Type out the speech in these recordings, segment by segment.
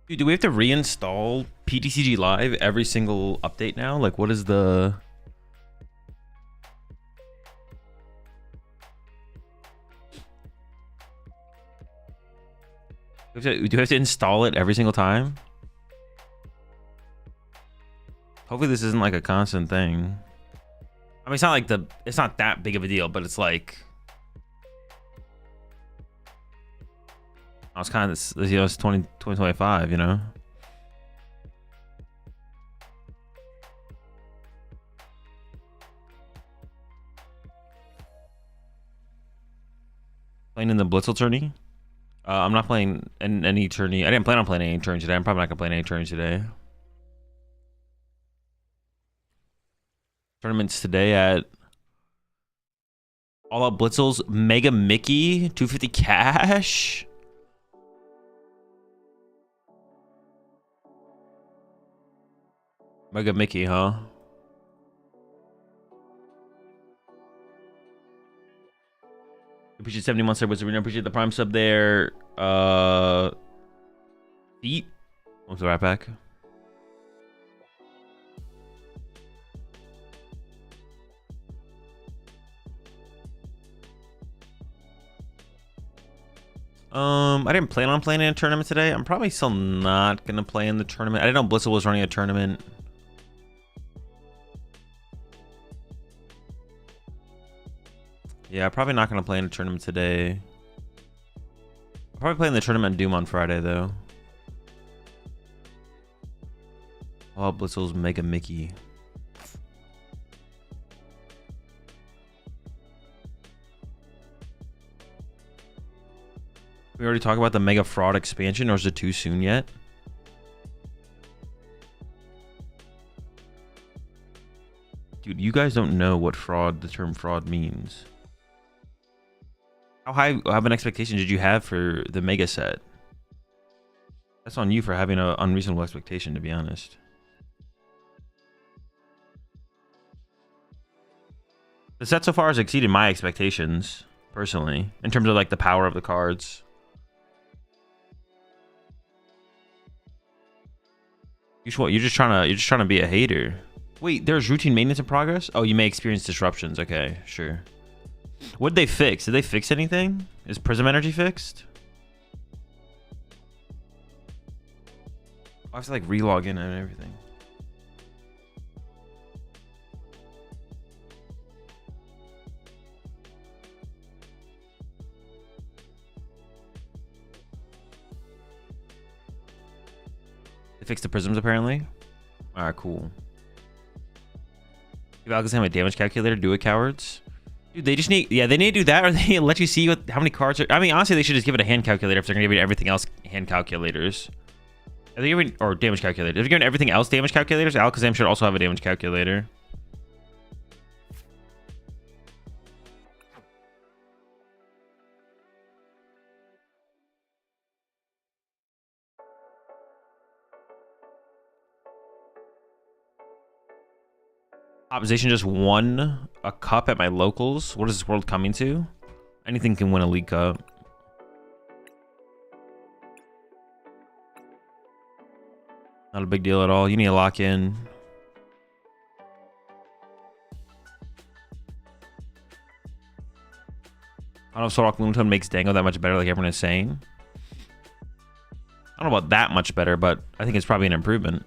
Dude, do we have to reinstall PTCG Live every single update now? Like, what is the... Do we have to install it every single time? Hopefully this isn't like a constant thing. I mean, it's not like it's not that big of a deal, but it's like... I was kind of, you know, it's 2025, you know? Playing in the Blitzel tourney? I'm not playing in any tourney. I didn't plan on playing any tourney today. I'm probably not gonna play any tourney today. Tournaments today at All Out Blitzels, Mega Mickey, 250 cash. Mega Mickey, huh? Appreciate 71 sub was arena. Appreciate the prime sub there. Feet. What's the right back? I didn't plan on playing in a tournament today. I'm probably still not gonna play in the tournament. I didn't know Blitzel was running a tournament. Yeah, probably not gonna play in a tournament today. I'll probably play in the tournament Doom on Friday though. Oh, Blitzel's Mega Mickey. We already talked about the Mega Fraud expansion, or is it too soon yet? Dude, you guys don't know what fraud, the term fraud means. How high of an expectation did you have for the Mega set? That's on you for having an unreasonable expectation, to be honest. The set so far has exceeded my expectations, personally, in terms of like the power of the cards. You're just trying to be a hater. Wait, there's routine maintenance in progress? Oh, you may experience disruptions. Okay, sure. What did they fix? Did they fix anything? Is Prism Energy fixed? I have to like relog in and everything. They fixed the prisms apparently. Alright, cool. Give Alakazam a damage calculator, do it, cowards. Dude, they just need, yeah, they need to do that, or they need to let you see how many cards are. I mean, honestly, they should just give it a hand calculator if they're gonna give it everything else hand calculators. Are they giving, or damage calculator? If they're giving everything else damage calculators, Alakazam should also have a damage calculator. Opposition just won a cup at my locals. What is this world coming to? Anything can win a League Cup. Not a big deal at all. You need to lock in. I don't know if Zoroark Lunatone makes Dango that much better like everyone is saying. I don't know about that much better, but I think it's probably an improvement.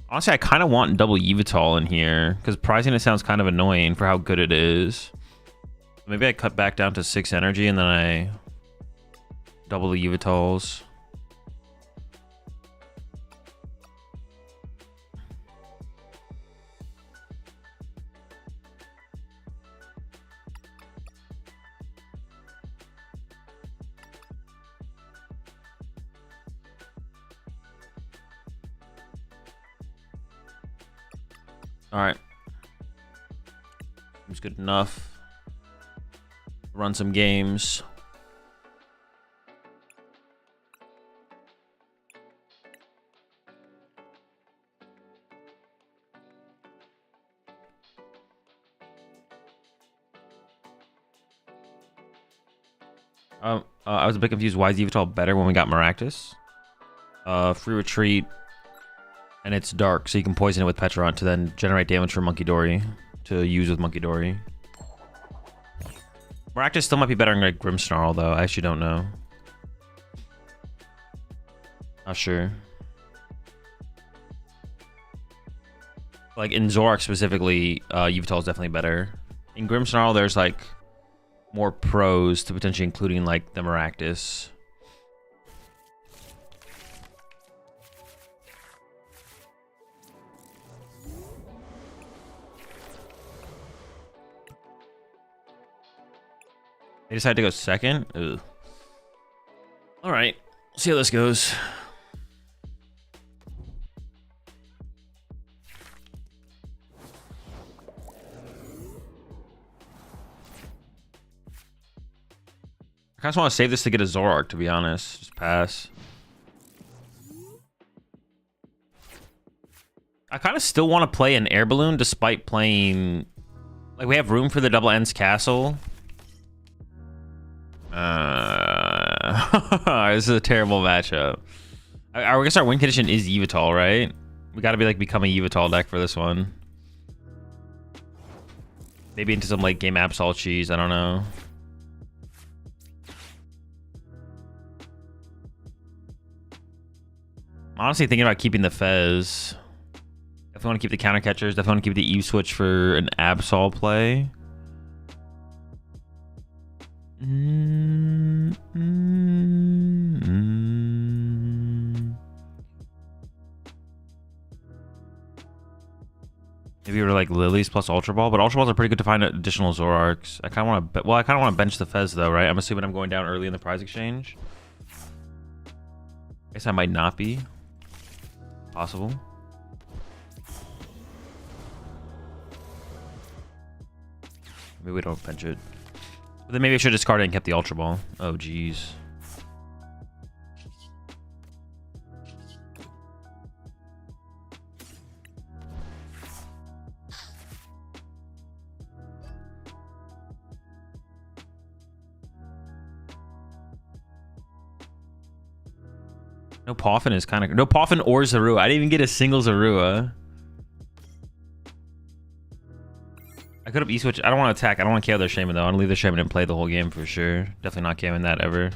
Honestly, I kind of want double Yveltal in here because pricing it sounds kind of annoying for how good it is. Maybe I cut back down to 6 energy and then I double the Yveltals. All right. Seems good enough. Run some games. I was a bit confused. Why is Yveltal better when we got Maractus? Free retreat, and it's dark, so you can poison it with Petront to then generate damage for Monkey Dory to use with Monkey Dory. Maractus still might be better in like Grimmsnarl though. I actually don't know. Not sure. Like in Zoroark specifically, Yveltal is definitely better. In Grimmsnarl, there's like more pros to potentially including like the Maractus. They decided to go second? Ugh. All right, see how this goes. I just want to save this to get a Zoroark, to be honest. Just pass. I kind of still want to play an air balloon despite playing... Like, we have room for the double ends castle. This is a terrible matchup. I guess our win condition is Yveltal, right? We got to be like become a Yveltal deck for this one. Maybe into some late game Absol cheese. I don't know. I'm honestly thinking about keeping the Fez. Definitely want to keep the counter catchers. Definitely want to keep the Eve switch for an Absol play. Maybe we were like Lilies plus Ultra Ball, but Ultra Balls are pretty good to find additional Zoroarks. I kind of want to, well, I kind of want to bench the Fez though, right? I'm assuming I'm going down early in the prize exchange. I guess I might not be. Possible. Maybe we don't bench it. But then maybe I should have discarded and kept the Ultra Ball. Oh, jeez. No Poffin is kind of... No Poffin or Zorua. I didn't even get a single Zorua. I could have E-switched. I don't want to attack. I don't want to KO their Shaman, though. I want to leave their Shaman and play the whole game for sure. Definitely not KOing that ever.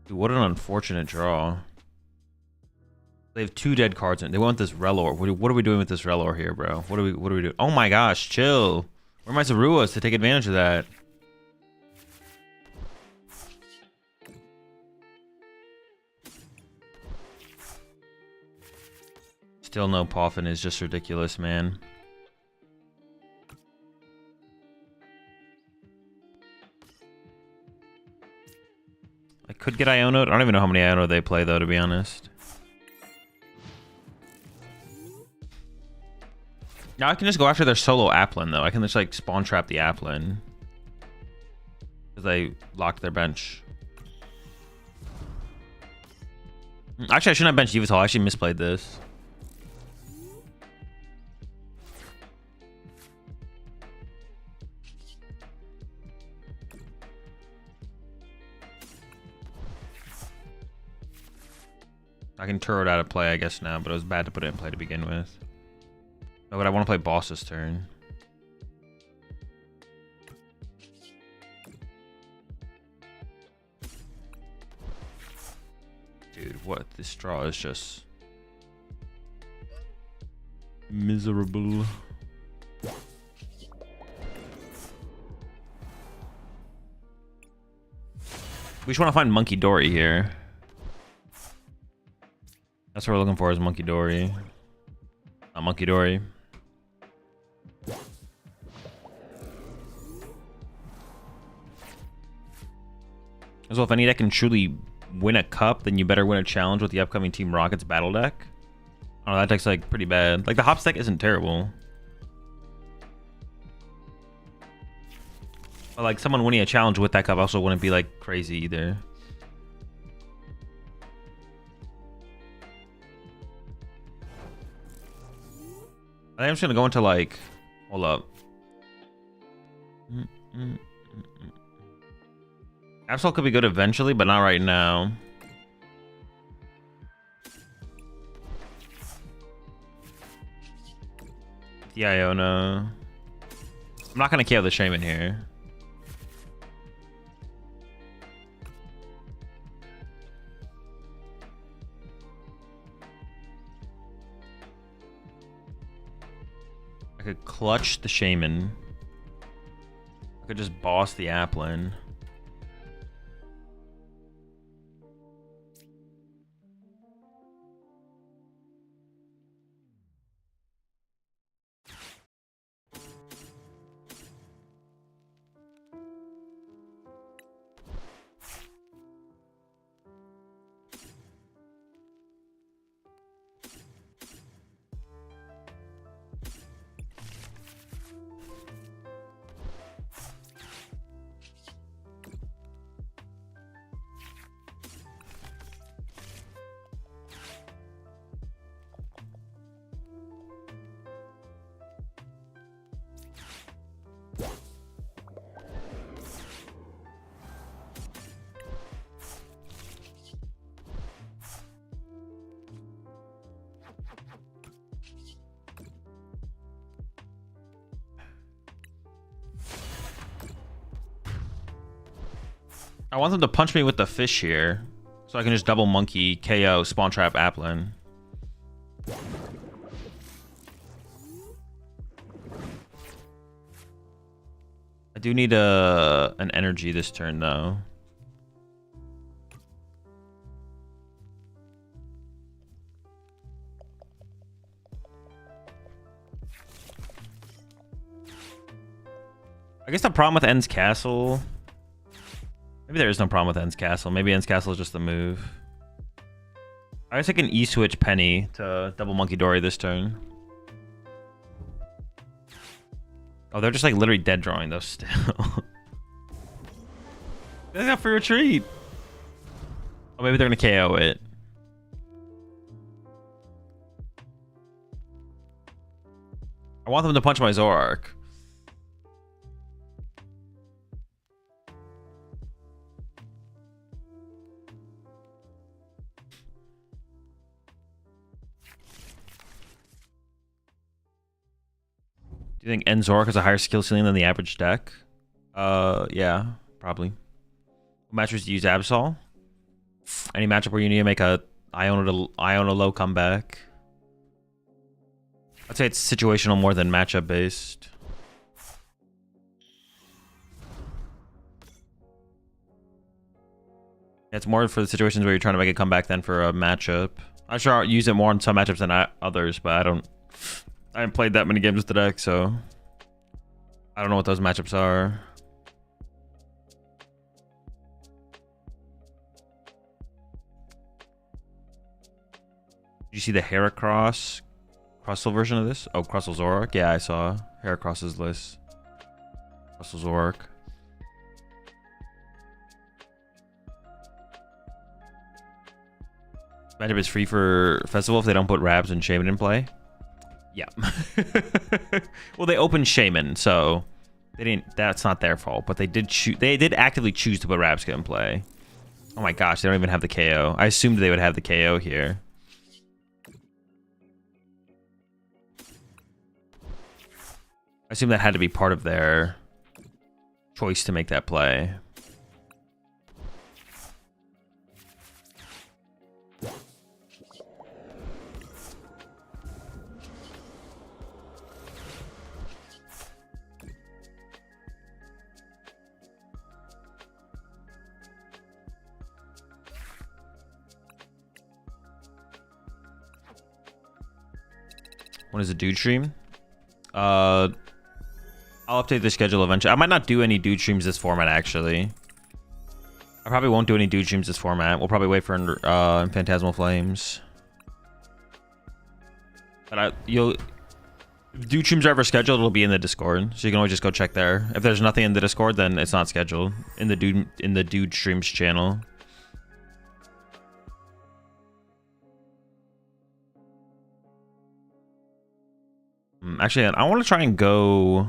Dude, what an unfortunate draw. They have 2 dead cards in. They want this Relor. What are we doing with this Relor here, bro? What are we doing? Oh my gosh, chill. Where are my Zoruas to take advantage of that? Still no Poffin is just ridiculous, man. I could get Iono. I don't even know how many Iono they play, though, to be honest. Now I can just go after their solo Applin, though. I can just, like, spawn trap the Applin. Because they locked their bench. Actually, I shouldn't have benched Yveltal. I actually misplayed this. I can turret out of play, I guess, now, but it was bad to put it in play to begin with. Oh, but I want to play boss's turn. Dude, what? This draw is just... miserable. We just want to find Monkey Dory here. That's what we're looking for, is Monkey Dory. Not Monkey Dory. As well, if any deck can truly win a cup, then you better win a challenge with the upcoming Team Rocket's battle deck. Oh, that deck's like pretty bad. Like the Hops deck isn't terrible. But like someone winning a challenge with that cup also wouldn't be like crazy either. I think I'm just gonna go into like, hold up. Mm, mm, mm, mm. Absol could be good eventually, but not right now. The Iona. I'm not gonna KO the Shaman here. I could clutch the Shaman. I could just boss the Applin. I want them to punch me with the fish here, so I can just double monkey, KO, spawn trap, Applin. I do need an energy this turn though. I guess the problem with End's Castle. Maybe there is no problem with End's Castle. Maybe End's Castle is just the move. I was taking E-switch Penny to double Monkey Dory this turn. Oh, they're just like literally dead drawing those still. They got free retreat. Oh, maybe they're gonna KO it. I want them to punch my Zoroark. Do you think End Zoroark has a higher skill ceiling than the average deck? Yeah, probably. What matchups do you use Absol? Any matchup where you need to make a Iona low comeback? I'd say it's situational more than matchup based. It's more for the situations where you're trying to make a comeback than for a matchup. I'm sure I'll use it more in some matchups than others, but I haven't played that many games with the deck, so I don't know what those matchups are. Did you see the Heracross Crustle version of this? Oh, Crustle Zoroark? Yeah, I saw Heracross's list. Crustle Zoroark. Matchup is free for Festival if they don't put Rabs and Shaman in play. Yeah. Well, they opened Shaman, so they didn't. That's not their fault, but they did choose. They did actively choose to put Rabska in play. Oh my gosh, they don't even have the KO. I assumed they would have the KO here. I assume that had to be part of their choice to make that play. When is the dude stream? I'll update the schedule eventually. I might not do any dude streams this format, actually. I probably won't do any dude streams this format. We'll probably wait for Phantasmal Flames. But if dude streams are ever scheduled, it'll be in the Discord, so you can always just go check there. If there's nothing in the Discord, then it's not scheduled in the dude streams channel. Actually, I want to try and go.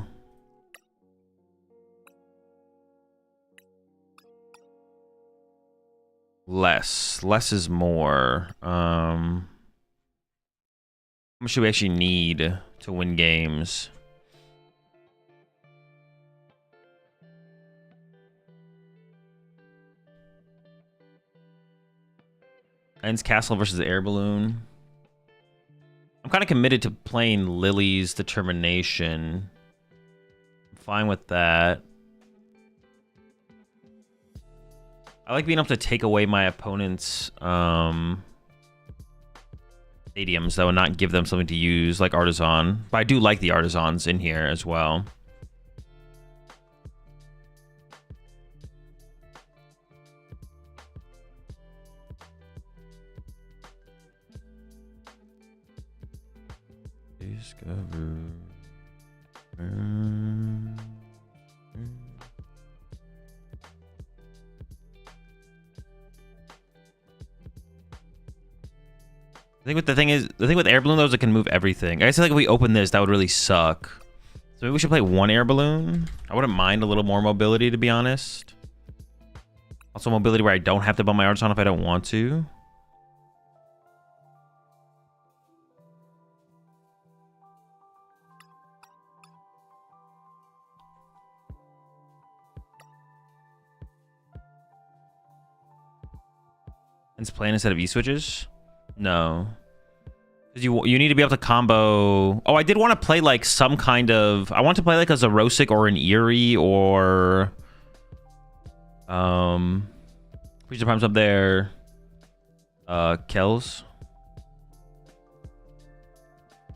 Less is more. How much do we actually need to win games? Ends Castle versus Air Balloon. I'm kind of committed to playing Lily's Determination. I'm fine with that. I like being able to take away my opponent's stadiums, though, and not give them something to use, like Artisan. But I do like the Artisans in here as well. Discover. I think the thing with Air Balloon though is it can move everything. I guess like if we open this, that would really suck. So maybe we should play one Air Balloon. I wouldn't mind a little more mobility, to be honest. Also mobility where I don't have to bump my Artisan if I don't want to. It's playing instead of E-switches? No. Because you need to be able to combo... Oh, I did want to play like some kind of... I want to play like a Zoroark or an Eerie or... Creature Primes up there. Kells.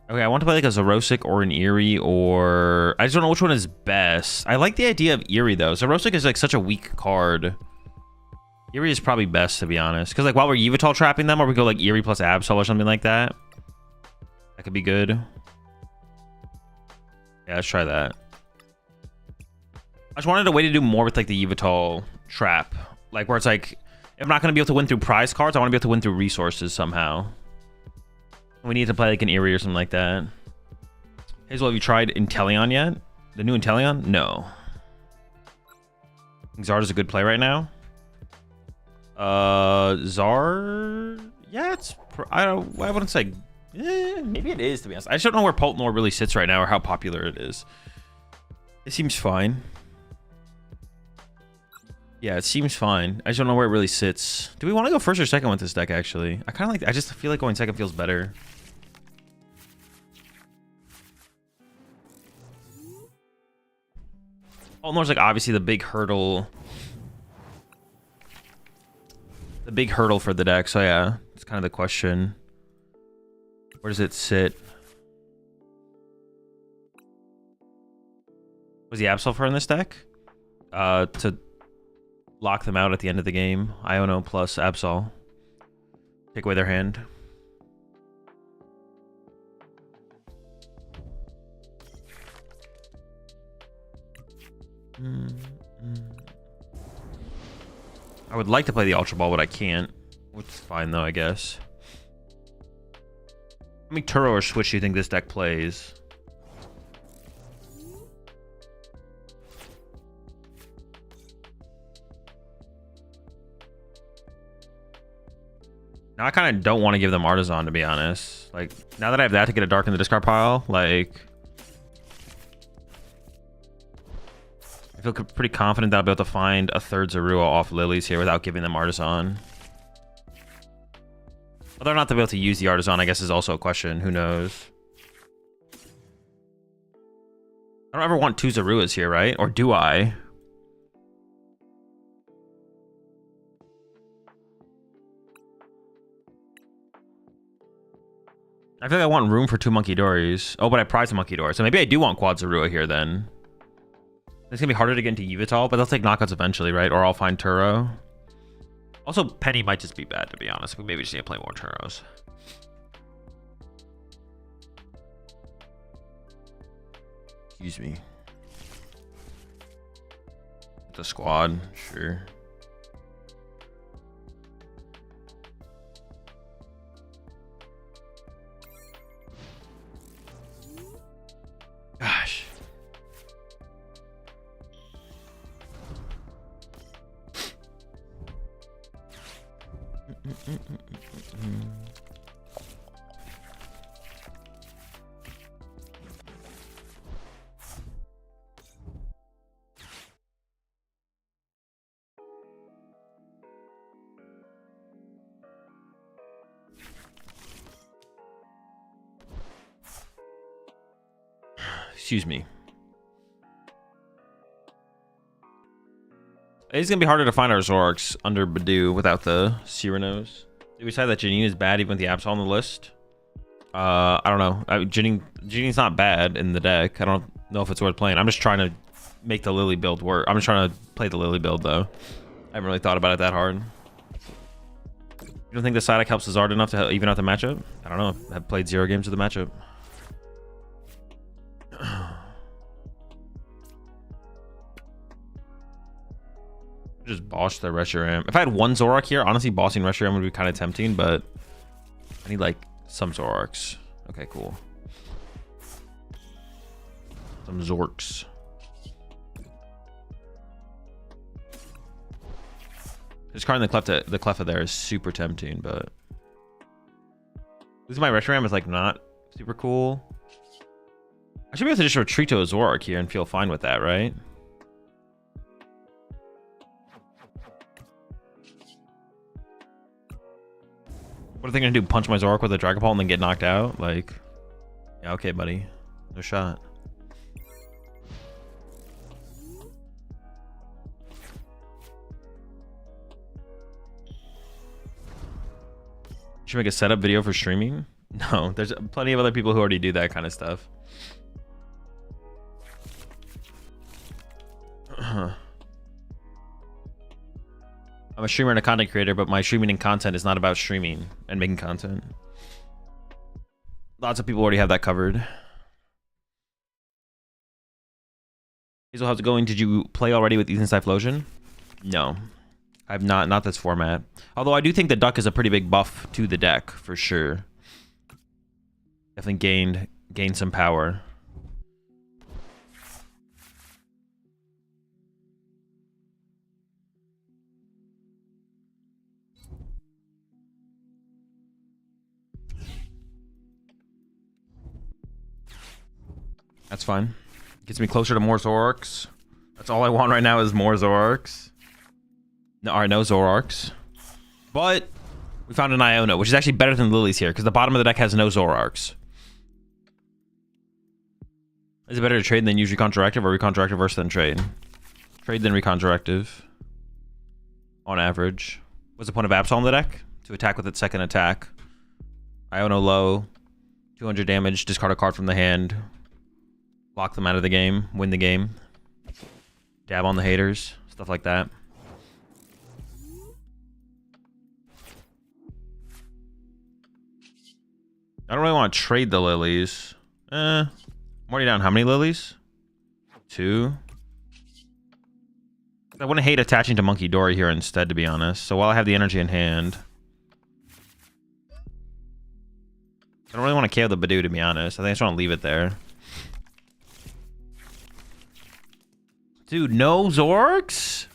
Okay, I want to play like a Zoroark or an Eerie or... I just don't know which one is best. I like the idea of Eerie though. Zoroark is like such a weak card. Eerie is probably best, to be honest. Because like while we're Yveltal trapping them, or we go like Eerie plus Absol or something like that. That could be good. Yeah, let's try that. I just wanted a way to do more with like the Yveltal trap. Like where it's like, if I'm not going to be able to win through prize cards, I want to be able to win through resources somehow. We need to play like an Eerie or something like that. Hazel, have you tried Inteleon yet? The new Inteleon? No. Zarda's a good play right now. Zar, yeah, it's I wouldn't say maybe it is, to be honest. I just don't know where PultNoir really sits right now or how popular it is. It seems fine. Yeah, it seems fine. I just don't know where it really sits. Do we want to go first or second with this deck, actually? I kind of like, I just feel like going second feels better. PultNoir's like obviously the big hurdle. The big hurdle for the deck, so yeah, it's kind of the question. Where does it sit? Was the Absol in this deck? To lock them out at the end of the game. Iono plus Absol. Take away their hand. I would like to play the Ultra Ball, but I can't. Which is fine, though, I guess. How many Turo or Switch do you think this deck plays? Now, I kind of don't want to give them Artisan, to be honest. Like, now that I have that to get a Dark in the discard pile, like... I feel pretty confident that I'll be able to find a third Zorua off Lily's here without giving them Artisan. Whether or not they'll be able to use the Artisan, I guess, is also a question. Who knows? I don't ever want two Zoruas here, right? Or do I? I feel like I want room for two Monkey Dories. Oh, but I prize a Monkey Dory. So maybe I do want Quad Zorua here then. It's gonna be harder to get into Yveltal, but they'll take knockouts eventually, right? Or I'll find Turo. Also, Penny might just be bad, to be honest. We maybe just need to play more Turos. Excuse me. The squad, sure. Gosh. Excuse me. It's gonna be harder to find our Zoroarks under Badoo without the Cyrano's. Did we decide that Janine is bad even with the Absol on the list? I don't know. Janine's not bad in the deck. I don't know if it's worth playing. I'm just trying to make the Lily build work. I'm just trying to play the Lily build though. I haven't really thought about it that hard. You don't think the side deck helps Zard enough to even out the matchup? I don't know. I've played 0 games of the matchup. Just boss the Reshiram. If I had one Zoroark here, honestly, bossing Reshiram would be kind of tempting, but I need like some Zoroarks. Okay, cool. Some Zorks. This card in the Cleffa there is super tempting, but losing my Reshiram is like not super cool. I should be able to just retreat to a Zoroark here and feel fine with that, right? What are they gonna do? Punch my Zoroark with a Dragon Ball and then get knocked out? Like, yeah, okay, buddy. No shot. Should make a setup video for streaming? No, there's plenty of other people who already do that kind of stuff. I'm a streamer and a content creator, but my streaming and content is not about streaming and making content. Lots of people already have that covered. Hazel, how's it going? Did you play already with Ethan's Typhlosion? No. I've not this format. Although I do think the duck is a pretty big buff to the deck, for sure. Definitely gained some power. That's fine. Gets me closer to more Zoroarks. That's all I want right now is more Zoroarks. No, alright, no Zoroarks. But we found an Iono, which is actually better than Lily's here, because the bottom of the deck has no Zoroarks. Is it better to trade than use Recon Directive, or Recon Directive versus than trade? Trade than Recon Directive. On average. What's the point of Absol in the deck? To attack with its second attack. Iono low. 200 damage, discard a card from the hand. Lock them out of the game, win the game. Dab on the haters, stuff like that. I don't really want to trade the lilies. I'm already down how many lilies? 2. I wouldn't hate attaching to Monkey Dory here instead, to be honest. So while I have the energy in hand, I don't really want to KO the Badoo, to be honest. I think I just want to leave it there. Dude, no Zoroarks?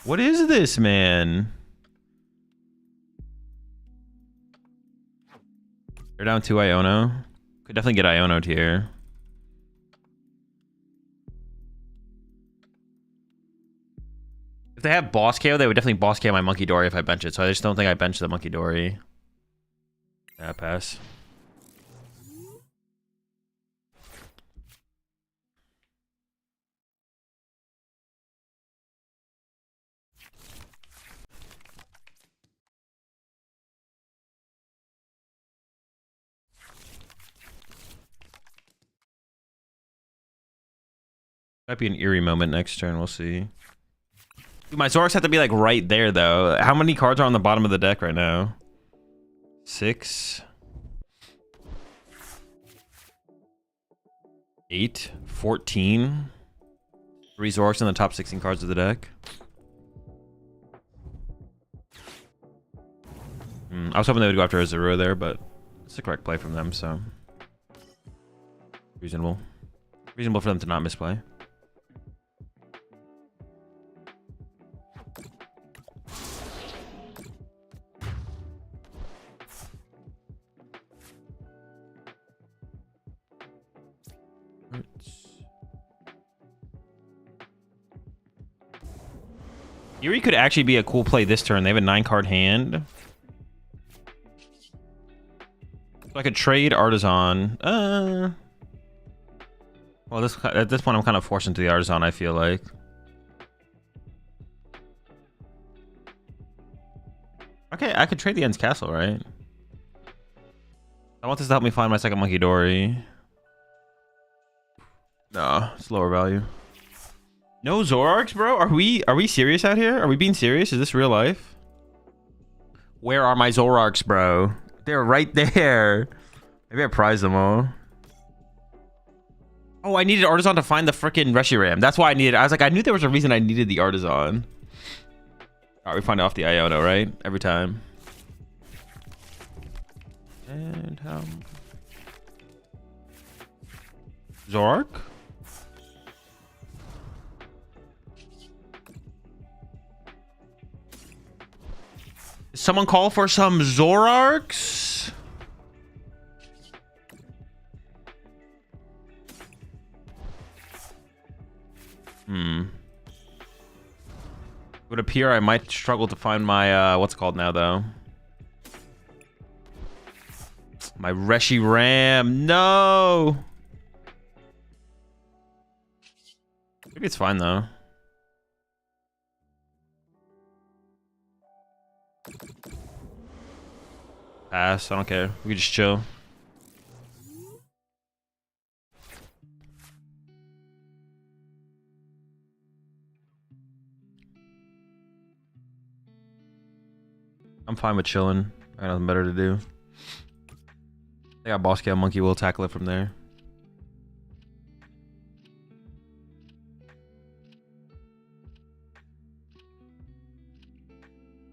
What is this, man? They're down 2 Iono. Could definitely get Iono'd here. If they have boss KO, they would definitely boss KO my Monkey Dory if I bench it. So I just don't think I bench the Monkey Dory. Yeah, pass. Might be an eerie moment next turn. We'll see. Dude, my Zoroarks have to be like right there, though. How many cards are on the bottom of the deck right now? 6, 8, 14. 3 Zoroarks in the top 16 cards of the deck. I was hoping they would go after Azura there, but it's the correct play from them, so reasonable. Reasonable for them to not misplay. Yuri could actually be a cool play this turn. They have a 9-card hand. So I could trade Artisan. Well, at this point, I'm kind of forced into the Artisan, I feel like. Okay, I could trade the End's Castle, right? I want this to help me find my second Monkey Dory. No, it's lower value. No Zoroarks, bro? Are we serious out here? Are we being serious? Is this real life? Where are my Zoroarks, bro? They're right there. Maybe I prize them all. Oh, I needed Artisan to find the freaking Reshiram. That's why I needed. I was like, I knew there was a reason I needed the Artisan. All right, we find it off the Iono, right? Every time. And Zoroark? Someone call for some Zoroarks? Would appear I might struggle to find my what's it called now though. My Reshiram. No. Maybe it's fine though. Pass. I don't care. We can just chill. I'm fine with chilling. I got nothing better to do. I got boss scale monkey. We'll tackle it from there.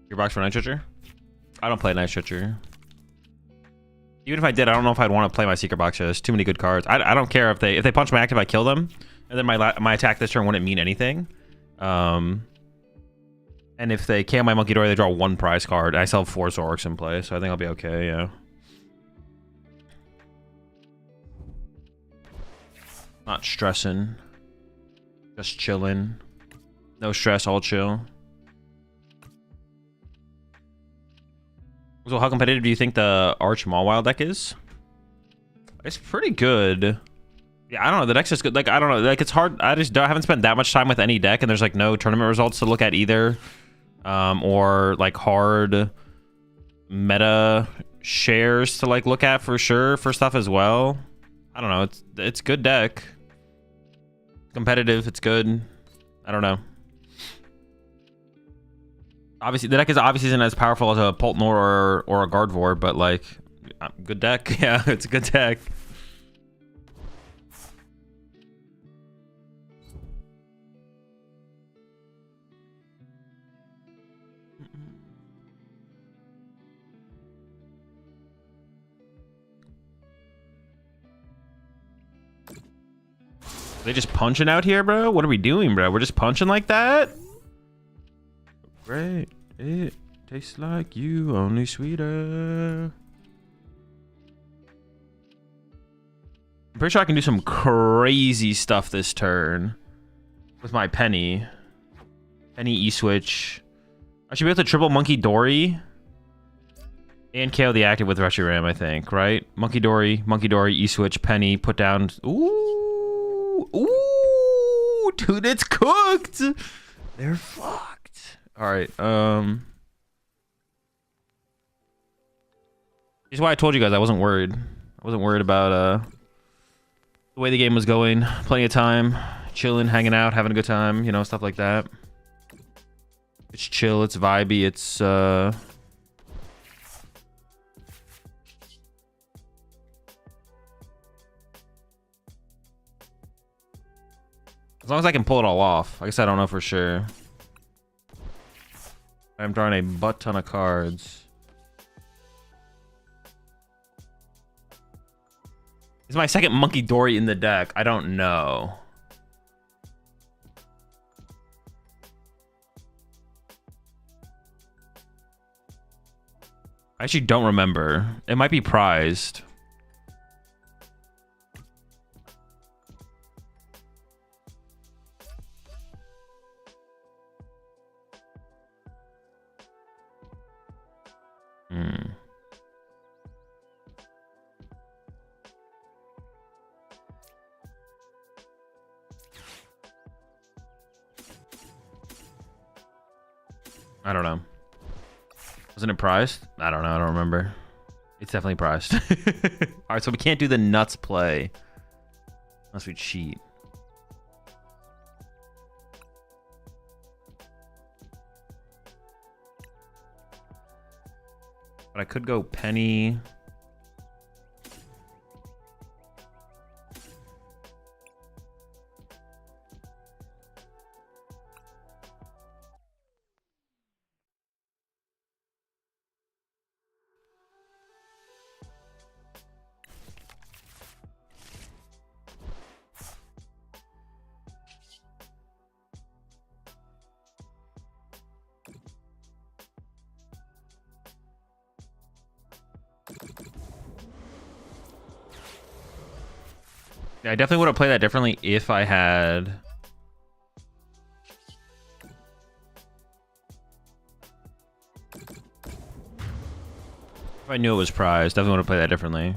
Your box for Night Switcher? I don't play Night Switcher. Even if I did, I don't know if I'd want to play my secret box. There's too many good cards. I don't care if they punch my active, I kill them, and then my attack this turn wouldn't mean anything. And if they KO my Monkey Dory, they draw 1 prize card. I still have 4 Zoroarks in play, so I think I'll be okay. Yeah. Not stressing. Just chilling. No stress, all chill. So how competitive do you think the Arch Mawile deck is? It's pretty good. Yeah, I don't know. The deck's just good. Like, I don't know. Like, it's hard. I haven't spent that much time with any deck, and there's like no tournament results to look at either. Or like hard meta shares to like look at for sure for stuff as well. I don't know. It's good deck. Competitive. It's good. I don't know. Obviously, the deck isn't as powerful as a PultNoir or a Gardevoir, but like, good deck. Yeah, it's a good deck. Are they just punching out here, bro? What are we doing, bro? We're just punching like that? Great. It tastes like you, only sweeter. I'm pretty sure I can do some crazy stuff this turn with my Penny. Penny E-Switch. I should be able to triple Monkey Dory and KO the active with Reshiram, I think, right? Monkey Dory, E-Switch, Penny, put down. Ooh, ooh, dude, it's cooked. They're fucked. All right. This is why I told you guys I wasn't worried. I wasn't worried about the way the game was going. Plenty of time, chilling, hanging out, having a good time, you know, stuff like that. It's chill, it's vibey, it's as long as I can pull it all off. I guess I don't know for sure. I'm drawing a butt ton of cards. Is my second Monkey Dory in the deck? I don't know. I actually don't remember. It might be prized. I don't know. Wasn't it priced? I don't know. I don't remember. It's definitely priced. All right, so we can't do the nuts play unless we cheat. But I could go penny. Yeah, I definitely would have played that differently if I had... If I knew it was prized, definitely would have played that differently.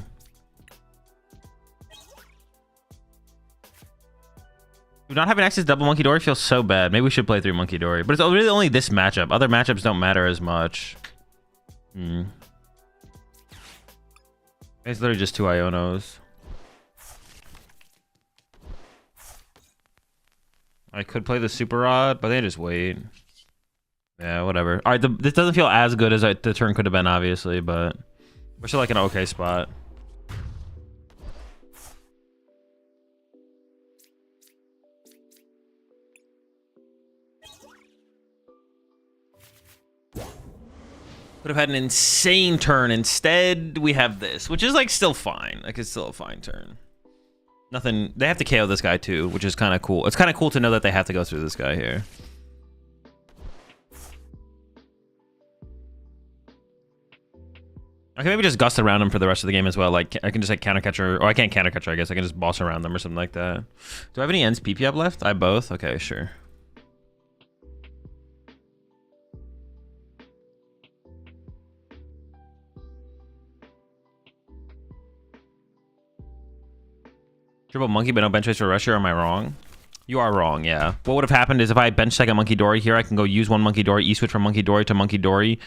Not having access to double Monkey Dory feels so bad. Maybe we should play through Monkey Dory. But it's really only this matchup. Other matchups don't matter as much. It's literally just 2 Ionos. I could play the Super Rod, but they just wait. Yeah, whatever. All right, this doesn't feel as good as the turn could have been, obviously, but we're still like an okay spot. Could have had an insane turn. Instead, we have this, which is like still fine. Like it's still a fine turn. Nothing. They have to KO this guy too, which is kind of cool. It's kind of cool to know that they have to go through this guy here. I can maybe just gust around him for the rest of the game as well. Like I can just like counter catcher, or I can't counter catcher. I guess I can just boss around them or something like that. Do I have any ends PP up left? I have both. Okay, sure. Triple monkey, but no bench space for rusher. Am I wrong? You are wrong, yeah. What would have happened is if I bench second Monkey Dory here, I can go use one Monkey Dory, E-switch from Monkey Dory to Monkey Dory.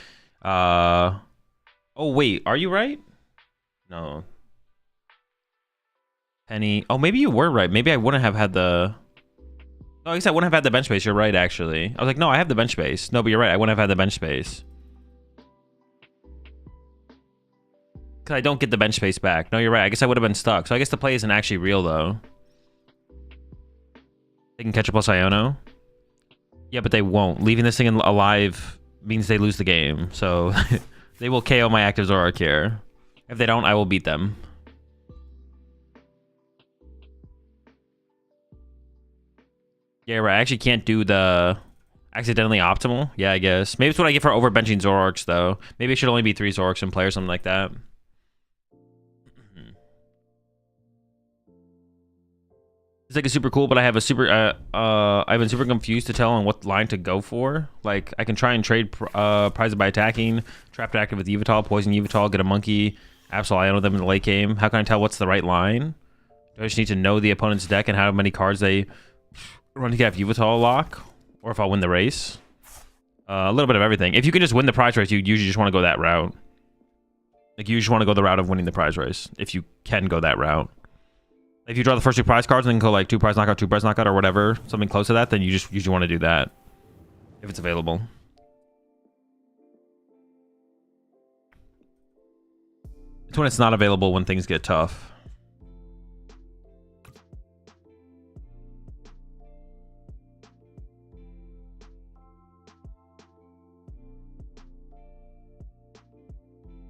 Oh, wait. Are you right? No. Penny. Oh, maybe you were right. Maybe I wouldn't have had the... No, I guess I wouldn't have had the bench space. You're right, actually. I was like, no, I have the bench space. No, but you're right. I wouldn't have had the bench space. Because I don't get the bench space back. No, you're right. I guess I would have been stuck. So I guess the play isn't actually real, though. They can catch a plus Iono. Yeah, but they won't. Leaving this thing alive means they lose the game. So they will KO my active Zoroark here. If they don't, I will beat them. Yeah, right. I actually can't do the accidentally optimal. Yeah, I guess. Maybe it's what I get for overbenching Zoroarks, though. Maybe it should only be 3 Zoroarks in play or something like that. It's like a super cool, but I have a super I've been super confused to tell on what line to go for. Like I can try and trade prize it by attacking, trap to active with Yveltal, poison Yveltal, get a monkey, Absol Iono them in the late game. How can I tell what's the right line? Do I just need to know the opponent's deck and how many cards they run to get Yveltal lock? Or if I'll win the race? A little bit of everything. If you can just win the prize race, you usually just want to go that route. Like you just want to go the route of winning the prize race. If you can go that route. If you draw the first 2 prize cards and then go like 2 prize knockout, 2 prize knockout, or whatever, something close to that, then you just usually want to do that if it's available. It's when it's not available when things get tough.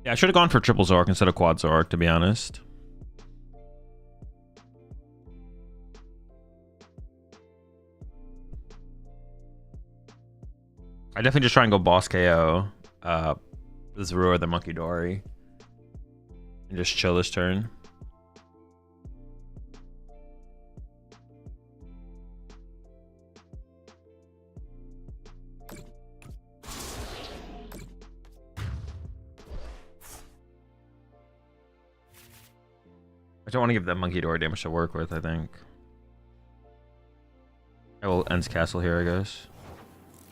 Yeah, I should have gone for triple Zoroark instead of quad Zoroark, to be honest. I definitely just try and go boss KO the Zoroark, the Monkey Dory, and just chill this turn. I don't want to give that Monkey Dory damage to work with, I think. I will ends castle here, I guess.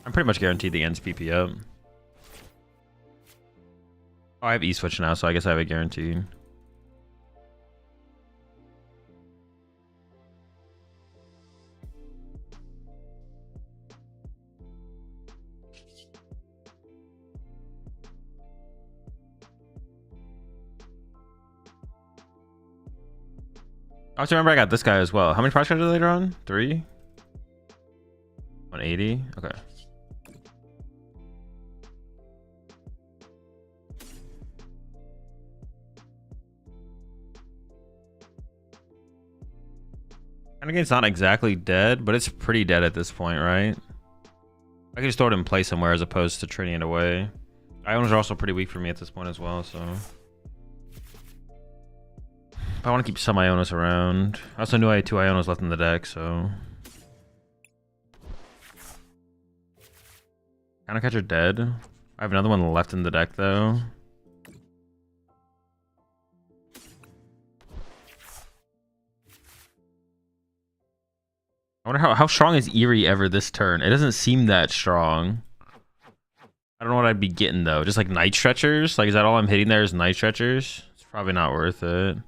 I'm pretty much guaranteed the ends PP up. Oh, I have E-switch now, so I guess I have it guaranteed. I also remember I got this guy as well. How many price cards are later on? 3? 180? Okay. Game's not exactly dead, but it's pretty dead at this point, right? I could just throw it in play somewhere as opposed to trading it away. Ionos are also pretty weak for me at this point as well, so... I want to keep some Ionos around. I also knew I had 2 Ionos left in the deck, so... Countercatcher dead. I have another one left in the deck, though. I wonder how strong is Eerie ever this turn? It doesn't seem that strong. I don't know what I'd be getting, though. Just like Night Stretchers? Like, is that all I'm hitting there is Night Stretchers? It's probably not worth it.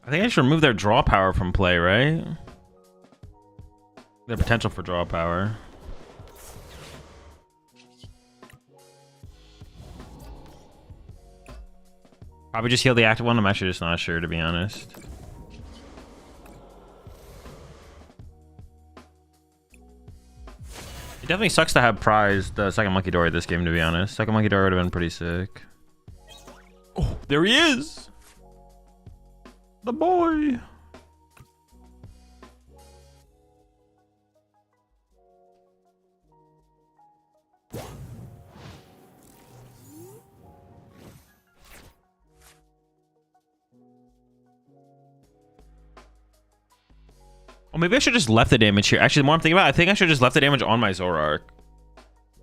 I think I should remove their draw power from play, right? Their potential for draw power. Probably just heal the active one. I'm actually just not sure, to be honest. It definitely sucks to have prized the second Monkey Dory this game, to be honest. Second Monkey Dory would have been pretty sick. Oh, there he is! The boy! Oh, maybe I should just left the damage here. Actually, the more I'm thinking about it, I think I should just left the damage on my Zoroark.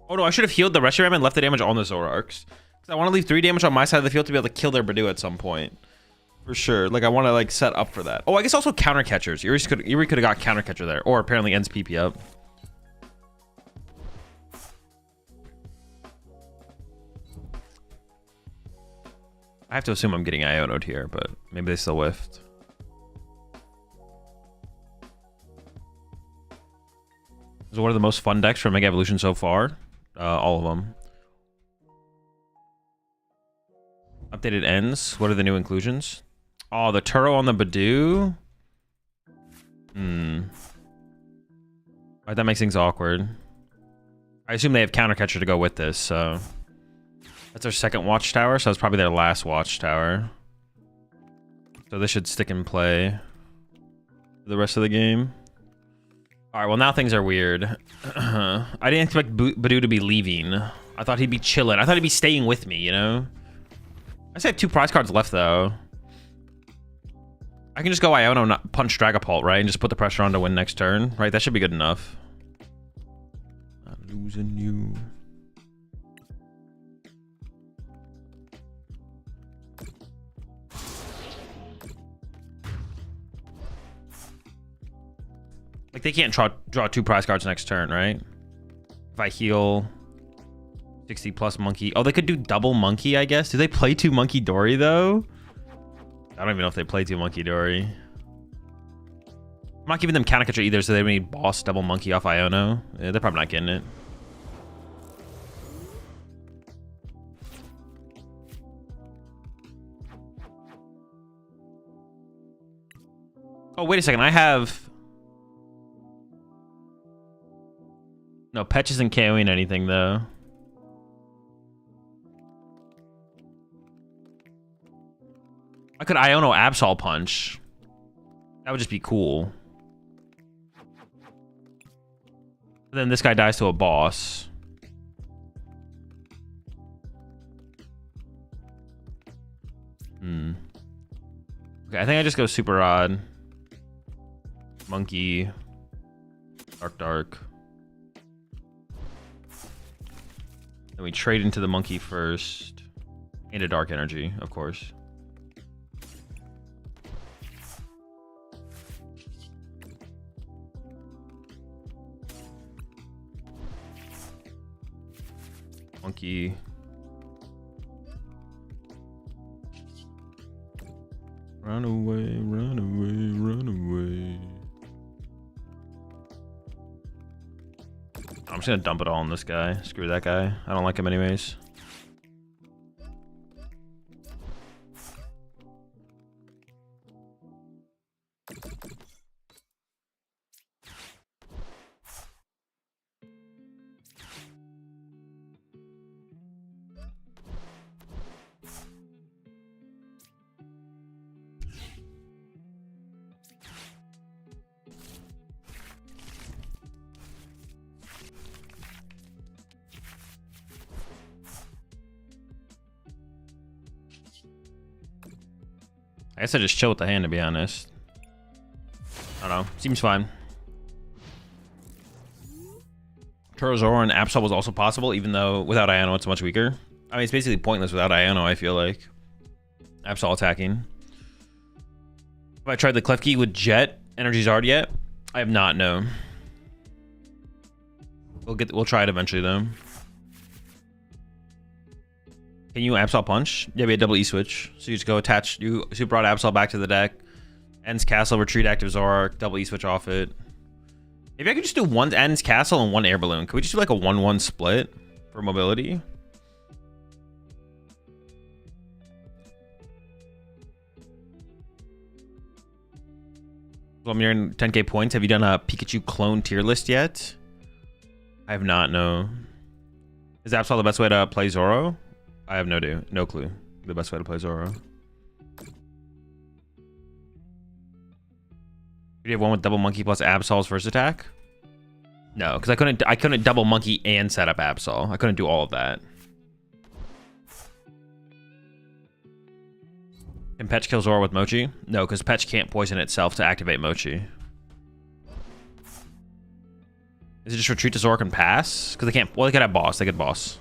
Oh no, I should have healed the rest of them and left the damage on the Zoroarks. Because I want to leave 3 damage on my side of the field to be able to kill their Badoo at some point. For sure. Like, I want to, like, set up for that. Oh, I guess also counter catchers. Eerie could have got counter catcher there. Or apparently ends PP up. I have to assume I'm getting Iono'd here, but maybe they still whiffed. This is one of the most fun decks for Mega Evolution so far. All of them. Updated ends. What are the new inclusions? Oh, the Turo on the Badoo? Alright, that makes things awkward. I assume they have counter catcher to go with this, so... That's their second watchtower, so that's probably their last watchtower. So this should stick in play for the rest of the game. Alright, well now things are weird. I didn't expect Badoo to be leaving. I thought he'd be chilling. I thought he'd be staying with me, you know? I still have 2 prize cards left, though. I can just go Iono, not punch Dragapult, right? And just put the pressure on to win next turn, right? That should be good enough. Not losing you. Like, they can't draw 2 prize cards next turn, right? If I heal 60 plus Monkey. Oh, they could do double Monkey, I guess. Do they play 2 Monkey Dory, though? I don't even know if they play 2 Monkey Dory. I'm not giving them counter catcher either, so they need boss double Monkey off Iono. Yeah, they're probably not getting it. Oh, wait a second. I have... No, Petch isn't KOing anything, though. I could Iono Absol Punch. That would just be cool. Then this guy dies to a boss. Okay, I think I just go super odd. Monkey. Dark. Then we trade into the monkey first. And a dark energy, of course. Monkey. Run away, run away, run away. I'm just gonna dump it all on this guy. Screw that guy. I don't like him anyways. I guess I just chill with the hand, to be honest. I don't know. Seems fine. Zoroark and Absol was also possible, even though without Iono it's much weaker. I mean, it's basically pointless without Iono, I feel like. Absol attacking. Have I tried the Klefki with Jet Energy Zard yet? I have not, no. We'll try it eventually, though. Can you Absol punch? Yeah, we had double E switch. So you just go attach, you brought Absol back to the deck. Ends Castle, retreat active Zoroark, double E switch off it. Maybe I could just do one Ends Castle and one Air Balloon. Could we just do like a 1-1 split for mobility? Well, I'm nearing 10k points. Have you done a Pikachu clone tier list yet? I have not, no. Is Absol the best way to play Zoro? I have no clue. The best way to play Zoro. Do you have one with double monkey plus Absol's first attack? No, because I couldn't double monkey and set up Absol. I couldn't do all of that. Can Petch kill Zoro with Mochi? No, because Petch can't poison itself to activate Mochi. Is it just retreat to Zoroark and pass? Because they can't. Well, they could have boss. They could boss.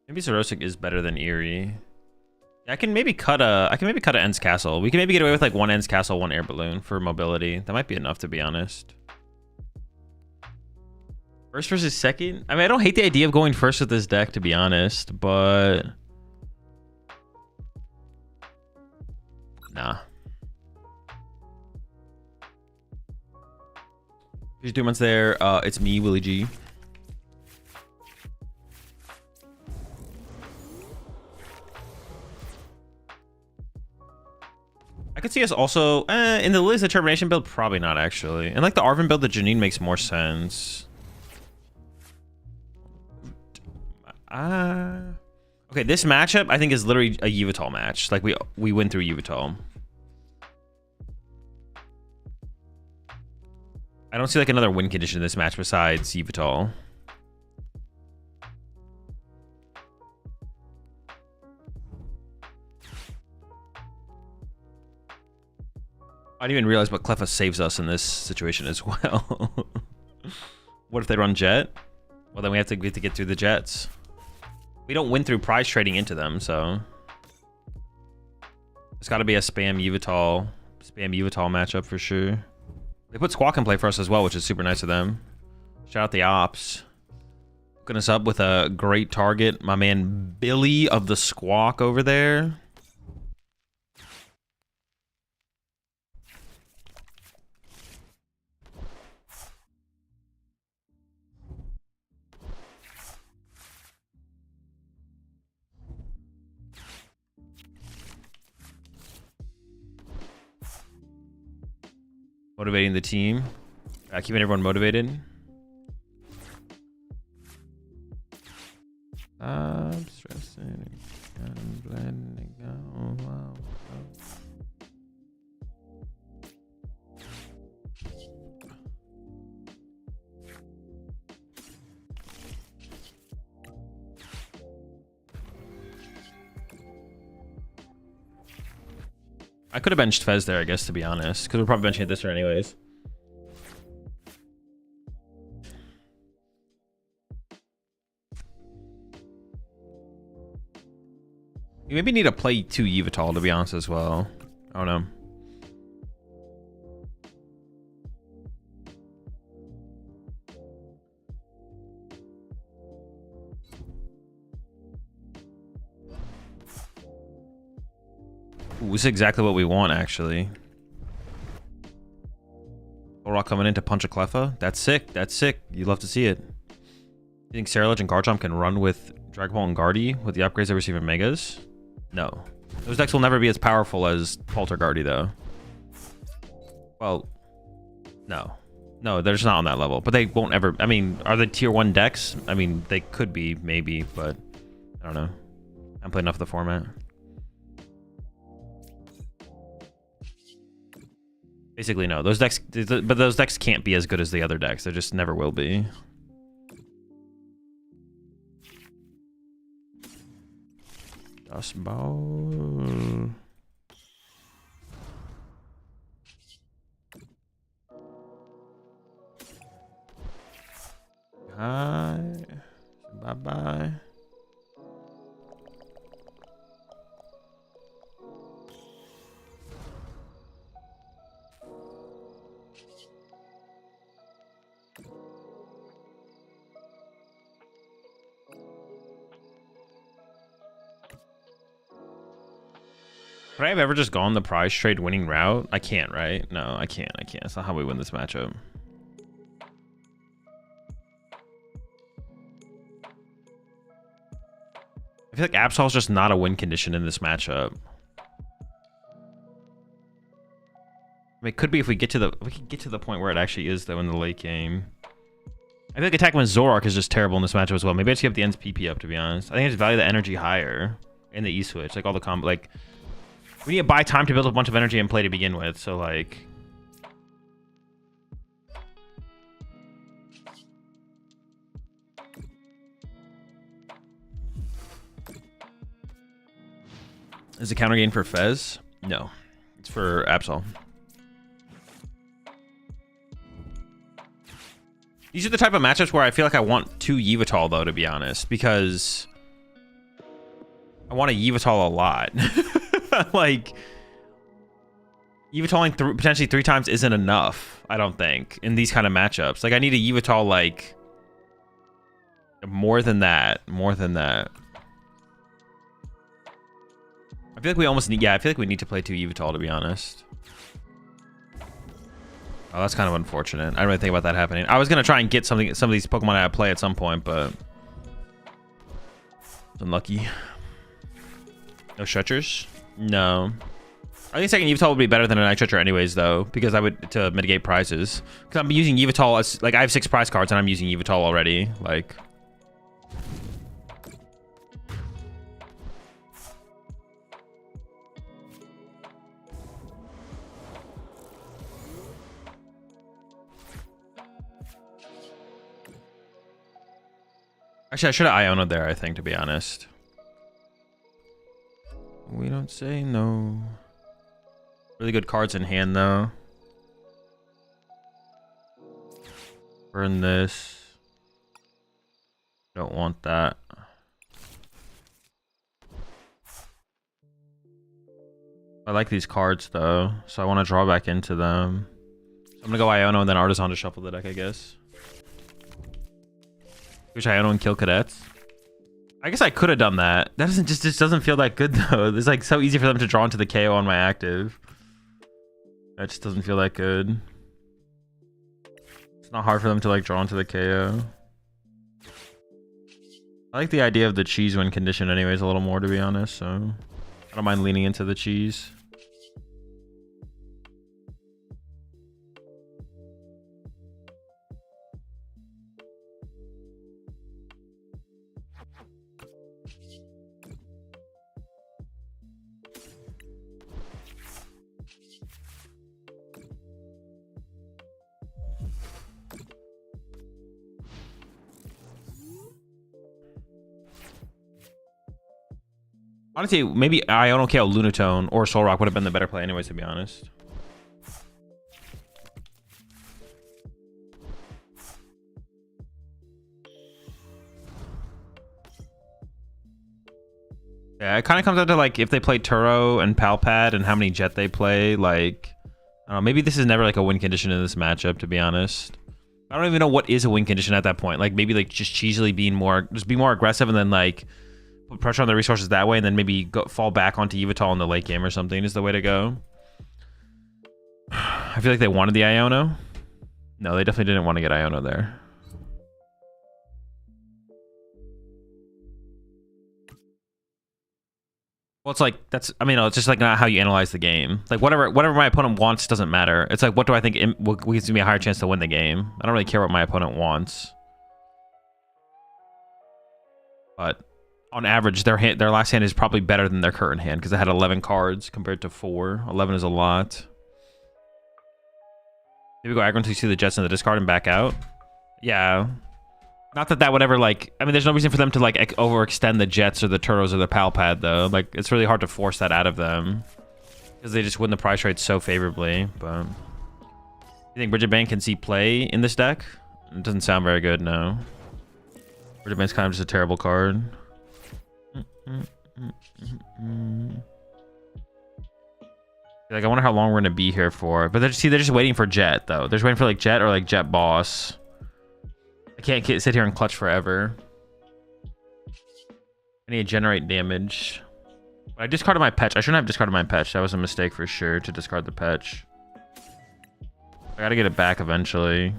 Maybe Zoroark is better than Eerie. Yeah, I can maybe cut a Ends Castle. We can maybe get away with like one Ends Castle, one Air Balloon for mobility. That might be enough, to be honest. First versus second? I mean, I don't hate the idea of going first with this deck, to be honest, but nah. There's 2 months there. It's me, Willie G. I could see us also in the Liz Determination build, probably not actually. And like the Arvin build, the Janine makes more sense. Okay, this matchup I think is literally a Yveltal match. Like we win through Yveltal. I don't see like another win condition in this match besides Yveltal. I didn't even realize what Cleffa saves us in this situation as well. What if they run Jet? Well, then we have to get through the Jets. We don't win through prize trading into them, so it's got to be a spam Yveltal matchup for sure. They put Squawk in play for us as well, which is super nice of them. Shout out the ops. Hooking us up with a great target. My man Billy of the Squawk over there. Motivating the team. Keeping everyone motivated. I'm stressing. I'm blending out. Wow. I could have benched Fez there, I guess, to be honest, because we're probably benching it this turn anyways. You maybe need to play 2 Yveltal, to be honest, as well. I don't know. Ooh, this is exactly what we want, actually. Zoroark coming in to punch a Cleffa. That's sick. That's sick. You'd love to see it. You think Saralage and Garchomp can run with Dragon Ball and Guardy with the upgrades they receive in Megas? No. Those decks will never be as powerful as Polterguardy, though. Well, no. No, they're just not on that level. But they won't ever... I mean, are they tier 1 decks? I mean, they could be, maybe, but... I don't know. I haven't played enough of the format. Basically, no. Those decks... But those decks can't be as good as the other decks. They just never will be. Dust ball. Hi. Bye-bye. Could I have ever just gone the prize trade winning route? I can't, right? No, I can't. I can't. That's not how we win this matchup. I feel like Absol's just not a win condition in this matchup. I mean, it could be if we get to the point where it actually is though in the late game. I feel like attacking with Zoroark is just terrible in this matchup as well. Maybe I just keep the ends PP up, to be honest. I think I just value the energy higher in the E switch, like all the combo. Like we need to buy time to build a bunch of energy and play to begin with. So like. Is it counter gain for Fez? No, it's for Absol. These are the type of matchups where I feel like I want 2 Yveltal, though, to be honest, because I want a Yveltal a lot. Like, Yvetaling potentially 3 times isn't enough, I don't think, in these kind of matchups. Like, I need a Yveltal, like, more than that. More than that. I feel like we almost need... Yeah, I feel like we need to play 2 Yveltal, to be honest. Oh, that's kind of unfortunate. I didn't really think about that happening. I was going to try and get some of these Pokemon out of play at some point, but... unlucky. No Stretchers? No. I think second Yveltal would be better than a Night Stretcher anyways, though, because I would... to mitigate prizes. Because I'm using Yveltal as... like, I have 6 prize cards, and I'm using Yveltal already. Like... Actually, I should have Iono'd there, I think, to be honest. We don't say no. Really good cards in hand, though. Burn this. Don't want that. I like these cards, though, so I want to draw back into them. I'm gonna go Iono and then Artisan to shuffle the deck, I guess. Wish Iono and kill cadets. I guess I could have done that. That doesn't just doesn't feel that good though. It's like so easy for them to draw into the KO on my active. That just doesn't feel that good. It's not hard for them to like draw into the KO. I like the idea of the cheese win condition anyways a little more, to be honest, so I don't mind leaning into the cheese. Honestly, maybe Iono KO Lunatone or Zoroark would have been the better play anyways, to be honest. Yeah, it kind of comes down to like if they play Turo and Palpad and how many Jet they play. Like, I don't know, maybe this is never like a win condition in this matchup, to be honest. I don't even know what is a win condition at that point. Like maybe like just cheesily being more, just be more aggressive and then like put pressure on the resources that way and then maybe fall back onto Yveltal in the late game or something is the way to go. I feel like they wanted the Iono. No, they definitely didn't want to get Iono there. Well, it's like, that's, I mean, it's just like not how you analyze the game. Like whatever my opponent wants doesn't matter. It's like, what do I think gives me a higher chance to win the game? I don't really care what my opponent wants. But on average, their last hand is probably better than their current hand because it had 11 cards compared to 4. 11 is a lot. Maybe go aggro until you see the Jets in the discard and back out. Yeah. Not that would ever, like... I mean, there's no reason for them to, like, overextend the Jets or the Turos or the Palpad, though. Like, it's really hard to force that out of them. Because they just win the price rate so favorably, but... You think Bridget Bane can see play in this deck? It doesn't sound very good, no. Bridget Bane's kind of just a terrible card. Like, I wonder how long we're gonna be here for. But they're just waiting for Jet, though. They're just waiting for like Jet or like Jet Boss. I can't sit here and clutch forever. I need to generate damage. But I discarded my Petch. I shouldn't have discarded my Petch. That was a mistake for sure to discard the Petch. I gotta get it back eventually.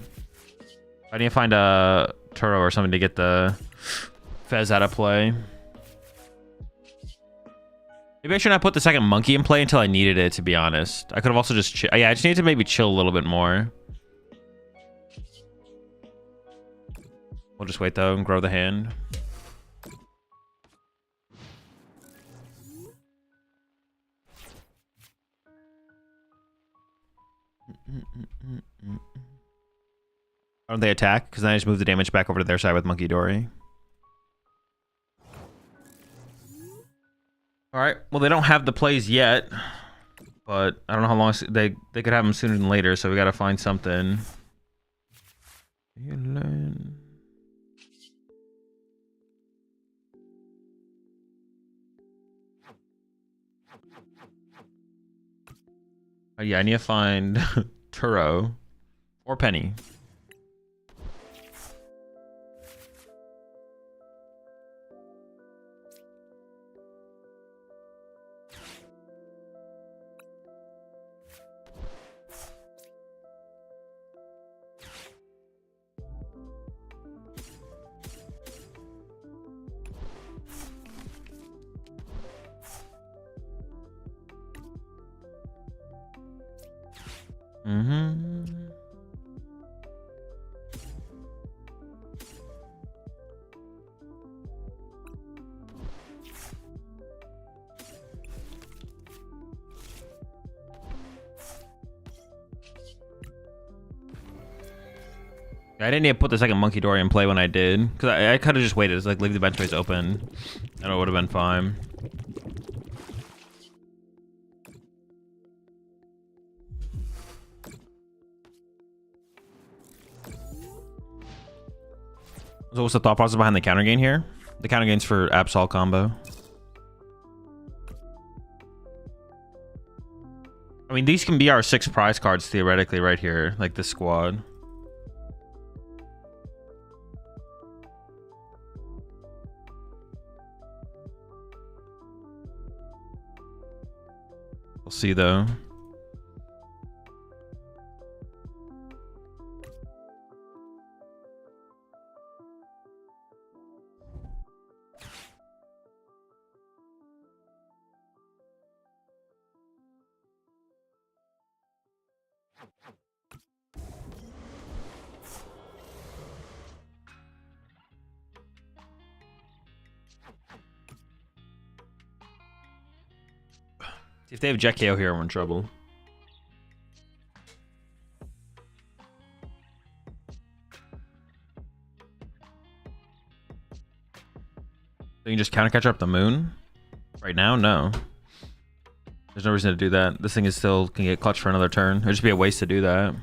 I need to find a Turo or something to get the Fez out of play. Maybe I should not put the second monkey in play until I needed it, to be honest. I could have also just yeah, I just need to maybe chill a little bit more. We'll just wait though and grow the hand. Why don't they attack? Because then I just move the damage back over to their side with Monkey Dory. All right. Well, they don't have the plays yet, but I don't know how long they could have them sooner than later. So we got to find something. Oh yeah, I need to find Turo or Penny. I didn't need to put the second Monkey Dory in play when I did, because I could have just waited. It's like leave the bench space open, and it would have been fine. So what's the thought process behind the counter gain here? The counter gain's for Absol combo. I mean, these can be our 6 prize cards theoretically right here, like this squad. We'll see though. If they have Jet KO here, we're in trouble. So you can just counter catch up the moon? Right now? No. There's no reason to do that. This thing is still can get clutch for another turn. It'd just be a waste to do that.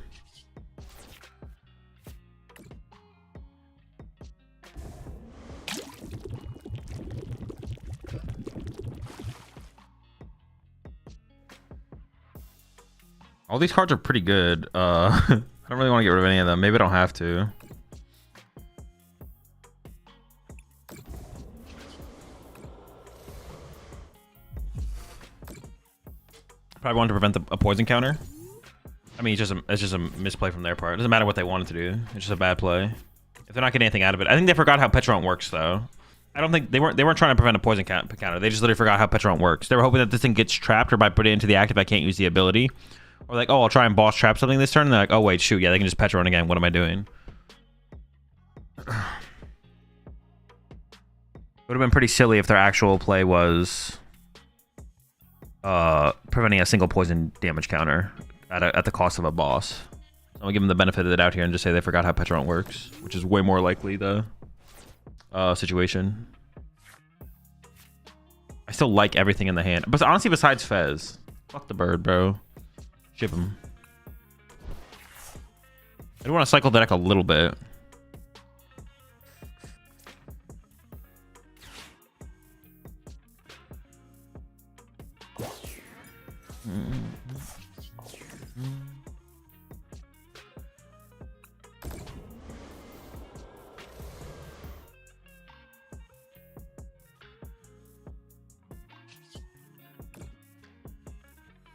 All these cards are pretty good. I don't really want to get rid of any of them. Maybe I don't have to. Probably wanted to prevent a poison counter. I mean, it's just a misplay from their part. It doesn't matter what they wanted to do. It's just a bad play. If they're not getting anything out of it, I think they forgot how Petron works, though. I don't think they weren't trying to prevent a poison counter. They just literally forgot how Petron works. They were hoping that this thing gets trapped, or by putting it into the active, I can't use the ability. Or like, oh, I'll try and boss trap something this turn. And they're like, oh wait, shoot, yeah, they can just Petron again. What am I doing? Would have been pretty silly if their actual play was preventing a single poison damage counter at the cost of a boss. I'll give them the benefit of the doubt here and just say they forgot how Petron works, which is way more likely the situation. I still like everything in the hand, but honestly, besides Fez, fuck the bird, bro. Ship him. I do want to cycle the deck a little bit.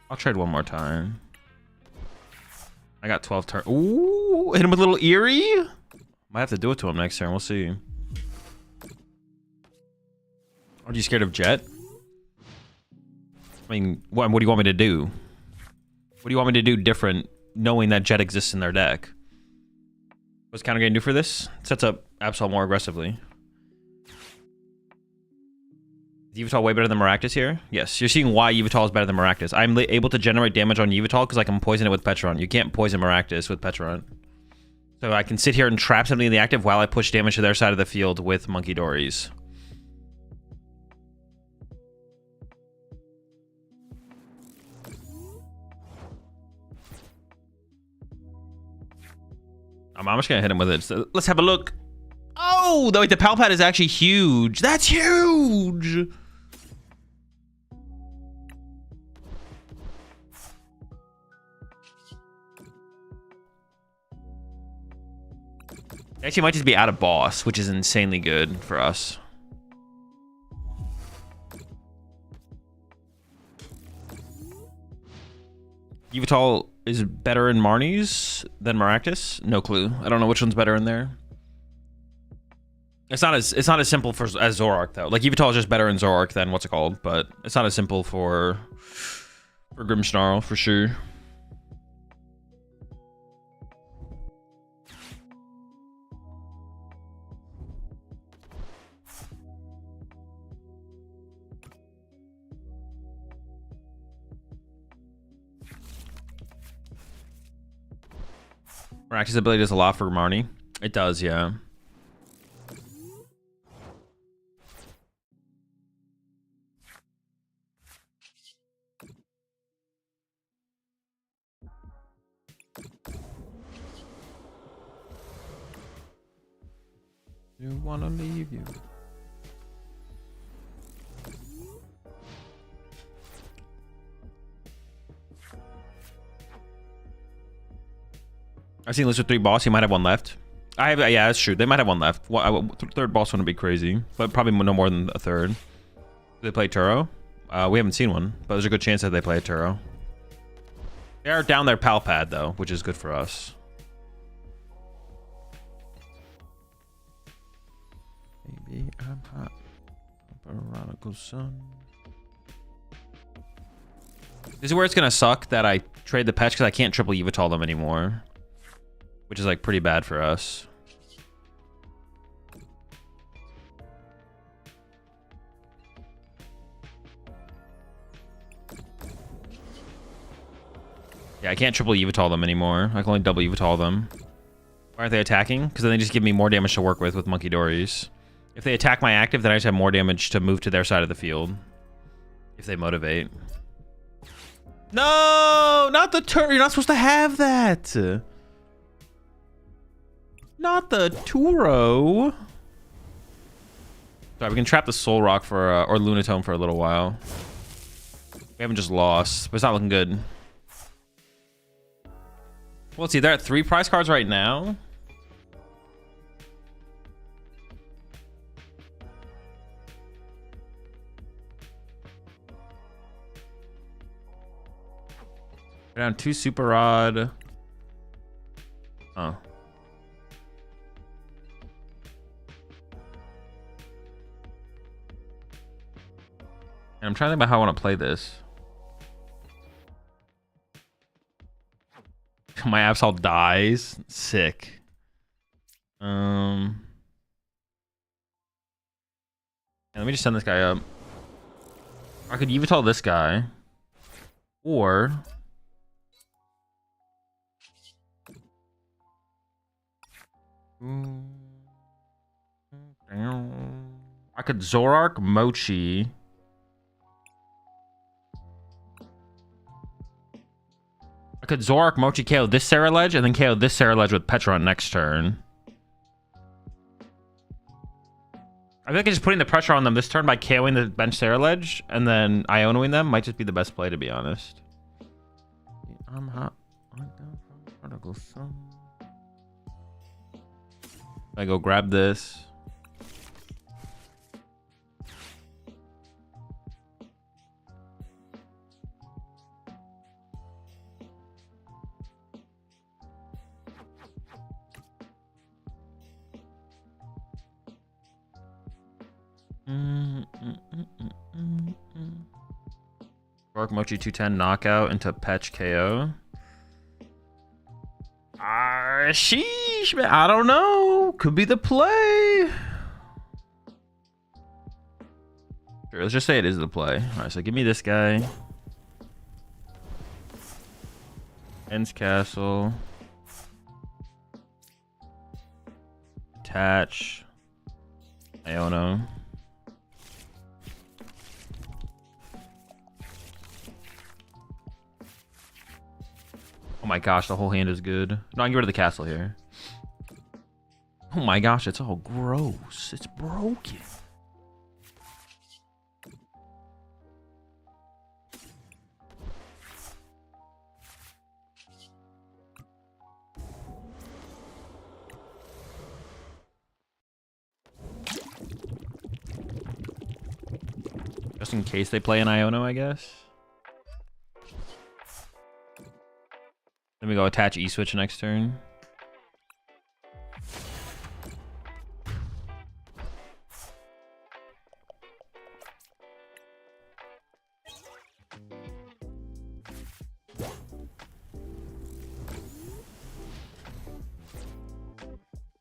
I'll trade one more time. I got 12 turns. Ooh, hit him with a little Eerie. Might have to do it to him next turn. We'll see. Aren't you scared of Jet? I mean, what do you want me to do? What do you want me to do different, knowing that Jet exists in their deck? What's counter gonna do for this? Sets up Absol more aggressively. Is Yveltal way better than Maractus here? Yes, you're seeing why Yveltal is better than Maractus. I'm able to generate damage on Yveltal because I can poison it with Petron. You can't poison Maractus with Petron. So I can sit here and trap something in the active while I push damage to their side of the field with Monkey Dories. I'm just gonna hit him with it. So let's have a look. Oh, the Palpad is actually huge. That's huge. Actually, might just be out of boss, which is insanely good for us. Yveltal is better in Marnie's than Maractus? No clue. I don't know which one's better in there. It's not as simple as Zoroark though. Like Yveltal is just better in Zoroark than what's it called, but it's not as simple for Grimmsnarl for sure. Maractus' ability does a lot for Marnie. It does, yeah. You wanna leave you. I've seen Lizard 3 boss. He might have one left. I have, yeah, that's true. They might have one left. Third boss wouldn't be crazy, but probably no more than a third. Do they play Turo? We haven't seen one, but there's a good chance that they play a Turo. They are down their pal pad though, which is good for us. Maybe I'm hot. Prodigal son. This is where it's gonna suck that I trade the patch because I can't triple Yveltal them anymore, which is like pretty bad for us. Yeah, I can't triple Yveltal them anymore. I can only double Yveltal them. Why aren't they attacking? Because then they just give me more damage to work with Monkey Dories. If they attack my active, then I just have more damage to move to their side of the field. If they motivate. No! Not the turn! You're not supposed to have that! Not the Turo! Sorry, we can trap the Zoroark for, or Lunatone for a little while. We haven't just lost, but it's not looking good. Well, let's see, they're at 3 prize cards right now. We're down 2 Super Rod. Oh. And I'm trying to think about how I want to play this. My Absol dies. Sick. And let me just send this guy up. I could Yveltal this guy. Or I could Zoroark Mochi. I could Zoroark Mochi KO this Sarah Ledge and then KO this Sarah Ledge with Petra on next turn. I feel like just putting the pressure on them this turn by KOing the bench Sarah Ledge and then Ionoing them might just be the best play, to be honest. I'm hot. I go grab this. Zoroark Mochi 210 knockout into Petch KO. Sheesh, man. I don't know. Could be the play. Sure, let's just say it is the play. All right, so give me this guy. Ends Castle. Attach. Iono. Oh my gosh, the whole hand is good. No, I can get rid of the castle here. Oh my gosh, it's all gross. It's broken. Just in case they play an Iono, I guess. Then we go attach E-Switch next turn.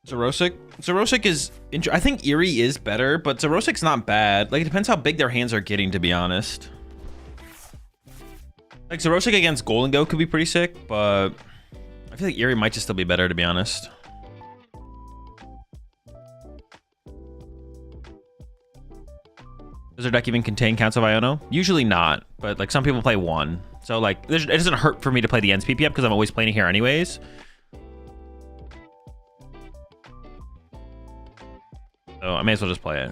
Zoroark is... I think Eerie is better, but Zoroark's not bad. Like, it depends how big their hands are getting, to be honest. Like, Zoroark against Golden Go could be pretty sick, but I feel like Eerie might just still be better, to be honest. Does their deck even contain Counts of Iono? Usually not, but like some people play one. So like, it doesn't hurt for me to play the Ends PPM because I'm always playing it here anyways. So I may as well just play it.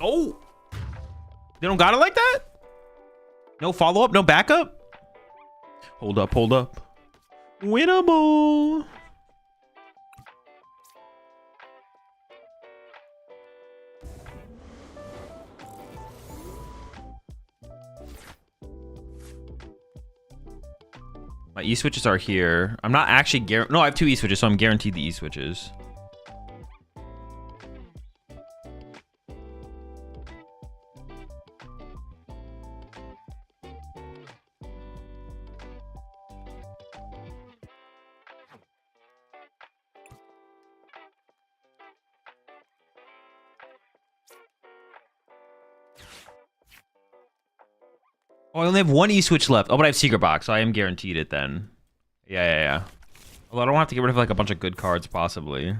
Oh! They don't got it like that? No follow-up? No backup? Hold up, hold up. Winnable. My E-switches are here. I'm not actually no, I have 2 E-switches, so I'm guaranteed the E-switches. Oh, I only have 1 E-switch left. Oh, but I have Secret Box, so I am guaranteed it then. Yeah. Although I don't have to get rid of like a bunch of good cards, possibly.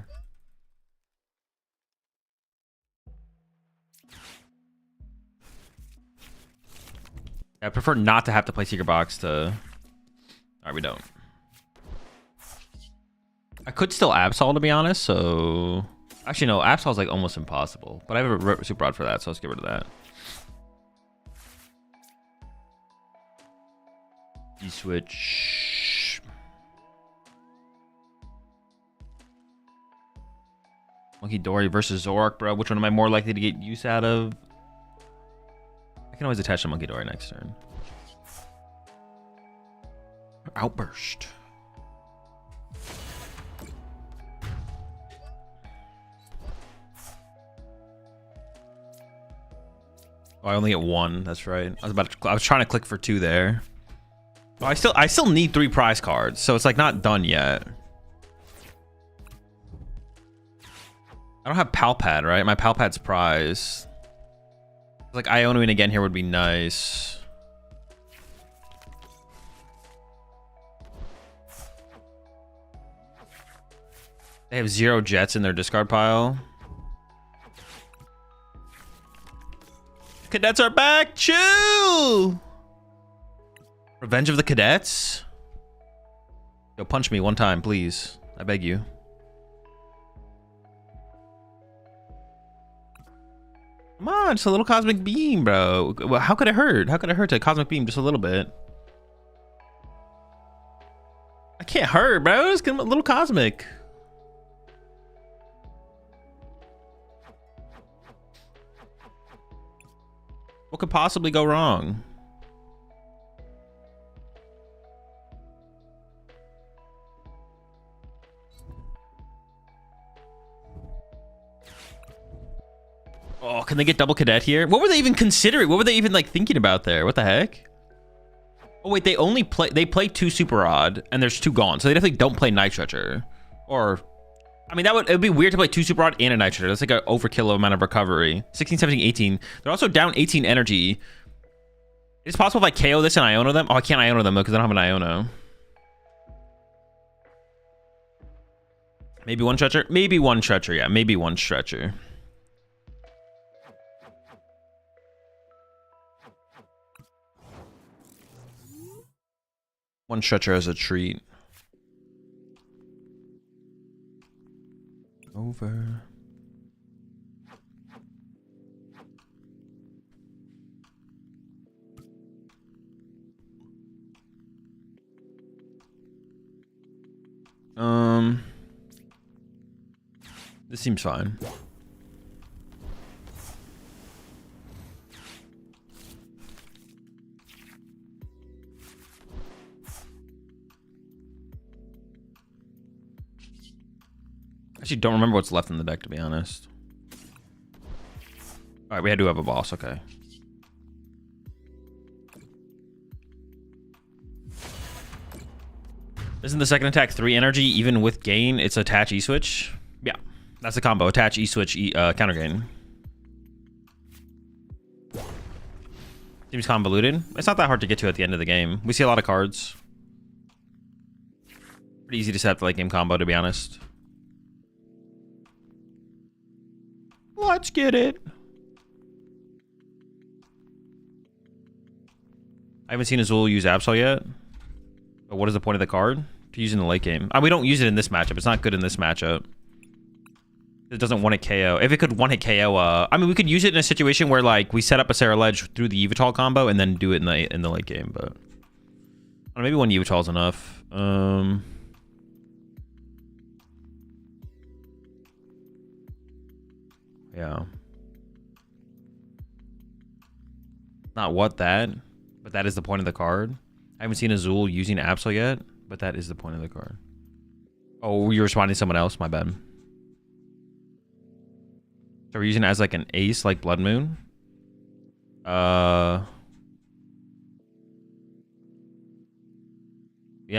I prefer not to have to play Secret Box to... Alright, we don't. I could still Absol, to be honest, so... Actually, no, Absol is like almost impossible. But I have a Super Rod for that, so let's get rid of that. E-switch. Monkey Dory versus Zoroark, bro. Which one am I more likely to get use out of? I can always attach the Monkey Dory next turn. Outburst. Oh, I only get 1. That's right. I was trying to click for 2 there. Oh, I still need 3 prize cards, so it's like not done yet. I don't have Palpad, right? My Palpad's prize. Like Ionoing again here would be nice. They have 0 Jets in their discard pile. Cadets are back. Chew. Revenge of the Cadets? Yo, punch me 1 time, please. I beg you. Come on, just a little Cosmic Beam, bro. How could it hurt? How could it hurt to Cosmic Beam just a little bit? I can't hurt, bro. Just give him a little Cosmic. What could possibly go wrong? Oh, can they get double cadet here? What were they even considering? What were they even like thinking about there? What the heck? Oh wait, they play 2 Super Odd and there's 2 gone. So they definitely don't play Night Stretcher. Or I mean, it would be weird to play 2 Super Odd and a Night Stretcher. That's like an overkill amount of recovery. 16, 17, 18. They're also down 18 energy. It's possible if I KO this and Iono them. Oh, I can't Iono them though because I don't have an Iono. Maybe 1 Stretcher. Maybe 1 Stretcher. Yeah, maybe 1 Stretcher. One Stretcher as a treat. Over. This seems fine. Actually, don't remember what's left in the deck, to be honest. All right, we do have a boss. Okay. Isn't the second attack 3 energy even with gain? It's attach E-switch. Yeah, that's the combo. Attach E-switch, counter gain. Seems convoluted. It's not that hard to get to at the end of the game. We see a lot of cards. Pretty easy to set up the late game combo, to be honest. Let's get it. I haven't seen Azul use Absol yet. But what is the point of the card? To use in the late game. We don't use it in this matchup. It's not good in this matchup. It doesn't one-hit KO. If it could one-hit KO, I mean, we could use it in a situation where like we set up a Sarah Ledge through the Evital combo and then do it in the late game. But I don't know, maybe one Evital is enough. Yeah. Not what that, but that is the point of the card. I haven't seen Azul using Absol yet, but that is the point of the card. Oh, you're responding to someone else? My bad. So we're using it as like an ace, like Blood Moon. Yeah,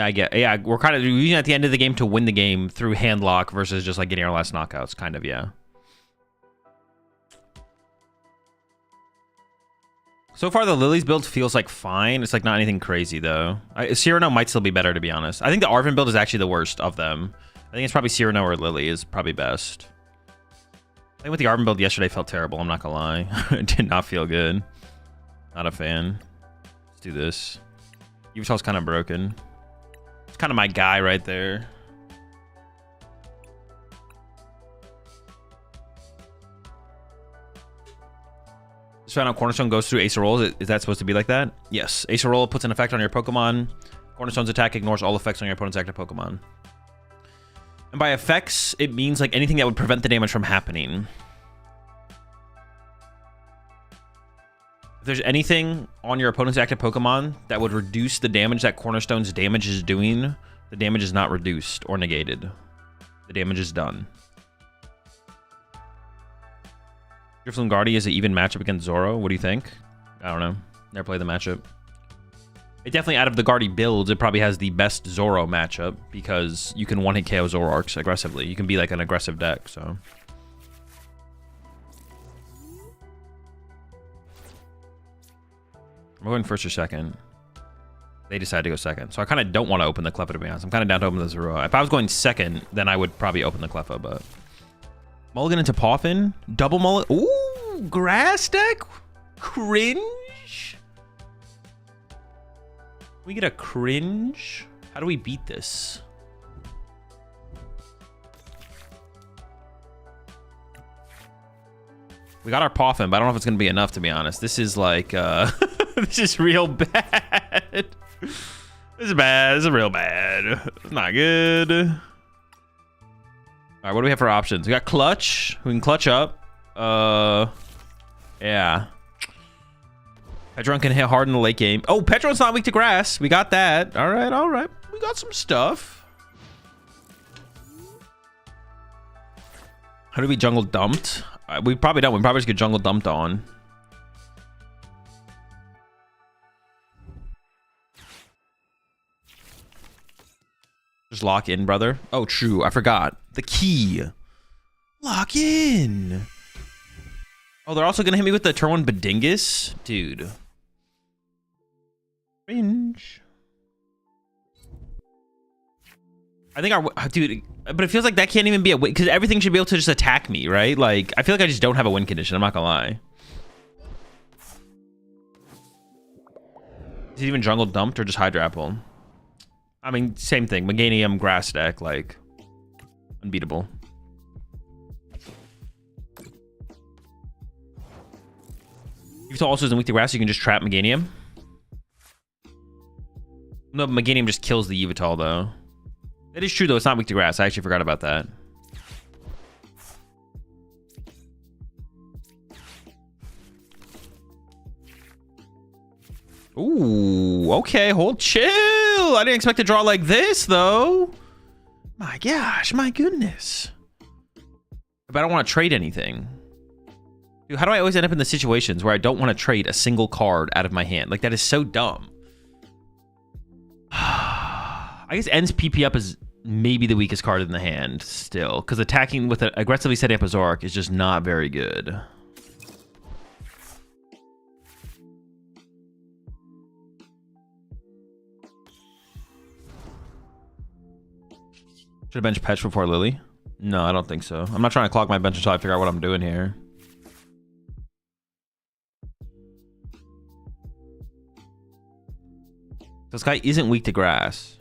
I get. Yeah, we're kind of using it at the end of the game to win the game through hand lock versus just like getting our last knockouts, kind of. Yeah. So far, the Lilies build feels like fine. It's like not anything crazy though. Cyrano might still be better, to be honest. I think the Arvin build is actually the worst of them. I think it's probably Cyrano or Lily is probably best. I think with the Arvin build yesterday felt terrible. I'm not gonna lie. It did not feel good. Not a fan. Let's do this. Yveltal's kind of broken. It's kind of my guy right there. Just found out Cornerstone goes through Acerola. Is that supposed to be like that? Yes. Acerola puts an effect on your Pokemon. Cornerstone's attack ignores all effects on your opponent's active Pokemon. And by effects, it means like anything that would prevent the damage from happening. If there's anything on your opponent's active Pokemon that would reduce the damage that Cornerstone's damage is doing, the damage is not reduced or negated. The damage is done. Drifloon Guardy is an even matchup against Zoro. What do you think? I don't know. Never played the matchup. It definitely, out of the Guardy builds, it probably has the best Zoro matchup because you can one-hit KO Zoroarks aggressively. You can be like an aggressive deck, so. I'm going first or second. They decided to go second. So I kind of don't want to open the Cleffa, to be honest. I'm kind of down to open the Zoro. If I was going second, then I would probably open the Cleffa, but. Mulligan into Poffin. Double Mulligan. Ooh, grass deck? Cringe? We get a cringe? How do we beat this? We got our Poffin, but I don't know if it's going to be enough, to be honest. This is like, this is real bad. This is bad. This is real bad. It's not good. All right, what do we have for options? We got Clutch. We can clutch up. Yeah. Petron can hit hard in the late game. Oh, Petron's not weak to grass. We got that. All right, all right. We got some stuff. How do we jungle dumped? We probably don't. We probably just get jungle dumped on. Just lock in, brother. Oh, true. I forgot. The key. Lock in. Oh, they're also going to hit me with the turn 1 Bedingus? Dude. Cringe. I think our... Dude, but it feels like that can't even be a win, because everything should be able to just attack me, right? Like, I feel like I just don't have a win condition. I'm not going to lie. Is it even jungle dumped or just Hydra Apple? I mean, same thing. Meganium grass deck, like, unbeatable. Yveltal also isn't weak to grass, so you can just trap Meganium. No, Meganium just kills the Yveltal, though. That is true, though. It's not weak to grass. I actually forgot about that. Ooh, okay. Hold chill. I didn't expect to draw like this, though. My gosh, my goodness. But I don't want to trade anything. Dude, how do I always end up in the situations where I don't want to trade a single card out of my hand? Like, that is so dumb. I guess Ends PP up is maybe the weakest card in the hand still, because attacking with aggressively setting up a Zoroark is just not very good. Should have benched Petch before Lily? No, I don't think so. I'm not trying to clog my bench until I figure out what I'm doing here. This guy isn't weak to grass.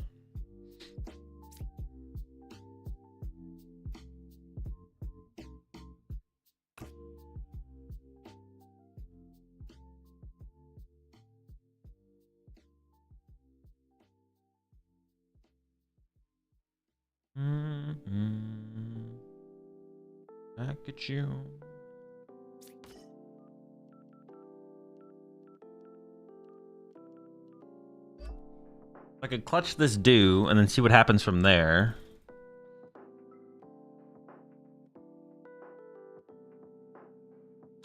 at you. I could clutch this do and then see what happens from there.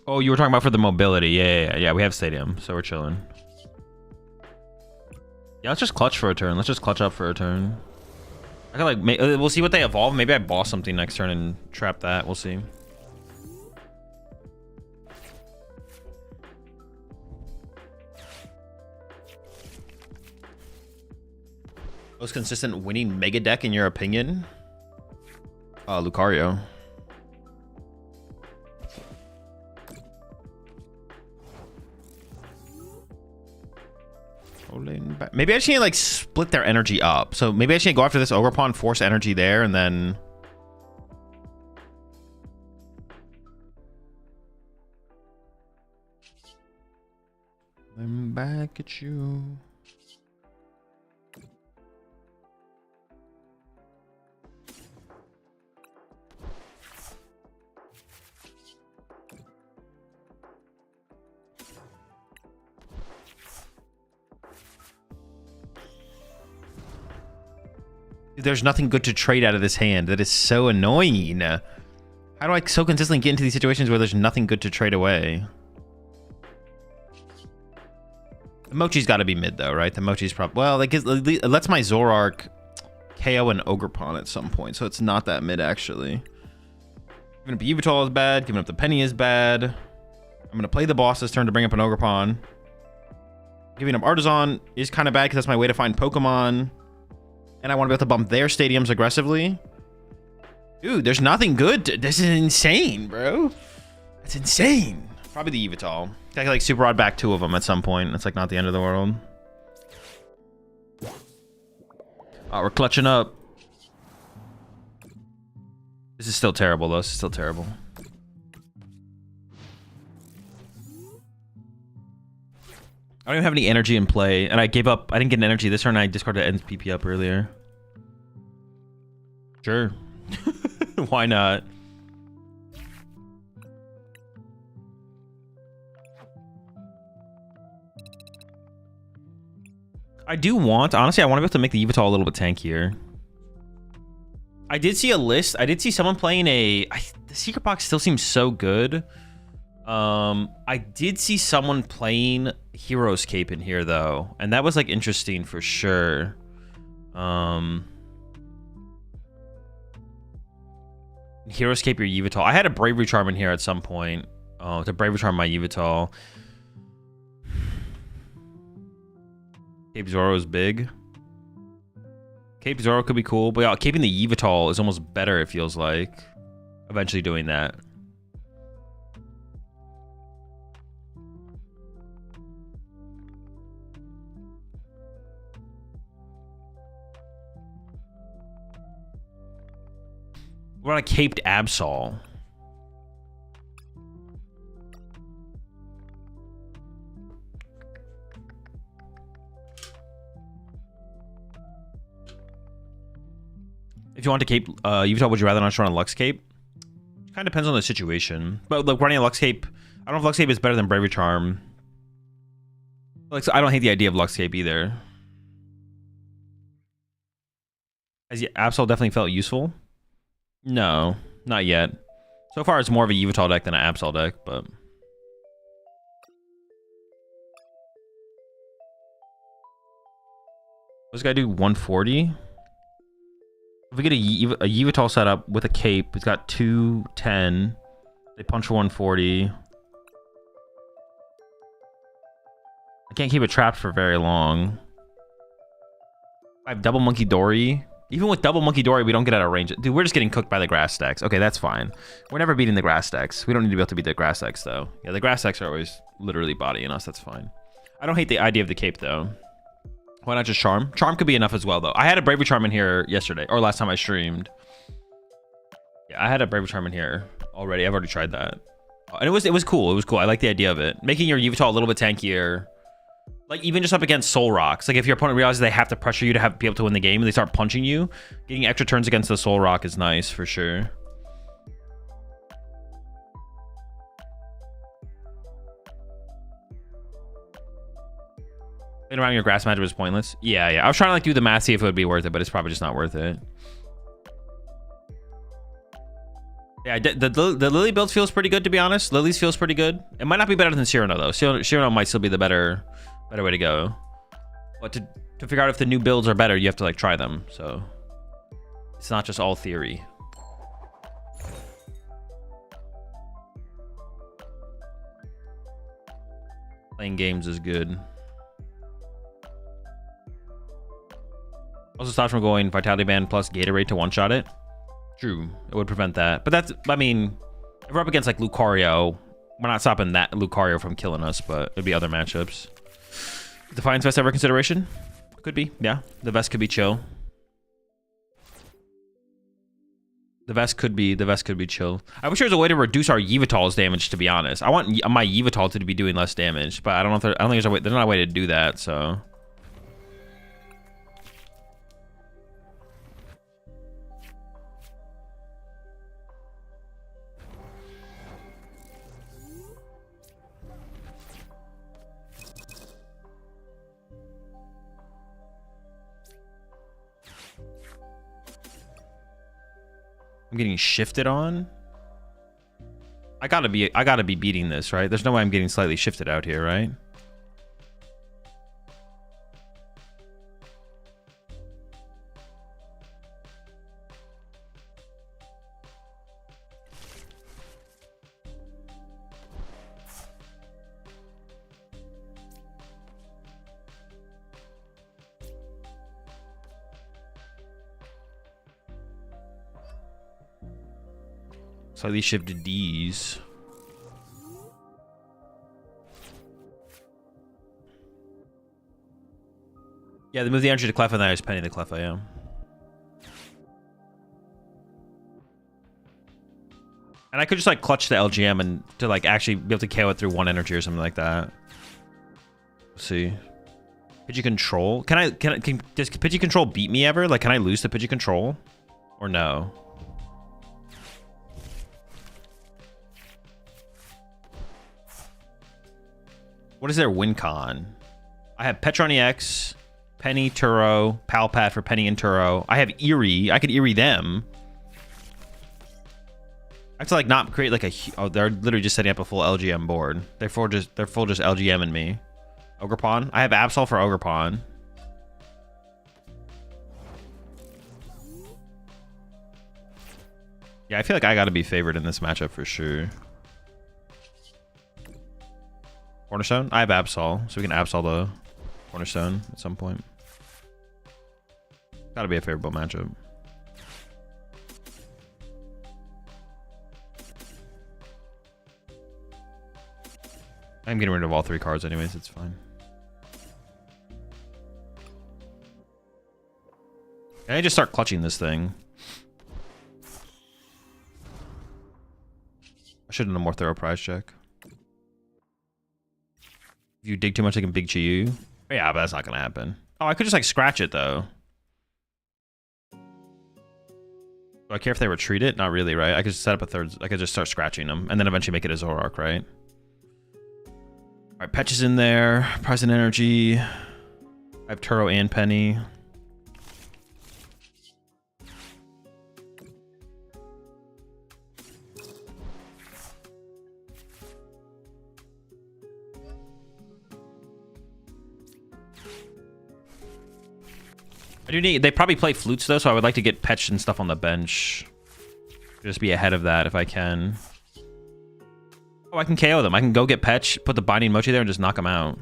Oh, you were talking about for the mobility. Yeah. We have stadium, so we're chilling. Yeah, let's just clutch for a turn. Let's just clutch up for a turn. I can like, we'll see what they evolve. Maybe I boss something next turn and trap that. We'll see. Most consistent winning mega deck in your opinion? Lucario. Maybe I just need to like split their energy up. So maybe I just need to go after this Ogerpon, force energy there, and then I'm back at you. There's nothing good to trade out of this hand. That is so annoying. How do I so consistently get into these situations where there's nothing good to trade away? The Mochi's got to be mid though, right? The Mochi's probably... Well, like, it lets my Zoroark KO an Ogerpon at some point, so it's not that mid actually. Giving up the Yveltal is bad. Giving up the Penny is bad. I'm going to play the boss this turn to bring up an Ogerpon. Giving up Artisan is kind of bad because that's my way to find Pokemon. And I want to be able to bump their stadiums aggressively. Dude, there's nothing good. This is insane, bro. That's insane. Probably the Yveltal. I can like super rod back 2 of them at some point. It's like not the end of the world. Oh, we're clutching up. This is still terrible, though. This is still terrible. I don't even have any energy in play, and I gave up. I didn't get an energy this turn. I discarded ends PP up earlier. Sure. Why not? I do want, honestly, I want to be able to make the Yveltal a little bit tankier. I did see a list. I did see someone playing the secret box still seems so good. I did see someone playing Hero's Cape in here though, and that was like interesting for sure. Hero's Cape your Yveltal. I had a Bravery Charm in here at some point. Oh, to Bravery Charm my Yveltal. Cape Zoro is big. Cape Zoro could be cool, but yeah, keeping the Yveltal is almost better, it feels like. Eventually doing that. What about a caped Absol? If you want to cape Yveltal, would you rather not run a Lux Cape? Kind of depends on the situation. But like running a Lux Cape, I don't know if Lux Cape is better than Bravery Charm. Like, so I don't hate the idea of Lux Cape either. Has Absol definitely felt useful? No, not yet. So far, it's more of a Yveltal deck than an Absol deck, but... What's this guy do? 140? If we get a Yveltal setup with a cape, it's got 210. They punch for 140. I can't keep it trapped for very long. I have double Monkey Dory. Even with double Monkey Dory, we don't get out of range. Dude, we're just getting cooked by the grass decks. Okay, that's fine. We're never beating the grass decks. We don't need to be able to beat the grass decks, though. Yeah, the grass decks are always literally bodying us. That's fine. I don't hate the idea of the cape, though. Why not just Charm? Charm could be enough as well, though. I had a Bravery Charm in here yesterday, or last time I streamed. Yeah, I had a Bravery Charm in here already. I've already tried that. And it was cool. It was cool. I like the idea of it. Making your Yveltal a little bit tankier. Like, even just up against Soul Rocks. Like, if your opponent realizes they have to pressure you to be able to win the game and they start punching you, getting extra turns against the Soul Rock is nice, for sure. Playing around your grass magic was pointless. Yeah, yeah. I was trying to like do the math, see if it would be worth it, but it's probably just not worth it. Yeah, the Lily build feels pretty good, to be honest. Lily's feels pretty good. It might not be better than Cyrano, though. Cyrano might still be the better way to go. But to figure out if the new builds are better, you have to like try them. So it's not just all theory. Playing games is good. Also stops from going Vitality Band plus Gatorade to one-shot it. True, it would prevent that. But that's, I mean, if we're up against like Lucario, we're not stopping that Lucario from killing us, but it'd be other matchups. Defiance Vest ever consideration? Could be, yeah. The Vest could be chill. The Vest could be chill. I wish there was a way to reduce our Yveltal's damage, to be honest. I want my Yveltal to be doing less damage, but I don't know if I don't think there's a way, there's not a way to do that, so. I'm getting shifted on. I gotta be beating this, right? There's no way I'm getting slightly shifted out here, right? Slightly shifted D's. Yeah, they moved the energy to Clef and then I was penny to Clef, I am. And I could just like clutch the LGM and to like actually be able to KO it through one energy or something like that. Let's see. Pidgey Control? Does Pidgey Control beat me ever? Like, can I lose to Pidgey Control? Or no? What is their win con? I have Petron EX, Penny, Turo, Palpat for Penny and Turo. I have Eerie. I could Eerie them. I have to like not create like a... Oh, they're literally just setting up a full LGM board. They're full just LGM and me. Ogerpon. I have Absol for Ogerpon. Yeah, I feel like I gotta be favored in this matchup for sure. Cornerstone? I have Absol, so we can Absol the Cornerstone at some point. Gotta be a favorable matchup. I'm getting rid of all three cards anyways, it's fine. Can I just start clutching this thing? I should have done a more thorough prize check. If you dig too much, I can Big Chi-Yu. Yeah, but that's not gonna happen. Oh, I could just like scratch it though. Do I care if they retreat it? Not really, right? I could just set up a third. I could just start scratching them and then eventually make it a Zoroark, right? All right, Petch is in there. Prize and Energy. I have Turo and Penny. I do need... They probably play flutes, though, so I would like to get Petch and stuff on the bench. Just be ahead of that if I can. Oh, I can KO them. I can go get Petch, put the Binding Mochi there, and just knock them out.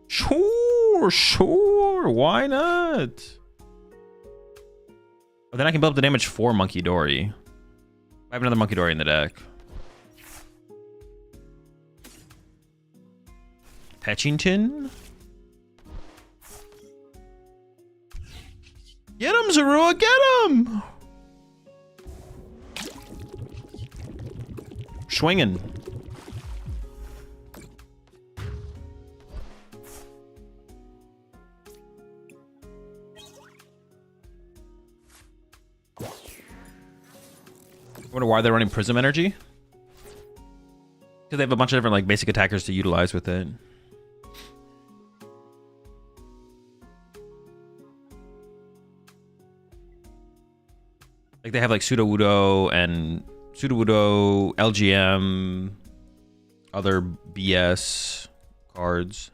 Sure, sure. Why not? But then I can build up the damage for Monkey Dory. I have another Monkey Dory in the deck. Petchington? Get him, Zorua! Get him! Swinging. I wonder why they're running Prism Energy. Because they have a bunch of different like basic attackers to utilize with it. Like they have like Sudowoodo and Sudowoodo, LGM, other BS cards.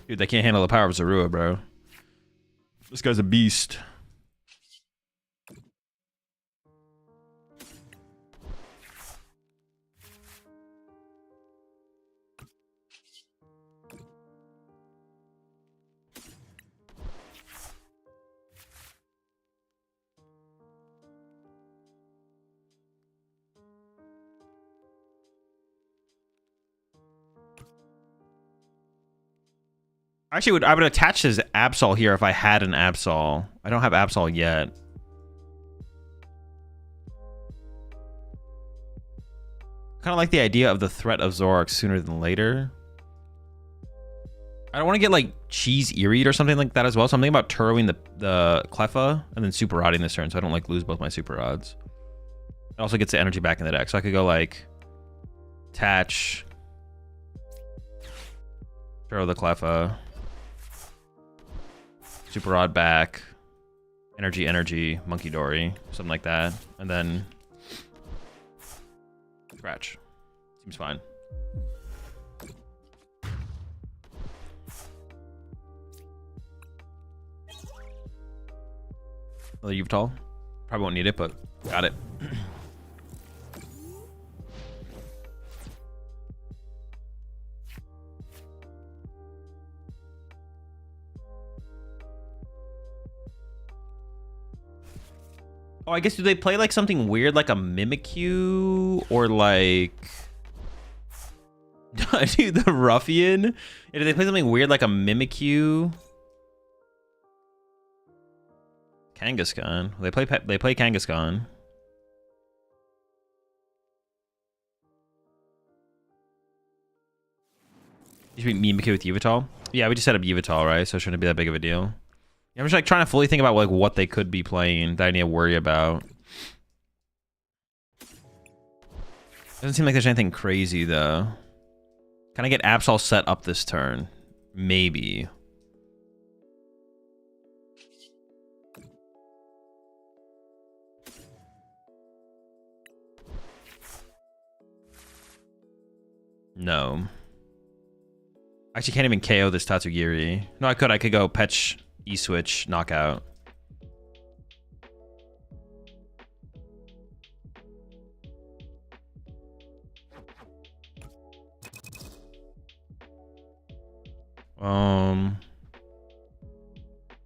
Dude, they can't handle the power of Zorua, bro. This guy's a beast. Actually, I would attach his Absol here if I had an Absol. I don't have Absol yet. Kind of like the idea of the threat of Zoroark sooner than later. I don't want to get like Cheese Eeried or something like that as well. So I'm thinking about Turrowing the Cleffa and then Super Rodding this turn so I don't like lose both my Super Rods. It also gets the energy back in the deck. So I could go like attach, Turrow the Cleffa, Super Rod back, energy, Monkey Dory, something like that, and then scratch. Seems fine. Another Yveltal. Probably won't need it, but got it. Oh, I guess do they play like something weird like a Mimikyu or like dude, the Ruffian? Yeah, do they play something weird like a Mimikyu? Kangaskhan. They play Kangaskhan. You should be Mimikyu with Yveltal? Yeah, we just set up Yveltal, right? So it shouldn't be that big of a deal. I'm just like trying to fully think about like what they could be playing that I need to worry about. Doesn't seem like there's anything crazy though. Can I get Absol set up this turn? Maybe. No. I actually can't even KO this Tatsugiri. No, I could go Petch, E-Switch, Knockout.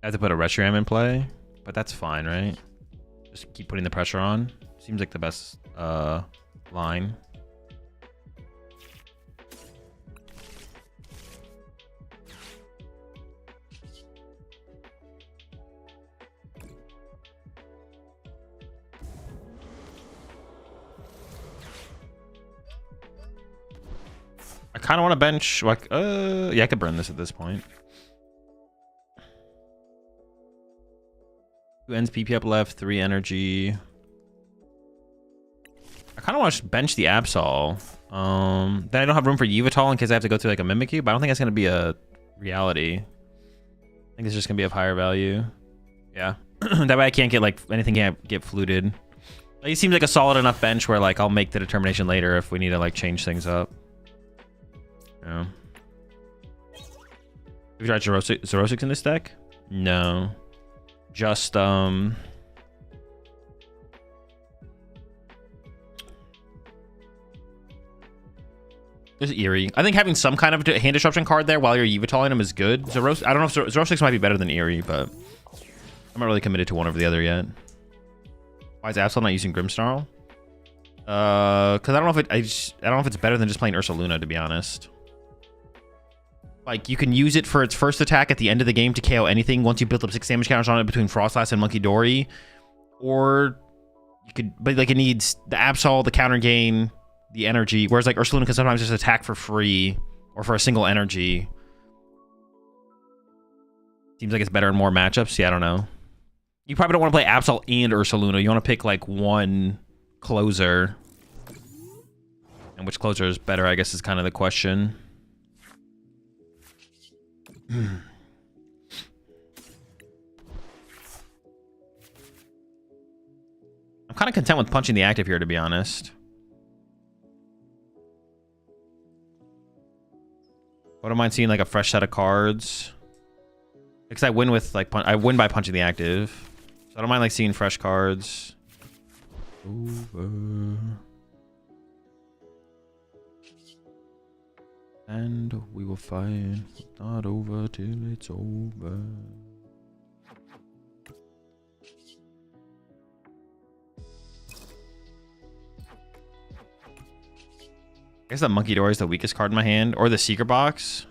I have to put a Reshiram in play, but that's fine, right? Just keep putting the pressure on. Seems like the best line. I kind of want to bench, like, yeah, I could burn this at this point. 2 ends PP up left, 3 energy. I kind of want to bench the Absol. Then I don't have room for Yveltal in case I have to go through like a Mimikyu, but I don't think that's going to be a reality. I think it's just going to be of higher value. Yeah. That way I can't get like, anything can't get fluted. Like, it seems like a solid enough bench where like I'll make the determination later if we need to like change things up. Yeah. Have you tried Zoroark in this deck? No. Just there's Eerie. I think having some kind of hand disruption card there while you're Yvetaling him is good. Zoroark, I don't know if Zoroark might be better than Eerie, but I'm not really committed to one over the other yet. Why is Absol not using Grimmsnarl? Because I don't know if I don't know if it's better than just playing Ursaluna, to be honest. Like, you can use it for its first attack at the end of the game to KO anything once you build up 6 damage counters on it between Frostlass and Monkey Dory. Or you could, but like it needs the Absol, the counter gain, the energy. Whereas like Ursaluna can sometimes just attack for free or for a single energy. Seems like it's better in more matchups. Yeah, I don't know. You probably don't want to play Absol and Ursaluna. You want to pick like one closer. And which closer is better, I guess, is kind of the question. I'm kind of content with punching the active here, to be honest. I don't mind seeing like a fresh set of cards. Because I win with like I win by punching the active. So I don't mind like seeing fresh cards. Over. And we will fight. Not over till it's over. I guess the Monkey Door is the weakest card in my hand. Or the Secret Box.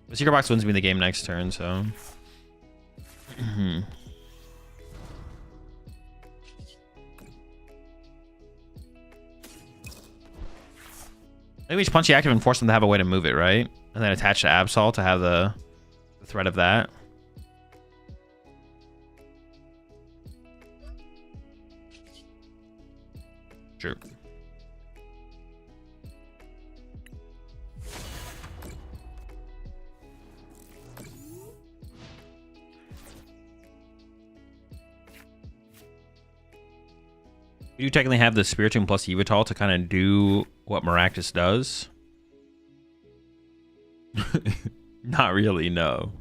The Secret Box wins me the game next turn, so. Maybe we should punch the active and force them to have a way to move it, right? And then attach to Absol to have the threat of that. True. You do technically have the Spiritomb plus Yveltal to kind of do what Maractus does. Not really, no.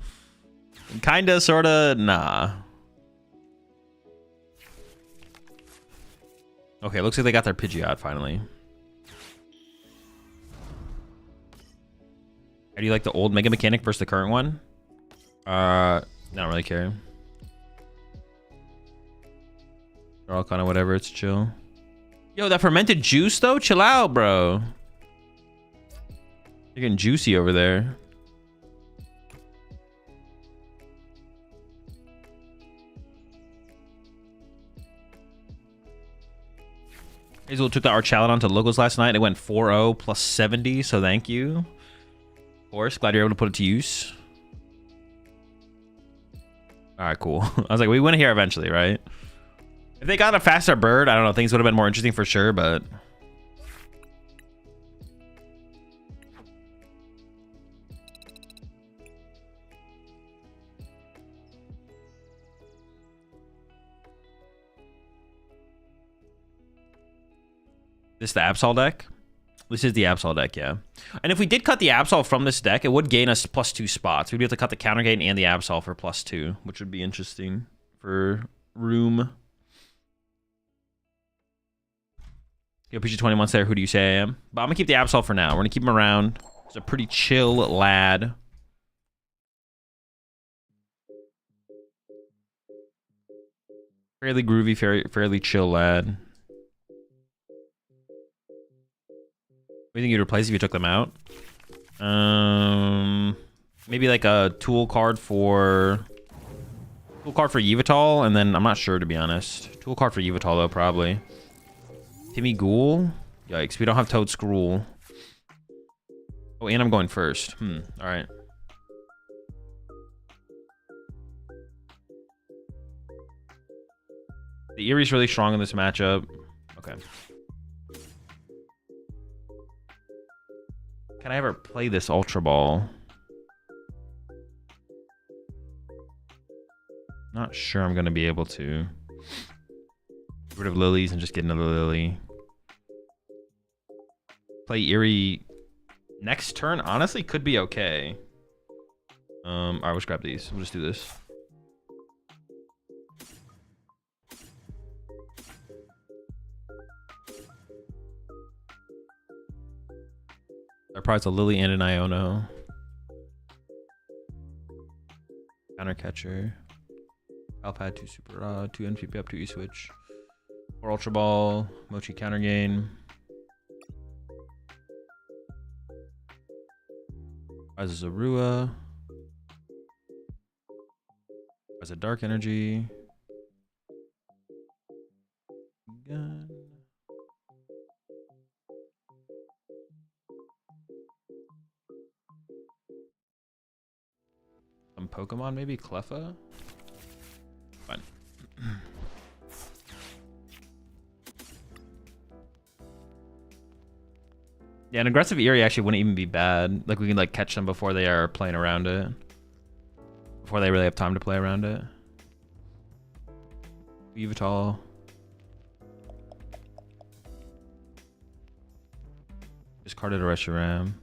Kinda, sorta, nah. Okay, looks like they got their Pidgeot finally. How do you like the old Mega Mechanic versus the current one? Don't really care. They're all kind of whatever, it's chill. Yo, that fermented juice though? Chill out, bro. You're getting juicy over there. Azul took the Archaludon to locals last night. It went 4-0 plus 70, so thank you. Of course, glad you're able to put it to use. Alright, cool. I was like, we win here eventually, right? If they got a faster bird, I don't know, things would have been more interesting for sure, but... This is the Absol deck? This is the Absol deck, yeah. And if we did cut the Absol from this deck, it would gain us +2 spots. We'd be able to cut the counter gain and the Absol for +2, which would be interesting for room. Yo, PG21 there, who do you say I am? But I'm gonna keep the Absol for now. We're gonna keep him around. He's a pretty chill lad. Fairly groovy, fairly chill lad. What do you think you'd replace if you took them out? Maybe like a tool card for Yveltal, and then I'm not sure, to be honest. Tool card for Yveltal though, probably. Timmy Ghoul? Yikes, we don't have Toad Scroll. Oh, and I'm going first. Alright. The Erie's really strong in this matchup. Okay. Can I ever play this Ultra Ball? Not sure I'm going to be able to. Get rid of lilies and just get another lily. Play Erie next turn, honestly, could be okay. Alright, let's grab these. We'll just do this. Our prize a Lily and an Iono. Counter catcher. Alpad, 2 Super Rod, 2 NPP up, 2 E-Switch. 4 Ultra Ball, Mochi counter gain. Prize a Zorua. Prize a Dark Energy. Gun. Some Pokemon, maybe Cleffa. Fine. Yeah, an aggressive Eerie actually wouldn't even be bad. Like, we can like catch them before they are playing around it. Before they really have time to play around it. Yveltal. Discarded a Reshiram.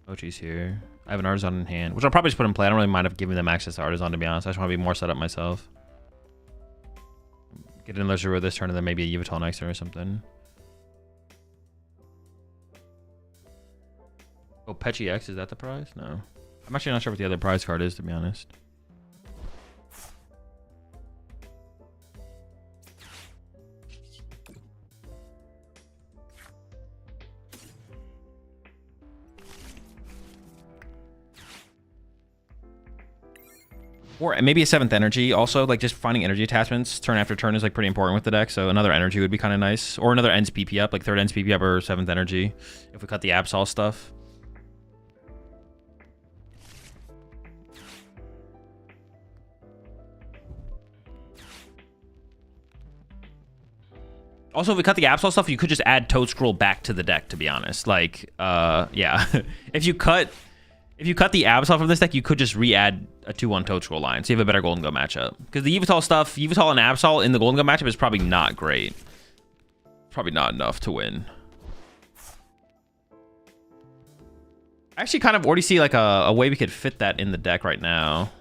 Mochi's here. I have an Artisan in hand, which I'll probably just put in play. I don't really mind if giving them access to Artisan, to be honest. I just want to be more set up myself. Get an Lizard this turn and then maybe a Yveltal next turn or something. Oh, Petchy X, is that the prize? No. I'm actually not sure what the other prize card is, to be honest. Or maybe a 7th energy also, like just finding energy attachments turn after turn is like pretty important with the deck. So another energy would be kind of nice. Or another ends PP up, like 3rd ends PP up or 7th energy. If we cut the Absol stuff. Also, if we cut the Absol stuff, you could just add Toad Scroll back to the deck, to be honest. Like, yeah. If you cut the Absol from this deck, you could just re-add a 2-1 Toad Scroll line, so you have a better Golden Go matchup. Because the Yveltal stuff, Yveltal and Absol in the Golden Go matchup is probably not great. Probably not enough to win. I actually kind of already see like a way we could fit that in the deck right now.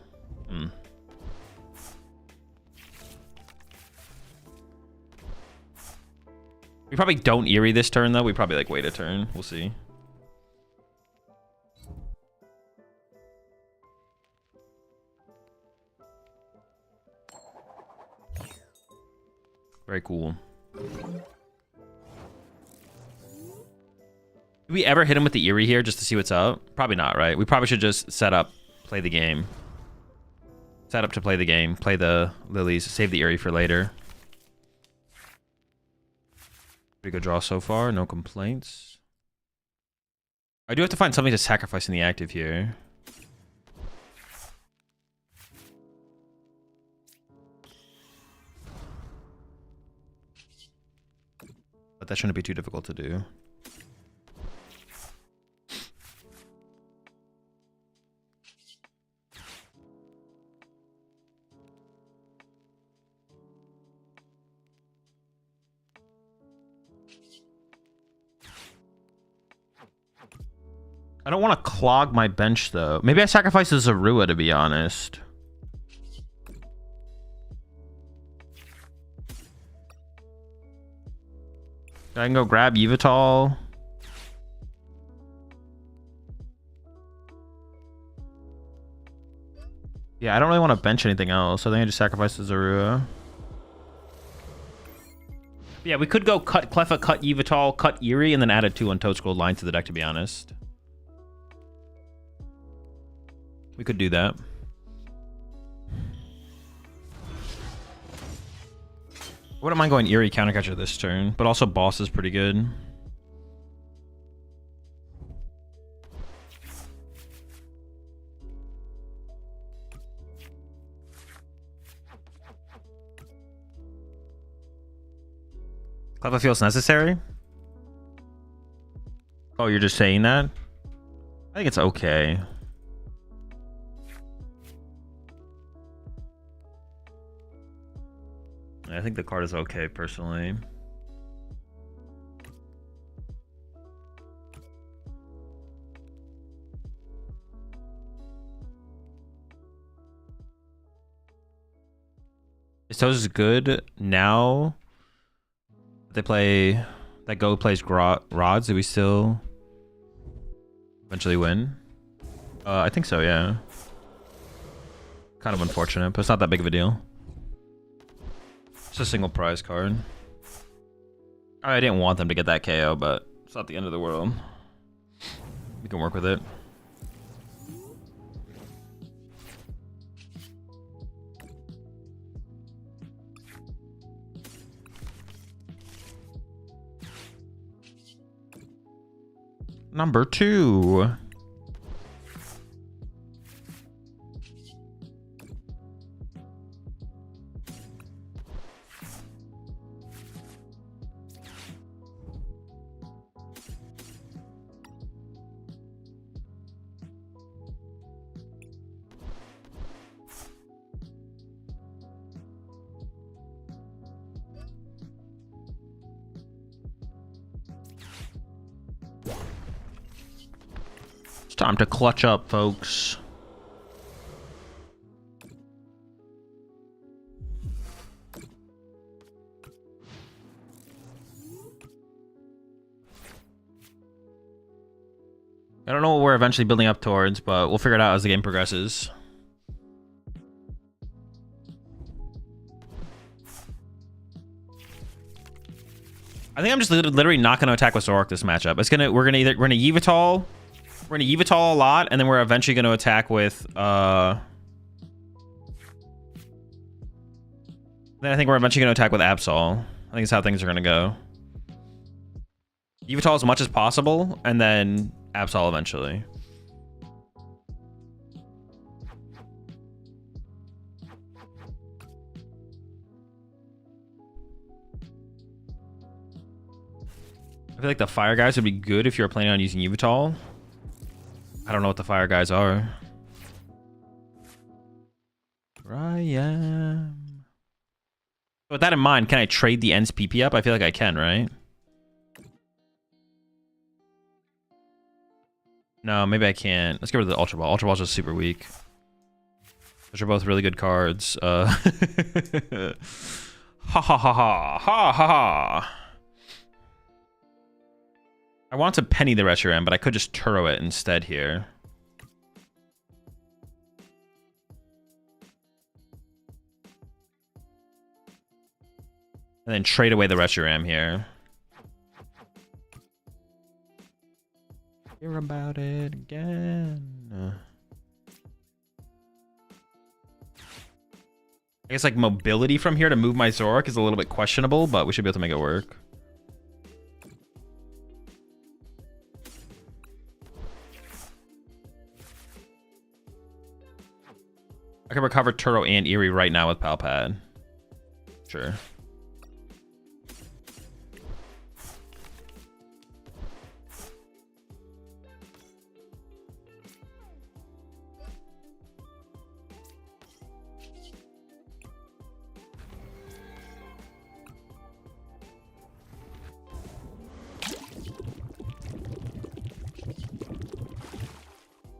We probably don't Eerie this turn, though. We probably like wait a turn. We'll see. Very cool. Do we ever hit him with the Eerie here just to see what's up? Probably not, right? We probably should just set up, play the game. Set up to play the game. Play the Lilies. Save the Eerie for later. Pretty good draw so far. No complaints. I do have to find something to sacrifice in the active here. But that shouldn't be too difficult to do. I don't want to clog my bench, though. Maybe I sacrifice a Zorua, to be honest. I can go grab Yveltal. Yeah, I don't really want to bench anything else. I think I just sacrifice the Zorua. Yeah, we could go cut Cleffa, cut Yveltal, cut Eerie, and then add a 2-1 Toad Scroll line to the deck, to be honest. We could do that. Wouldn't mind going Eerie Countercatcher this turn, but also Boss is pretty good. Cleffa feels necessary? Oh, you're just saying that? I think it's okay. I think the card is okay, personally. Toes is good now. They play that Go plays Rods. Do we still eventually win? I think so, yeah. Kind of unfortunate, but it's not that big of a deal. It's a single prize card. I didn't want them to get that KO, but it's not the end of the world. We can work with it. Number 2. It's time to clutch up, folks. I don't know what we're eventually building up towards, but we'll figure it out as the game progresses. I think I'm just literally not going to attack with Zoroark this matchup. It's gonna we're gonna Yveltal a lot, and then we're eventually going to attack with then I think we're eventually going to attack with Absol. I think it's how things are going to go. Yveltal as much as possible, and then Absol eventually. I feel like the fire guys would be good if you're planning on using Yveltal. I don't know what the fire guys are. Ryan. With that in mind, can I trade the Ends PP up? I feel like I can, right? No, maybe I can't. Let's get rid of the Ultra Ball. Ultra Ball's just super weak. Those are both really good cards. Ha ha ha ha ha ha ha. I want to penny the Reshiram, but I could just Turo it instead here. And then trade away the Reshiram here. Hear about it again. I guess like mobility from here to move my Zoroark is a little bit questionable, but we should be able to make it work. I can recover Turo and Eerie right now with Palpad. Sure.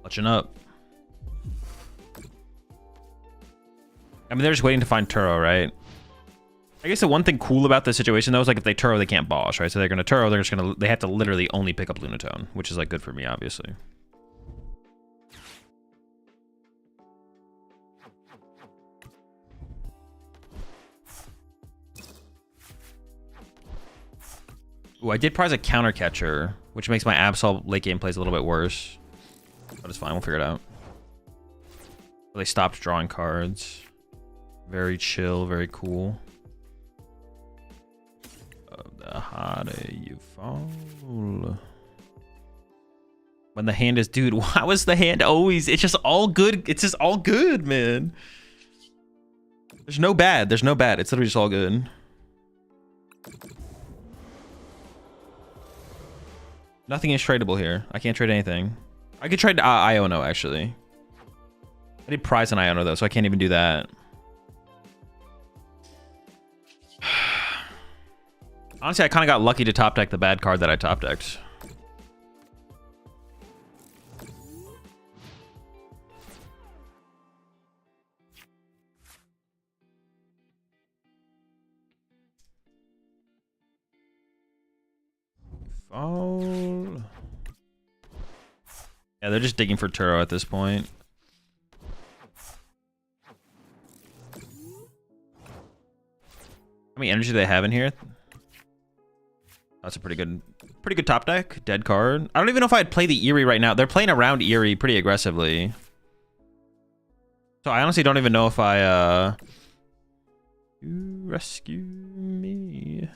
Clutching up. I mean, they're just waiting to find Turo, right? I guess the one thing cool about this situation, though, is like if they Turo, they can't boss, right? So they're going to Turo, they're just going to, they have to literally only pick up Lunatone, which is like good for me, obviously. Ooh, I did prize a counter catcher, which makes my Absol late game plays a little bit worse. But it's fine, we'll figure it out. They stopped drawing cards. Very chill, very cool. The harder you fall. When the hand is, dude, why was the hand always? It's just all good. It's just all good, man. There's no bad. There's no bad. It's literally just all good. Nothing is tradable here. I can't trade anything. I could trade Iono, actually. I did prize an Iono, though, so I can't even do that. Honestly, I kind of got lucky to top deck the bad card that I top decked. Fall. Yeah, they're just digging for Turo at this point. How many energy do they have in here? That's a pretty good top deck. Dead card. I don't even know if I'd play the Eerie right now. They're playing around Eerie pretty aggressively. So I honestly don't even know if I you rescue me.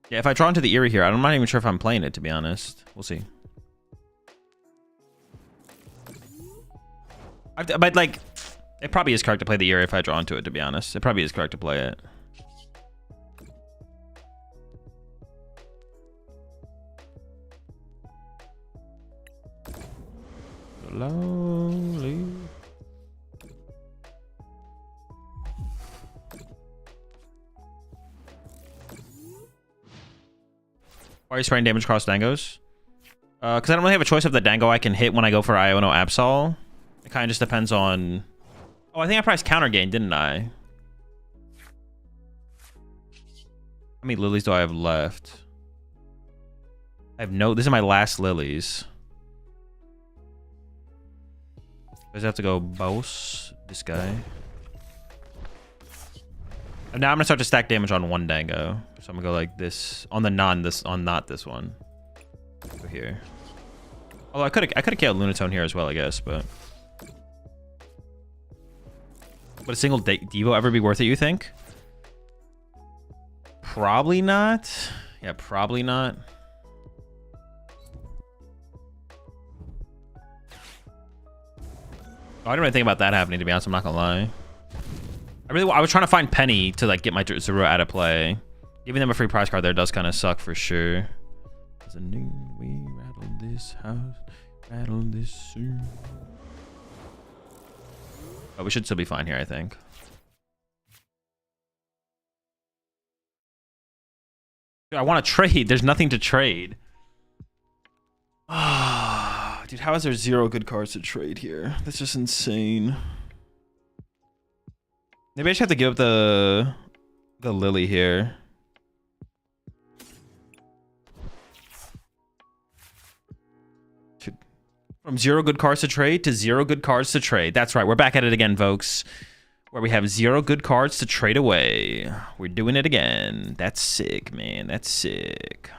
Yeah, if I draw into the Eerie here, I'm not even sure if I'm playing it, to be honest. We'll see. But, like, it probably is correct to play the Eerie if I draw into it, to be honest. It probably is correct to play it. slowly. Why are you spraying damage across Dangos? Because I don't really have a choice of the Dango I can hit when I go for Iono Absol. It kind of just depends on... Oh, I think I priced counter gain, didn't I? How many lilies do I have left? I have no... This is my last lilies. I just have to go boss this guy. And now I'm gonna start to stack damage on one Dango. So I'm gonna go like this on the not this one. Go here. Although I could have killed Lunatone here as well, I guess, but would a single Devo ever be worth it, you think? Probably not. Yeah, probably not. I didn't really think about that happening, to be honest. I'm not gonna lie. I was trying to find Penny to like get my Zoro out of play. Giving them a free prize card there does kind of suck for sure. As a new, we rattle this house, rattle this soon. But we should still be fine here, I think. Dude, I want to trade. There's nothing to trade. Ah, dude, how is there 0 good cards to trade here? That's just insane. Maybe I just have to give up the Lily here. From 0 good cards to trade to 0 good cards to trade. That's right. We're back at it again, folks. Where we have 0 good cards to trade away. We're doing it again. That's sick, man. That's sick.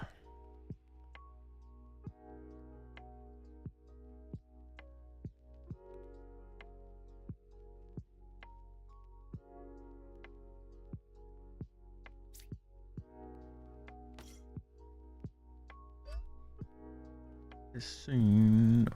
Soon,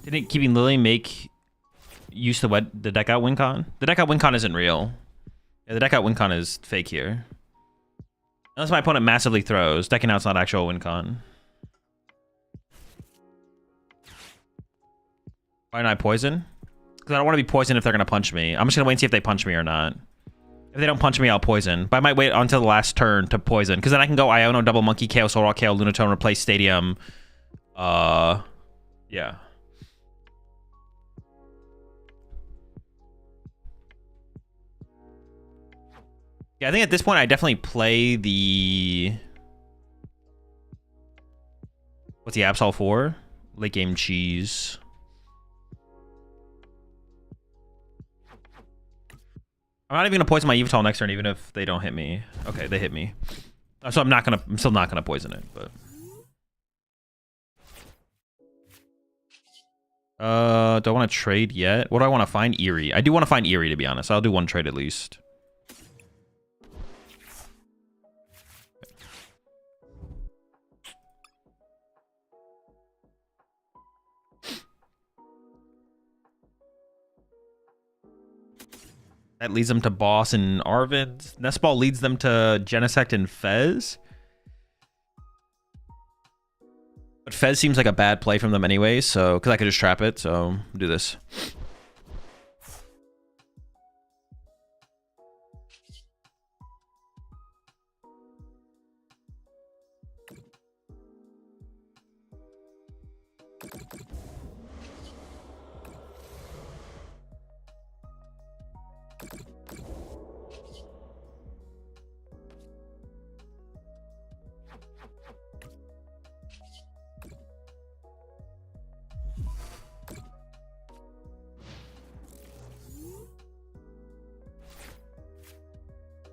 Didn't keeping Lily make use the deck out win con? The deck out win con isn't real. Yeah, the deck out win con is fake here. Unless my opponent massively throws. Decking out's not actual win con. Why not poison? Because I don't want to be poisoned if they're going to punch me. I'm just going to wait and see if they punch me or not. If they don't punch me, I'll poison. But I might wait until the last turn to poison. Because then I can go Iono, Double Monkey, KO, Zoroark, KO, Lunatone, replace Stadium. Yeah. Yeah, I think at this point, I definitely play the... What's the Absol for? Late game cheese. I'm not even gonna poison my Yveltal next turn, even if they don't hit me. Okay, they hit me. So I'm still not gonna poison it, but. Do I want to trade yet? What do I want to find? Eerie. I do want to find Eerie, to be honest. I'll do one trade at least. That leads them to Boss and Arvid. Nestball leads them to Genesect and Fez. But Fez seems like a bad play from them anyway, so because I could just trap it, so do this.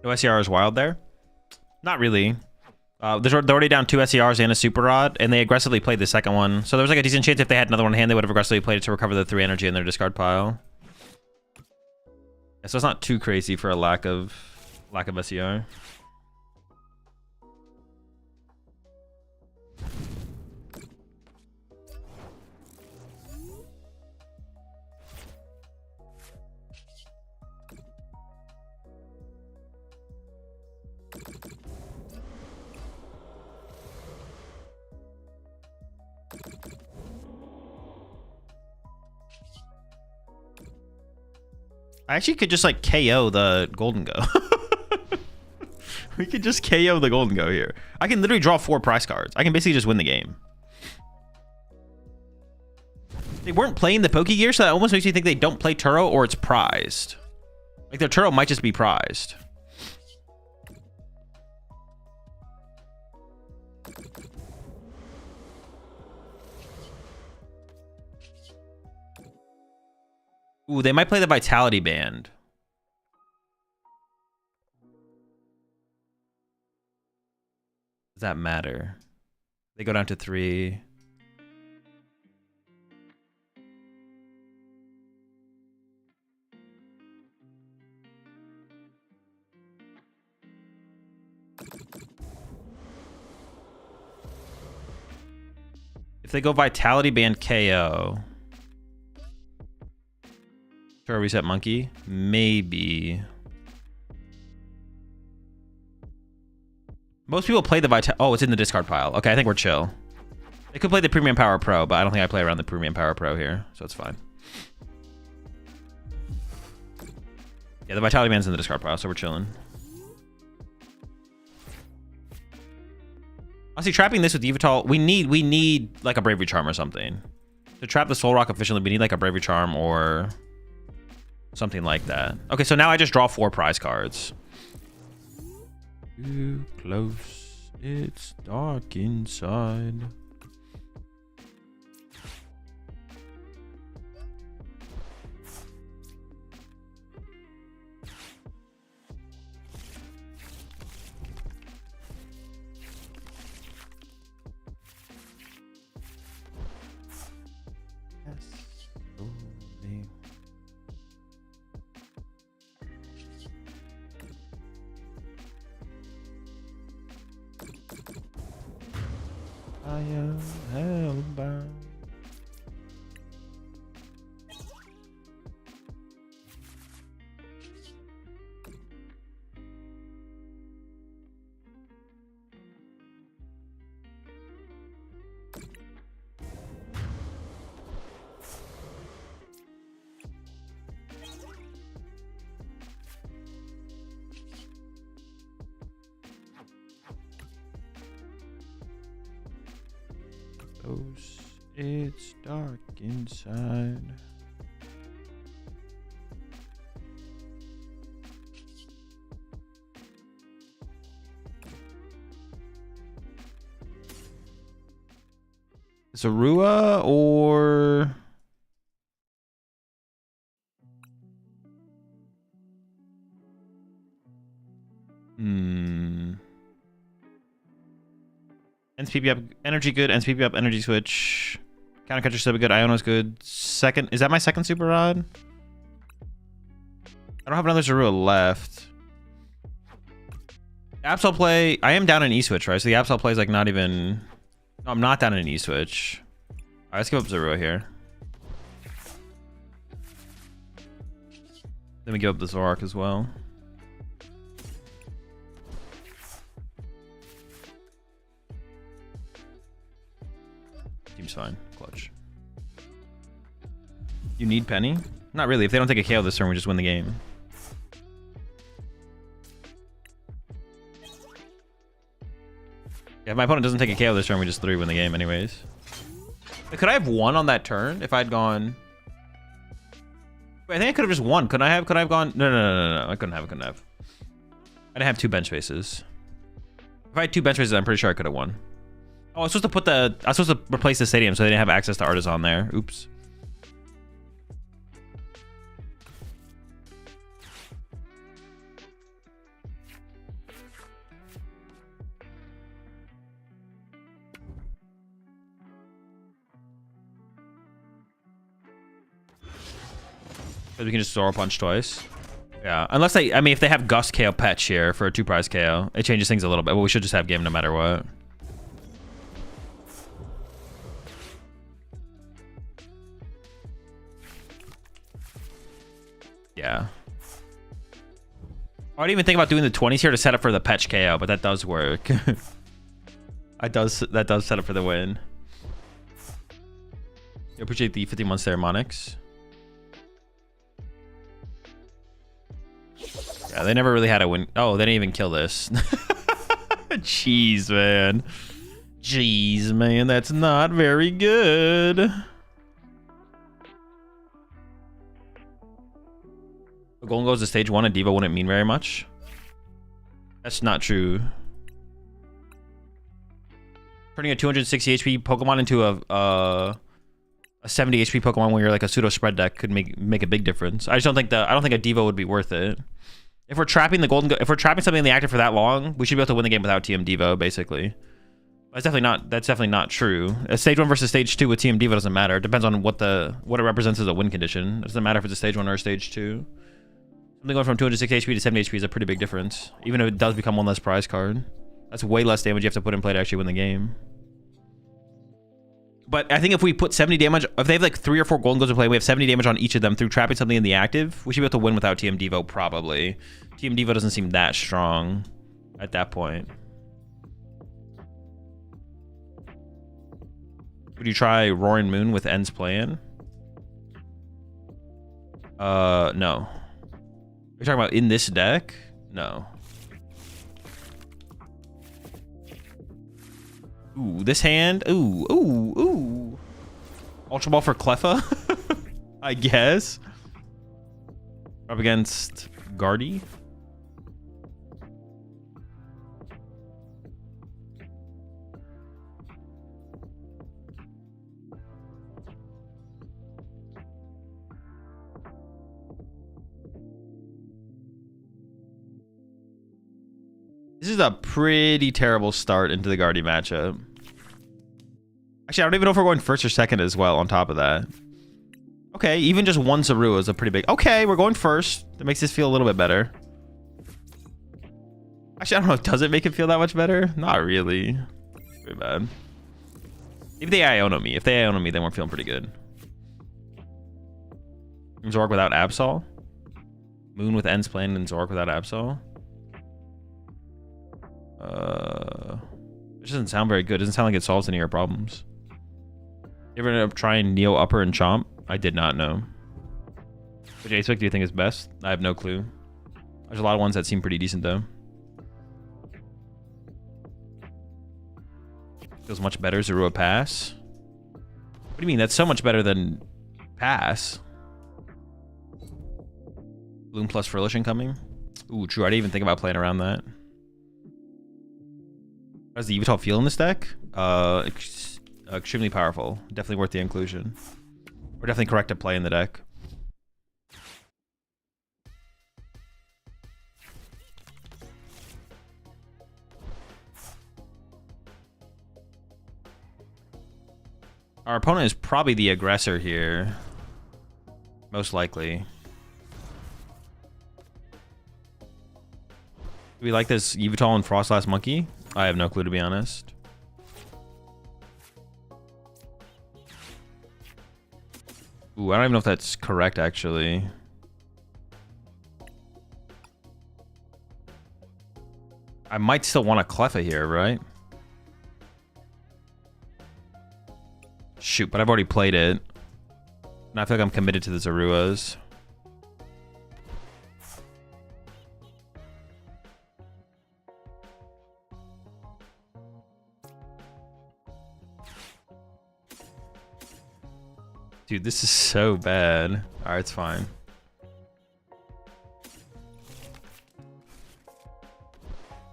No SER is wild there? Not really. They're already down 2 SERs and a Super Rod, and they aggressively played the second one. So there was like a decent chance if they had another one in hand, they would have aggressively played it to recover the 3 energy in their discard pile. Yeah, so it's not too crazy for a lack of SER. I actually could just like KO the Golden Go. We could just KO the Golden Go here. I can literally draw 4 prize cards. I can basically just win the game. They weren't playing the Pokegear, so that almost makes me think they don't play Turo or it's prized. Like their Turo might just be prized. Ooh, they might play the Vitality Band. Does that matter? They go down to 3. If they go Vitality Band KO. Sure, reset monkey. Maybe. Most people play the Vital. Oh, it's in the discard pile. Okay, I think we're chill. They could play the Premium Power Pro, but I don't think I play around the Premium Power Pro here, so it's fine. Yeah, the Vitality Band's in the discard pile, so we're chilling. Honestly, trapping this with Yveltal, we need like a Bravery Charm or something. To trap the Zoroark efficiently, we need like a Bravery Charm or something like that. Okay, so now I just draw 4 prize cards. Too close, it's dark inside. I am hellbound. It's dark inside. Zorua or NSPP up, energy good, NSPP up, energy switch. Counter catcher still be good, Iono's good. Second, is that my second super rod? I don't have another Zorua left. Absol play, I am down in E-switch, right? So the Absol play is like not even, no, I'm not down in E-switch. All right, let's give up Zorua here. Then we give up the Zoroark as well. Seems fine. Clutch. You need Penny? Not really. If they don't take a KO this turn, we just win the game. Yeah, if my opponent doesn't take a KO this turn, we just 3-win the game anyways. Could I have won on that turn if I'd gone... Wait, I think I could have just won. Could I have gone... No. I couldn't have. I didn't have 2 bench spaces. If I had 2 bench spaces, I'm pretty sure I could have won. Oh, I was supposed to replace the stadium so they didn't have access to Artisan there. Oops. So we can just Zoro punch twice. Yeah, unless I mean, if they have Gust KO Petch here for a 2 prize KO, it changes things a little bit. But we should just have game no matter what. Yeah. I didn't even think about doing the 20s here to set up for the Petch KO, but that does work. That does set up for the win. I appreciate the 51 Ceremonics. Yeah, they never really had a win. Oh, they didn't even kill this. Jeez, man. Jeez, man, that's not very good. If Golden goes to stage 1 and Diva wouldn't mean very much. That's not true. Turning a 260 HP Pokemon into a 70 HP Pokemon when you're like a pseudo spread deck could make a big difference. I just don't think I don't think a Diva would be worth it. If we're trapping if we're trapping something in the active for that long, we should be able to win the game without TM Diva, basically. That's definitely not true. A stage 1 versus stage 2 with TM Diva doesn't matter. It depends on what it represents as a win condition. It doesn't matter if it's a stage 1 or a stage 2. Something going from 260 HP to 70 HP is a pretty big difference. Even if it does become one less prize card. That's way less damage you have to put in play to actually win the game. But I think if we put 70 damage, if they have like 3 or 4 golden goes to play, we have 70 damage on each of them through trapping something in the active, we should be able to win without TM Devo, probably. TM Devo doesn't seem that strong at that point. Would you try Roaring Moon with End's Plan? No. You're talking about in this deck? No. Ooh, this hand. Ooh. Ultra Ball for Cleffa? I guess. Up against Guardy. This is a pretty terrible start into the Guardy matchup. Actually, I don't even know if we're going first or second as well on top of that. Okay, even just one Zorua is a pretty big... Okay, we're going first. That makes this feel a little bit better. Actually, I don't know. Does it make it feel that much better? Not really. It's pretty bad. If they Iono me. If they Iono me, then we're feeling pretty good. Zoroark without Absol. Moon with End's Plan and Zoroark without Absol. It doesn't sound very good. It doesn't sound like it solves any of your problems. You ever ended up trying Neo Upper and Chomp? I did not know. Which ace pick do you think is best? I have no clue. There's a lot of ones that seem pretty decent though. Feels much better. Zorua Pass. What do you mean? That's so much better than Pass. Bloom plus Fruition coming. Ooh, true. I didn't even think about playing around that. How does the Yveltal feel in this deck? Extremely powerful. Definitely worth the inclusion. We're definitely correct to play in the deck. Our opponent is probably the aggressor here. Most likely. Do we like this Yveltal and Frostlast Monkey? I have no clue, to be honest. Ooh, I don't even know if that's correct, actually. I might still want a Cleffa here, right? Shoot, but I've already played it. And I feel like I'm committed to the Zoruas. Dude, this is so bad. Alright, it's fine.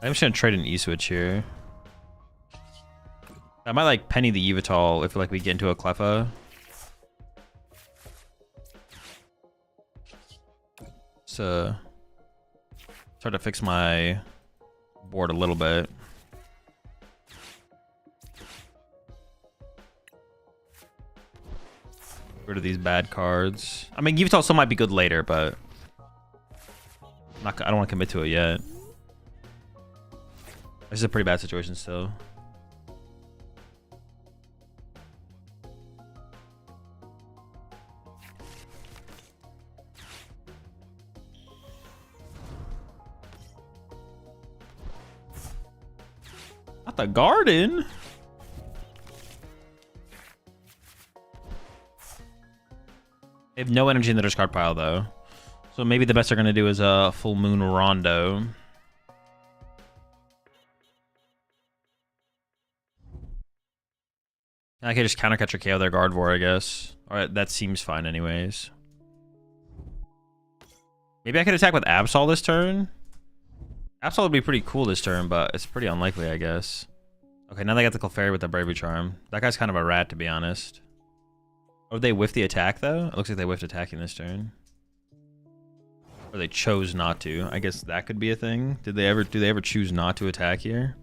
I'm just gonna trade an E-switch here. I might like penny the Yveltal if like we get into a Cleffa. So try to fix my board a little bit. Rid of these bad cards. I mean, Yveltal still might be good later, but I don't want to commit to it yet. This is a pretty bad situation still. Not the garden. I have no energy in the discard pile though, So maybe the best they're gonna do is a Full Moon Rondo. I could just counter catch or KO their Gardevoir, I guess. Alright, that seems fine anyways. Maybe I could attack with Absol this turn. Absol would be pretty cool this turn, but it's pretty unlikely, I guess. Okay, now they got the Clefairy with the Bravery Charm. That guy's kind of a rat, to be honest. Oh, they whiffed the attack, though? It looks like they whiffed attacking this turn. Or they chose not to. I guess that could be a thing. Do they ever choose not to attack here?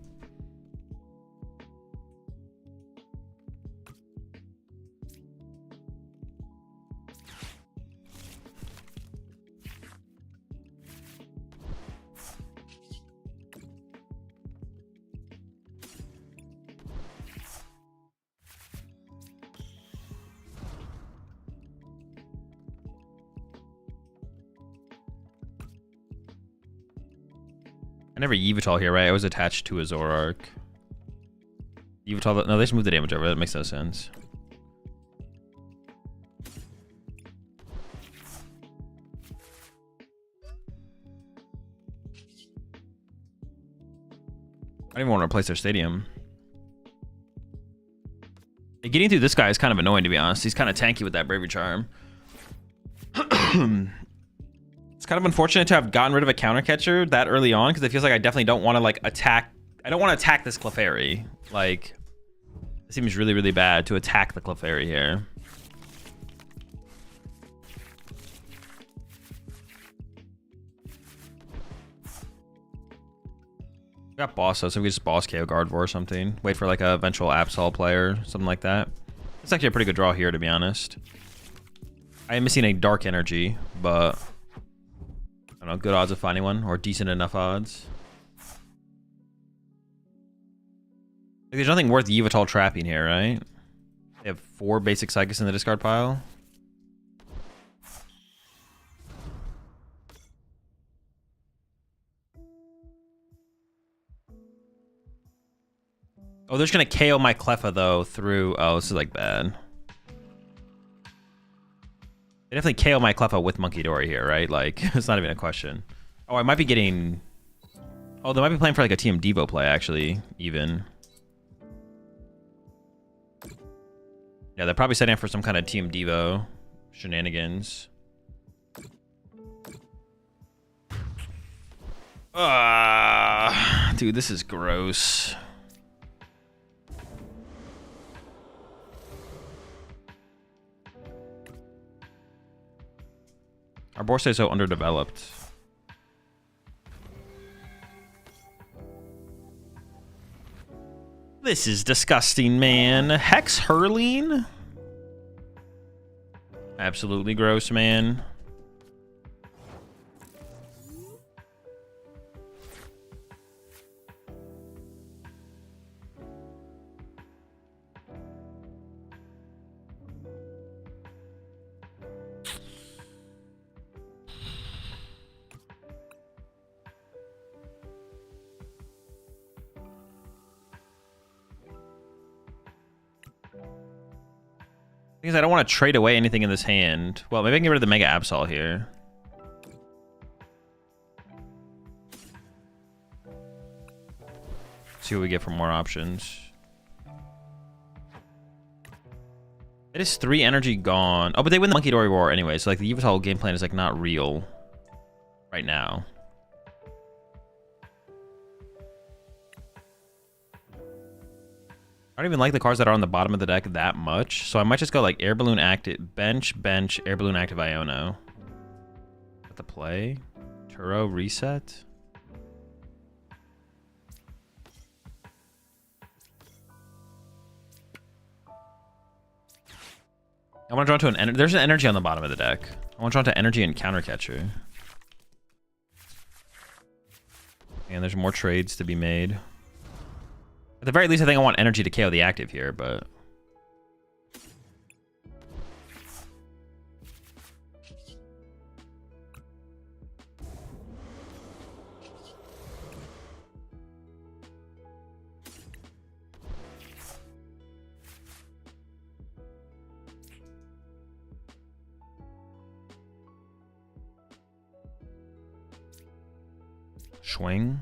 I never Yveltal here, right? I was attached to a Zoroark. Yveltal, no, they just moved the damage over. That makes no sense. I don't even want to replace their stadium. Getting through this guy is kind of annoying, to be honest. He's kind of tanky with that Bravery Charm. It's kind of unfortunate to have gotten rid of a counter catcher that early on, because it feels like I definitely don't want to like attack. I don't want to attack this Clefairy. Like, it seems really, really bad to attack the Clefairy here. We got boss though, so we just boss KO Gardevoir or something. Wait for like a eventual Absol player, something like that. It's actually a pretty good draw here, to be honest. I am missing a Dark Energy, but I don't know, good odds of finding one, or decent enough odds. Like, there's nothing worth Yveltal trapping here, right? They have 4 basic Psychics in the discard pile. Oh, they're just gonna KO my Cleffa though through. Oh, this is like bad. They definitely KO my Cleffa with Monkey Dory here, right? Like, it's not even a question. Oh, I might be getting. Oh, they might be playing for like a Team Devo play, actually, even. Yeah, they're probably setting up for some kind of Team Devo shenanigans. Dude, this is gross. Our board stays so underdeveloped. This is disgusting, man. Hex Hurling? Absolutely gross, man. Because I don't want to trade away anything in this hand. Well, maybe I can get rid of the Mega Absol here. See what we get for more options. It is 3 energy gone. Oh, but they win the Monkey Dory War anyway, so like the Yveltal game plan is like not real right now. I don't even like the cards that are on the bottom of the deck that much, so I might just go like Air Balloon Active, bench, Air Balloon Active Iono. At the play, Turo reset. I want to draw into an energy. There's an energy on the bottom of the deck. I want to draw into energy and counter catcher. And there's more trades to be made. At the very least, I think I want energy to KO the active here, but... Swing.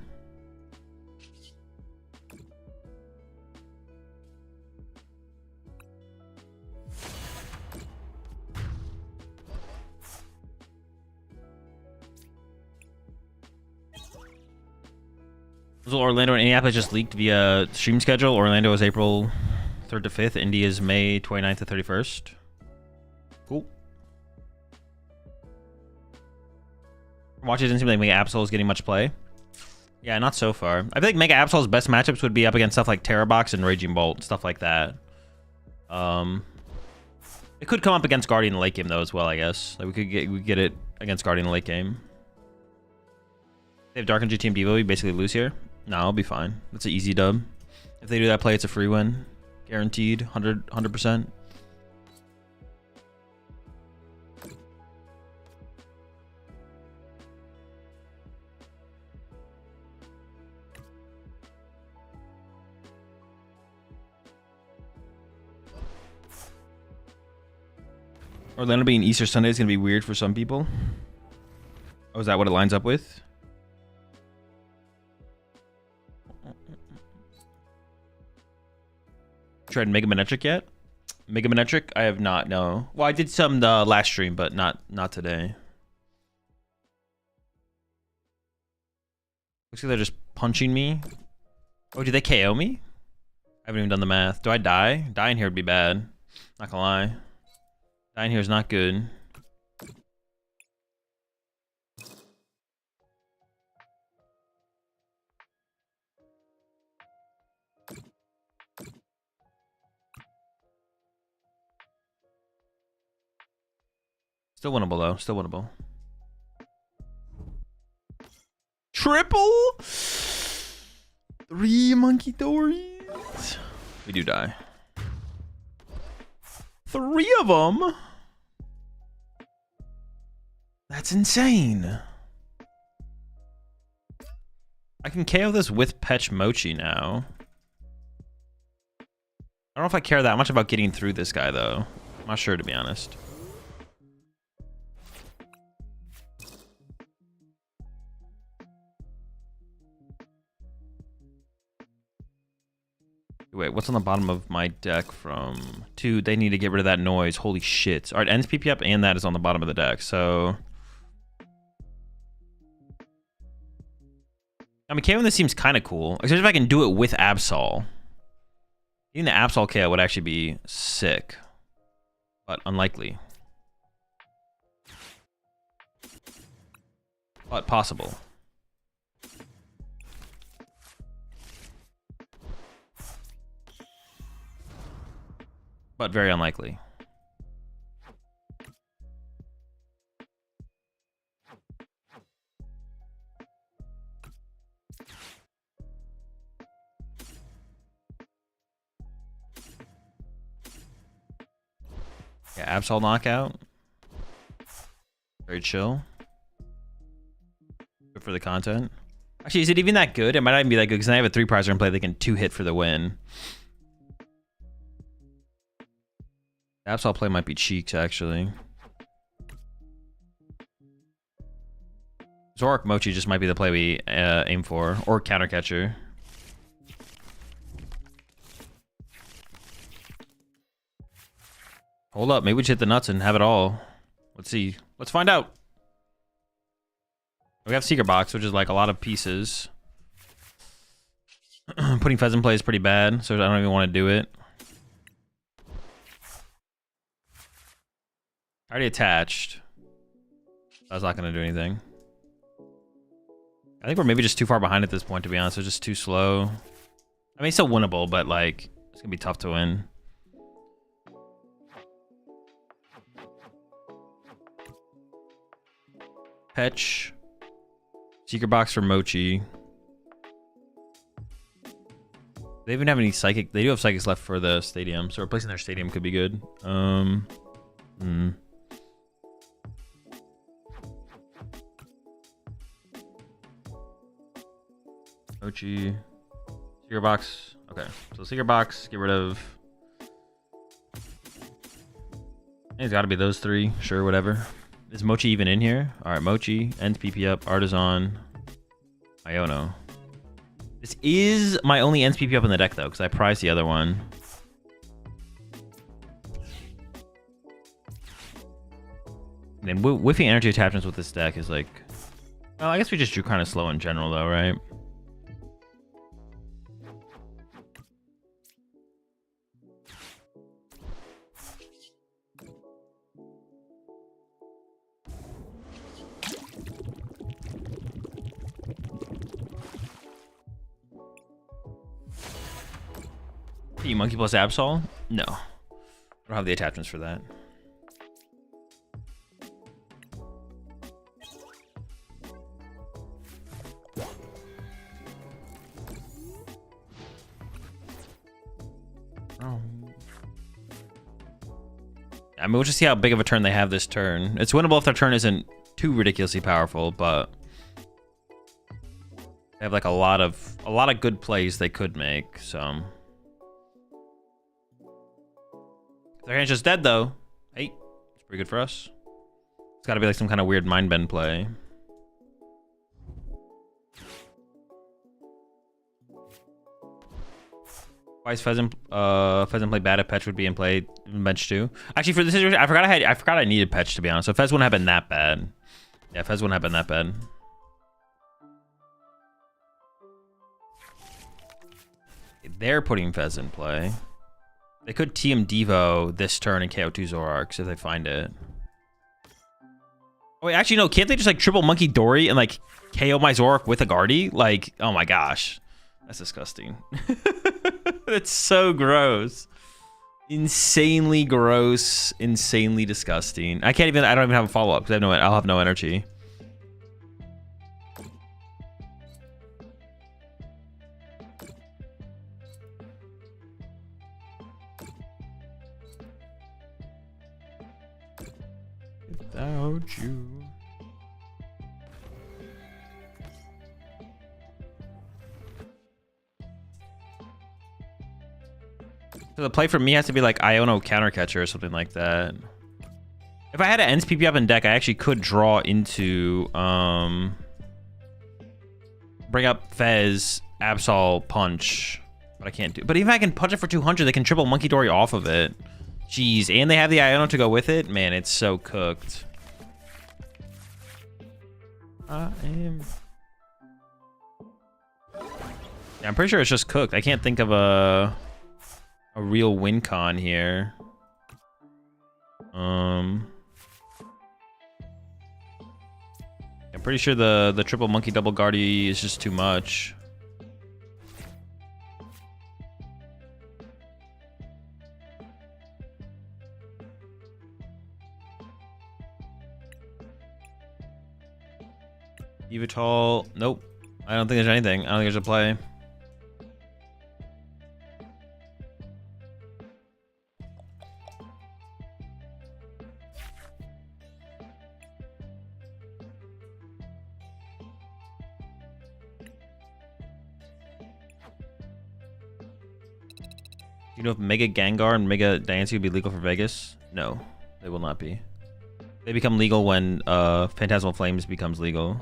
Orlando and Indianapolis just leaked via stream schedule. Orlando is April 3rd to 5th. Indy is May 29th to 31st. Cool. Watches didn't seem like Mega Absol is getting much play. Yeah, not so far. I feel like Mega Absol's best matchups would be up against stuff like Terrabox and Raging Bolt, stuff like that. It could come up against Guardian in the late game though as well, I guess. Like we could get it against Guardian in the late game. They have Dark Energy Team Devo, we basically lose here. No, I'll be fine. That's an easy dub. If they do that play, it's a free win. Guaranteed, 100%. Orlando being Easter Sunday is going to be weird for some people. Oh, is that what it lines up with? Tried Mega Manectric yet? Mega Manectric? I have not, no. Well, I did some last stream, but not today. Looks like they're just punching me. Oh, did they KO me? I haven't even done the math. Do I die? Dying here would be bad. Not gonna lie. Dying here is not good. Still winnable though. Still winnable. Triple? 3 Monkey Dories. We do die. 3 of them? That's insane. I can KO this with Petch Mochi now. I don't know if I care that much about getting through this guy though. I'm not sure, to be honest. Wait, what's on the bottom of my deck from 2? They need to get rid of that noise. Holy shit. Alright, ends PP up and that is on the bottom of the deck. So I mean, KOing this seems kind of cool. Especially if I can do it with Absol. Getting the Absol KO would actually be sick. But unlikely. But possible. But very unlikely. Yeah, Absol knockout. Very chill. Good for the content. Actually, is it even that good? It might not even be that good because I have a 3-prizer in play. They can 2-hit for the win. Absol play might be cheeks, actually. Zoroark Mochi just might be the play we aim for. Or counter catcher. Hold up, maybe we should hit the nuts and have it all. Let's see. Let's find out. We have Secret Box, which is like a lot of pieces. Putting Fez in play is pretty bad, so I don't even want to do it. Already attached. That's not going to do anything. I think we're maybe just too far behind at this point, to be honest. We're just too slow. I mean, it's still winnable, but like, it's going to be tough to win. Petch. Secret Box for Mochi. They even have any psychic. They do have psychics left for the stadium, so replacing their stadium could be good. Mochi. Secret Box. Okay, so Secret Box, get rid of. It's got to be those 3. Sure, whatever. Is Mochi even in here? All right, Mochi. Ends PP up. Artisan. Iono. This is my only NSPP up in the deck, though, because I prized the other one. And whiffing energy attachments with this deck is like... Well, I guess we just drew kind of slow in general, though, right? You monkey plus Absol? No. I don't have the attachments for that. Oh. I mean, we'll just see how big of a turn they have this turn. It's winnable if their turn isn't too ridiculously powerful, but they have like a lot of good plays they could make, so. Their hand's just dead, though. Hey, it's pretty good for us. It's got to be like some kind of weird mind bend play. Why is Pheasant play bad if Petch would be in play in bench too? Actually, for this situation, I forgot I needed Petch, to be honest. So Fez wouldn't have been that bad. Yeah, Fez wouldn't have been that bad. They're putting Fez in play. They could TM Devo this turn and KO 2 Zoroarks if they find it. Oh, wait, actually, no. Can't they just like triple Monkey Dory and like KO my Zoroark with a Guardy? Like, oh my gosh. That's disgusting. That's so gross. Insanely gross. Insanely disgusting. I don't even have a follow-up because I'll have no energy. Without you. So the play for me has to be like Iono Countercatcher or something like that. If I had an NSPP up in deck, I actually could draw into bring up Fez, Absol, Punch, but I can't do. But even if I can punch it for 200, they can triple Monkey Dory off of it. Jeez, and they have the Iono to go with it. Man, it's so cooked. Yeah, I'm pretty sure it's just cooked. I can't think of a real win con here. I'm pretty sure the triple Monkey double Guardy is just too much. Evital, nope. I don't think there's anything. I don't think there's a play. You know if Mega Gengar and Mega Diancie would be legal for Vegas? No, they will not be. They become legal when Phantasmal Flames becomes legal.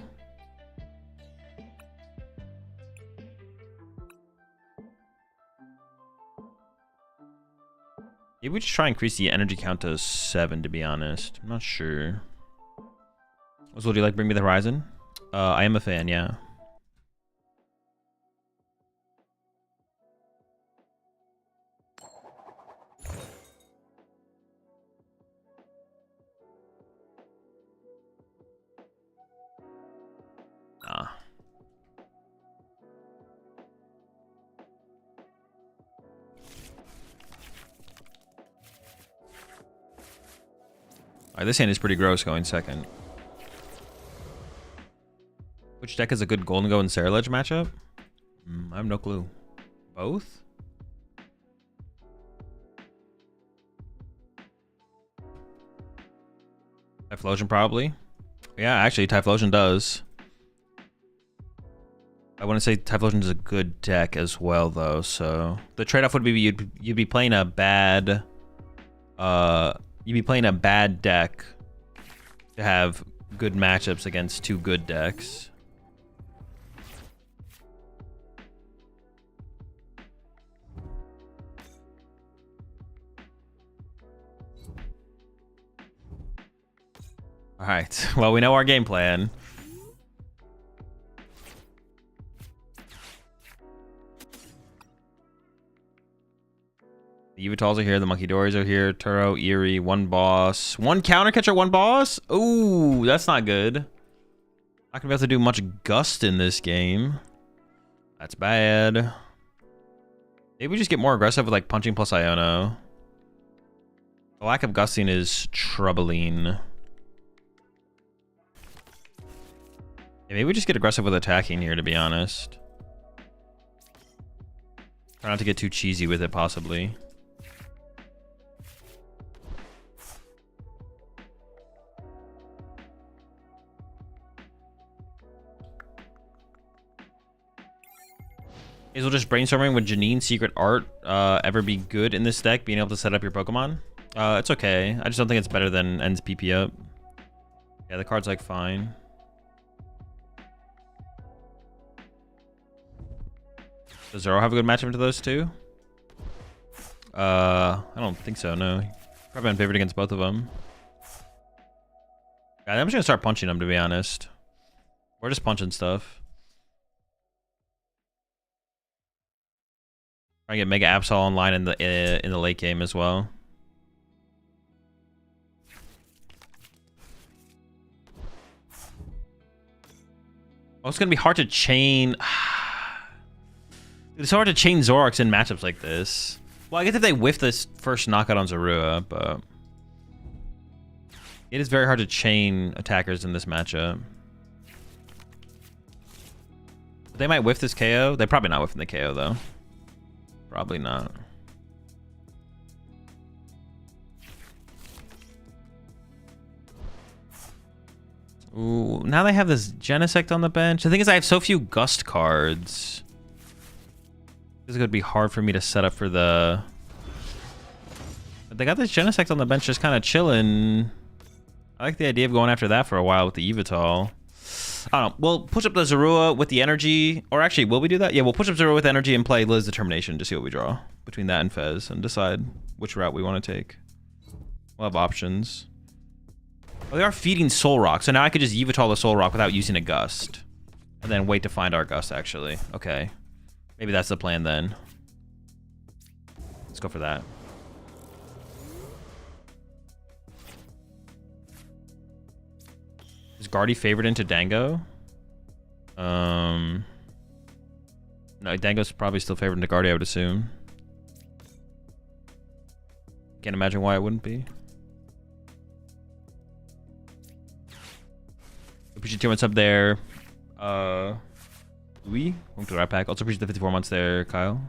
Maybe we just try and increase the energy count to 7, to be honest. I'm not sure. So, do you like Bring Me the Horizon? I am a fan, yeah. Alright, this hand is pretty gross going second. Which deck is a good Golden Go and Saraledge matchup? I have no clue. Both? Typhlosion probably. Yeah, actually Typhlosion does. I want to say Typhlosion is a good deck as well though, so the trade-off would be you'd be playing a bad deck to have good matchups against two good decks. All right. Well, we know our game plan. The Yveltals are here. The Monkey Dories are here. Turo, Eerie, one boss. One counter catcher, one boss? Ooh, that's not good. Not gonna be able to do much gust in this game. That's bad. Maybe we just get more aggressive with like punching plus Iono. The lack of gusting is troubling. Yeah, maybe we just get aggressive with attacking here, to be honest. Try not to get too cheesy with it, possibly. Is we'll just brainstorming, would Janine's Secret Art ever be good in this deck, being able to set up your Pokemon? It's okay. I just don't think it's better than Ends PP up. Yeah, the card's like fine. Does Zoro have a good matchup into those two? I don't think so, no. Probably been favored against both of them. Yeah, I'm just gonna start punching them, to be honest. We're just punching stuff. Try to get Mega Absol online in the late game as well. Oh, it's gonna be hard to chain. It's hard to chain Zoroarks in matchups like this. Well, I guess if they whiff this first knockout on Zorua, but it is very hard to chain attackers in this matchup. They might whiff this KO. They're probably not whiffing the KO though. Probably not. Ooh, now they have this Genesect on the bench. The thing is, I have so few Gust cards. This is going to be hard for me to set up for the... But they got this Genesect on the bench just kind of chilling. I like the idea of going after that for a while with the Yveltal. I don't know. We'll push up the Zorua with the energy. Or actually, will we do that? Yeah, we'll push up Zorua with energy and play Liz Determination to see what we draw between that and Fez and decide which route we want to take. We'll have options. Oh, they are feeding Soul Rock, so now I could just Yveltal the Soul Rock without using a Gust. And then wait to find our Gust, actually. Okay. Maybe that's the plan then. Let's go for that. Is Guardy favored into Dango? No, Dango's probably still favored into Guardy, I would assume. Can't imagine why it wouldn't be. Appreciate 2 months up there. Louis, welcome to the Rat Pack. Also appreciate the 54 months there, Kyle.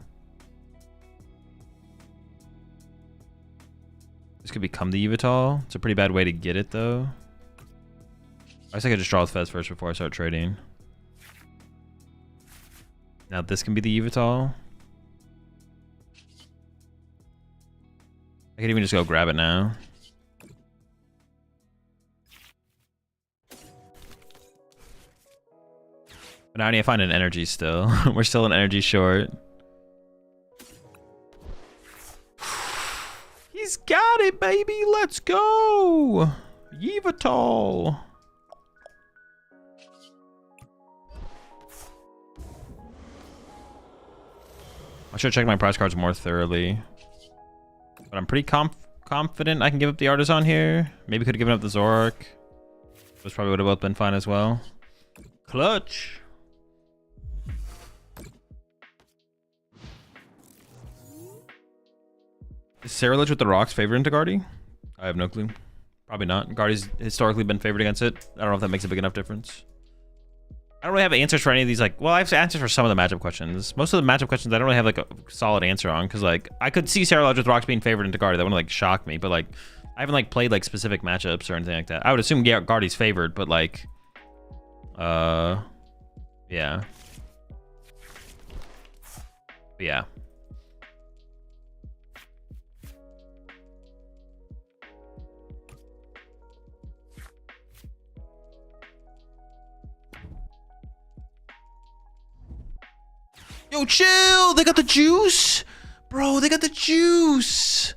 This could become the Yveltal. It's a pretty bad way to get it, though. I guess I could just draw with Fez first before I start trading. Now this can be the Yveltal. I could even just go grab it now. But now I need to find an energy still. We're still an energy short. He's got it, baby. Let's go. Yveltal. I should check my prize cards more thoroughly. But I'm pretty confident I can give up the Artisan here. Maybe could have given up the Zoroark. Those probably would have both been fine as well. Clutch. Is Cerulege with the rocks favored into Guardy? I have no clue. Probably not. Guardy's historically been favored against it. I don't know if that makes a big enough difference. I don't really have answers for any of these. Like, well, I have answers for some of the matchup questions. Most of the matchup questions I don't really have like a solid answer on, because like I could see Cerulege with rocks being favored into Guardy. That wouldn't like shock me, but like I haven't like played like specific matchups or anything like that. I would assume Guardy's favored, but like, yeah, but yeah. Yo, chill! They got the juice! Bro, they got the juice!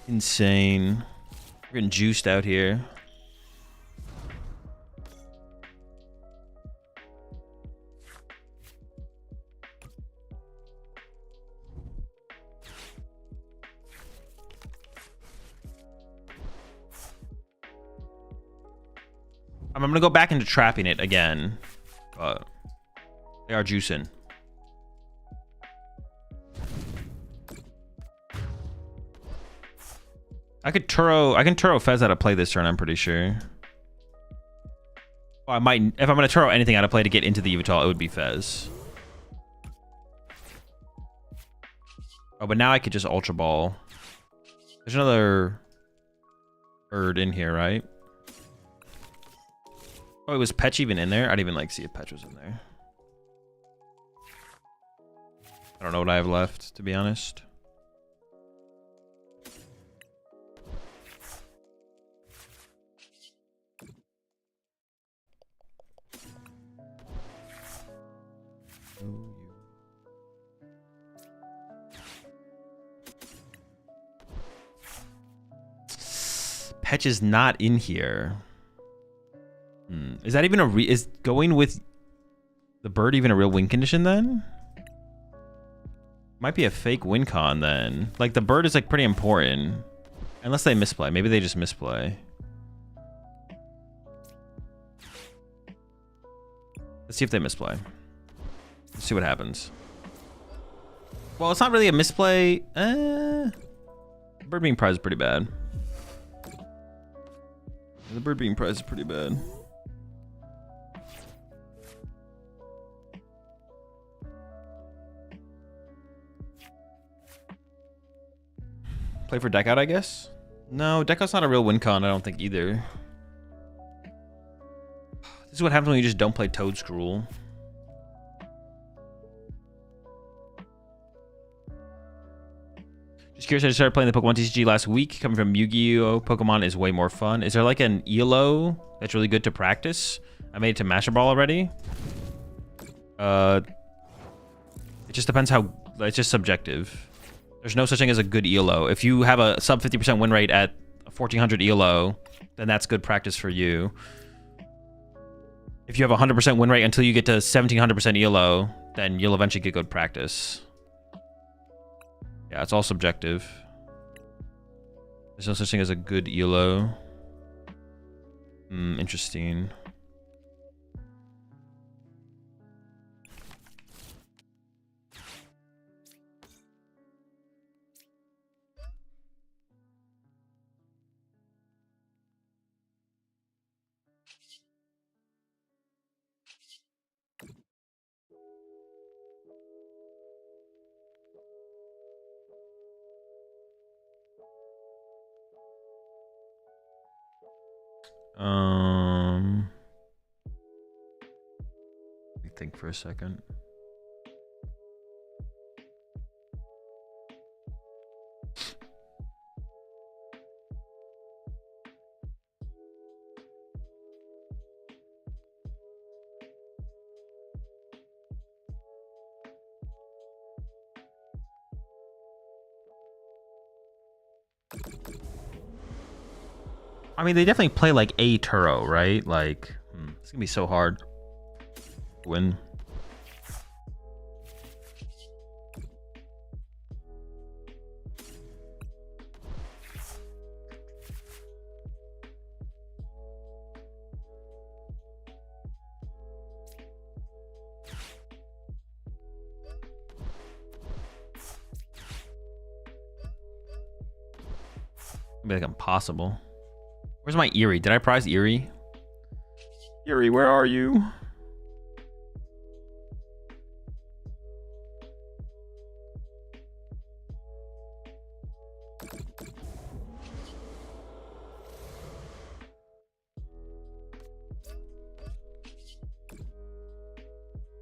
Insane. We're getting juiced out here. I'm gonna go back into trapping it again. But they are juicing. I can Turo Fez out of play this turn, I'm pretty sure. Well, I might, if I'm gonna Turo anything out of play to get into the Yveltal, it would be Fez. Oh, but now I could just Ultra Ball. There's another bird in here, right? Oh, was Petch even in there? I didn't even like see if Petch was in there. I don't know what I have left, to be honest. Petch is not in here. Is that even is going with the bird even a real win condition then? Might be a fake win con then. Like the bird is like pretty important. Unless they misplay. Maybe they just misplay. Let's see if they misplay. Let's see what happens. Well, it's not really a misplay. Bird being prize is pretty bad. The bird being prize is pretty bad. Play for deck out, I guess? No, deck out's not a real win con, I don't think either. This is what happens when you just don't play Toad Scroll. Just curious, I just started playing the PokemonTCG last week. Coming from Yu-Gi-Oh! Pokemon is way more fun. Is there like an ELO that's really good to practice? I made it to Master Ball already. It just depends how... It's just subjective. There's no such thing as a good ELO. If you have a sub 50% win rate at 1400 ELO, then that's good practice for you. If you have a 100% win rate until you get to 1700% ELO, then you'll eventually get good practice. Yeah, it's all subjective. There's no such thing as a good ELO. Interesting. Let me think for a second. I mean, they definitely play like a Turo, right? Like, it's gonna be so hard to win. It'd be like impossible. Where's my Eerie? Did I prize Eerie? Eerie, where are you?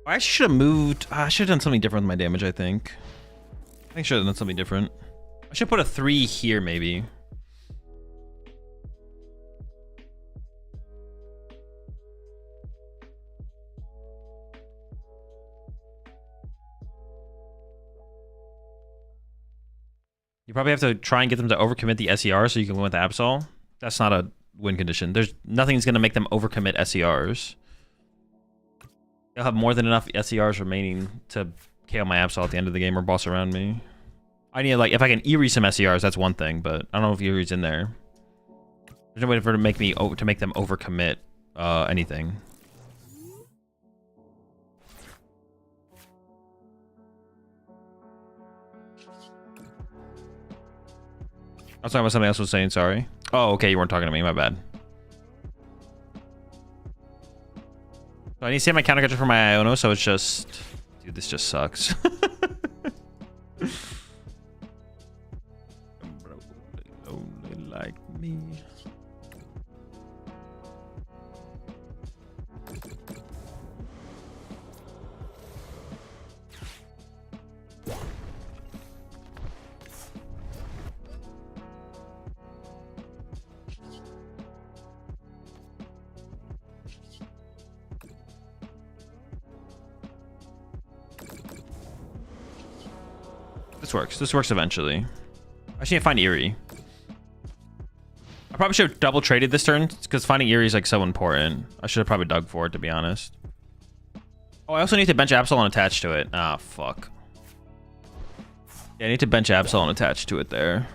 I should have moved. I should have done something different with my damage, I think. I should have done something different. I should put a 3 here, maybe. You probably have to try and get them to overcommit the SER so you can win with Absol. That's not a win condition. There's nothing's going to make them overcommit SERs. They'll have more than enough SERs remaining to KO my Absol at the end of the game or boss around me. I need, like, if I can Eerie some SERs, that's one thing, but I don't know if Eerie's in there. There's no way for to make them overcommit anything. I was talking about something else I was saying, sorry. Oh, okay, you weren't talking to me, my bad. So I need to save my counter catcher for my Iono, so it's just... Dude, this just sucks. Only like me. This works. This works eventually. I just need to find Eerie. I probably should have double traded this turn because finding Eerie is like so important. I should have probably dug for it, to be honest. Oh, I also need to bench Absol and attach to it. Ah, fuck. Yeah, I need to bench Absol and attach to it there.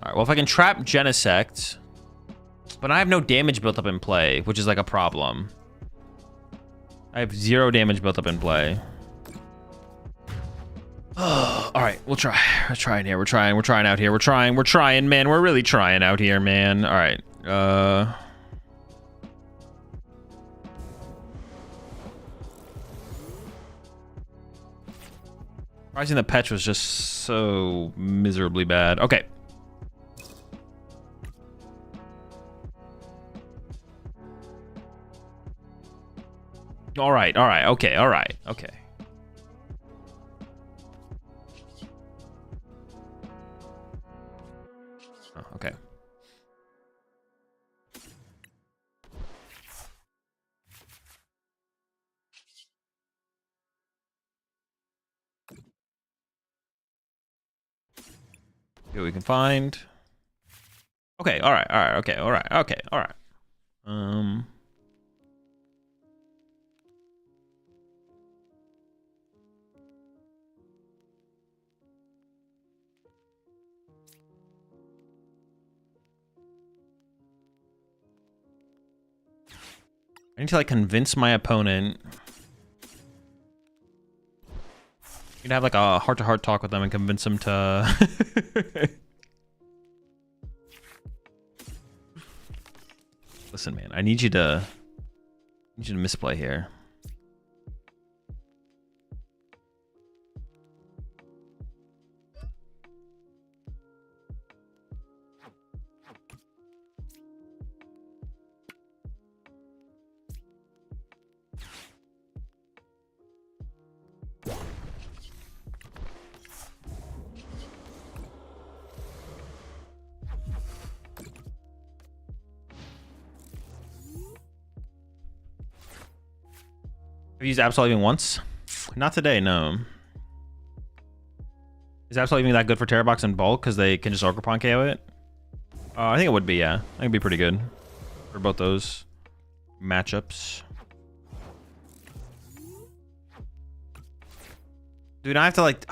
Alright, well, if I can trap Genesect, but I have no damage built up in play, which is like a problem. I have 0 damage built up in play. All right, we'll try. We're trying here. We're trying out here. We're trying, man. We're really trying out here, man. All right. Rising the Petch was just so miserably bad. Okay. All right. Okay. Okay. Oh, okay. See what we can find. Okay. All right. Okay. All right. I need to like convince my opponent. You'd have like a heart-to-heart talk with them and convince them to. Listen, man, I need you to misplay here. Have you used Absol even once? Not today, no. Is Absol even that good for Terra Box and Bulk because they can just Orcopon KO it? I think it would be, yeah. I think it'd be pretty good for both those matchups. Dude, I have to like...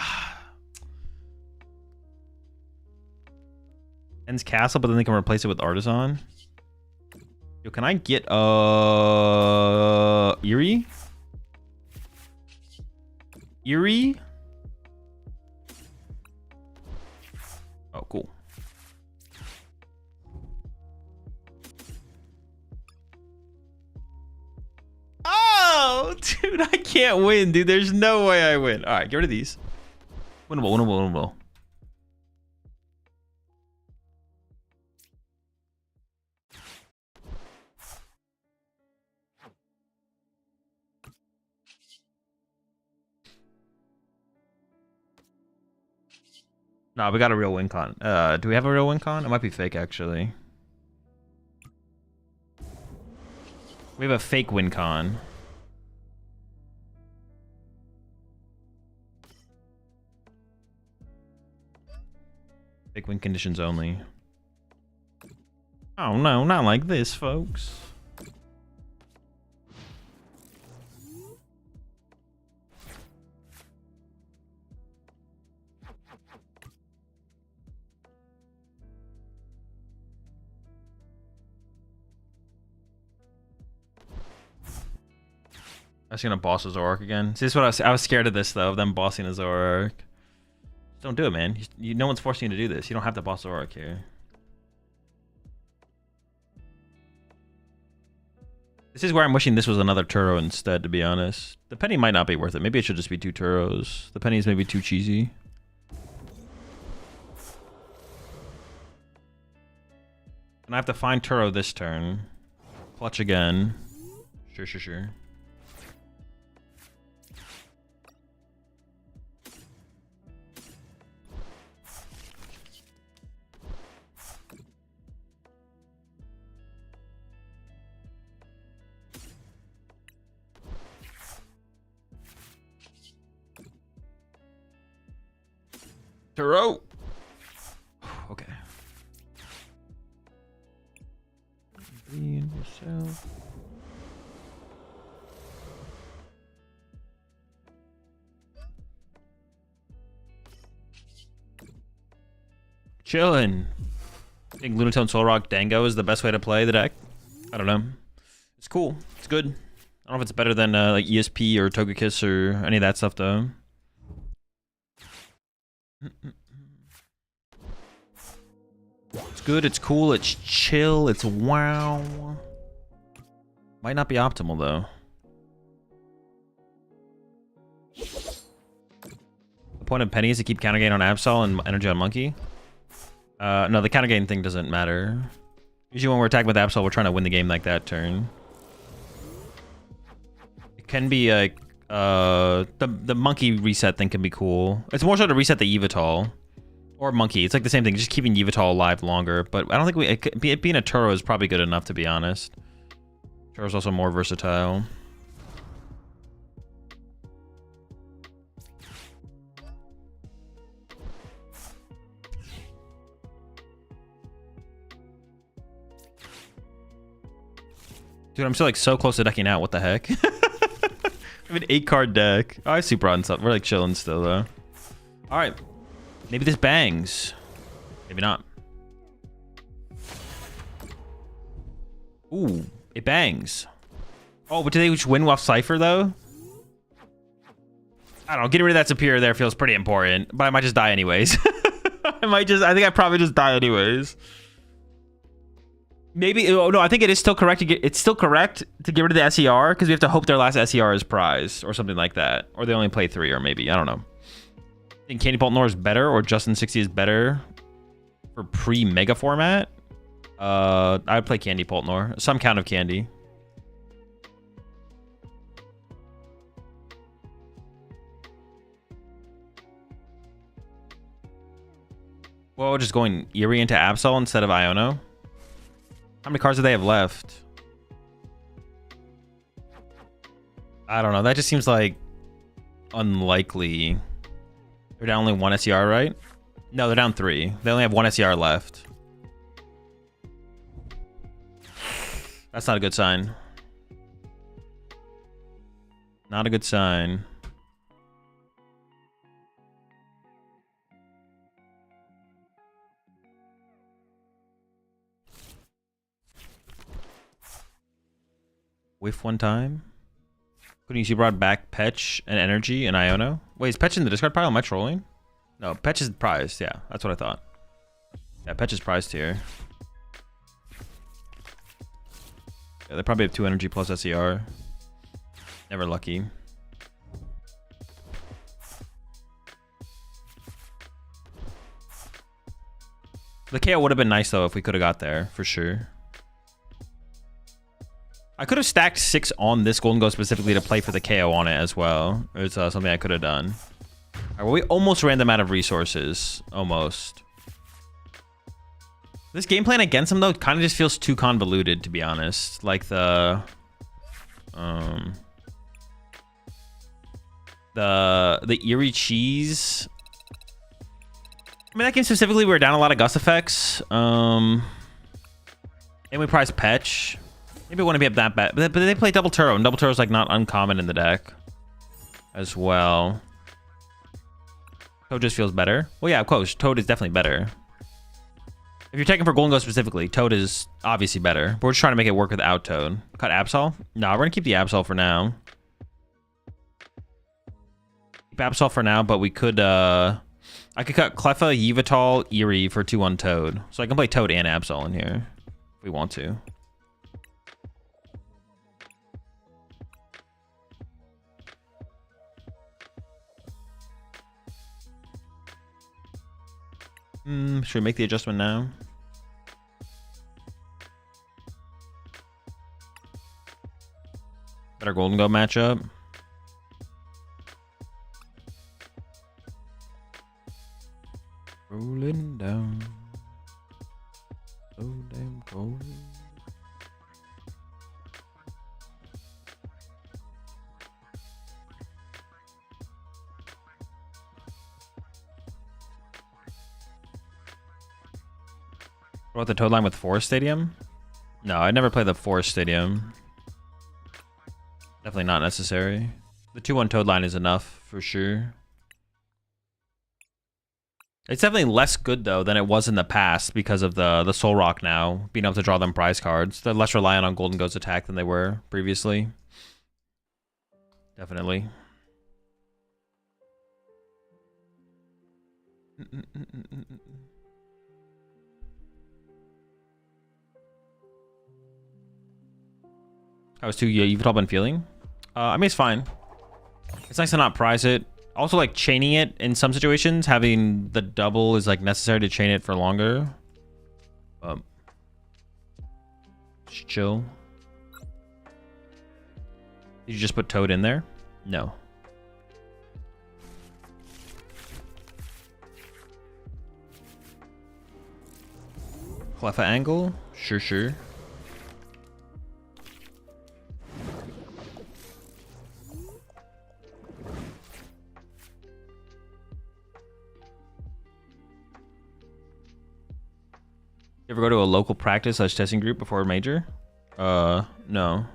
Ends Castle, but then they can replace it with Artisan. Yo, can I get Eerie? Eerie? Oh, cool. Oh, dude, I can't win, dude. There's no way I win. All right, get rid of these. Winnable. No, we got a real win con. Do we have a real win con? It might be fake, actually. We have a fake win con. Fake win conditions only. Oh no, not like this, folks. I was gonna boss a Zoroark again. See, this is what I was scared of this though, of them bossing a Zoroark. Don't do it, man. No one's forcing you to do this. You don't have to boss Zoroark here. This is where I'm wishing this was another Turo instead, to be honest. The penny might not be worth it. Maybe it should just be 2 Turos. The penny's maybe too cheesy. And I have to find Turo this turn. Clutch again. Sure. Turo. Okay. Be yourself. Chillin'. I think Lunatone, Zoroark, Dango is the best way to play the deck. I don't know. It's cool. It's good. I don't know if it's better than like ESP or Togekiss or any of that stuff though. It's good, it's cool, it's chill, it's wow. Might not be optimal though. The point of Penny is to keep counter gain on Absol and energy on Monkey. No, the counter gain thing doesn't matter. Usually when we're attacking with Absol, we're trying to win the game like that turn. It can be like the Monkey reset thing can be cool. It's more so to reset the Yveltal. Or Monkey. It's like the same thing, just keeping Yveltal alive longer. But I don't think it being a Turo is probably good enough, to be honest. Turo's also more versatile. Dude, I'm still like so close to decking out. What the heck? I have an 8-card deck. Oh, I super on stuff. We're like chilling still though. All right. Maybe this bangs. Maybe not. Ooh, it bangs. Oh, but do they just win off Cypher though? I don't know. Getting rid of that Superior there feels pretty important, but I might just die anyways. I think I probably just die anyways. Maybe. Oh no, I think it is still correct to get. It's still correct to get rid of the SER because we have to hope their last SER is prize or something like that, or they only play 3, or maybe I don't know. I think Candy PultNoir is better, or Justin 60 is better for pre-mega format. I would play Candy PultNoir. Some count of Candy. Well, just going Eerie into Absol instead of Iono. How many cards do they have left? I don't know. That just seems like unlikely. They're down only 1 SER, right? No, they're down 3. They only have 1 SER left. That's not a good sign. Not a good sign. Whiff one time. Couldn't you brought back Petch and Energy and Iono? Wait, is Petch in the discard pile? Am I trolling? No, Petch is prized. Yeah, that's what I thought. Yeah, Petch is prized here. Yeah, they probably have 2 energy plus SER. Never lucky. The KO would have been nice though if we could have got there for sure. I could have stacked 6 on this Golden Ghost specifically to play for the KO on it as well. It's something I could have done. All right, well, we almost ran them out of resources. Almost. This game plan against them though kind of just feels too convoluted, to be honest. Like the Eerie Cheese. I mean, that game specifically, we were down a lot of Gust effects. And we priced Petch. Maybe it wouldn't be up that bad. But they play Double Turo, and Double Turo is like not uncommon in the deck as well. Toad just feels better. Well, yeah, of course. Toad is definitely better. If you're taking for Golden Ghost specifically, Toad is obviously better. But we're just trying to make it work without Toad. Cut Absol? No, we're going to keep the Absol for now. Absol for now, but we could I could cut Cleffa, Yveltal, Eerie for 2-1 Toad. So I can play Toad and Absol in here if we want to. Should we make the adjustment now? Better Golden Go matchup. Rolling down. So damn cold. What about the Toad line with Forest Stadium? No, I never played the Forest Stadium. Definitely not necessary. The 2-1 Toad line is enough for sure. It's definitely less good though than it was in the past because of the Zoroark now being able to draw them prize cards. They're less reliant on Golden Go's attack than they were previously. Definitely. How was 2 you've all been feeling? I mean, it's fine. It's nice to not prize it. Also, like, chaining it in some situations, having the double is, like, necessary to chain it for longer. Just chill. Did you just put Toad in there? No. Cleffa angle? Sure. You ever go to a local practice / testing group before a major? No.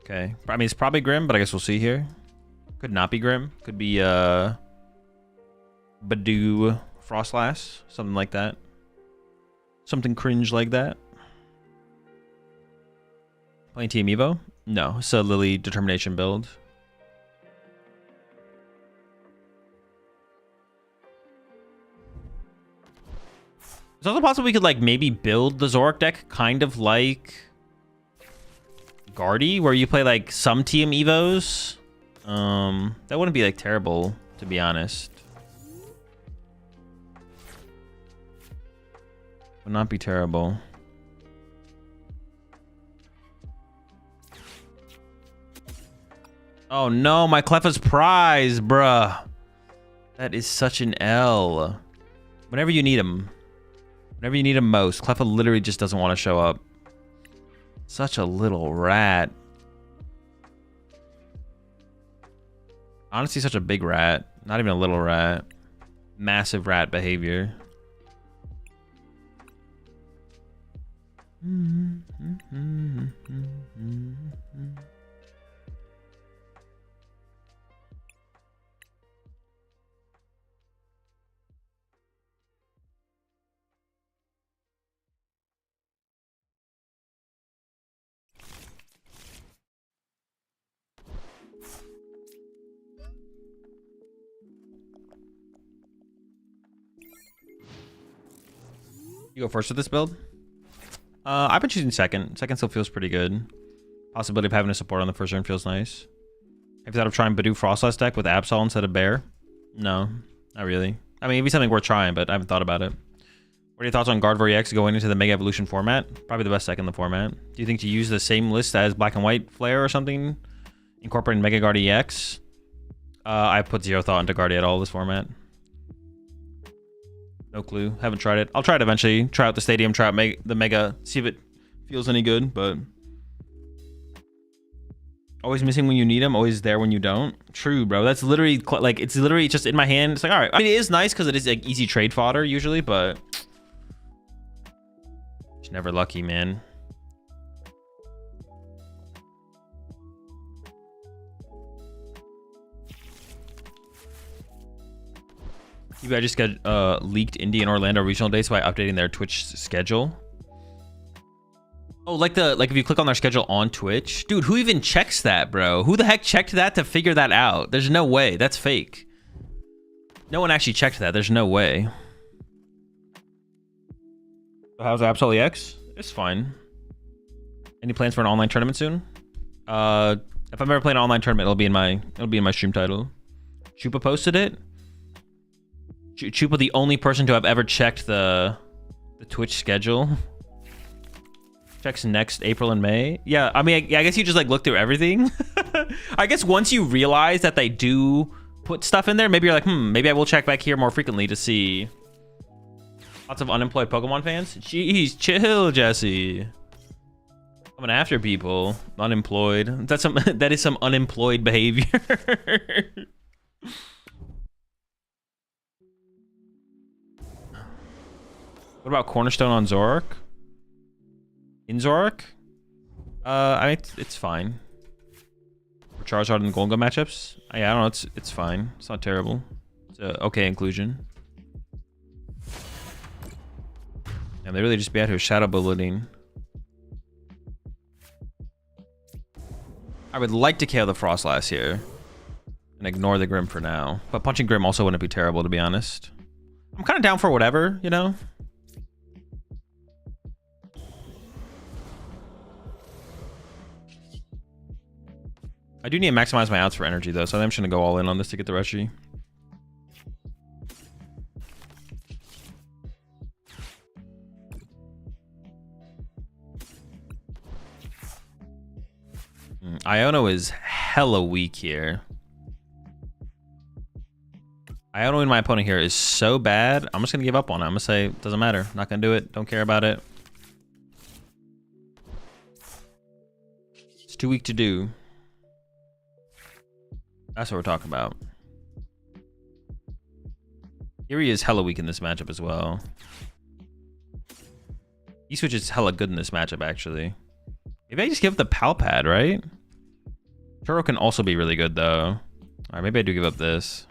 Okay. I mean, it's probably Grim, but I guess we'll see here. Could not be Grim. Could be, Badoo Frostlass. Something like that. Something cringe like that. Playing Team Evo? No, it's a Lily Determination build. It's also possible we could, like, maybe build the Zoroark deck kind of like Guardy, where you play, like, some Team Evos. That wouldn't be, like, terrible, to be honest. Would not be terrible. Oh no, my Cleffa's prize, bruh. That is such an L. Whenever you need him. Whenever you need him most, Cleffa literally just doesn't want to show up. Such a little rat. Honestly, such a big rat. Not even a little rat. Massive rat behavior. You go first with this build? I've been choosing second. Second still feels pretty good. Possibility of having a support on the first turn feels nice. Have you thought of trying Badoo Frostlass deck with Absol instead of Bear? No, not really. I mean, it'd be something worth trying, but I haven't thought about it. What are your thoughts on Gardevoir EX going into the Mega Evolution format? Probably the best deck in the format. Do you think to use the same list as Black and White Flare or something? Incorporating Mega Guard EX? I put zero thought into Guardy at all this format. No clue. Haven't tried it. I'll try it eventually. Try out the stadium, try out the Mega, see if it feels any good, but... Always missing when you need them, always there when you don't. True, bro. That's literally, like, it's literally just in my hand. It's like, all right. I mean, it is nice because it is, like, easy trade fodder usually, but... It's never lucky, man. I just got leaked Indy and Orlando regional dates by updating their Twitch schedule. Oh, like if you click on their schedule on Twitch, dude, who even checks that, bro? Who the heck checked that to figure that out? There's no way. That's fake. No one actually checked that. There's no way. So how's Absolutely X? It's fine. Any plans for an online tournament soon? If I'm ever playing an online tournament, it'll be in my stream title. Chupa posted it. Chupa, the only person to have ever checked the Twitch schedule. Checks next April and May. Yeah, I mean, I guess you just like look through everything. I guess once you realize that they do put stuff in there, maybe you're like, maybe I will check back here more frequently to see. Lots of unemployed Pokemon fans. Jeez, chill, Jesse. Coming after people. Unemployed. That is some unemployed behavior. What about Cornerstone on Zoroark? In Zoroark? I mean, it's fine. For Charizard and Golden matchups? Yeah, I don't know. It's fine. It's not terrible. It's a okay inclusion. And they really just be out here shadow bulleting. I would like to KO the Frostlass here and ignore the Grim for now. But punching Grim also wouldn't be terrible, to be honest. I'm kind of down for whatever, you know? I do need to maximize my outs for energy, though, so I'm just going to go all in on this to get the Reshi. Iono is hella weak here. Iono in my opponent here is so bad, I'm just going to give up on it. I'm going to say, it doesn't matter. Not going to do it. Don't care about it. It's too weak to do. That's what we're talking about. Erie is hella weak in this matchup as well. E-Switch is hella good in this matchup, actually. Maybe I just give up the Palpad, right? Turo can also be really good, though. Alright, maybe I do give up this.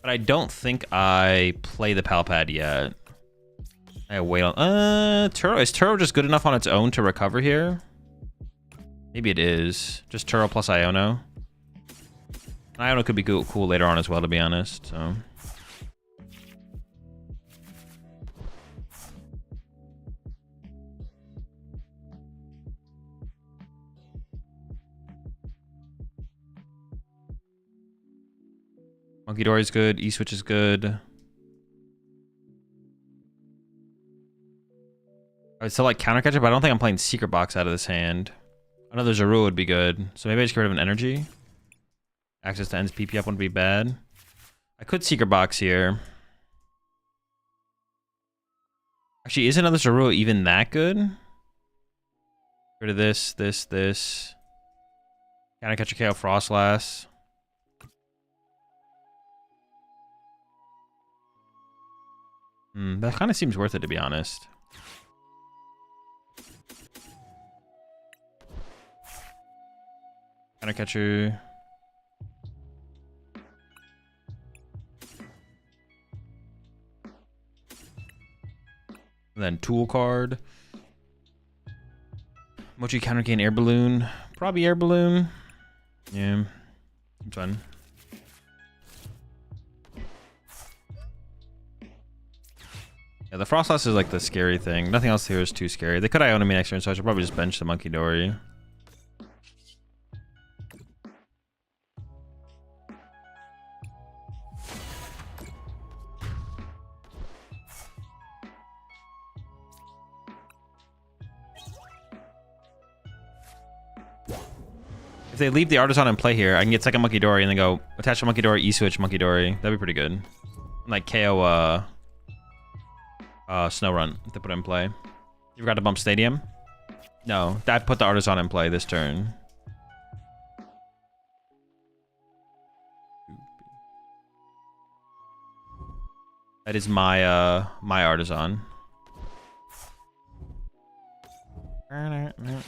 But I don't think I play the Palpad yet. I wait on... Turo. Is Turo just good enough on its own to recover here? Maybe it is. Just Turo plus Iono. Iono could be cool later on as well, to be honest. So... Monkey Dory is good. E-Switch is good. I would still like Counter Catcher, but I don't think I'm playing Secret Box out of this hand. Another Zorua would be good. So maybe I just get rid of an energy. Access to ends PP up wouldn't be bad. I could Secret Box here. Actually, is another Zorua even that good? Get rid of this. Counter Catcher KO Frostlass. That kind of seems worth it, to be honest. Counter Catcher. And then Tool card. Mochi Counter Gain Air Balloon. Probably Air Balloon. Yeah. It's fun. Yeah, the Frostlass is like the scary thing. Nothing else here is too scary. They could Iono me next turn, so I should probably just bench the Monkey Dory. If they leave the Artisan in play here, I can get second Monkey Dory and then go attach a Monkey Dory, E-Switch Monkey Dory. That'd be pretty good. And like KO Snow Run if they put it in play. You forgot to bump Stadium? No, that put the Artisan in play this turn. That is my my Artisan.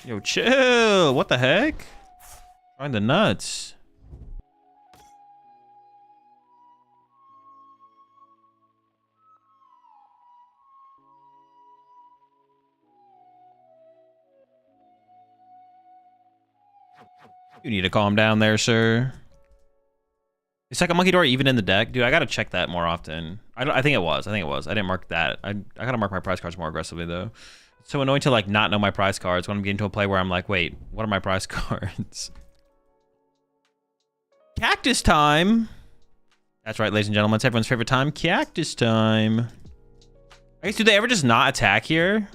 Yo, chill! What the heck? Trying the nuts. You need to calm down there, sir. Is second monkey door even in the deck? Dude, I gotta check that more often. I think it was. I didn't mark that. I gotta mark my prize cards more aggressively though. It's so annoying to like not know my prize cards when I'm getting to a play where I'm like, wait, what are my prize cards? Cactus time. That's right, ladies and gentlemen. It's everyone's favorite time. Cactus time. I guess, do they ever just not attack here?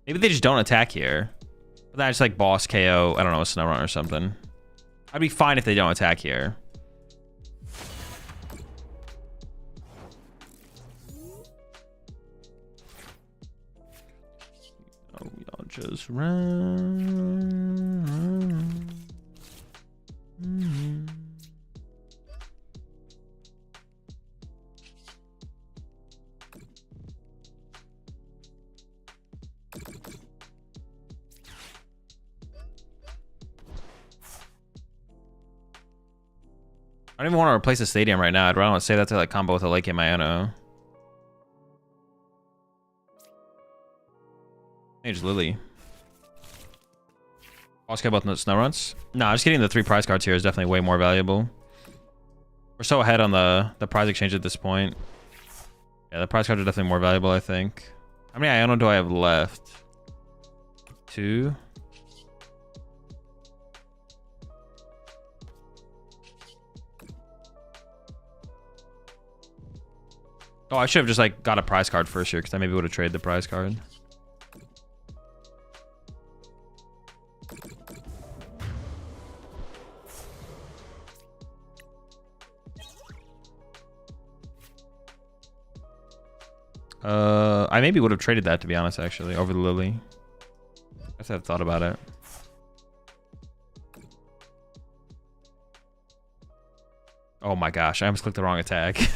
Maybe they just don't attack here. But then I just like boss KO, I don't know, a snow run or something. I'd be fine if they don't attack here. Oh, y'all just run. I don't even want to replace the stadium right now. I'd rather want to save that to like combo with a Lake Mayano. Mage Lily. Also care about the snow runs? No, just getting the 3 prize cards here is definitely way more valuable. We're so ahead on the prize exchange at this point. Yeah, the prize cards are definitely more valuable, I think. How many Iono do I have left? 2. Oh, I should have just like got a prize card first here because I maybe would have traded the prize card. I maybe would have traded that, to be honest, actually, over the Lily. I guess I've thought about it. Oh my gosh, I almost clicked the wrong attack. Is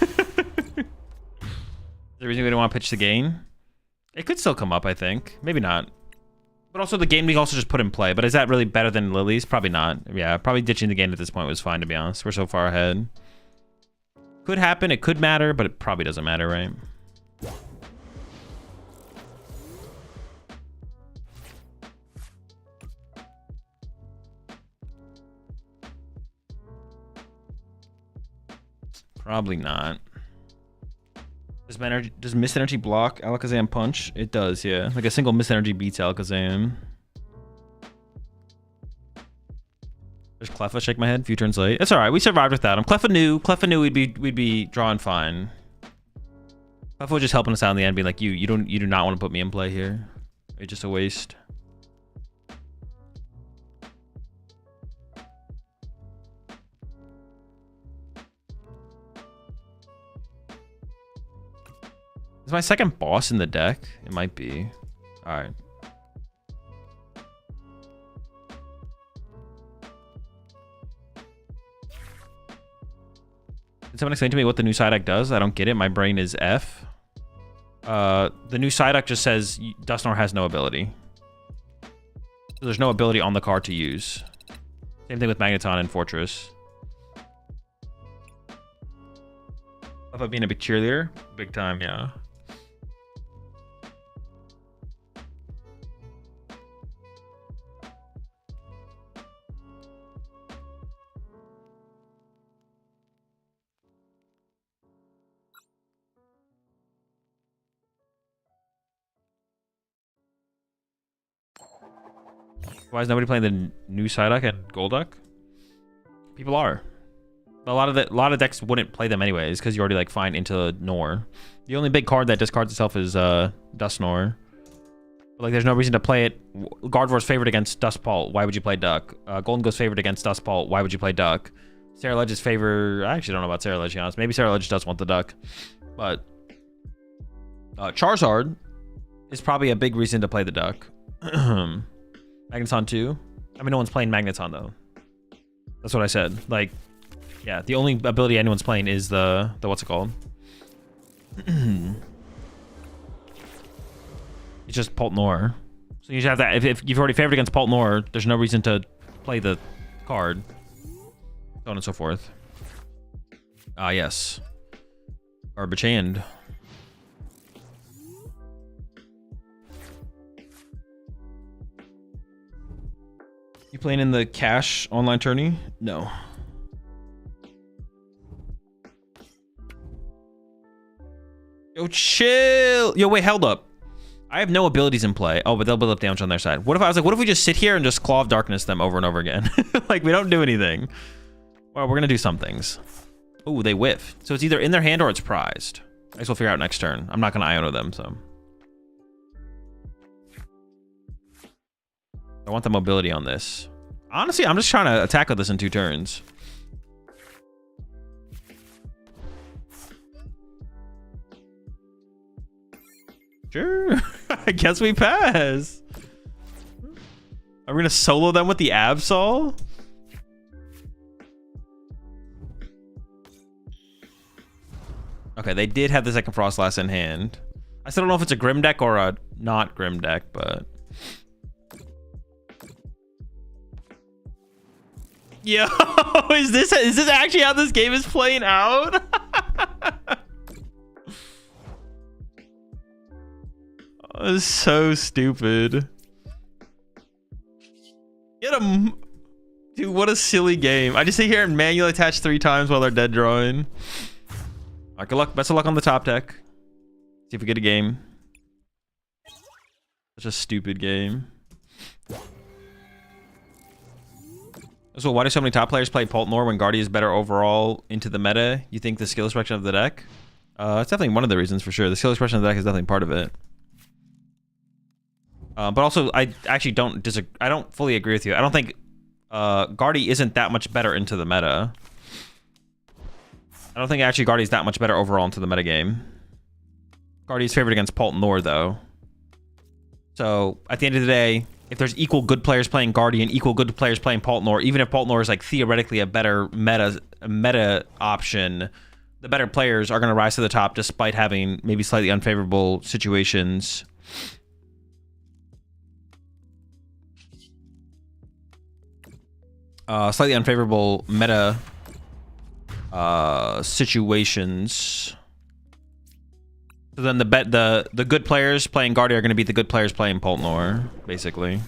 there a reason we don't want to pitch the gain? It could still come up, I think. Maybe not. But also the game we also just put in play. But is that really better than Lily's? Probably not. Yeah, probably ditching the game at this point was fine, to be honest. We're so far ahead. Could happen, it could matter, but it probably doesn't matter, right? Probably not. Does Mist Energy block Alakazam Punch? It does, yeah. Like a single Mist Energy beats Alakazam. There's Cleffa, shake my head, few turns late. It's alright, we survived without him. Cleffa knew we'd be drawing fine. Cleffa was just helping us out in the end, being like, you do not want to put me in play here. It's just a waste. Is my second boss in the deck? It might be. Alright. Can someone explain to me what the new Psyduck does? I don't get it. My brain is F. The new Psyduck just says Dusknoir has no ability. So there's no ability on the card to use. Same thing with Magneton and Fortress. About being a big cheerleader? Big time, yeah. Why is nobody playing the new Psyduck and Golduck? People are. A lot of decks wouldn't play them anyways because you already like find into Nor. The only big card that discards itself is Dusknoir. But, like there's no reason to play it. Gardevoir's favored against Duskbolt. Why would you play Duck? Golden Ghost's favored against Duskbolt. Why would you play Duck? Sarah Ledge's favor. I actually don't know about Sarah Ledge, to be honest. Maybe Sarah Ledge does want the Duck, but Charizard is probably a big reason to play the Duck. Magneton too. I mean, no one's playing Magneton though. That's what I said. Like, yeah, the only ability anyone's playing is the what's it called? It's just PultNoir. So you just have that. If you've already favored against PultNoir, there's no reason to play the card. So on and so forth. Ah, yes. Garbage hand. You playing in the cash online tourney? No. Yo, chill. Yo, wait, hold up. I have no abilities in play. Oh, but they'll build up damage on their side. What if I was like, what if we just sit here and just Claw of Darkness them over and over again? Like, we don't do anything. Well, we're gonna do some things. Oh, they whiff. So it's either in their hand or it's prized. I guess we'll figure out next turn. I'm not gonna Iono them, so. I want the mobility on this. Honestly, I'm just trying to attack with this in 2 turns. Sure. I guess we pass. Are we gonna solo them with the Absol? Okay, they did have the second Frostlass in hand. I still don't know if it's a Grim deck or a not Grim deck, but... Yo, is this actually how this game is playing out? Oh, this is so stupid. Get him. Dude, what a silly game. I just sit here and manually attach 3 times while they're dead drawing. All right, good luck. Best of luck on the top deck. See if we get a game. Such a stupid game. So why do so many top players play PultNoir when Guardy is better overall into the meta? You think the skill expression of the deck? That's definitely one of the reasons for sure. The skill expression of the deck is definitely part of it. But also, I actually don't disagree. I don't fully agree with you. I don't think Guardy isn't that much better into the meta. I don't think actually Guardy's that much better overall into the meta game. Guardy's favored against PultNoir though. So at the end of the day, if there's equal good players playing Guardy and equal good players playing PultNoir, even if PultNoir is like theoretically a better meta option, the better players are going to rise to the top despite having maybe slightly unfavorable situations. Slightly unfavorable meta situations. So then the good players playing Guardy are going to beat the good players playing PultNoir, basically.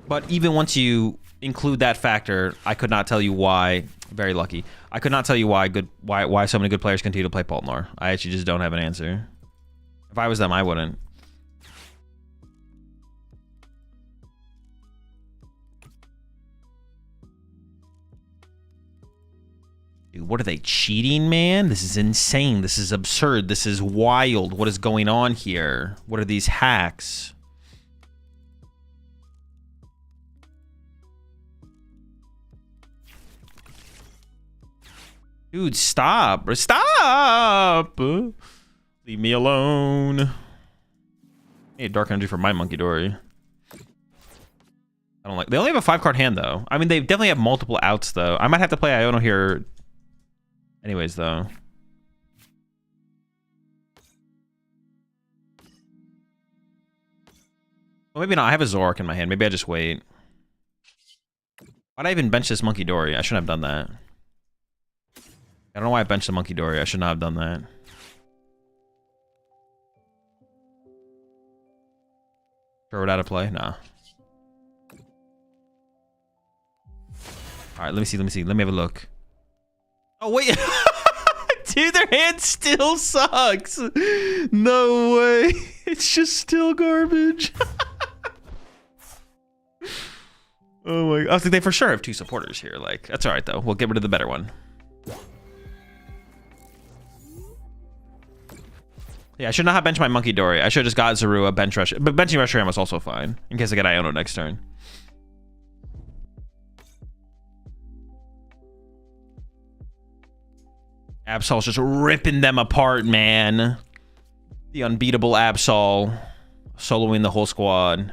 But even once you include that factor, I could not tell you why. Very lucky. I could not tell you why so many good players continue to play PultNoir. I actually just don't have an answer. If I was them, I wouldn't. Dude, what are they cheating, man? This is insane. This is absurd. This is wild. What is going on here? What are these hacks? Dude, stop. Stop! Leave me alone. I need Dark Energy for my Monkey Dory. I don't like... They only have a 5-card hand, though. I mean, they definitely have multiple outs, though. I might have to play Iono here anyways, though. Well, maybe not. I have a Zoroark in my hand. Maybe I just wait. Why'd I even bench this Monkey Dory? I shouldn't have done that. I don't know why I benched the Monkey Dory. I should not have done that. Throw it out of play? Nah. Alright, let me see. Let me have a look. Oh, wait. Dude, their hand still sucks. No way. It's just still garbage. Oh my... I was like, they for sure have 2 supporters here. Like, that's alright, though. We'll get rid of the better one. Yeah, I should not have benched my Monkey Dory. I should have just got Zorua, bench rush. But benching Reshiram was also fine. In case I get Iono next turn. Absol's just ripping them apart, man. The unbeatable Absol. Soloing the whole squad.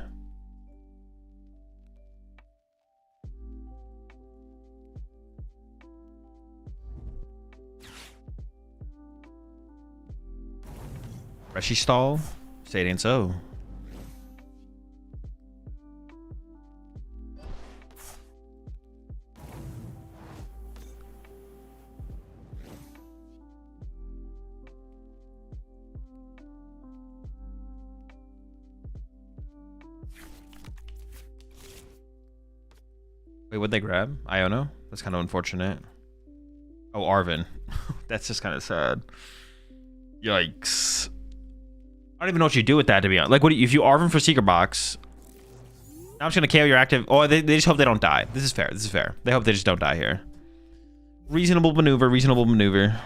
Reshi stall? Say it ain't so. Wait, what'd they grab? Iono? That's kind of unfortunate. Oh, Arvin. That's just kind of sad. Yikes. I don't even know what you do with that, to be honest. Like, what if you Arvin for Secret Box? Now I'm just going to KO your active. Oh, they just hope they don't die. This is fair. This is fair. They hope they just don't die here. Reasonable maneuver. Reasonable maneuver.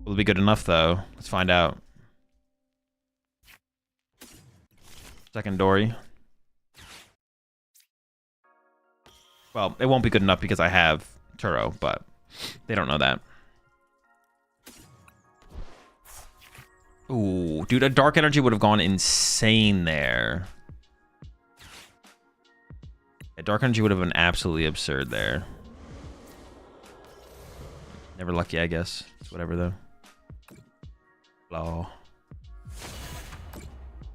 Will it be good enough, though? Let's find out. Second Dory. Well, it won't be good enough because I have Turo, but they don't know that. Ooh, dude, a Dark Energy would have gone insane there. A Dark Energy would have been absolutely absurd there. Never lucky, I guess. It's whatever, though. Law.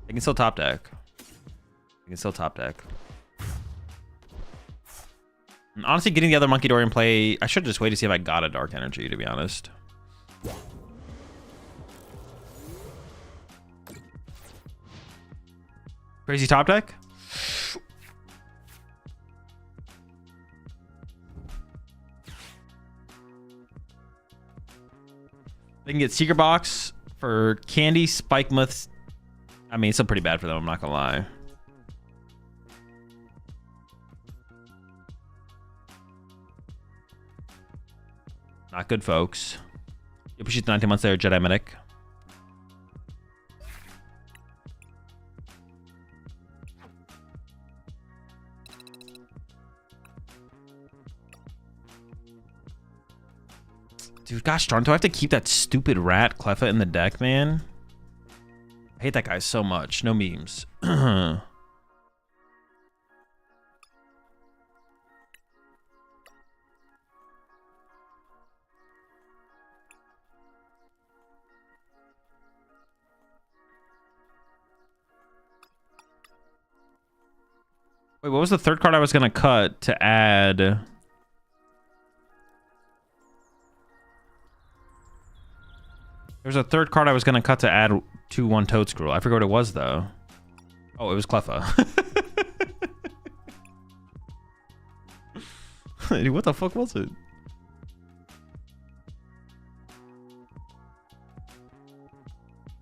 They can still top deck. They can still top deck. And honestly, getting the other Monkey Dory in play, I should just wait to see if I got a Dark Energy, to be honest. Crazy top deck? They can get Secret Box for Candy, Spike Myths. I mean, it's still pretty bad for them, I'm not gonna lie. Not good, folks. You push it 19 months there, Jedi Medic. Dude, gosh darn, do I have to keep that stupid rat Cleffa in the deck, man? I hate that guy so much. No memes. Wait, what was the third card I was going to cut to add? There's a third card I was going to cut to add 2/1 Toad Scroll. I forgot what it was, though. Oh, it was Cleffa. Dude, what the fuck was it?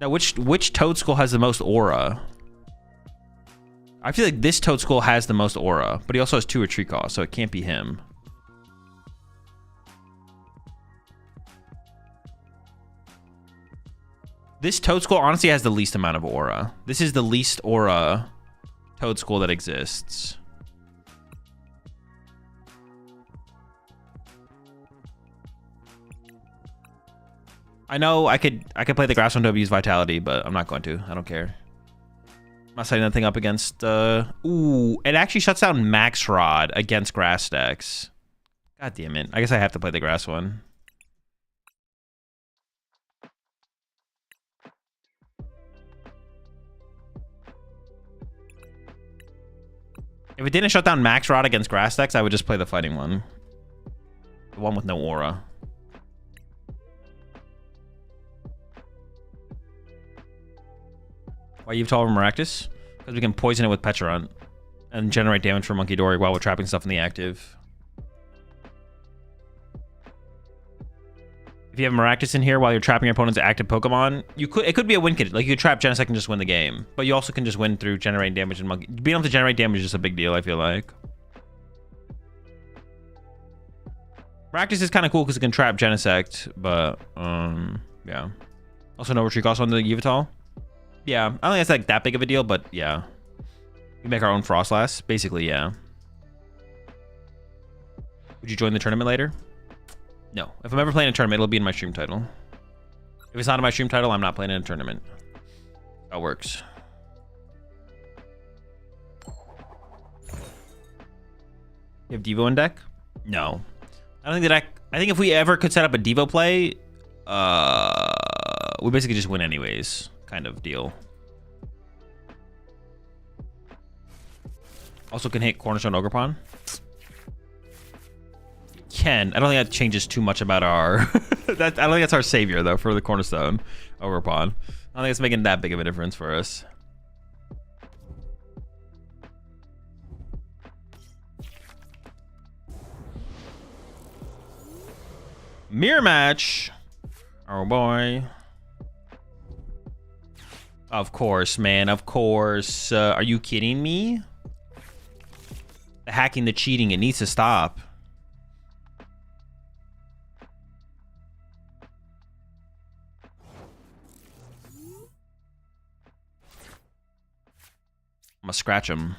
Now, which Toad Scroll has the most aura? I feel like this Toad Scroll has the most aura, but he also has 2 retreat costs, so it can't be him. This Toad Scroll honestly has the least amount of aura. This is the least aura Toad Scroll that exists. I know I could play the grass one to abuse Vitality, but I'm not going to. I don't care. I'm not setting that thing up against... Ooh, it actually shuts down Max Rod against grass decks. God damn it. I guess I have to play the grass one. If it didn't shut down Max Rod against grass decks, I would just play the fighting one. The one with no aura. Why Yveltal over Maractus? Because we can poison it with Pecharunt and generate damage for Monkey Dory while we're trapping stuff in the active. If you have Maractus in here while you're trapping your opponent's active Pokemon, it could be a win kit. Like you could trap Genesect and just win the game. But you also can just win through generating damage and Monkey. Being able to generate damage is just a big deal, I feel like. Maractus is kind of cool because it can trap Genesect, but yeah. Also no retreat cost on the Yveltal. Yeah, I don't think that's like that big of a deal, but yeah. We make our own Frostlass. Basically, yeah. Would you join the tournament later? No. If I'm ever playing a tournament, it'll be in my stream title. If it's not in my stream title, I'm not playing in a tournament. That works. You have Devo in deck? No. I don't think that I think if we ever could set up a Devo play, we basically just win anyways. Kind of deal. Also can hit Cornerstone Ogerpon. Can. I don't think that changes too much about our... I don't think that's our savior, though, for the Cornerstone Ogerpon. I don't think it's making that big of a difference for us. Mirror match. Oh boy. Of course, man. Of course. Are you kidding me? The hacking, the cheating, it needs to stop. I'm gonna scratch him.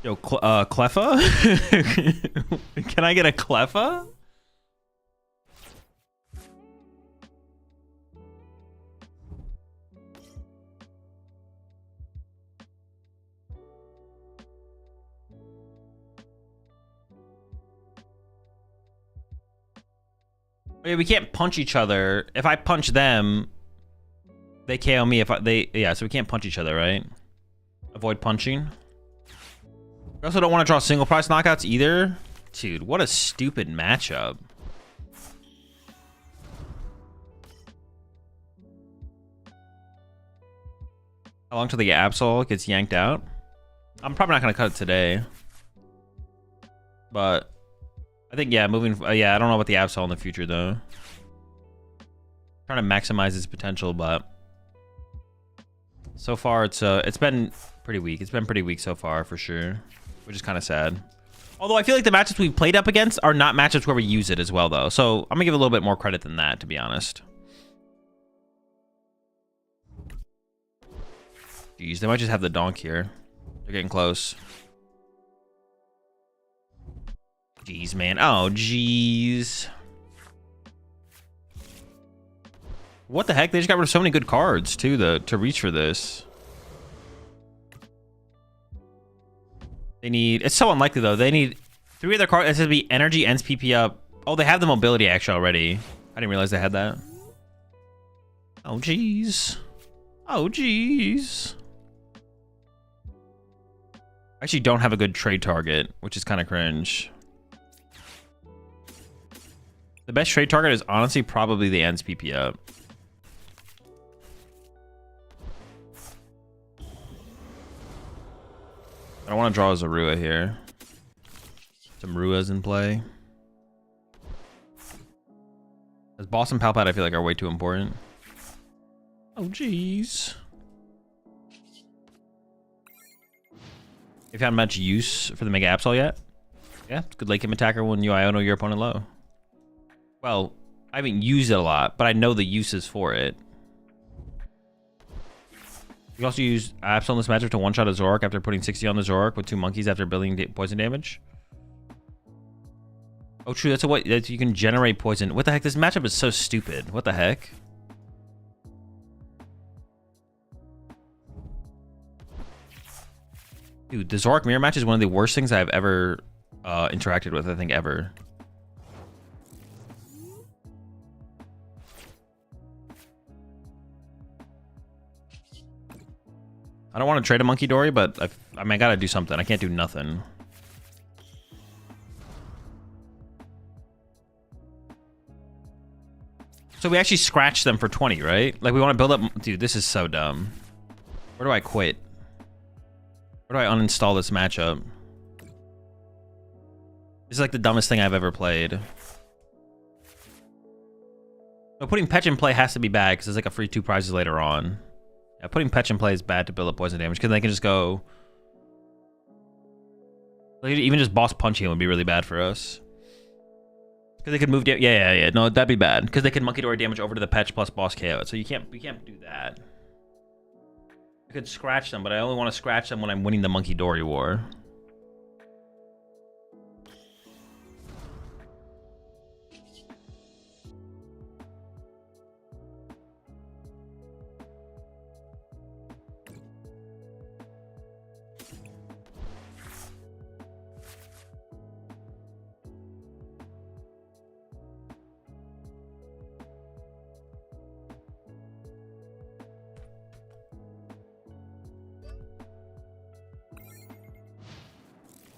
Yo, Cleffa? Can I get a Cleffa? Okay, we can't punch each other. If I punch them, they KO me. Yeah, so we can't punch each other, right? Avoid punching. We also don't want to draw single price knockouts either. Dude, what a stupid matchup. How long till the Absol gets yanked out? I'm probably not going to cut it today. But I think, yeah, moving... yeah, I don't know about the Absol in the future, though. Trying to maximize its potential, but... So far, it's been pretty weak. It's been pretty weak so far, for sure. Which is kind of sad. Although I feel like the matchups we've played up against are not matchups where we use it as well, though. So I'm going to give a little bit more credit than that, to be honest. Jeez, they might just have the donk here. They're getting close. Jeez, man. Oh, jeez. What the heck? They just got rid of so many good cards, too, to reach for this. They need... It's so unlikely, though. They need 3 other cards. It says to be energy, ends PP up. Oh, they have the mobility action already. I didn't realize they had that. Oh, jeez. Oh, jeez. I actually don't have a good trade target, which is kind of cringe. The best trade target is honestly probably the ends PP up. I don't want to draw a Zorua here. Some Ruas in play. As Boss and Palpat, I feel like are way too important. Oh, jeez. Have you found much use for the Mega Absol yet? Yeah, it's good late game attacker when you Iono your opponent low. Well, I haven't used it a lot, but I know the uses for it. You can also use Absol in this matchup to one-shot a Zoroark after putting 60 on the Zoroark with 2 monkeys after building poison damage. Oh, true. That's a way that you can generate poison. What the heck? This matchup is so stupid. What the heck? Dude, the Zoroark mirror match is one of the worst things I've ever interacted with, I think, ever. I don't want to trade a Monkey Dory, but I mean, I gotta do something. I can't do nothing. So we actually scratched them for 20, right? Like, we want to build up... Dude, this is so dumb. Where do I quit? Where do I uninstall this matchup? This is like the dumbest thing I've ever played. But putting Petch in play has to be bad because it's like a free 2 prizes later on. Yeah, putting Petch in play is bad to build up poison damage because they can just go... Like, even just boss punching would be really bad for us. Because they could move... Yeah. No, that'd be bad. Because they can Monkey Dory damage over to the Petch plus boss KO it. So we can't do that. I could scratch them, but I only want to scratch them when I'm winning the Monkey Dory war.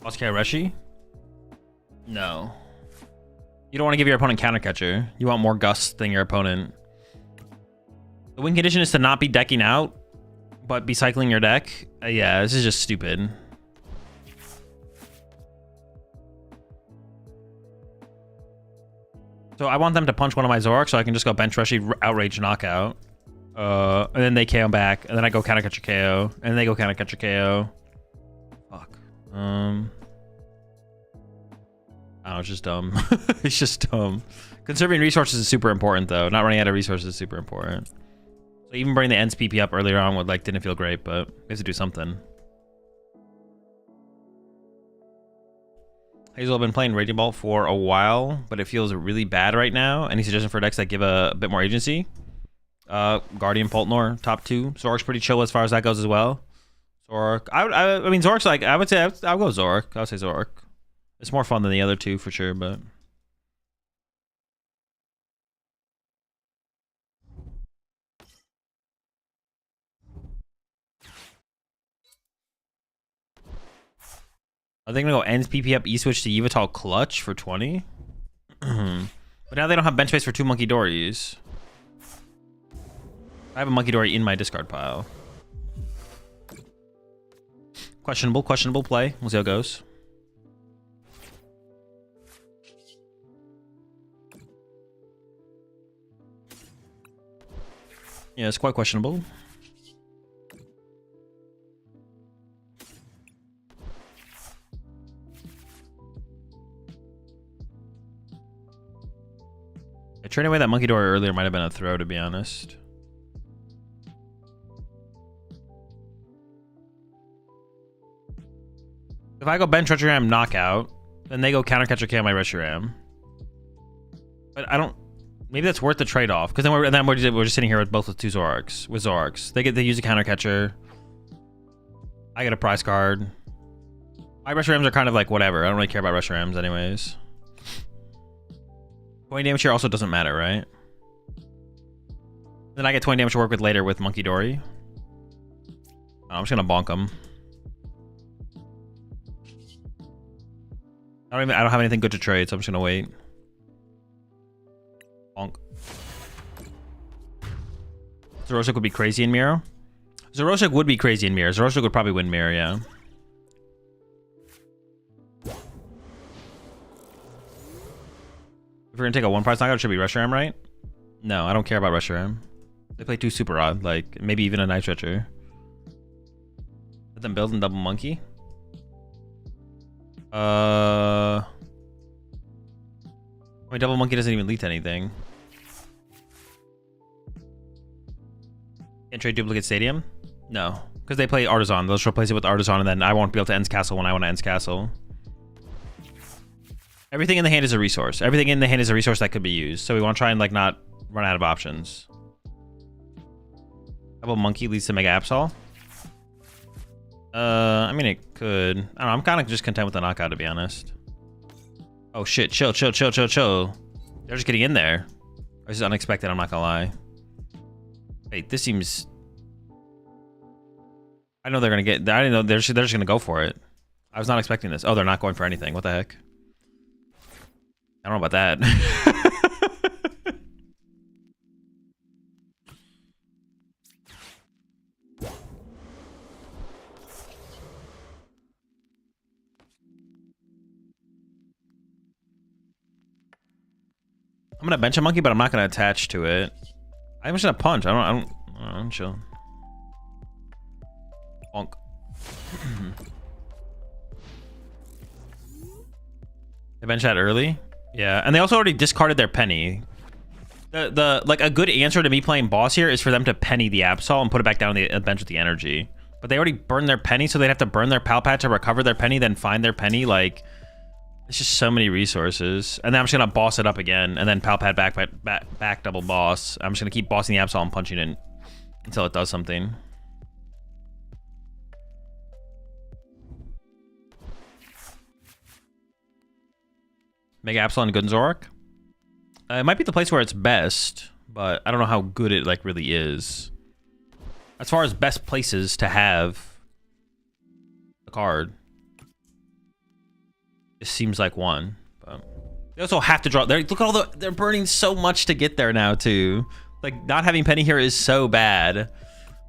Oscar Reshi? No. You don't want to give your opponent counter catcher. You want more gust than your opponent. The win condition is to not be decking out. but be cycling your deck. Yeah, this is just stupid. So I want them to punch one of my Zoroark so I can just go bench rushy, outrage, knockout. And then they KO back, and then I go counter catch a KO, and then they go counter catch a KO. Fuck. Oh, it's just dumb. It's just dumb. Conserving resources is super important, though. Not running out of resources is super important. So even bringing the ends PP up earlier on would didn't feel great, but we have to do something. Hazel been playing Raging Ball for a while, but it feels really bad right now. Any suggestion for decks that give a bit more agency? Guardian, PultNoir, top 2. Zoroark's pretty chill as far as that goes as well. Zoroark. I mean, Zoroark's I would say I'll go Zoroark. I would say Zoroark. It's more fun than the other two for sure, but. I think I'm gonna go ends PP up, E-switch to Yveltal clutch for 20. But now they don't have bench space for 2 Monkey Dories. I have a Monkey Dory in my discard pile. Questionable play. We'll see how it goes. Yeah, it's quite questionable. Trading away that Monkey Dory earlier might have been a throw, to be honest. If I go bench Reshiram knockout, then they go counter catcher K on my Reshiram. But I don't. Maybe that's worth the trade-off, because then we're just sitting here with both with 2 Zoroarks. With Zoroarks, they use a counter catcher. I get a prize card. My Reshirams are kind of whatever. I don't really care about Reshirams anyways. 20 damage here also doesn't matter, right? Then I get 20 damage to work with later with Monkey Dory. Oh, I'm just gonna bonk him. I don't have anything good to trade, so I'm just gonna wait. Bonk. Zoroark would be crazy in Mirror. Zoroark would be crazy in Mirror. Zoroark would probably win Mirror, yeah. If we're gonna take a 1 prize knockout, it should be Reshiram, right? No, I don't care about Reshiram. They play 2 super odd, maybe even a Night Stretcher. Let them build and double monkey. I mean, double monkey doesn't even lead to anything. Can't trade duplicate stadium? No, because they play Artisan. They'll just replace it with Artisan, and then I won't be able to ends castle when I want to ends castle. Everything in the hand is a resource. Everything in the hand is a resource that could be used. So we want to try and not run out of options. Double monkey leads to Mega Absol. I mean, it could. I don't know. I'm kind of just content with the knockout, to be honest. Oh shit! Chill. They're just getting in there. This is unexpected. I'm not gonna lie. Wait, this seems. I know they're gonna get. I didn't know they're just gonna go for it. I was not expecting this. Oh, they're not going for anything. What the heck? I don't know about that. I'm gonna bench a monkey, but I'm not gonna attach to it. I'm just gonna punch. I don't chill. Bonk. They bench that early. Yeah, and they also already discarded their penny. A good answer to me playing boss here is for them to penny the Absol and put it back down on the bench with the energy. But they already burned their penny, so they'd have to burn their Pal Pad to recover their penny, then find their penny. It's just so many resources. And then I'm just gonna boss it up again, and then Pal Pad back double boss. I'm just gonna keep bossing the Absol and punching it until it does something. Mega Absol and good Zoroark. It might be the place where it's best, but I don't know how good it really is. As far as best places to have a card, this seems like one. But they also have to draw. Look at all they're burning so much to get there now too. Not having penny here is so bad.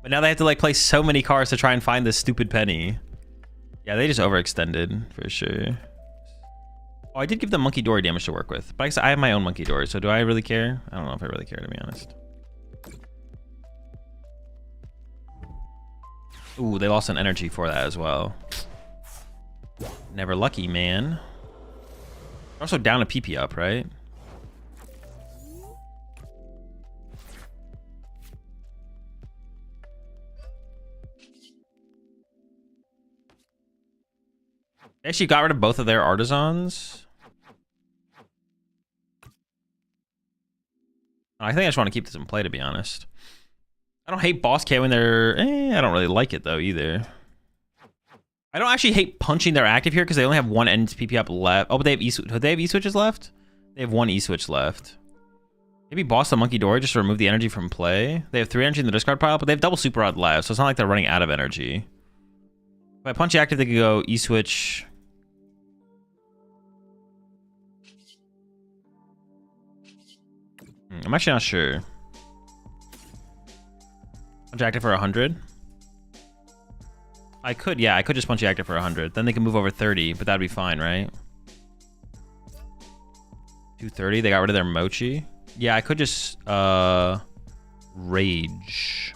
But But now they have to like play so many cards to try and find this stupid penny. Yeah, they just overextended for sure. Oh, I did give them Monkey Dory damage to work with. But I guess I have my own Monkey Dory, so do I really care? I don't know if I really care, to be honest. Ooh, they lost an energy for that as well. Never lucky, man. They're also down a PP up, right? They actually got rid of both of their artisans. I think I just want to keep this in play, to be honest. I don't hate boss KOing their... I don't really like it, though, either. I don't actually hate punching their active here because they only have one end PP up left. Oh, but they have do they have E-switches left? They have one E-switch left. Maybe boss the Monkey Dory just to remove the energy from play. They have 3 energy in the discard pile, but they have double Super Rod left, so it's not like they're running out of energy. If I punch the active, they could go E-switch... I'm actually not sure. Punch active for 100. I could, yeah, I could just punch the active for 100. Then they can move over 30, but that'd be fine, right? 230. They got rid of their Mochi. Yeah, I could just rage.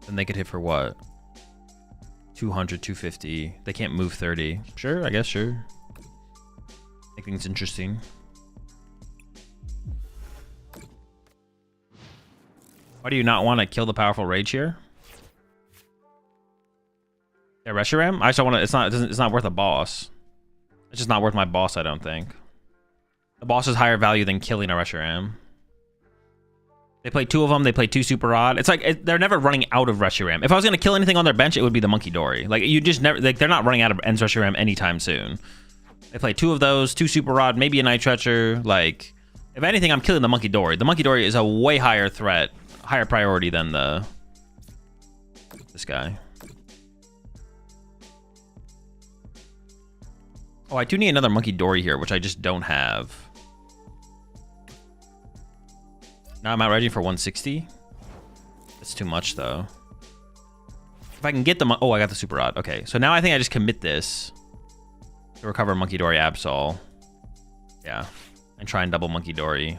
Then they could hit for what? 200, 250. They can't move 30. Sure, I guess, sure. I think it's interesting. Why do you not want to kill the powerful rage here? Yeah, Reshiram? I just don't want to. It's not worth a boss. It's just not worth my boss, I don't think. The boss is higher value than killing a Reshiram. They play 2 of them. They play 2 Super Rod. It's like they're never running out of Reshiram. If I was gonna kill anything on their bench, it would be the Monkey Dory. Like you just never. Like they're not running out of Ends Reshiram anytime soon. They play 2 of those, 2 Super Rod, maybe a Night Treacher. Like if anything, I'm killing the Monkey Dory. The Monkey Dory is a way higher threat, higher priority than this guy. Oh, I do need another Monkey Dory here, which I just don't have. Now I'm out raging for 160. That's too much, though. If I can get the... Oh, I got the Super Rod. Okay, so now I think I just commit this to recover Monkey Dory Absol. Yeah, and try and double Monkey Dory.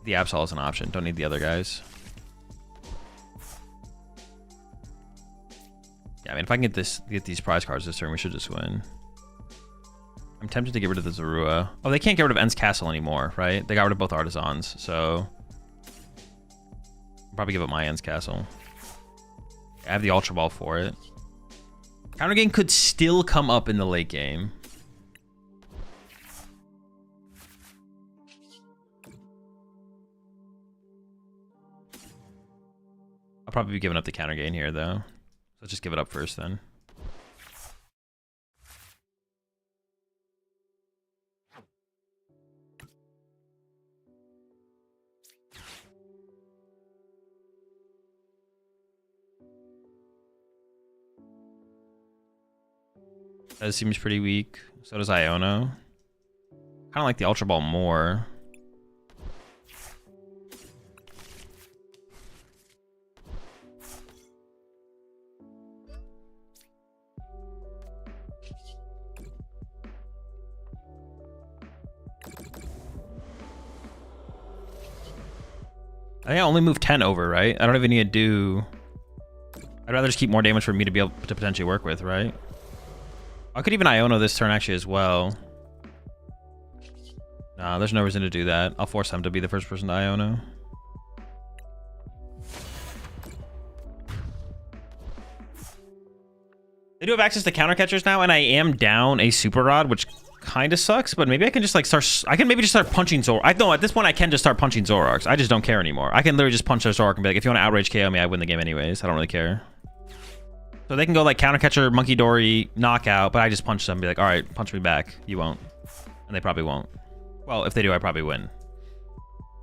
The Absol is an option. Don't need the other guys. Yeah, I mean, if I can get these prize cards this turn, we should just win. I'm tempted to get rid of the Zorua. Oh, they can't get rid of Ends Castle anymore, right? They got rid of both artisans, so I'll probably give up my Ends Castle. I have the Ultra Ball for it. Counter game could still come up in the late game. I'll probably be giving up the counter gain here, though. Let's just give it up first, then. That seems pretty weak. So does Iono. Kind of like the Ultra Ball more. I think I only move 10 over, right? I don't even need to do... I'd rather just keep more damage for me to be able to potentially work with, right? I could even Iono this turn actually as well. Nah, there's no reason to do that. I'll force them to be the first person to Iono. They do have access to counter catchers now, and I am down a Super Rod, which kind of sucks, but maybe I can just like start... I can maybe just start punching Zoroark. I know at this point I can just start punching Zoroarks. I just don't care anymore. I can literally just punch their Zoroark and be like, if you want to outrage KO me, I win the game anyways. I don't really care. So they can go like counter catcher, Monkey Dory, knockout, but I just punch them and be like, all right, punch me back. You won't. And they probably won't. Well, if they do, I probably win.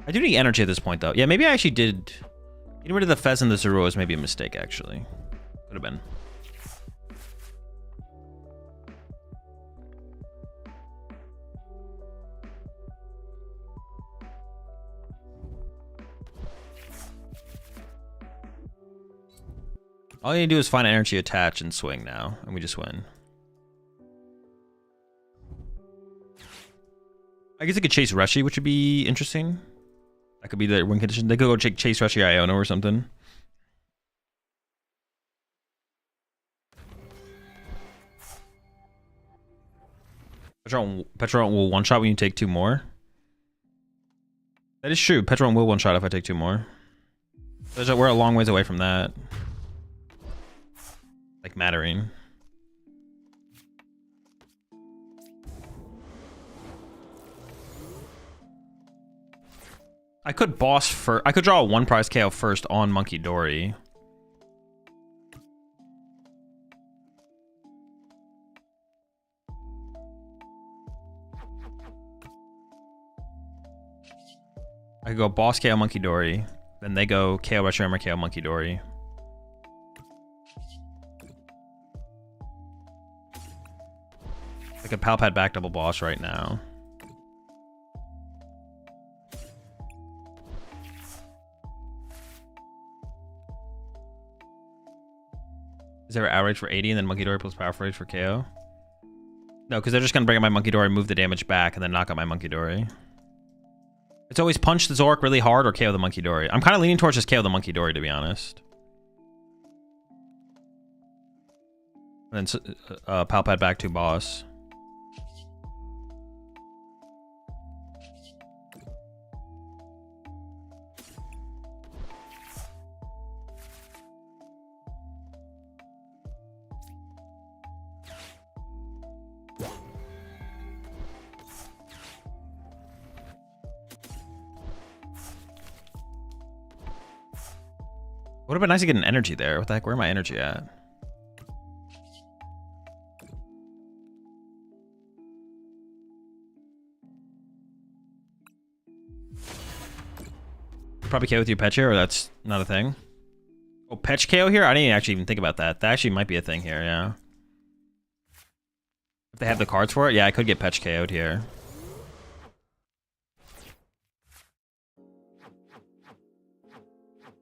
I do need energy at this point, though. Yeah, maybe I actually did Getting rid of the Fez and the Zoro is maybe a mistake, actually. Could have been. All you need to do is find energy, attach, and swing now, and we just win. I guess I could chase Rushy, which would be interesting. That could be the win condition. They could go chase Rushy Iono or something. Petron will one-shot when you take 2 more. That is true. Petron will one-shot if I take 2 more. We're a long ways away from that. Like mattering. I could boss for. I could draw a 1 prize KO first on Monkey Dory. I could go boss KO Monkey Dory, then they go KO Retro Hammer, KO Monkey Dory. I could Palpad back double boss right now. Is there an outrage for 80 and then Monkey Dory plus Powerful Rage for KO? No, because they're just going to bring up my Monkey Dory, move the damage back, and then knock out my Monkey Dory. It's always punch the Zoroark really hard or KO the Monkey Dory. I'm kind of leaning towards just KO the Monkey Dory, to be honest. And then Palpad back to boss. Would have been nice to get an energy there. What the heck? Where am I energy at? Probably KO with your Petch here, or that's not a thing. Oh, Petch KO here? I didn't actually even think about that. That actually might be a thing here, yeah. If they have the cards for it, yeah, I could get Petch KO'd here.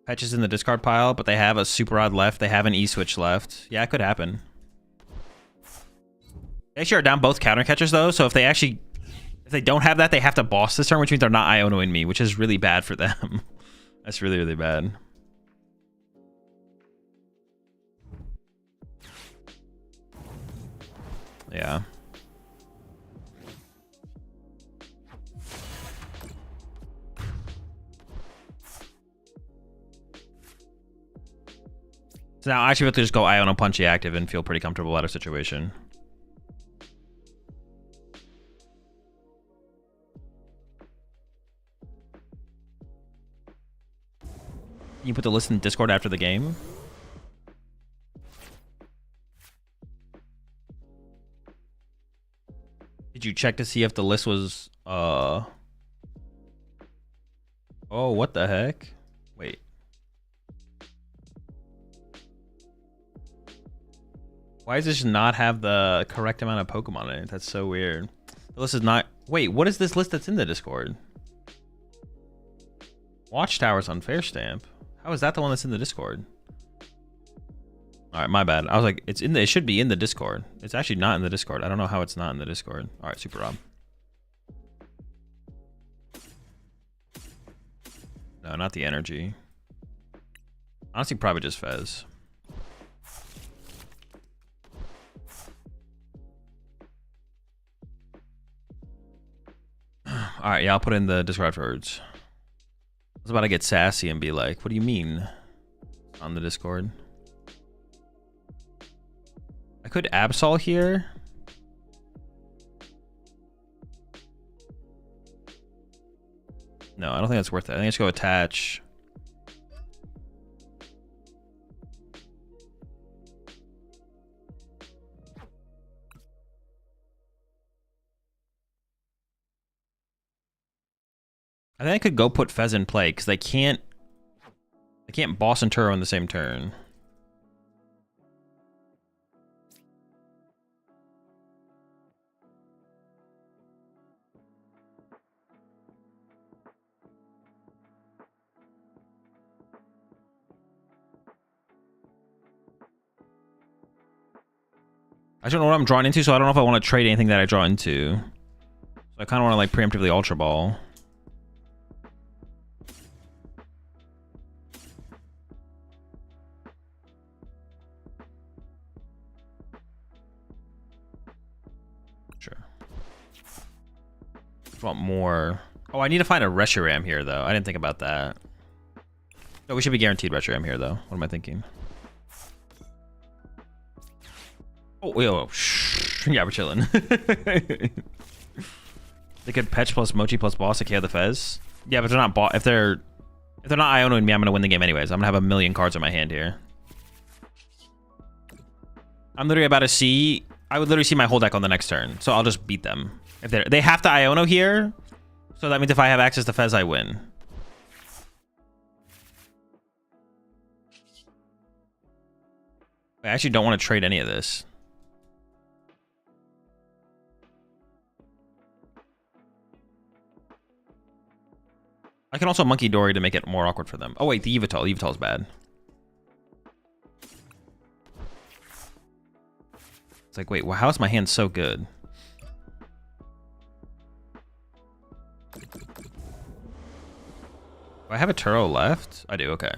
Petch is in the discard pile, but they have a Super Rod left. They have an E-Switch left. Yeah, it could happen. They actually are down both counter catchers, though, so if they don't have that, they have to boss this turn, which means they're not Ionoing me, which is really bad for them. That's really, really bad. Yeah. So now I actually have to just go Iono Punchy active and feel pretty comfortable out of situation. You put the list in Discord after the game. Did you check to see if the list was oh, what the heck? Wait. Why does this not have the correct amount of Pokemon in it? That's so weird. The list is not... Wait, what is this list that's in the Discord? Watchtower's on Fair Stamp. How is that the one that's in the Discord? Alright, my bad. I was like, it's in the... It should be in the Discord. It's actually not in the Discord. I don't know how it's not in the Discord. Alright, Super Rob. No, not the energy. Honestly, probably just Fez. Alright, yeah, I'll put in the Discord afterwards. I was about to get sassy and be like, what do you mean? On the Discord. I could Absol here. No, I don't think that's worth it. I think I should go attach. I think I could go put Fez in play because they can't I can't boss and Turo in the same turn. I don't know what I'm drawing into, so I don't know if I want to trade anything that I draw into. So I kind of want to like preemptively Ultra Ball. Sure. I want more. Oh, I need to find a Reshiram here, though. I didn't think about that. No, we should be guaranteed Reshiram here, though. What am I thinking? Oh, wait, oh, shh. Yeah, we're chilling. They could Petch plus Mochi plus Boss to KO the Fez. Yeah, but they're not if they're not Ionoing me, I'm gonna win the game anyways. I'm gonna have a million cards in my hand here. I'm literally about to see. I would literally see my whole deck on the next turn, so I'll just beat them. If they have to Iono here, so that means if I have access to Fez, I win. I actually don't want to trade any of this. I can also Monkey Dory to make it more awkward for them. Oh wait, the Yveltal. Yveltal's bad. It's like, wait, well, how is my hand so good? Do I have a Turo left? I do, okay.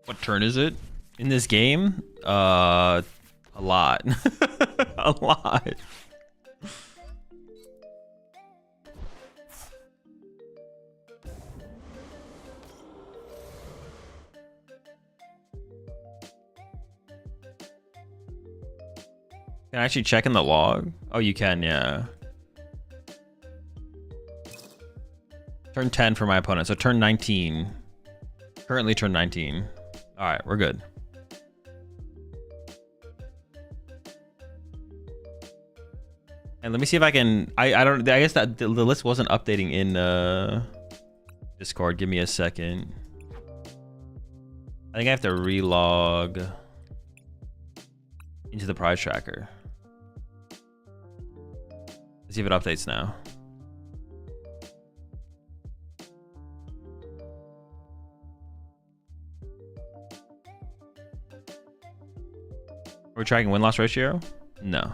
What turn is it in this game? A lot. A lot. Can I actually check in the log? Oh, you can, yeah. Turn 10 for my opponent, so turn 19. Currently turn 19. All right, we're good. And let me see if I can. I guess that the list wasn't updating in Discord. Give me a second. I think I have to relog into the prize tracker. Let's see if it updates now. We're tracking win-loss ratio? No.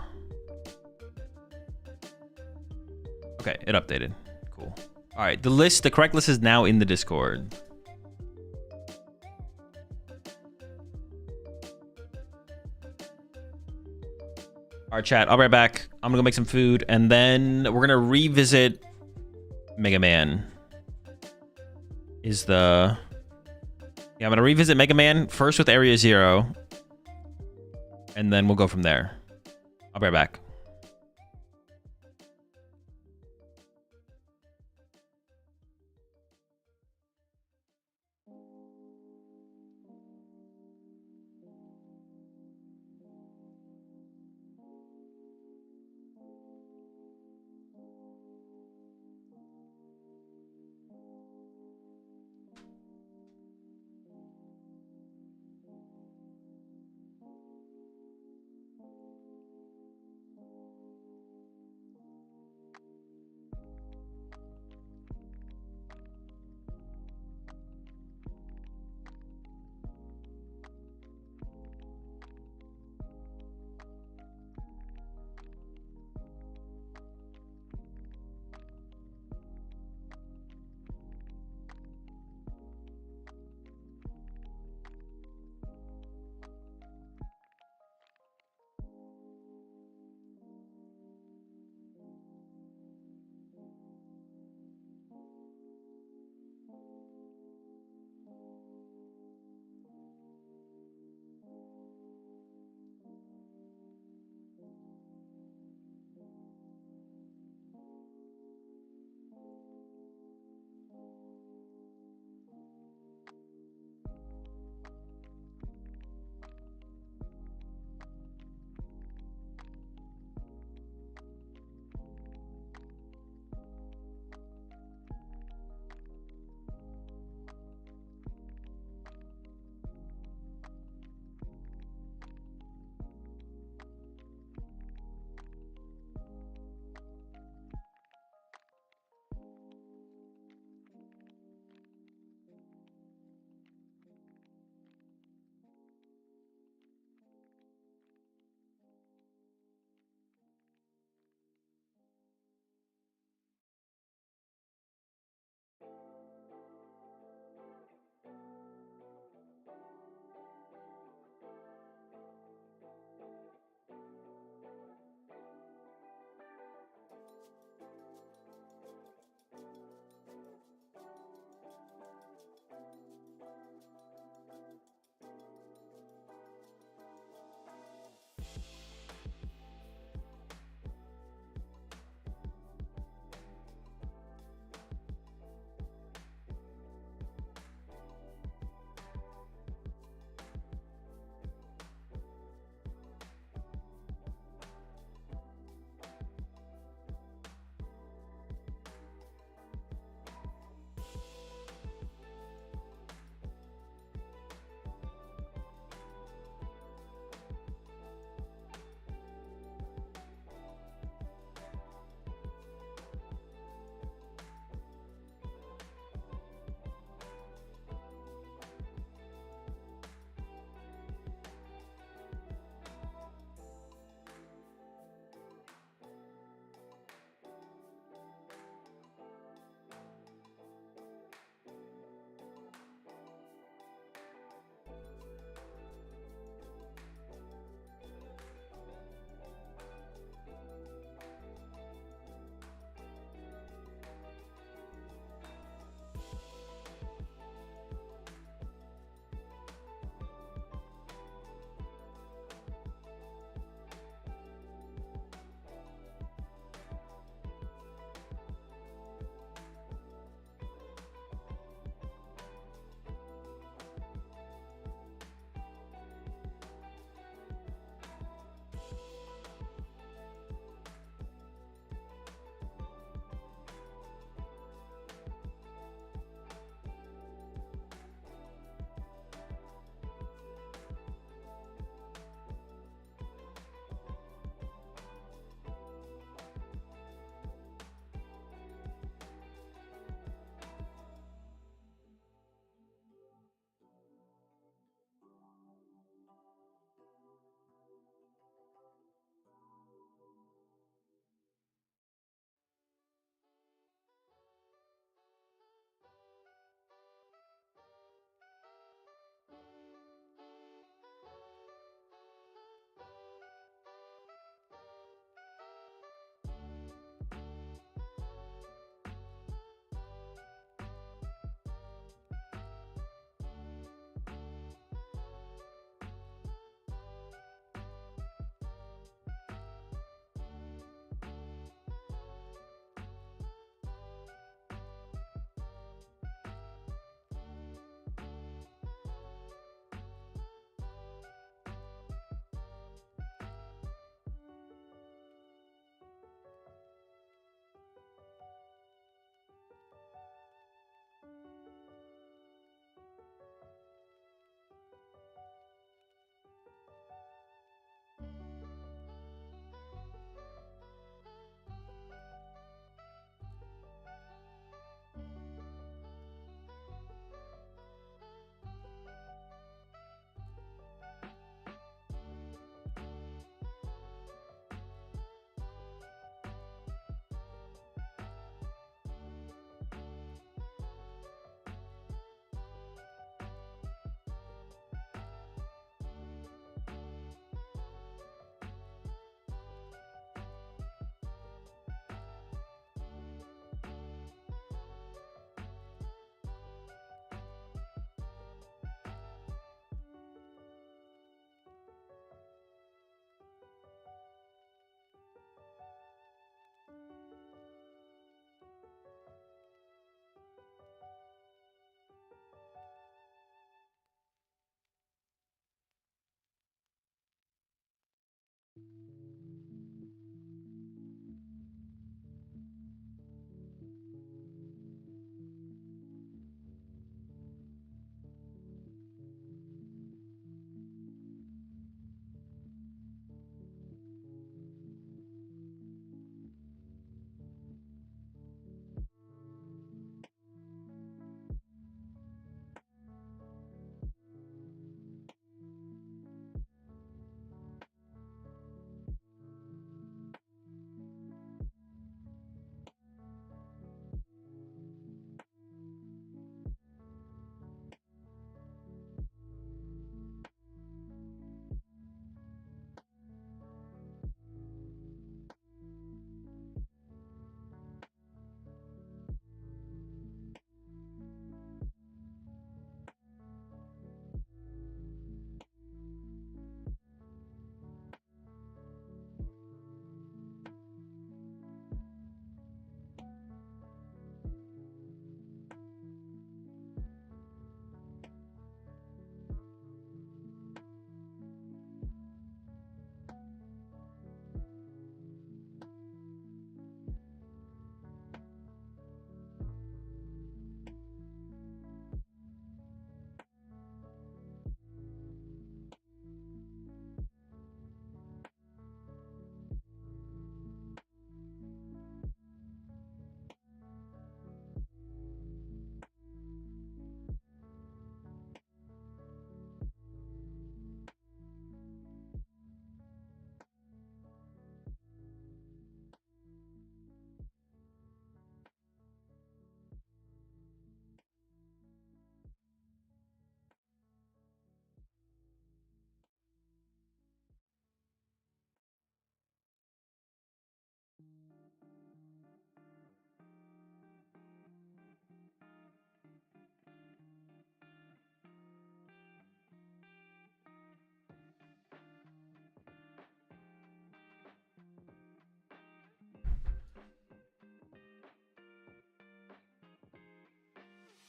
Okay, it updated. Cool. All right, the correct list is now in the Discord. All right, chat, I'll be right back. I'm gonna go make some food, and then we're gonna revisit Mega Man. Yeah, I'm gonna revisit Mega Man first with Area Zero, and then we'll go from there. I'll be right back.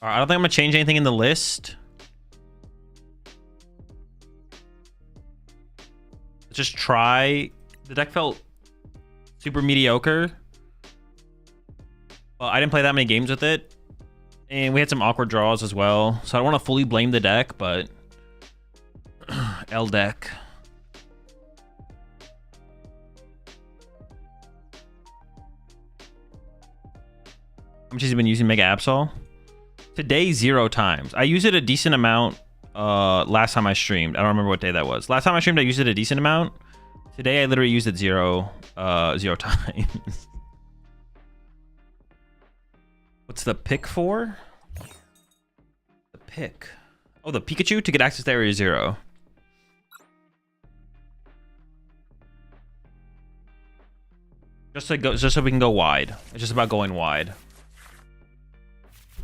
All right, I don't think I'm gonna change anything in the list. Let's just try. The deck felt super mediocre. Well, I didn't play that many games with it. And we had some awkward draws as well. So I don't want to fully blame the deck, but L deck. How much has he been using Mega Absol? Today, 0 times. I used it a decent amount last time I streamed. I don't remember what day that was. Last time I streamed, I used it a decent amount. Today, I literally used it 0 times. What's the pick for? The pick. Oh, the Pikachu to get access to Area 0. Just so we can go wide. It's just about going wide.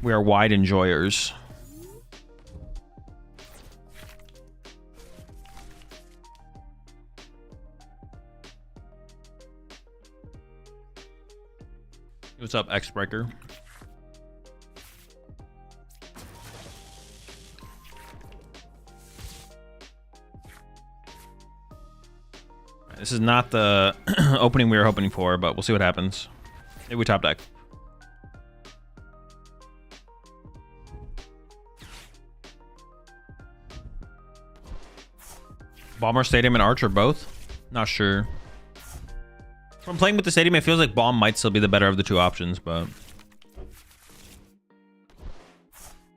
We are wide enjoyers. What's up, X-Breaker? This is not the opening we were hoping for, but we'll see what happens. Maybe we top deck. Bomber, Stadium, and Archer both? Not sure. From playing with the Stadium, it feels like Bomb might still be the better of the two options, but...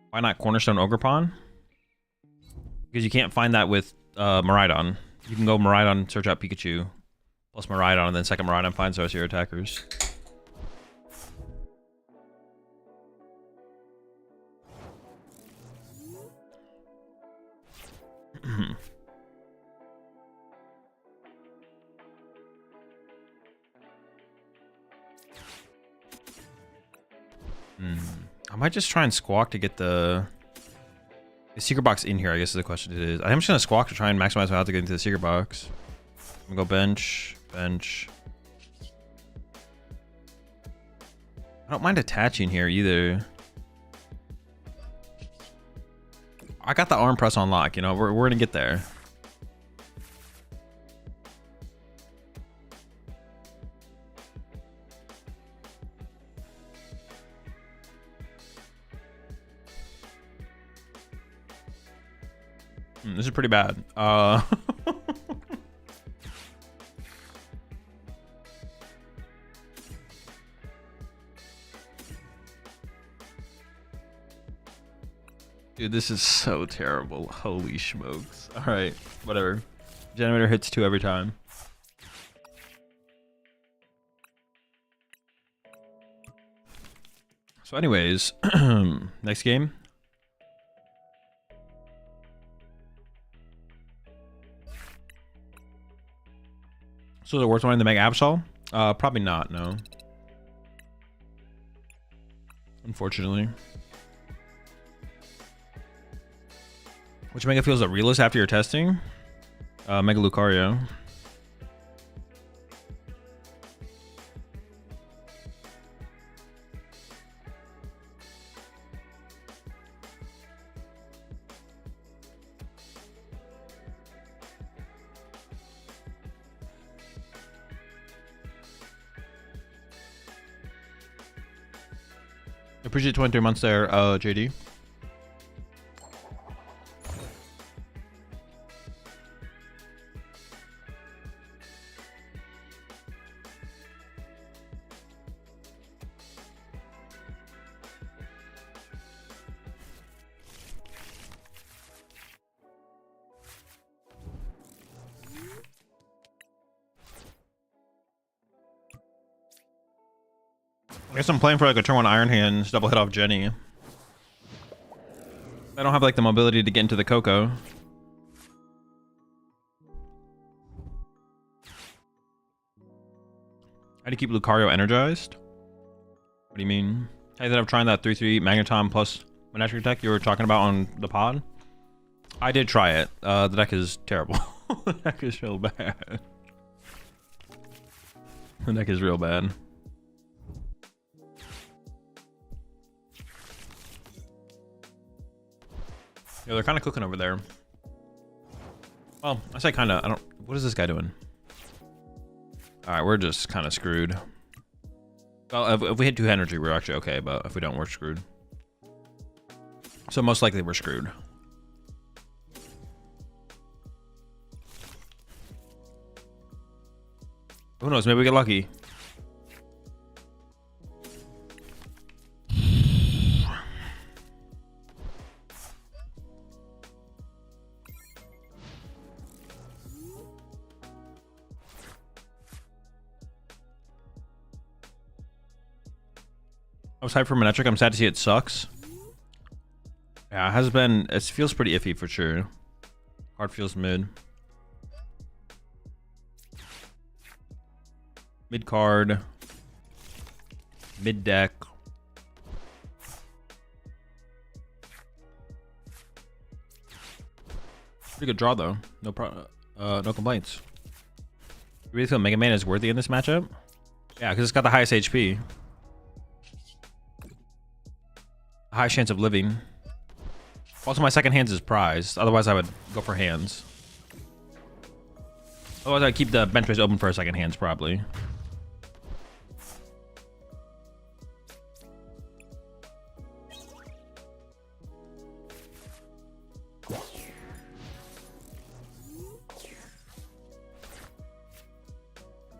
Why not Cornerstone Ogerpon? Because you can't find that with Miraidon. You can go Miraidon, search out Pikachu, plus Miraidon, and then second Miraidon finds those your attackers. I might just try and Squawk to get the secret box in here, I guess is the question it is. I'm just going to Squawk to try and maximize my odds to get into the secret box. I'm going to go bench. I don't mind attaching here either. I got the arm press on lock, you know, we're going to get there. This is pretty bad. Dude, this is so terrible. Holy smokes. All right, whatever. Generator hits 2 every time. So anyways, next game. So is it worth wanting to make Absol? Probably not, no. Unfortunately. Which Mega feels a realist after your testing? Mega Lucario. Appreciate 23 months there, JD. I guess I'm playing for like a turn 1 Iron Hands, double hit off Jenny. I don't have like the mobility to get into the Coco. How do you keep Lucario energized? What do you mean? I ended up trying that 3/3 Magneton plus Manectric deck you were talking about on the pod. I did try it. The deck is terrible. The deck is real bad. The deck is real bad. Yeah, they're kind of cooking over there. Well, I say kind of. I don't. What is this guy doing? All right, we're just kind of screwed. Well, if we hit 2 energy, we're actually okay. But if we don't, we're screwed. So most likely we're screwed. Who knows? Maybe we get lucky. I was hyped for Manectric. I'm sad to see it sucks. Yeah, it has been. It feels pretty iffy for sure. Card feels mid. Mid card. Mid deck. Pretty good draw though. No complaints. You really feel Mega Man is worthy in this matchup? Yeah, because it's got the highest HP. High chance of living. Also, my second hands is prized. Otherwise, I would go for hands. Otherwise, I'd keep the bench base open for a second hands, probably.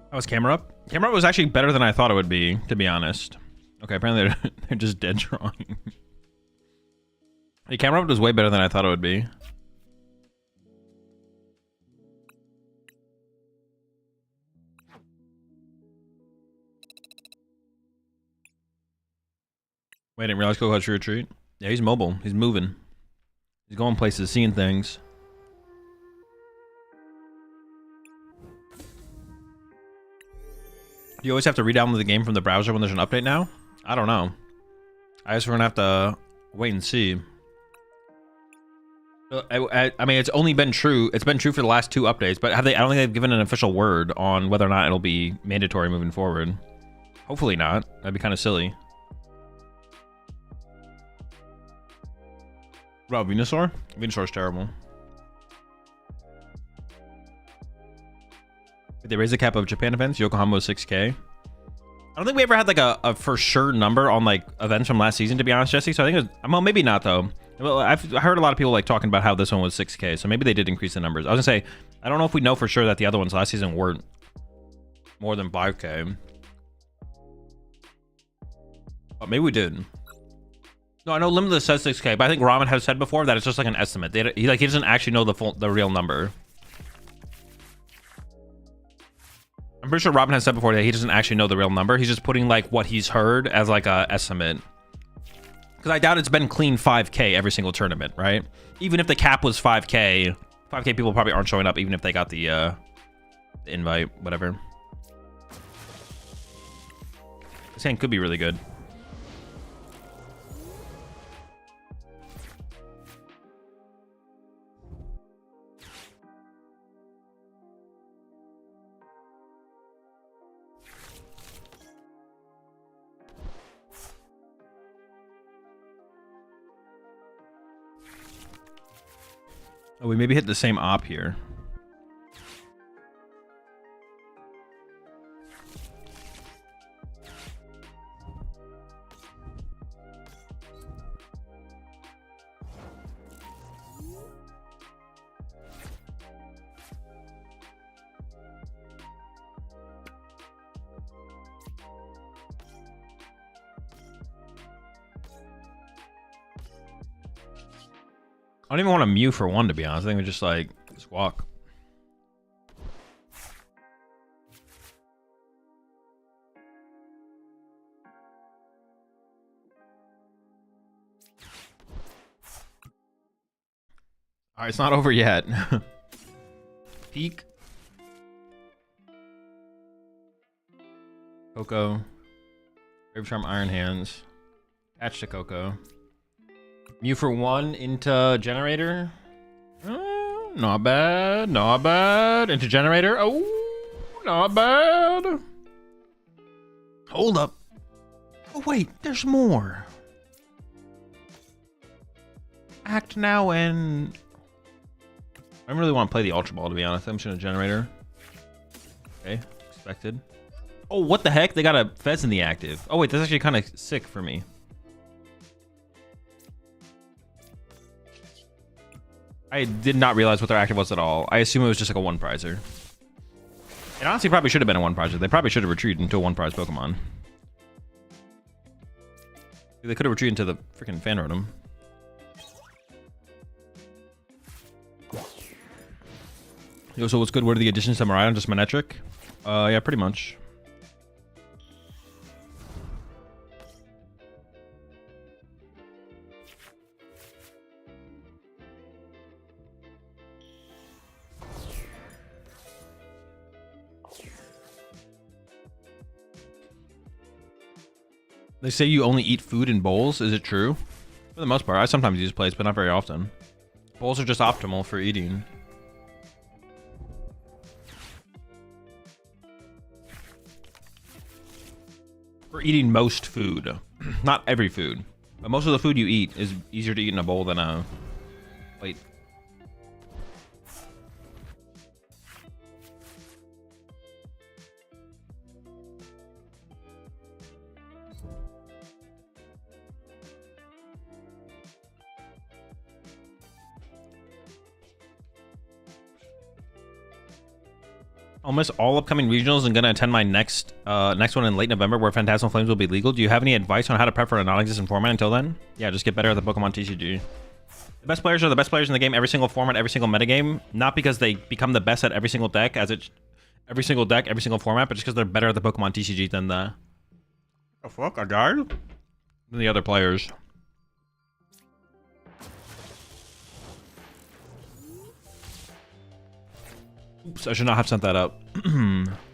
That was camera up. Camera up was actually better than I thought it would be, to be honest. Okay, apparently they're just dead drawing. The camera up was way better than I thought it would be. Wait, I didn't realize Coco had true retreat. Yeah, he's mobile. He's moving. He's going places, seeing things. Do you always have to re-download the game from the browser when there's an update now? I don't know. I guess we're gonna have to wait and see. I mean, it's only been true. It's been true for the last 2 updates, but have they? I don't think they've given an official word on whether or not it'll be mandatory moving forward. Hopefully not. That'd be kind of silly. What about Venusaur? Venusaur's terrible. Did they raise the cap of Japan events? Yokohama was 6K. I don't think we ever had like a for sure number on like events from last season, to be honest, Jesse. So I think it was, well, maybe not though. Well, I heard a lot of people like talking about how this one was 6K, so maybe they did increase the numbers. I was gonna say, I don't know if we know for sure that the other ones last season weren't more than 5K. But maybe we did. No, I know Limitless says 6K, but I think Ramen has said before that it's just like an estimate. He doesn't actually know the real number. I'm pretty sure Robin has said before that he doesn't actually know the real number. He's just putting like what he's heard as like a estimate. Because I doubt it's been clean 5K every single tournament, right? Even if the cap was 5K people probably aren't showing up even if they got the invite, whatever. This hand could be really good. Oh, we maybe hit the same op here. I don't even want to Mew for 1, to be honest. I think we just like walk. All right, it's not over yet. Peak. Coco. Brave Charm, Iron Hands. Attach to Coco. Mew for 1 into Generator. Not bad. Not bad. Into Generator. Oh, not bad. Hold up. Oh, wait. There's more. Act now and... I don't really want to play the Ultra Ball, to be honest. I'm just gonna generator. Okay, expected. Oh, what the heck? They got a Fez in the active. Oh wait, that's actually kind of sick for me. I did not realize what their active was at all. I assume it was just like a one prizer. It honestly probably should have been a one prizer. They probably should have retreated into a one prize Pokemon. They could have retreated into the freaking fan rotom. Yo, so what's good? What are the additions to Marion? Just Manectric? Yeah, pretty much. They say you only eat food in bowls. Is it true? For the most part, I sometimes use plates, but not very often. Bowls are just optimal for eating. For eating most food. Not every food. But most of the food you eat is easier to eat in a bowl than a plate. I'll miss all upcoming regionals and gonna attend my next one in late November where Phantasmal Flames will be legal. Do you have any advice on how to prep for a non-existent format until then? Yeah, just get better at the PokemonTCG. The best players are the best players in the game, every single format, every single metagame. Not because they become the best at every single deck, every single deck, every single format, but just because they're better at the PokemonTCG than the... Oh fuck, I died? Than the other players. Oops, I should not have sent that up.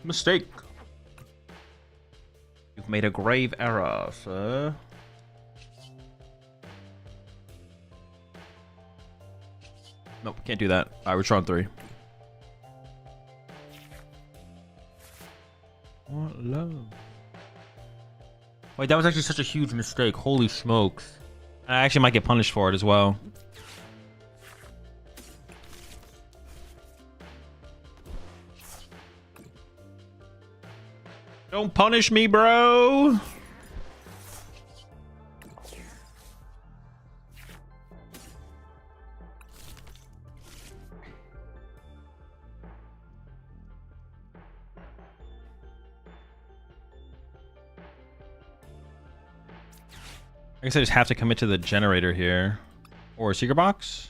Mistake. You've made a grave error, sir. Nope, can't do that. Alright, we're trying 3. What love? Wait, that was actually such a huge mistake. Holy smokes. I actually might get punished for it as well. Don't punish me, bro. I guess I just have to commit to the generator here. Or a secret box?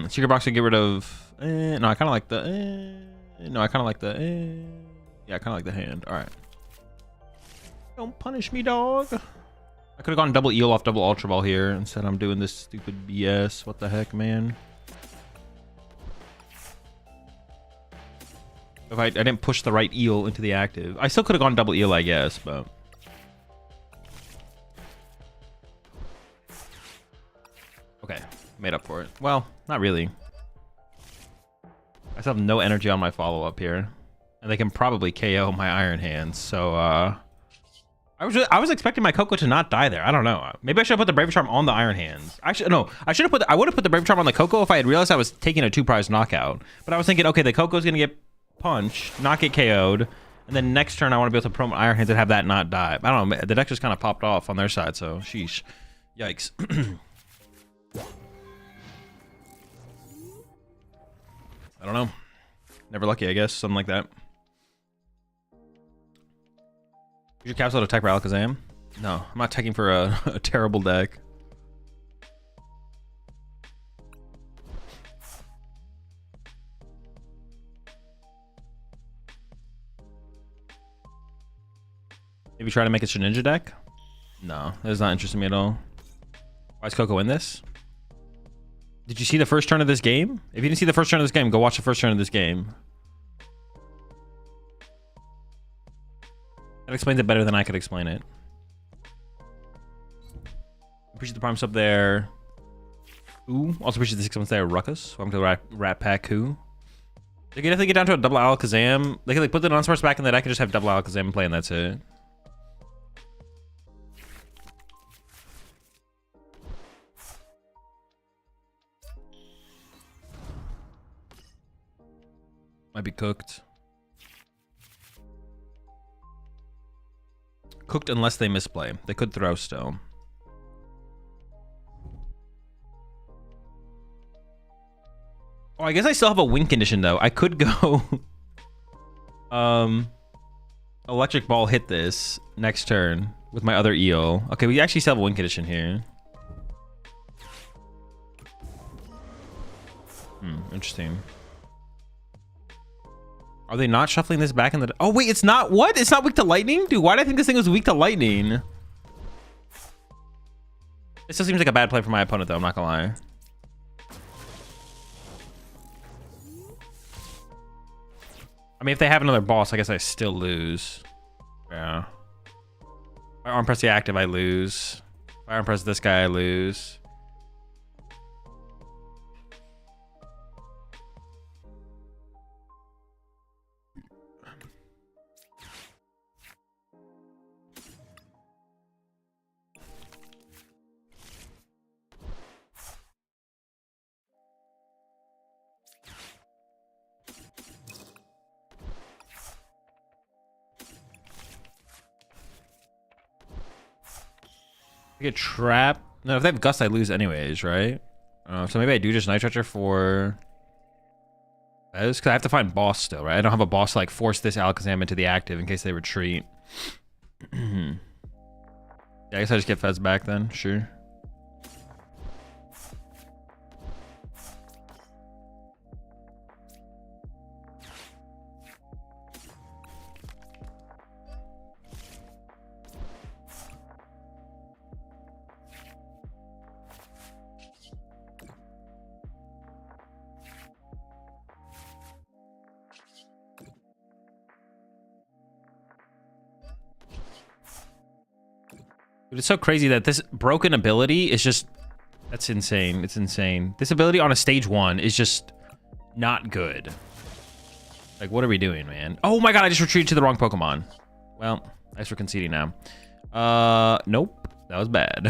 Secret box to get rid of... no, I kind of like the... no, I kind of like the... yeah, I kind of like the hand. All right. Don't punish me, dog. I could have gone double eel off double ultra ball here. Instead, I'm doing this stupid BS. What the heck, man? If I didn't push the right eel into the active. I still could have gone double eel, I guess, but... okay, made up for it. Well, not really. I still have no energy on my follow-up here. And they can probably KO my Iron Hands, so, I was expecting my Coco to not die there. I don't know. Maybe I should have put the Brave Charm on the Iron Hands. Actually, no. I would have put the Brave Charm on the Coco if I had realized I was taking a 2-prize knockout. But I was thinking, okay, the Coco's gonna get punched, not get KO'd, and then next turn I want to be able to promote Iron Hands and have that not die. I don't know. The deck just kind of popped off on their side, so sheesh. Yikes. I don't know. Never lucky, I guess. Something like that. Use your capsule to attack for Alakazam? No, I'm not attacking for a terrible deck. Maybe try to make it a ninja deck? No, that does not interest me at all. Why is Coco in this? Did you see the first turn of this game? If you didn't see the first turn of this game, go watch the first turn of this game. That explains it better than I could explain it. Appreciate the prime sub there. Ooh, also appreciate the 6 months there, Ruckus. Welcome to the Rat Pack, who? They could definitely get down to a double Alakazam. They could like put the non-sports back in the deck and just have double Alakazam play and that's it. Might be cooked. Cooked unless they misplay. They could throw still. Oh, I guess I still have a win condition though. I could go electric ball hit this next turn with my other eel. Okay, we actually still have a win condition here. Interesting. Are they not shuffling this back in the... Oh, wait, it's not... What? It's not weak to lightning? Dude, why did I think this thing was weak to lightning? It still seems like a bad play for my opponent, though. I'm not gonna lie. I mean, if they have another boss, I guess I still lose. Yeah. If I arm press the active, I lose. If I arm press this guy, I lose. I get trapped. No, if they have Gust, I lose anyways, right? So maybe I do just Night Stretcher for those, because I have to find boss still, right? I don't have a boss to like force this Alakazam into the active in case they retreat. Yeah, I guess I just get Fez back then, sure. But it's so crazy that this broken ability is just... That's insane. It's insane. This ability on a stage 1 is just not good. Like, what are we doing, man? Oh my god, I just retreated to the wrong Pokemon. Well, thanks for conceding now. Nope. That was bad.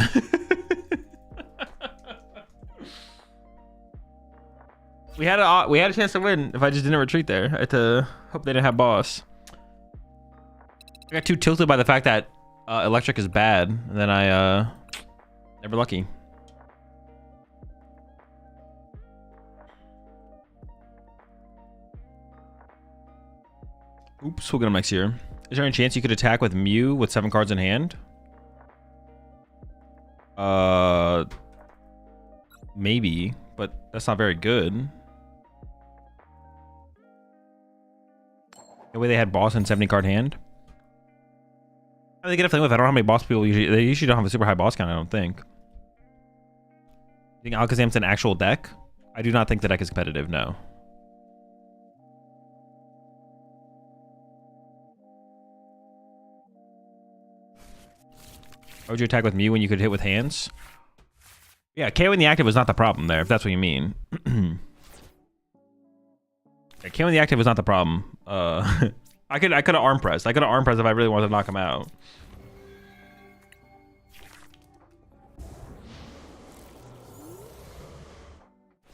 We had a chance to win if I just didn't retreat there. I had to hope they didn't have boss. I got too tilted by the fact that electric is bad, and then I never lucky. Oops, we'll get him next year. Is there any chance you could attack with Mew with 7 cards in hand? Maybe, but that's not very good. The way they had boss and 70 card hand. How do they get a flame with? I don't know how many boss people usually... They usually don't have a super high boss count, I don't think. You think Alakazam's an actual deck? I do not think the deck is competitive, no. Why would you attack with Mew when you could hit with hands? Yeah, KO in the active was not the problem there, if that's what you mean. Yeah, KO in the active was not the problem. I could have arm pressed. I could have arm pressed if I really wanted to knock him out.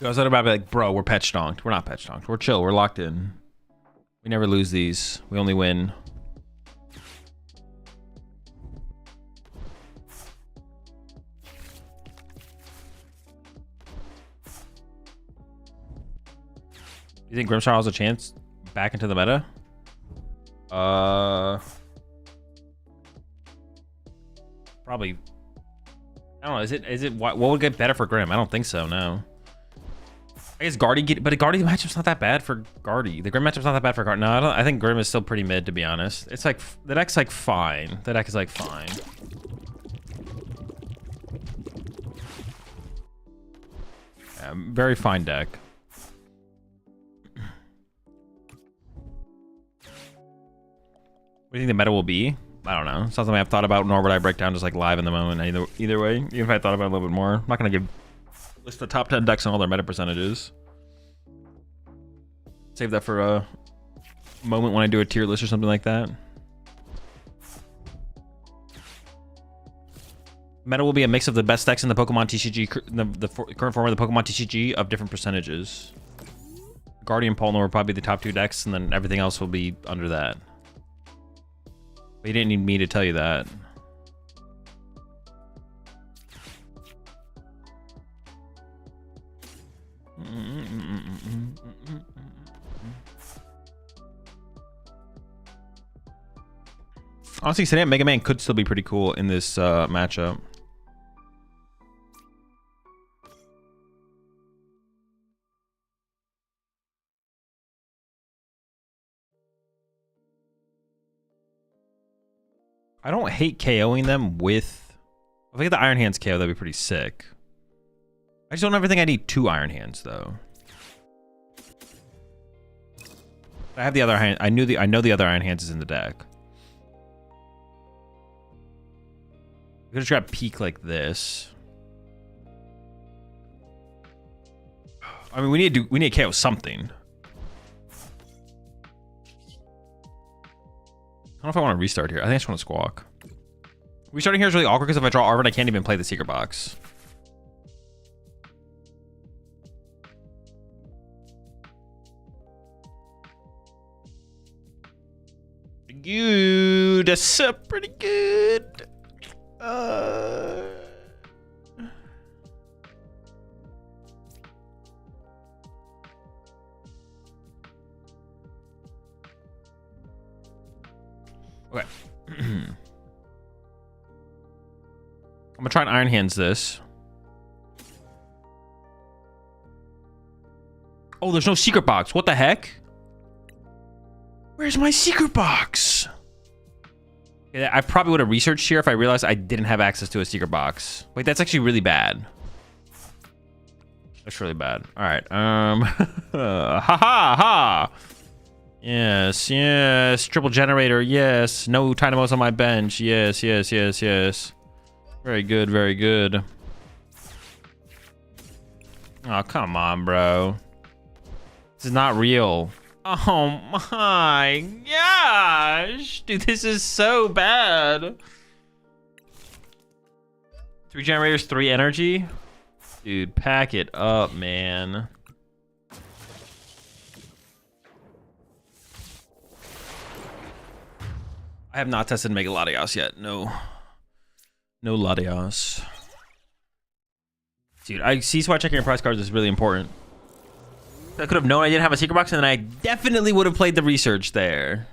I was about to be like, bro, we're pet stonked. We're not pet stonked. We're chill. We're locked in. We never lose these. We only win. You think Grimmsnarl has a chance back into the meta? Probably. I don't know. Is it what would get better for Grim? I don't think so. No. I guess Guardy but a Guardy matchup's not that bad for Guardy. The Grim matchup's not that bad for Guardy. No, I think Grim is still pretty mid, to be honest. It's like the deck's like fine. The deck is like fine. Yeah, very fine deck. What do you think the meta will be? I don't know. It's not something I've thought about, nor would I break down just like live in the moment. Either way, even if I thought about it a little bit more, I'm not gonna list the top 10 decks and all their meta percentages. Save that for a moment when I do a tier list or something like that. Meta will be a mix of the best decks in the Pokemon TCG, the current form of the Pokemon TCG of different percentages. Guardian PultNoir will probably be the top 2 decks, and then everything else will be under that. But you didn't need me to tell you that. Honestly, Sedant Mega Man could still be pretty cool in this matchup. I don't hate KOing them with... If I get the Iron Hands KO, that'd be pretty sick. I just don't ever think I need 2 Iron Hands, though. I have the other hand. I know the other Iron Hands is in the deck. I'm gonna try to peek like this. I mean, we need to KO something. I don't know if I want to restart here. I think I just want to squawk. Restarting here is really awkward because if I draw Arvin, I can't even play the secret box. Good. That's pretty good. Okay. I'm gonna try and Iron Hands this. Oh, there's no secret box. What the heck? Where's my secret box? Okay, I probably would have researched here if I realized I didn't have access to a secret box. Wait, that's actually really bad. That's really bad. All right. Ha ha ha. Yes, yes. Triple generator. Yes. No Tynamos on my bench. Yes, yes, yes, yes. Very good, very good. Oh, come on, bro. This is not real. Oh my gosh. Dude, this is so bad. 3 generators, 3 energy. Dude, pack it up, man. I have not tested Mega Latios yet. No. No Latios. Dude, I see why checking your prize cards is really important. I could have known I didn't have a secret box, and then I definitely would have played the research there.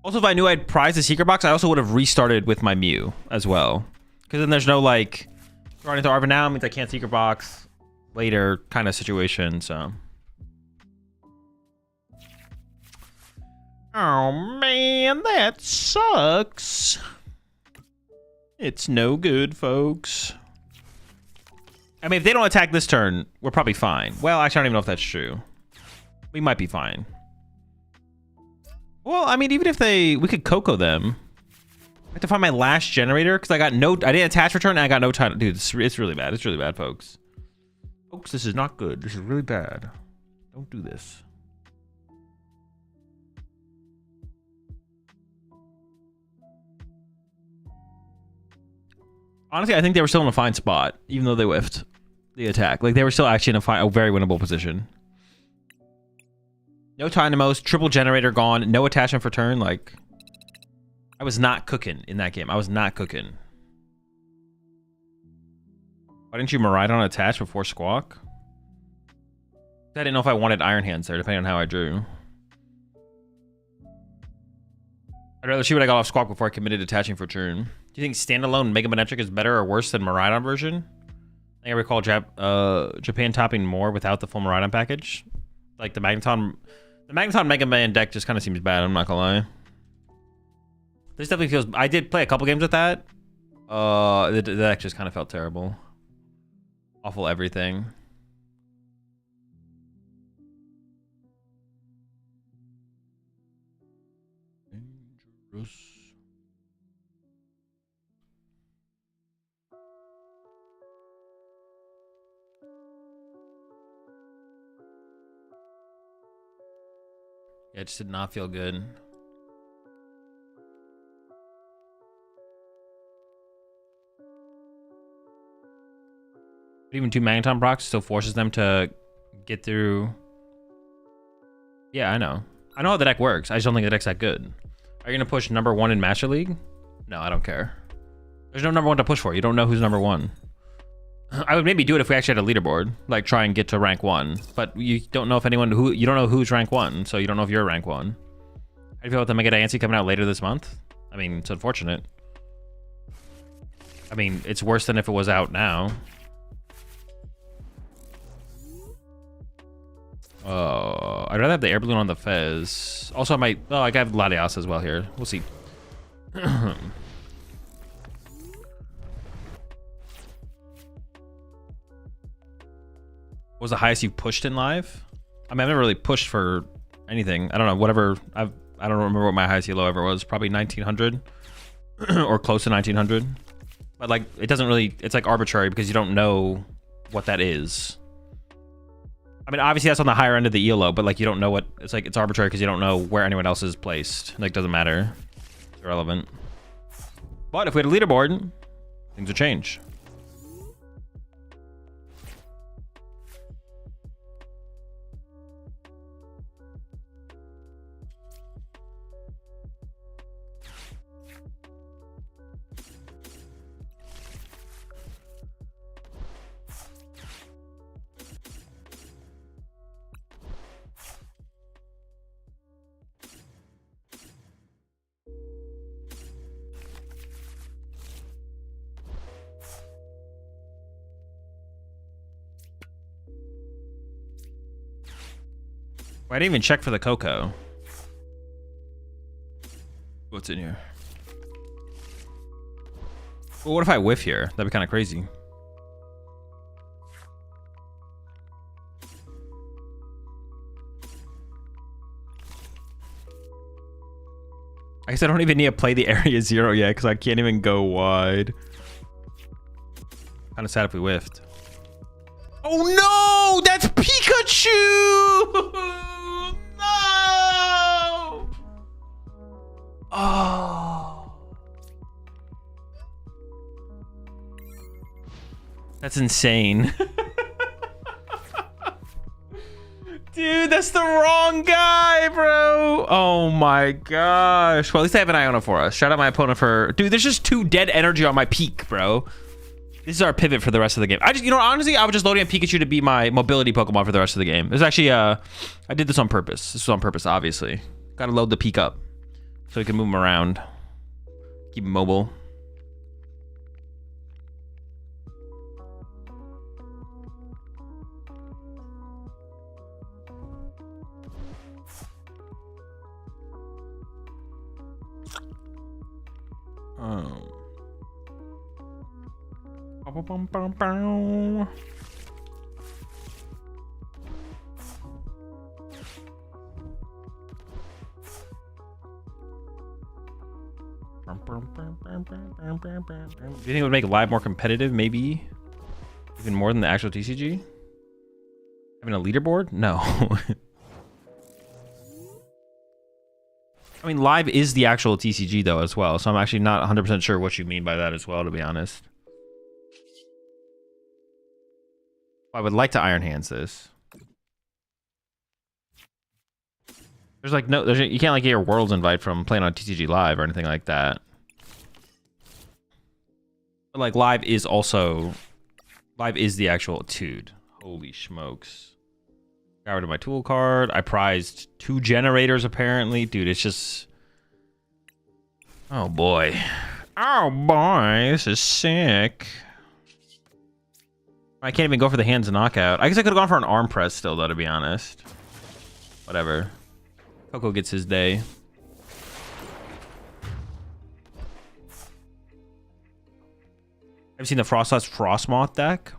Also, if I knew I'd prize the secret box, I also would have restarted with my Mew as well. Because then there's no, like, running into Arvin now means I can't secret box later kind of situation, so... Oh man, that sucks. It's no good, folks. I mean, if they don't attack this turn, we're probably fine. Well, actually, I don't even know if that's true. We might be fine. Well, I mean, even if we could Coco them. I have to find my last generator because I didn't attach return and I got no time. Dude, it's really bad. It's really bad, folks. Folks, this is not good. This is really bad. Don't do this. Honestly, I think they were still in a fine spot, even though they whiffed the attack. Like, they were still actually in a very winnable position. No Tynamos, triple generator gone, no attachment for turn. Like, I was not cooking in that game. I was not cooking. Why didn't you Miraidon attach before Squawk? I didn't know if I wanted Iron Hands there, depending on how I drew. I'd rather see what I got off Squawk before I committed attaching for turn. Do you think standalone Mega Manectric is better or worse than Miraidon version? I think I recall Japan topping more without the full Miraidon package. Like the Magneton Mega Man deck just kind of seems bad, I'm not gonna lie. This definitely feels... I did play a couple games with that. The deck just kind of felt terrible. Awful everything. Dangerous. Yeah, it just did not feel good. But even 2 Magneton procs still forces them to get through. Yeah, I know. I know how the deck works. I just don't think the deck's that good. Are you gonna push #1 in Master League? No, I don't care. There's no #1 to push for. You don't know who's #1. I would maybe do it if we actually had a leaderboard, like try and get to rank 1. But you don't know if anyone you don't know who's rank 1, so you don't know if you're rank 1. How do you feel about the Mega Diancie coming out later this month? I mean, it's unfortunate. I mean, it's worse than if it was out now. Oh, I'd rather have the air balloon on the Fez. Also, I might. Oh, I have Latias as well here. We'll see. What was the highest you've pushed in live? I mean, I've never really pushed for anything. I don't know. Whatever. I don't remember what my highest elo ever was. Probably 1900 or close to 1900. But like, it doesn't really. It's like arbitrary because you don't know what that is. I mean, obviously that's on the higher end of the ELO, but like you don't know what it's like. It's arbitrary because you don't know where anyone else is placed. Like, doesn't matter. It's irrelevant. But if we had a leaderboard, things would change. I didn't even check for the Coco. What's in here? Well, what if I whiff here? That'd be kind of crazy. I guess I don't even need to play the area 0 yet because I can't even go wide. Kind of sad if we whiffed. Oh no! That's Pikachu! No! Oh. That's insane. Dude, that's the wrong guy, bro. Oh my gosh. Well, at least I have an Iona for us. Shout out my opponent for... Dude, there's just 2 dead energy on my peak, bro. This is our pivot for the rest of the game. You know, honestly, I was just loading a Pikachu to be my mobility Pokemon for the rest of the game. It's actually, I did this on purpose. This was on purpose, obviously. Gotta load the peak up so we can move him around. Keep him mobile. Oh. Do you think it would make live more competitive? Maybe even more than the actual TCG? Having a leaderboard? No. I mean, live is the actual TCG though as well, so I'm actually not 100% sure what you mean by that as well, to be honest. I would like to Iron Hands this. There's like no, you can't like get your Worlds invite from playing on TCG Live or anything like that. But like live is the actual dude. Holy smokes. Got rid of my tool card. I prized 2 generators apparently. Dude, it's just... Oh boy. Oh boy, this is sick. I can't even go for the hands knockout. I guess I could have gone for an arm press still though, to be honest. Whatever. Coco gets his day. Have you seen the Frostless Frostmoth deck?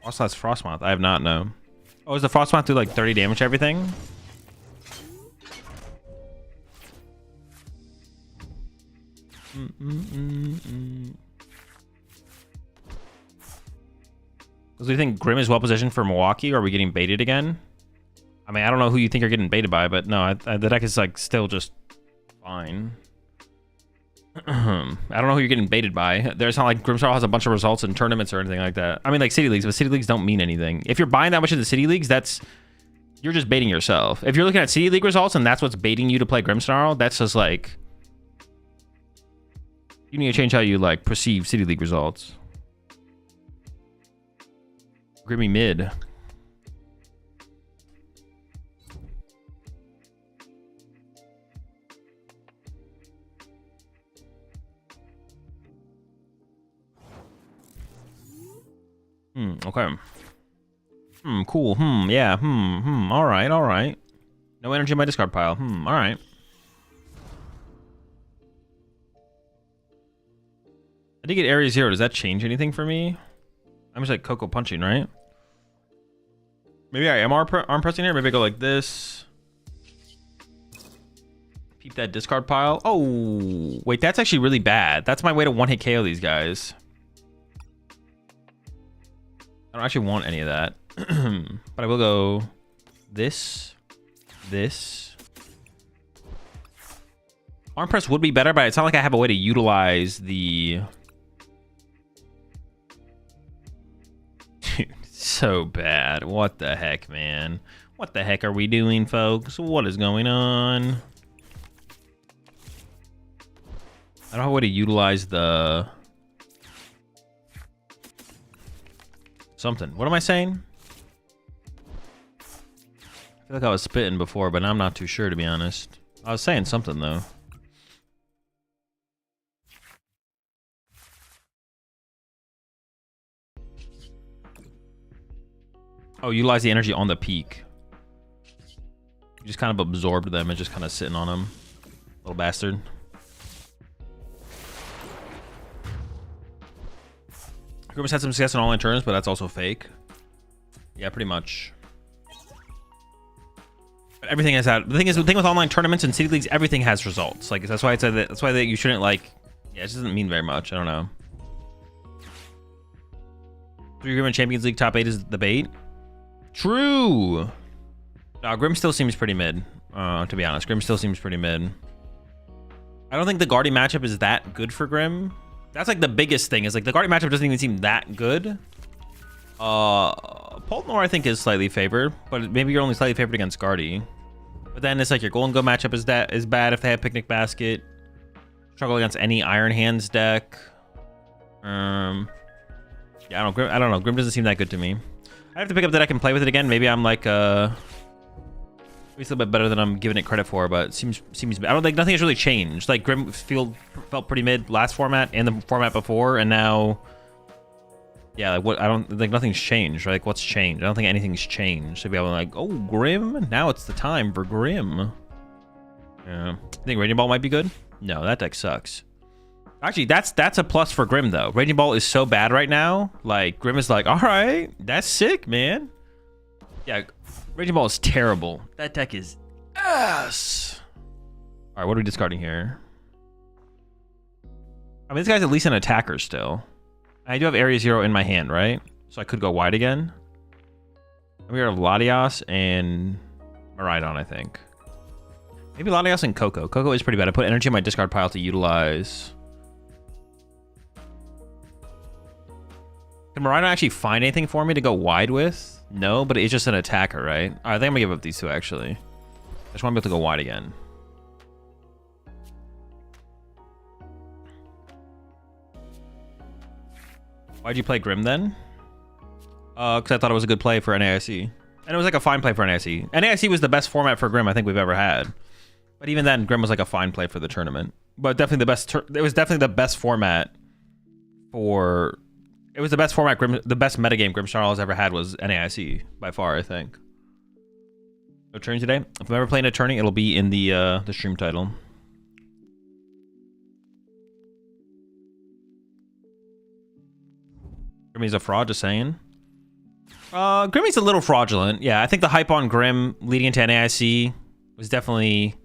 Frostless Frostmoth? I have not, no. Oh, is the Frostmoth do like 30 damage to everything? So do you think Grim is well positioned for Milwaukee, or are we getting baited again? I mean, I don't know who you think you're getting baited by, but no, the deck is like still just fine. I don't know who you're getting baited by. There's not like Grimmsnarl has a bunch of results in tournaments or anything like that. I mean, like City Leagues, but City Leagues don't mean anything. If you're buying that much of the City Leagues, you're just baiting yourself. If you're looking at City League results and that's what's baiting you to play Grimmsnarl, that's just like, you need to change how you like perceive City League results. Grimmy mid. Okay. Cool. Yeah. All right. No energy in my discard pile. All right. I did get area 0. Does that change anything for me? I'm just like Coco punching, right? Maybe I am arm pressing here. Maybe I go like this. Peep that discard pile. Oh, wait, that's actually really bad. That's my way to one-hit KO these guys. I don't actually want any of that. But I will go this. Arm press would be better, but it's not like I have a way to utilize the... Dude, so bad. What the heck, man? What the heck are we doing, folks? What is going on? I don't have a way to utilize the... something. What am I saying? I feel like I was spitting before, but I'm not too sure, to be honest. I was saying something, though. Oh, utilize the energy on the peak. You just kind of absorbed them and just kind of sitting on them. Little bastard. Grimace had some success in online turns, but that's also fake. Yeah, pretty much. But everything has had. The thing with online tournaments and City Leagues, everything has results. Like that's why I said that. That's why you shouldn't like. Yeah, it doesn't mean very much. I don't know. 3 Grim and Champions League top 8 is the bait. True. No, Grim still seems pretty mid. To be honest, Grim still seems pretty mid. I don't think the Guardian matchup is that good for Grim. That's like the biggest thing is like the Guardian matchup doesn't even seem that good. PultNoir I think is slightly favored, but maybe you're only slightly favored against Guardy. But then it's like your Golden Go matchup is bad if they have Picnic Basket. Struggle against any Iron Hands deck. Yeah, I don't know. Grim doesn't seem that good to me. I have to pick up the deck and play with it again. Maybe I'm like maybe it's a little bit better than I'm giving it credit for, but it seems I don't think nothing has really changed. Like Grim felt pretty mid last format and the format before, and now yeah, like what I don't think nothing's changed. Right? Like what's changed? I don't think anything's changed. To be able to like, oh Grim, now it's the time for Grim. Yeah. I think Raging Ball might be good. No, that deck sucks. Actually, that's a plus for Grim though. Raging Ball is so bad right now. Like Grim is like, all right, that's sick, man. Yeah, Raging Ball is terrible. That deck is ass. All right, what are we discarding here? I mean, this guy's at least an attacker still. I do have Area 0 in my hand, right? So I could go wide again. We have Latias and Miraidon, I think. Maybe Latias and Coco. Coco is pretty bad. I put energy in my discard pile to utilize. Can Miraidon actually find anything for me to go wide with? No, but it's just an attacker, right? All right, I think I'm gonna give up these two actually. I just want to be able to go wide again. Why'd you play Grim then? Because I thought it was a good play for NAIC. And it was like a fine play for NAIC. NAIC was the best format for Grim I think we've ever had. But even then, Grim was like a fine play for the tournament. But definitely the best. It was definitely the best format for. It was the best format. The best metagame Grimmsnarl has ever had was NAIC by far, I think. No turning today. If I'm ever playing a turning, it'll be in the stream title. Grimmy's a fraud, just saying. Grimmy's a little fraudulent. Yeah, I think the hype on Grim leading into NAIC was definitely...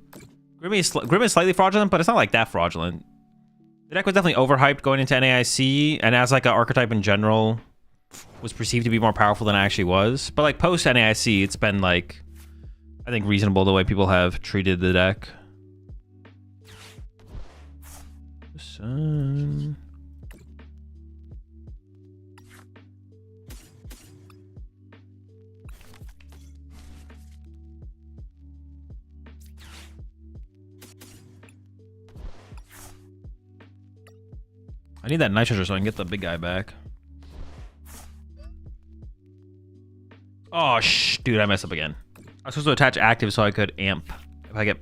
Grim is slightly fraudulent, but it's not like that fraudulent. The deck was definitely overhyped going into NAIC, and as like an archetype in general, was perceived to be more powerful than it actually was. But like post NAIC, it's been like I think reasonable the way people have treated the deck. Sun. I need that nitrogen so I can get the big guy back. Oh, dude, I messed up again. I was supposed to attach active so I could amp. If I get...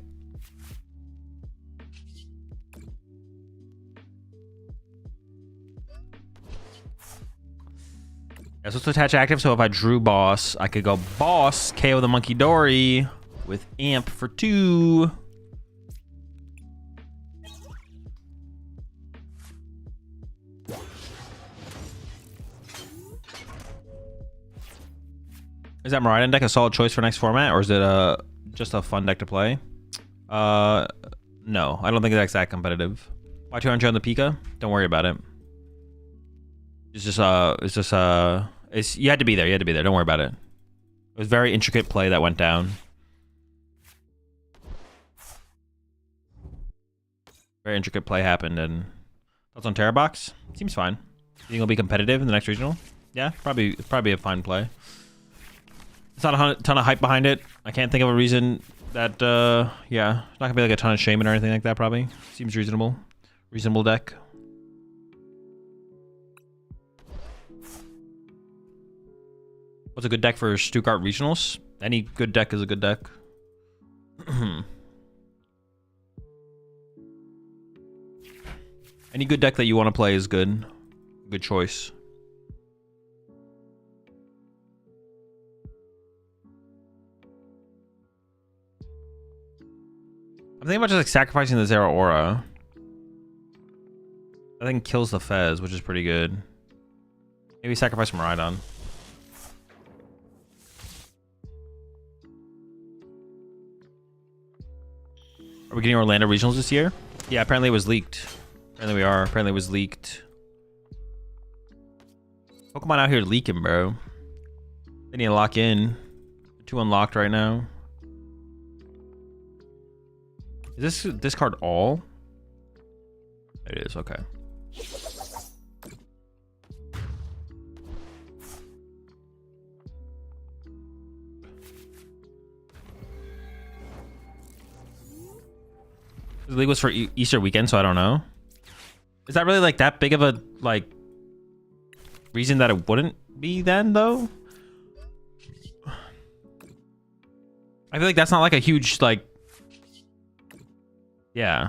I was supposed to attach active so if I drew boss, I could go boss, KO the Monkey Dory with amp for 2. Is that Miraidon deck a solid choice for next format, or is it just a fun deck to play? No, I don't think it's that competitive. Why 200 on the Pika? Don't worry about it. It's just you had to be there. You had to be there. Don't worry about it. It was very intricate play that went down. Very intricate play happened, and thoughts on Terrabox? Seems fine. You think it'll be competitive in the next regional? Yeah, probably a fine play. It's not a ton of hype behind it. I can't think of a reason that, yeah, it's not gonna be like a ton of Shaman or anything like that, probably. Seems reasonable. Reasonable deck. What's a good deck for Stuttgart Regionals? Any good deck is a good deck. Any good deck that you want to play is good. Good choice. I'm thinking about just like sacrificing the Zoroark. I think kills the Fez, which is pretty good. Maybe sacrifice Miraidon. Are we getting Orlando Regionals this year? Yeah, apparently it was leaked. Apparently we are. Apparently it was leaked. Pokemon out here leaking, bro. They need to lock in. 2 unlocked right now. Is this card all? It is, okay. The league was for Easter weekend, so I don't know. Is that really like that big of a like reason that it wouldn't be then though? I feel like that's not like a huge like, yeah,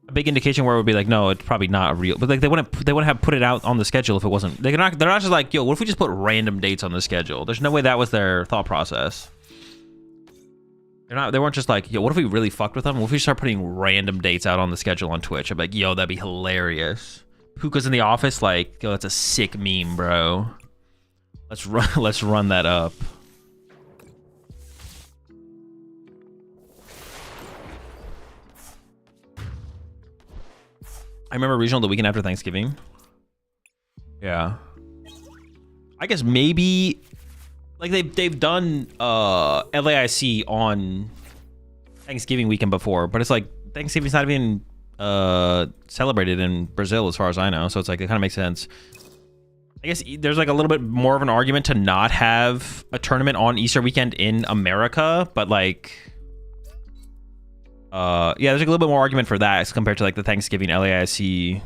a big indication where it would be like, no, it's probably not a real, but like they wouldn't have put it out on the schedule if it wasn't. They're not just like, yo, what if we just put random dates on the schedule? There's no way that was their thought process. They weren't just like, yo, what if we really fucked with them? What if we start putting random dates out on the schedule on Twitch? I'd be like, yo, that'd be hilarious. Puka's in the office, like, yo, that's a sick meme, bro. Let's run that up. I remember regional the weekend after Thanksgiving. Yeah. I guess maybe like they've done LAIC on Thanksgiving weekend before, but it's like Thanksgiving's not even celebrated in Brazil as far as I know, so it's like it kind of makes sense. I guess there's like a little bit more of an argument to not have a tournament on Easter weekend in America, but like yeah, there's like a little bit more argument for that as compared to like the Thanksgiving LAIC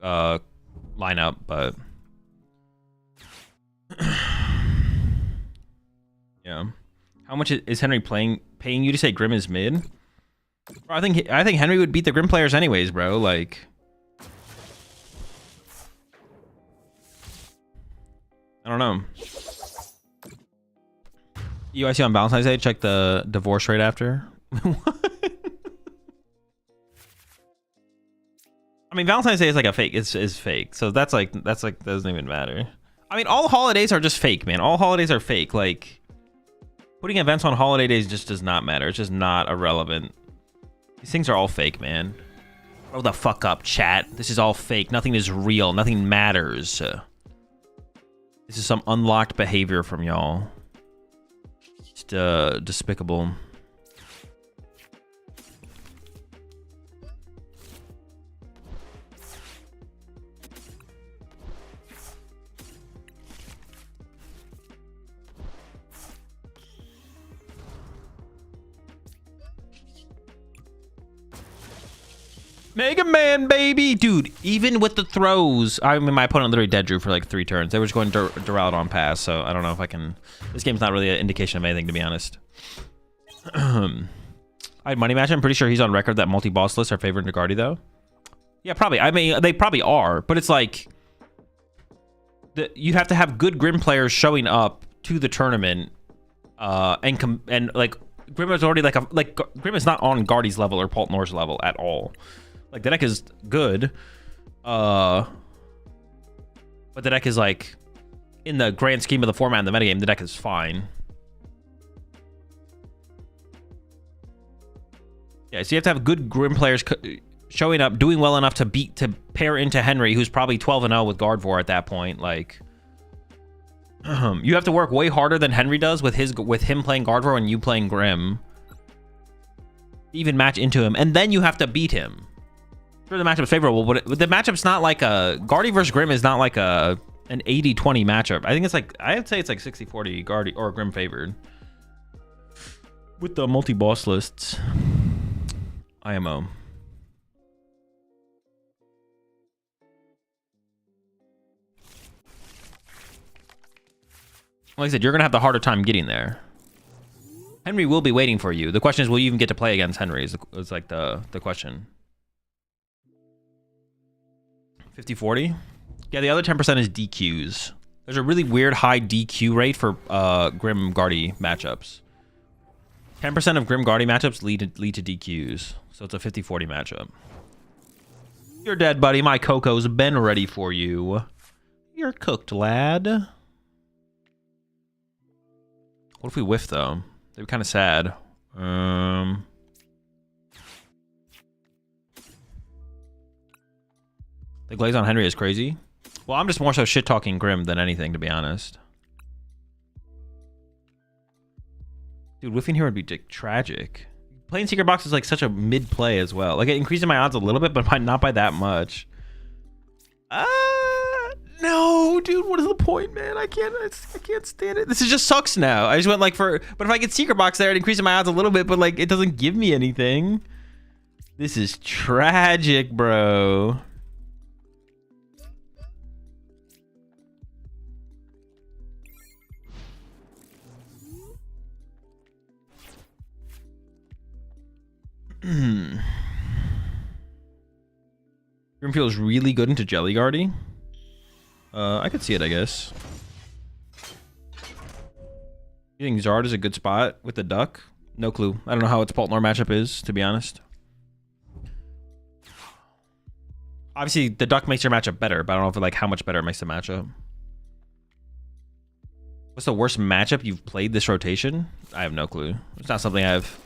lineup, but yeah. How much is Henry paying you to say Grim is mid? Bro, I think Henry would beat the Grim players anyways, bro. Like, I don't know. UIC on Valentine's Day. Check the divorce rate after. What? I mean, Valentine's Day is like a fake. Is fake. So that's like doesn't even matter. I mean, all holidays are just fake, man. All holidays are fake. Like, putting events on holiday days just does not matter. It's just not irrelevant. These things are all fake, man. Grow the fuck up, chat. This is all fake. Nothing is real. Nothing matters. This This is some unlocked behavior from y'all. Just despicable. Mega Man, baby! Dude, even with the throws, I mean, my opponent literally dead drew for like 3 turns. They were just going Duraludon pass, so I don't know if I can... This game's not really an indication of anything, to be honest. I had Money Match. I'm pretty sure he's on record that multi-boss lists are favored to Guardy, though. Yeah, probably. I mean, they probably are, but it's like... You have to have good Grim players showing up to the tournament, and like... Grim is already like Grim is not on Guardy's level or PultNoir's level at all. Like, the deck is good, but the deck is like, in the grand scheme of the format and the metagame, the deck is fine. Yeah, so you have to have good Grim players showing up, doing well enough to pair into Henry, who's probably 12-0 with Gardevoir at that point. Like, you have to work way harder than Henry does with him playing Gardevoir and you playing Grim. Even match into him, and then you have to beat him. Sure, the matchup's favorable, but the matchup's not like a... Guardy versus Grim is not like an 80-20 matchup. I think it's like... I'd say it's like 60-40 Guardy or Grim favored. With the multi-boss lists. IMO. Like I said, you're going to have the harder time getting there. Henry will be waiting for you. The question is, will you even get to play against Henry? Is like the question. 50-40? Yeah, the other 10% is DQs. There's a really weird high DQ rate for Grim Guardy matchups. 10% of Grim Guardy matchups lead to DQs. So it's a 50-40 matchup. You're dead, buddy. My Coco's been ready for you. You're cooked, lad. What if we whiff, though? They'd be kind of sad. The glaze on Henry is crazy. Well, I'm just more so shit-talking Grim than anything, to be honest. Dude, whiffing here would be tragic. Playing Secret Box is like such a mid-play as well. Like, it increases my odds a little bit, but not by that much. No, dude, what is the point, man? I can't stand it. This is just sucks now. I just went like but if I get Secret Box there, it increases my odds a little bit, but like, it doesn't give me anything. This is tragic, bro. Grim feels really good into Jelly Guardy. I could see it, I guess. You think Zard is a good spot with the duck? No clue. I don't know how its PultNoir matchup is, to be honest. Obviously, the duck makes your matchup better, but I don't know if like how much better it makes the matchup. What's the worst matchup you've played this rotation? I have no clue. It's not something I've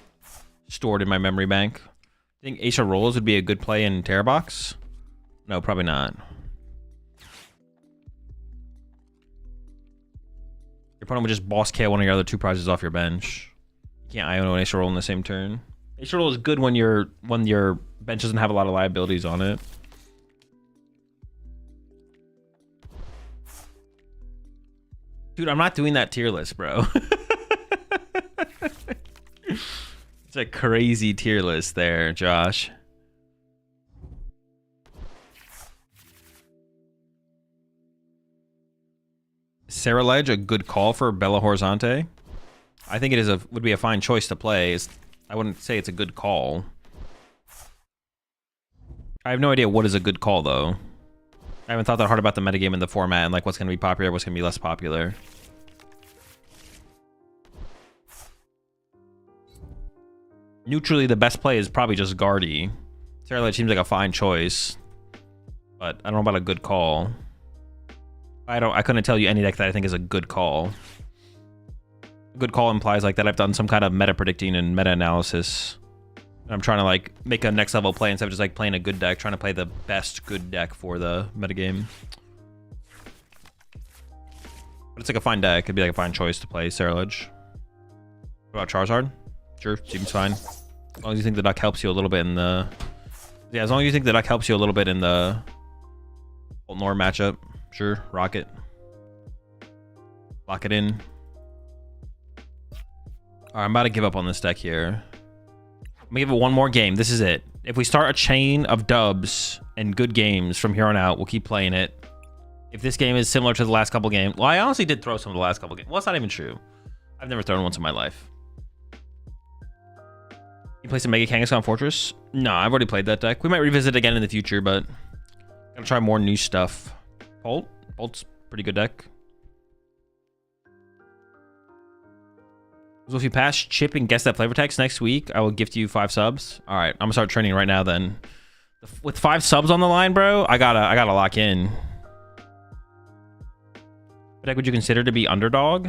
stored in my memory bank. I think Ace of Rolls would be a good play in Terror Box. No, probably not. Your opponent would just boss KO one of your other 2 prizes off your bench. You can't Iono and Ace Roll in the same turn. Ace Roll is good when your bench doesn't have a lot of liabilities on it. Dude, I'm not doing that tier list, bro. It's a crazy tier list there, Josh. Cerulege, a good call for Bella Horizonte. I think it would be a fine choice to play. I wouldn't say it's a good call. I have no idea what is a good call, though. I haven't thought that hard about the metagame and the format and like what's going to be popular, what's going to be less popular. Neutrally, the best play is probably just Guardy. Cerulege seems like a fine choice, but I don't know about a good call. I couldn't tell you any deck that I think is a good call. A good call implies like that I've done some kind of meta predicting and meta analysis. And I'm trying to like make a next level play instead of just like playing a good deck, trying to play the best good deck for the metagame. But it's like a fine deck. It'd be like a fine choice to play Cerulege. What about Charizard? Sure, seems fine. As long as you think the deck helps you a little bit in the... Yeah, as long as you think the deck helps you a little bit in the PultNoir matchup. Sure, rock it. Lock it in. Alright, I'm about to give up on this deck here. I'm gonna give it one more game. This is it. If we start a chain of dubs and good games from here on out, we'll keep playing it. If this game is similar to the last couple games... Well, I honestly did throw some of the last couple games. Well, it's not even true. I've never thrown once in my life. You play some Mega Kangaskhan Fortress? No, I've already played that deck. We might revisit it again in the future, but... Gotta try more new stuff. Pult's pretty good deck. So if you pass Chip and guess that flavor text next week, I will gift you 5 subs. All right, I'm gonna start training right now then. With 5 subs on the line, bro, I gotta lock in. What deck would you consider to be underdog?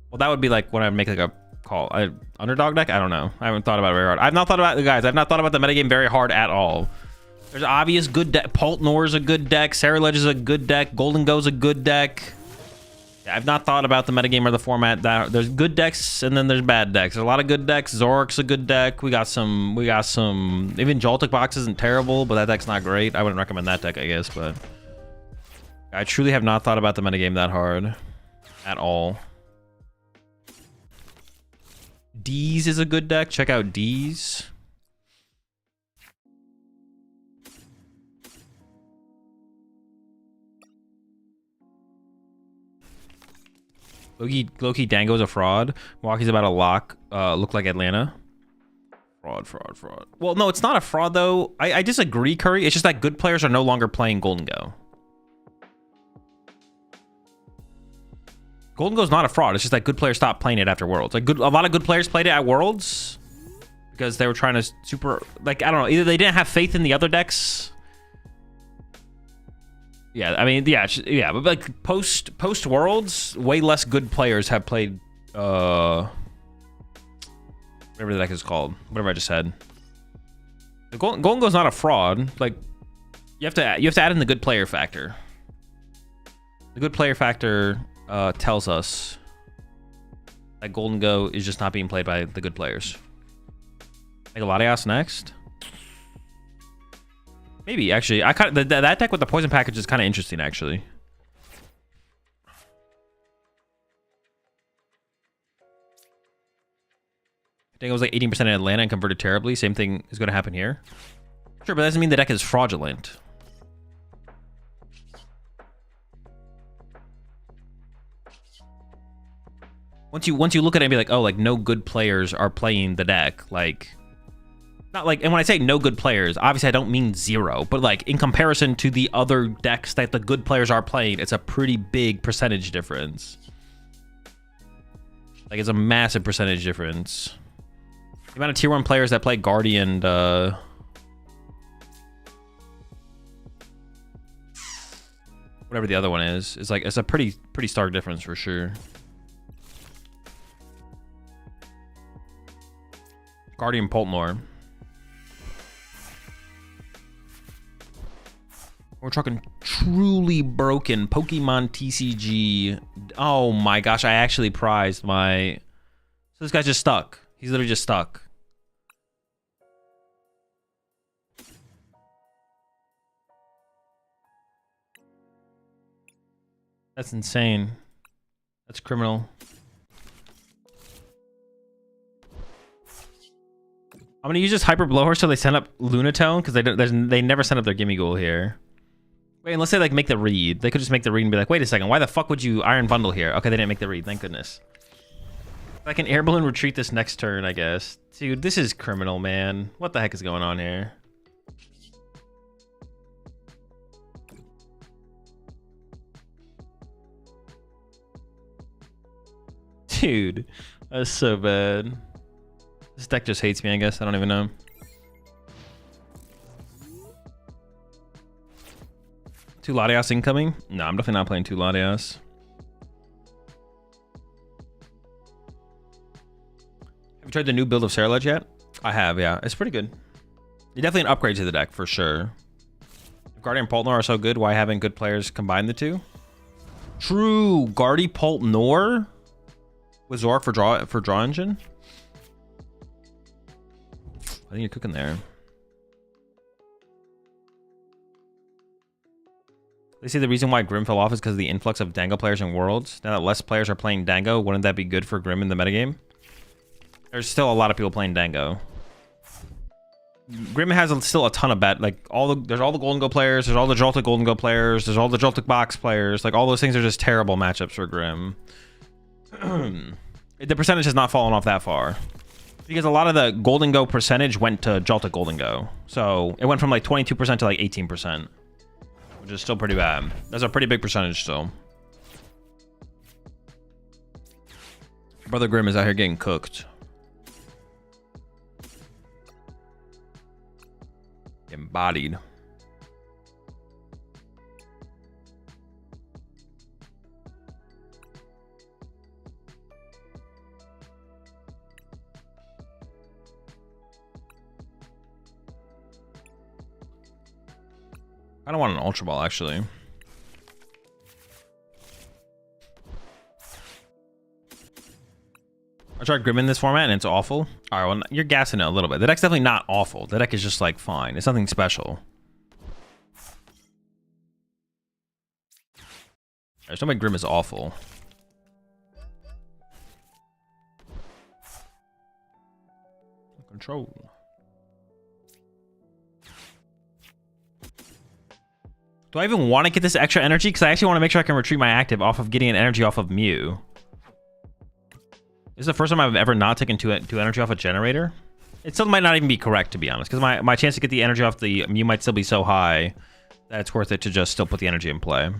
Well, that would be like when I make like a call. Underdog deck? I don't know. I haven't thought about it very hard. I've not thought about I've not thought about the metagame very hard at all. There's obvious good deck. PultNoir is a good deck. Cerulege is a good deck. Golden Go is a good deck. I've not thought about the metagame or the format. There's good decks and then there's bad decks. There's a lot of good decks. Zoroark's a good deck. We got some. Even Joltik Box isn't terrible, but that deck's not great. I wouldn't recommend that deck, I guess. But I truly have not thought about the metagame that hard at all. D's is a good deck. Check out D's. Loki Dango's a fraud. Milwaukee's about to look like Atlanta. Fraud. Well, no, it's not a fraud though. I disagree, Curry. It's just that good players are no longer playing Golden Go. Golden Go's not a fraud. It's just that good players stopped playing it after Worlds. Like a lot of good players played it at Worlds because they were trying to I don't know. Either they didn't have faith in the other decks. Yeah, I mean, yeah, but like post Worlds, way less good players have played whatever the deck is called, whatever I just said. The Golden Go's not a fraud. Like you have to add in the good player factor. The good player factor tells us that Golden Go is just not being played by the good players. Like Latias next. Maybe actually, that deck with the poison package is kind of interesting actually. I think it was like 18% in Atlanta and converted terribly. Same thing is going to happen here. Sure, but that doesn't mean the deck is fraudulent. Once you look at it and be like, oh, like no good players are playing the deck, like. Not like, and when I say no good players, obviously I don't mean 0, but like in comparison to the other decks that the good players are playing, it's a pretty big percentage difference. Like it's a massive percentage difference. The amount of tier 1 players that play Guardian, whatever the other one is like, it's a pretty stark difference for sure. Guardian PultNoir. We're talking truly broken PokemonTCG. Oh my gosh, I actually prized my... So this guy's just stuck. He's literally just stuck. That's insane. That's criminal. I'm gonna use this Hyper Blower so they send up Lunatone because they never send up their Gimme Ghoul here. Wait, unless they like make the read. They could just make the read and be like, wait a second, why the fuck would you Iron Bundle here? Okay, they didn't make the read, thank goodness. I can Air Balloon retreat this next turn, I guess. Dude, this is criminal, man. What the heck is going on here? Dude, that's so bad. This deck just hates me, I guess. I don't even know. Two Latias incoming? No, I'm definitely not playing two Latias. Have you tried the new build of Cerulege yet? I have, yeah. It's pretty good. You're definitely an upgrade to the deck, for sure. If Guardian and PultNoir are so good, why haven't good players combined the two? True. Guardy PultNoir with Zoroark for draw engine. I think you're cooking there. They say the reason why Grim fell off is because of the influx of Dango players in Worlds. Now that less players are playing Dango, wouldn't that be good for Grim in the metagame? There's still a lot of people playing Dango. Grim has still a ton of there's all the Golden Go players, there's all the Joltik Golden Go players, there's all the Joltik Box players. Like, all those things are just terrible matchups for Grim. The percentage has not fallen off that far. Because a lot of the Golden Go percentage went to Joltik Golden Go. So it went from like 22% to like 18%. Which is still pretty bad. That's a pretty big percentage still. Brother Grim is out here getting cooked. Embodied. I don't want an Ultra Ball, actually. I tried Grim in this format and it's awful. All right, well, you're gassing it a little bit. The deck's definitely not awful. The deck is just like fine. It's nothing special. There's no way Grim is awful. Control. Do I even want to get this extra energy? Because I actually want to make sure I can retreat my active off of getting an energy off of Mew. This is the first time I've ever not taken two energy off a generator. It still might not even be correct, to be honest, because my chance to get the energy off the Mew might still be so high that it's worth it to just still put the energy in play.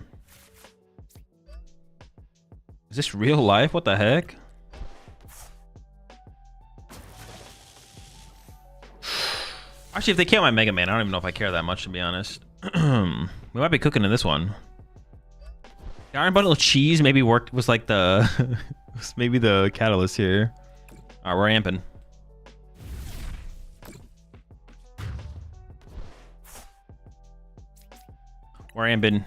Is this real life? What the heck? Actually, if they kill my Mega Man, I don't even know if I care that much, to be honest. We might be cooking in this one. The Iron Bundle of Cheese maybe was like the maybe the catalyst here. All right, we're amping. We're amping.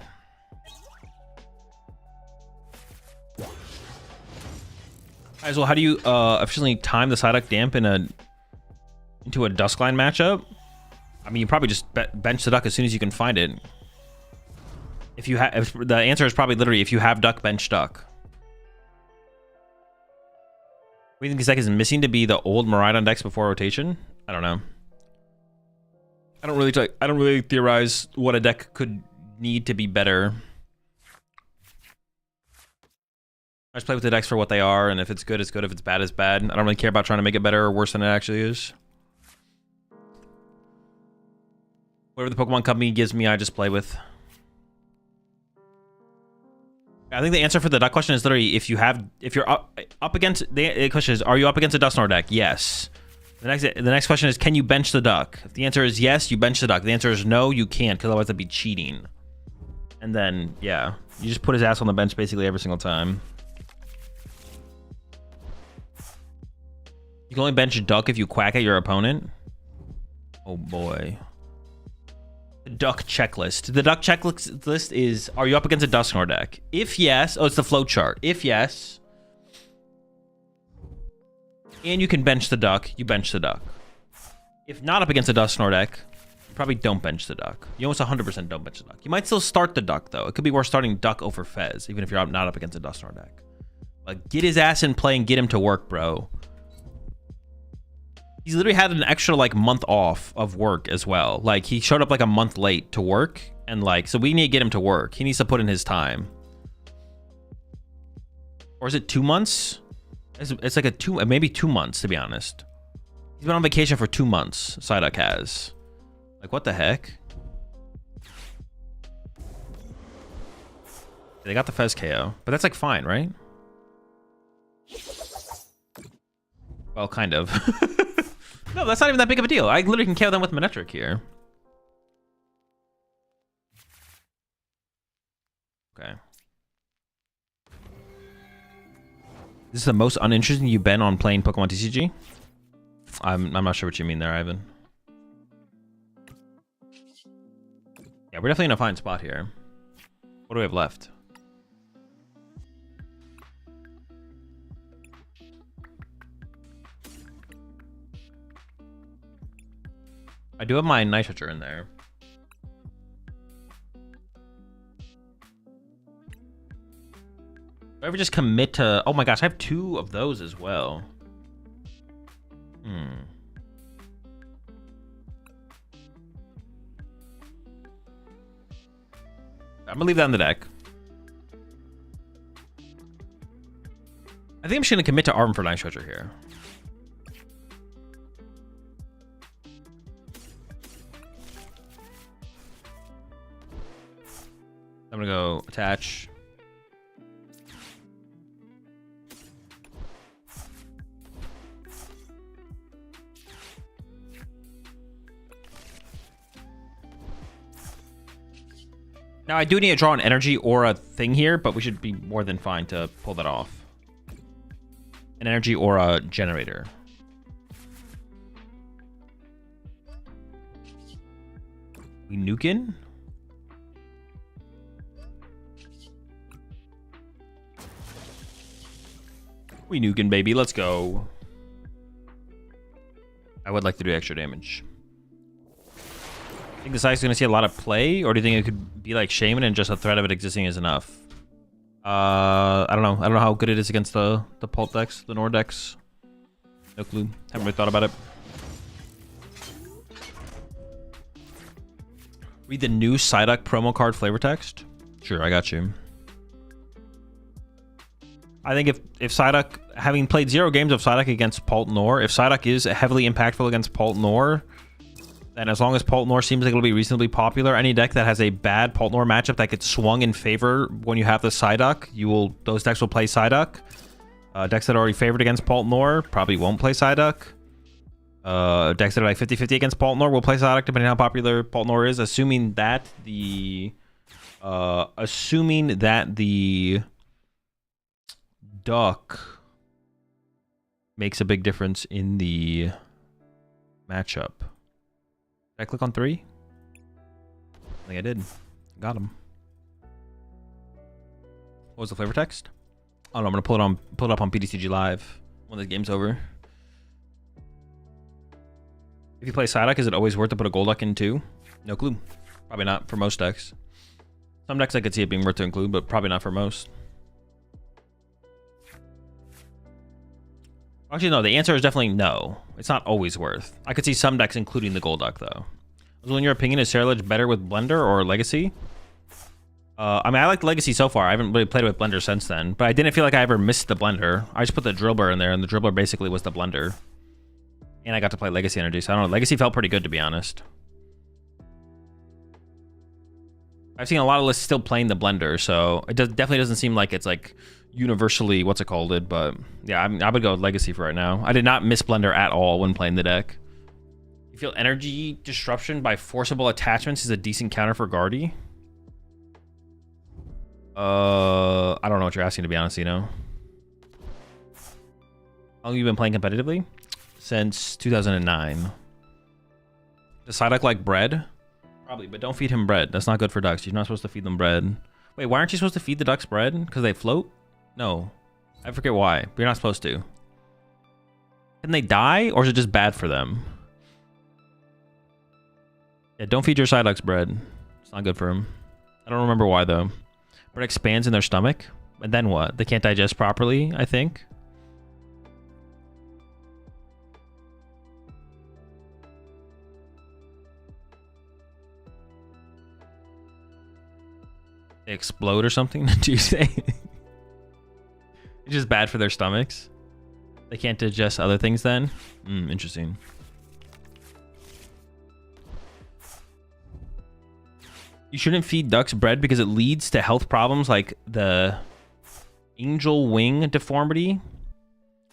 As well, how do you efficiently time the Psyduck Damp into a Duskline matchup? I mean, you probably just bench the duck as soon as you can find it. If the answer is probably literally if you have duck, bench duck. What do you think this deck is missing to be the old Miraidon decks before rotation? I don't know. I don't really theorize what a deck could need to be better. I just play with the decks for what they are, and if it's good, it's good. If it's bad, it's bad. I don't really care about trying to make it better or worse than it actually is. Whatever the Pokemon Company gives me, I just play with. I think the answer for the duck question is literally if you're up against the question is, are you up against a Dusknoir deck? Yes. The next question is, can you bench the duck? If the answer is yes, you bench the duck. The answer is no, you can't, because otherwise that'd be cheating. And then yeah, you just put his ass on the bench basically every single time. You can only bench duck if you quack at your opponent. Oh boy. The duck checklist. The duck checklist is, are you up against a Dusknoir deck? If yes, oh, it's the flow chart. If yes, and you can bench the duck, you bench the duck. If not up against a Dusknoir deck, you probably don't bench the duck. You almost 100% don't bench the duck. You might still start the duck, though. It could be worth starting duck over Fez, even if you're not up against a Dusknoir deck. But get his ass in play and get him to work, bro. He's literally had an extra like month off of work as well. Like he showed up like a month late to work, and like, so we need to get him to work. He needs to put in his time. Or is it 2 months? It's like maybe 2 months, to be honest. He's been on vacation for 2 months. Psyduck has. Like, what the heck? They got the Fez KO, but that's like fine, right? Well, kind of. No, that's not even that big of a deal. I literally can KO them with Manectric here. Okay. This is the most uninteresting you've been on playing Pokemon TCG? I'm not sure what you mean there, Ivan. Yeah, we're definitely in a fine spot here. What do we have left? I do have my Night Switcher in there. Do I ever just commit to... Oh my gosh, I have 2 of those as well. I'm gonna leave that in the deck. I think I'm just gonna commit to Arm for Night Switcher here. I'm gonna go attach. Now I do need to draw an energy or a thing here, but we should be more than fine to pull that off. An energy or a generator. We nuking? We nuking, baby. Let's go. I would like to do extra damage. Think the site's gonna see a lot of play, or do you think it could be like Shaman and just a threat of it existing is enough? I don't know. I don't know how good it is against the Pult decks, the Nord decks. No clue. Haven't really thought about it. Read the new Psyduck promo card flavor text. Sure, I got you. I think if Psyduck, having played 0 games of Psyduck against PultNoir, if Psyduck is heavily impactful against PultNoir, then as long as PultNoir seems like it'll be reasonably popular, any deck that has a bad PultNoir matchup that gets swung in favor when you have the Psyduck, those decks will play Psyduck. Decks that are already favored against PultNoir probably won't play Psyduck. Decks that are like 50-50 against PultNoir will play Psyduck depending on how popular PultNoir is, assuming that the Duck makes a big difference in the matchup. Did I click on 3? I think I did. Got him. What was the flavor text? Oh no, I'm gonna pull it up on PTCG Live when the game's over. If you play Psyduck, is it always worth to put a Golduck in too? No clue. Probably not for most decks. Some decks I could see it being worth to include, but probably not for most. Actually, no. The answer is definitely no. It's not always worth. I could see some decks including the Golduck, though. So in your opinion, is Ceruledge better with Blender or Legacy? I mean, I like Legacy so far. I haven't really played with Blender since then, but I didn't feel like I ever missed the Blender. I just put the Drillbur in there, and the Drillbur basically was the Blender. And I got to play Legacy Energy, so I don't know. Legacy felt pretty good, to be honest. I've seen a lot of lists still playing the Blender, so it definitely doesn't seem like it's like universally what's it called it, but yeah, I would go with Legacy for right now. I did not miss Blender at all when playing the deck. You feel energy disruption by forcible attachments is a decent counter for Guardy? I don't know what you're asking, to be honest, you know. How long have you been playing competitively? Since 2009. Does Psyduck like bread? Probably, but don't feed him bread. That's not good for ducks. You're not supposed to feed them bread. Wait, why aren't you supposed to feed the ducks bread? Because they float? No. I forget why, but you're not supposed to. Can they die, or is it just bad for them? Yeah, don't feed your Psyducks bread. It's not good for them. I don't remember why, though. But it expands in their stomach. And then what? They can't digest properly, I think. They explode or something? Do you say? It's just bad for their stomachs. They can't digest other things then? Interesting. You shouldn't feed ducks bread because it leads to health problems like the angel wing deformity.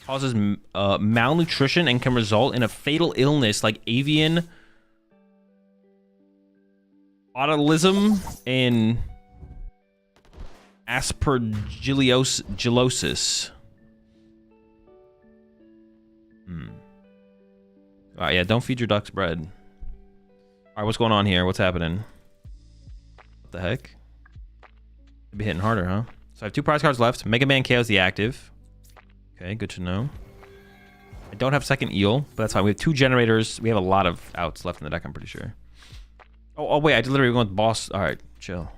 Causes malnutrition and can result in a fatal illness like avian botulism and aspergillosis. Alright, yeah, don't feed your ducks bread. Alright, what's going on here? What's happening? What the heck? Could be hitting harder, huh? So I have 2 prize cards left. Mega Man KO's the active. Okay, good to know. I don't have second eel, but that's fine. We have 2 generators. We have a lot of outs left in the deck, I'm pretty sure. Oh wait, I did literally go with boss. All right, chill.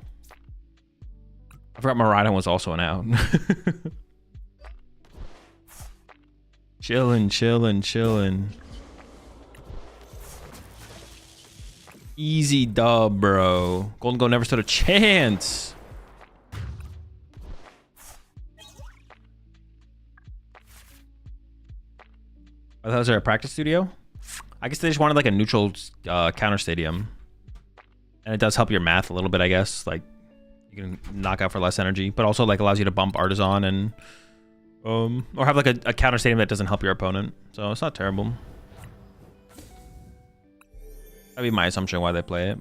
I forgot Miraidon was also an out. Chillin'. Easy dub, bro. Golden Go never stood a chance. I thought, was there a practice studio? I guess they just wanted like a neutral counter stadium. And it does help your math a little bit, I guess. Like, you can knock out for less energy, but also like allows you to bump Artisan and or have like a counter stadium that doesn't help your opponent. So it's not terrible. That'd be my assumption why they play it.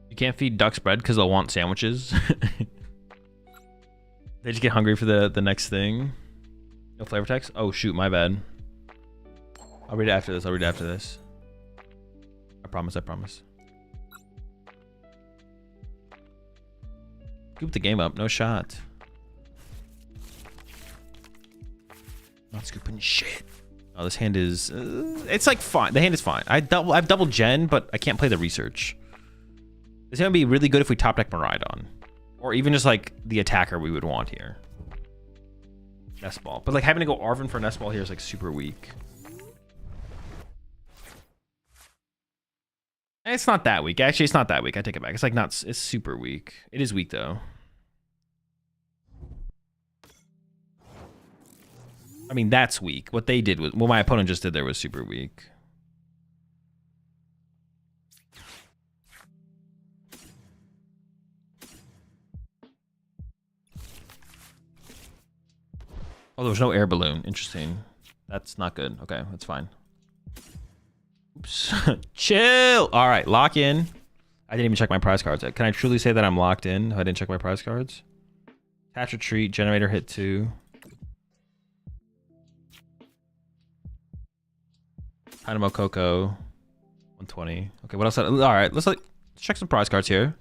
You can't feed ducks bread because they'll want sandwiches. They just get hungry for the next thing. No flavor text? Oh shoot, my bad. I'll read it after this. I promise. Scoop the game up, no shot. Not scooping shit. Oh, this hand is it's like fine. The hand is fine. I've double gen, but I can't play the research. It's gonna be really good if we top deck Miraidon. Or even just like the attacker we would want here. Nest Ball. But like having to go Arven for Nest Ball here is like super weak. It's not that weak. Actually, it's not that weak. I take it back. It's like not, it's super weak. It is weak though. I mean, that's weak. What they did was, what my opponent just did there was super weak. Oh, there was no air balloon. Interesting. That's not good. Okay, that's fine. Oops. Chill. All right, lock in. I didn't even check my prize cards yet. Can I truly say that I'm locked in if I didn't check my prize cards? Attach retreat, generator hit 2. Dynamo Coco, 120. Okay, what else? All right, let's check some prize cards here.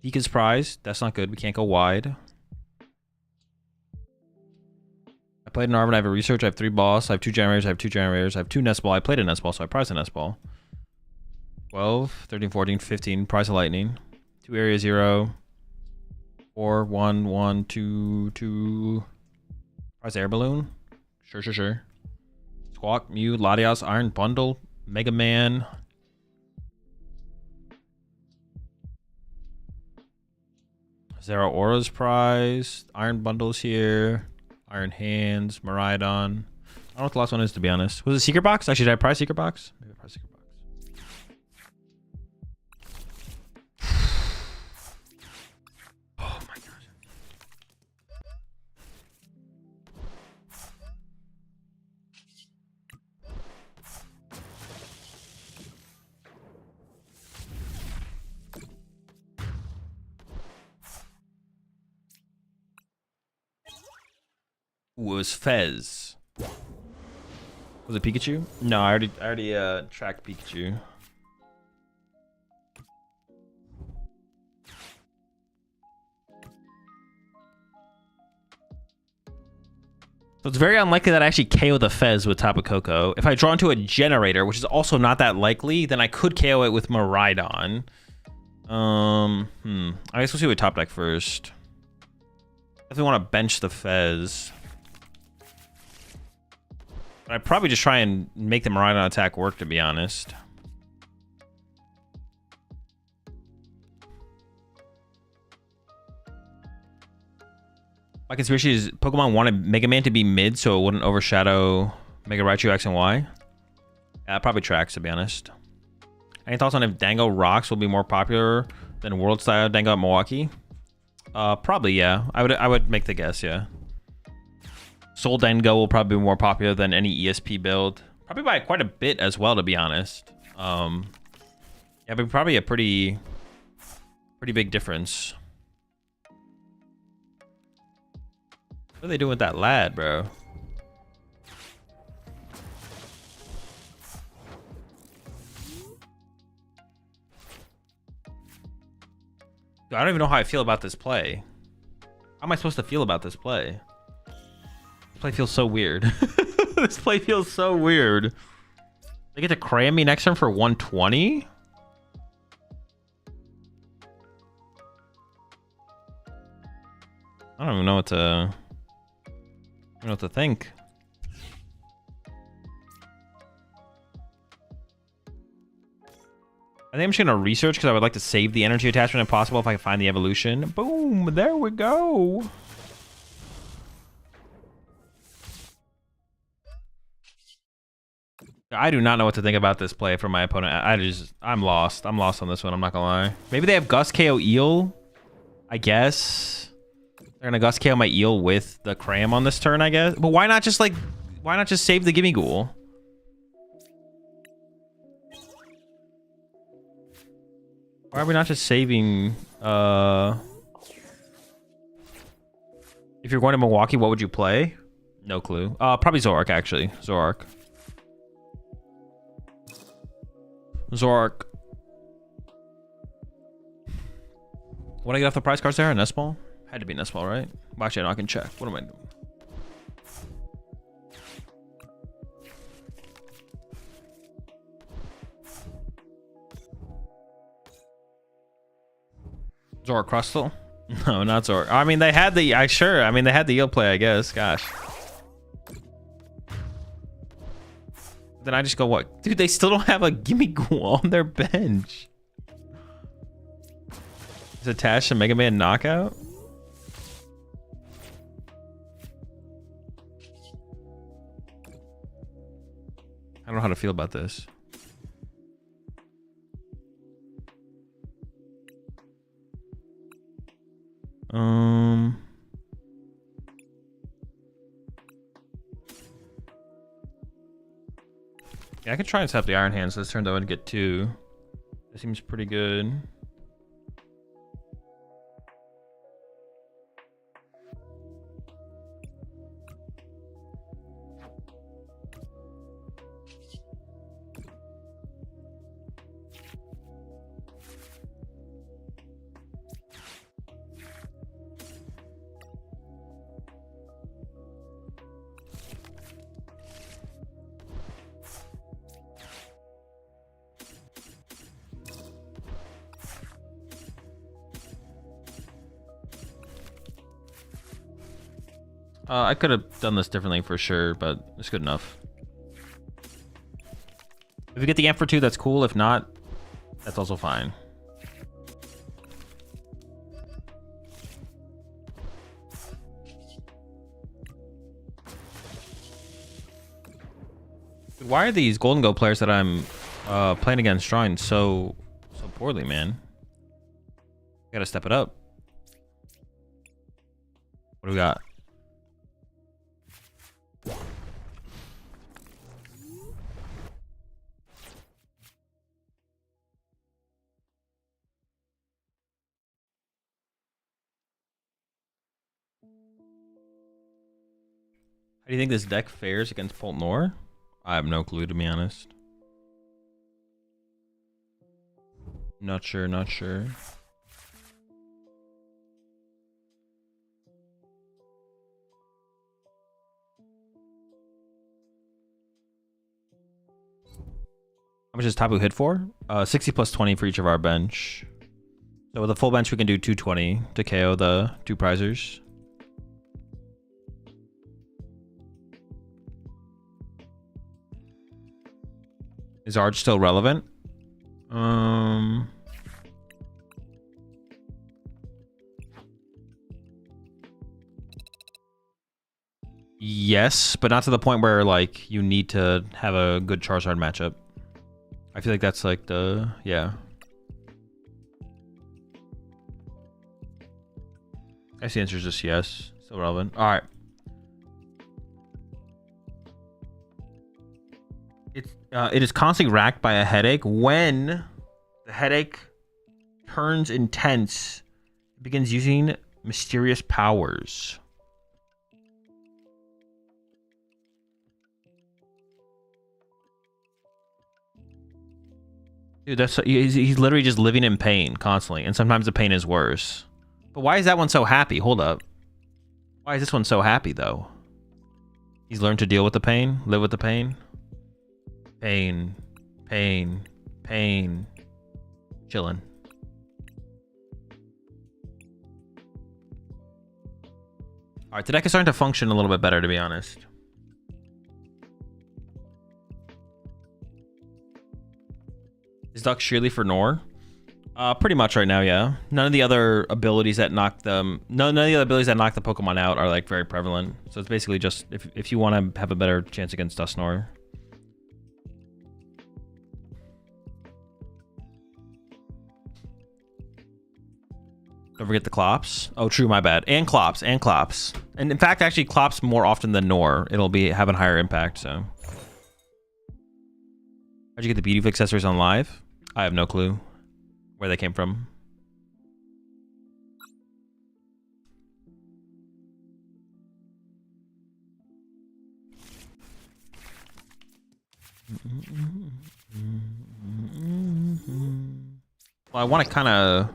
Deacon's prize. That's not good. We can't go wide. I played an Arven. I have a research. I have 3 boss. I have 2 generators. I have 2 generators. I have 2 nest ball. I played a nest ball, so I prized a nest ball. 12, 13, 14, 15. Prize a lightning. 2 area 0. 4, 1, 1, 2, 2. Prize air balloon. Sure. Squawk, Mew, Latias, Iron Bundle, Mega Man. Zoroark's prize. Iron Bundles here. Iron Hands, Miraidon. I don't know what the last one is, to be honest. Was it Secret Box? Actually, did I prize Secret Box? Maybe I prize Secret Box. Oh my god. Was Fez. Was it Pikachu? No, I already tracked Pikachu. So it's very unlikely that I actually KO the Fez with Tapu Koko. If I draw into a generator, which is also not that likely, then I could KO it with Miraidon. I guess we'll see what top deck first. Definitely want to bench the Fez. But I'd probably just try and make the Miraidon attack work, to be honest. My conspiracy is Pokemon wanted Mega Man to be mid so it wouldn't overshadow Mega Raichu X and Y. Yeah, it probably tracks, to be honest. Any thoughts on if Dango Rocks will be more popular than World Style Dango at Milwaukee? Probably, yeah. I would make the guess, yeah. Soul Dango will probably be more popular than any ESP build. Probably by quite a bit as well, to be honest. Yeah, but probably a pretty big difference. What are they doing with that lad, bro? Dude, I don't even know how I feel about this play. How am I supposed to feel about this play? This play feels so weird. This play feels so weird. They get to cram me next turn for 120? I don't even know what to think. I think I'm just gonna research because I would like to save the energy attachment if possible if I can find the evolution. Boom! There we go. I do not know what to think about this play from my opponent. I'm lost. I'm lost on this one. I'm not gonna lie. Maybe they have Gust KO Eel. I guess they're gonna Gust KO my Eel with the Cram on this turn. I guess. But why not just save the Gimme Ghoul? Why are we not just saving? If you're going to Milwaukee, what would you play? No clue. Probably Zoroark actually. Zoroark. Zoroark. What I get off the prize cards there? A Nest Ball? Had to be Nest Ball, right? Well, actually, no, I can check. What am I doing? Zoroark Crustle? No, not Zoroark. I mean, they had the... I mean, they had the Eel play, I guess. Gosh. Then I just go, what? Dude, they still don't have a Gimme Ghoul on their bench. It's attached to Mega Man Knockout? I don't know how to feel about this. Yeah, I could try and tap the Iron Hands this turn though and get 2. That seems pretty good. I could have done this differently for sure, but it's good enough. If you get the amp for 2, that's cool. If not, that's also fine. Why are these Golden Go players that I'm playing against drawing so poorly, man? Gotta step it up. What do we got? How do you think this deck fares against PultNoir? I have no clue, to be honest. Not sure, not sure. How much does Tapu hit for? 60 plus 20 for each of our bench. So with a full bench, we can do 220 to KO the 2 prizers. Is Arch still relevant? Yes, but not to the point where like you need to have a good Charizard matchup. I feel like that's like the yeah. I guess the answer is just yes. Still relevant. All right. It is constantly racked by a headache. When the headache turns intense, it begins using mysterious powers. Dude, he's literally just living in pain constantly, and sometimes the pain is worse. But why is that one so happy? Hold up. Why is this one so happy though? He's learned to deal with the pain, live with the pain. Pain, pain, pain. Chilling. All right, the deck is starting to function a little bit better, to be honest. Is Duck Shearly for Nor? Pretty much right now, yeah. None of the other abilities that knock them, none of the other abilities that knock the Pokemon out are like very prevalent. So it's basically just if you want to have a better chance against Dusknoir. Don't forget the Clops. Oh, true, my bad. And Clops, and Clops. And in fact, actually, Clops more often than Nor. It'll be have a higher impact. So, how'd you get the Beautiful accessories on live? I have no clue where they came from. Well, I want to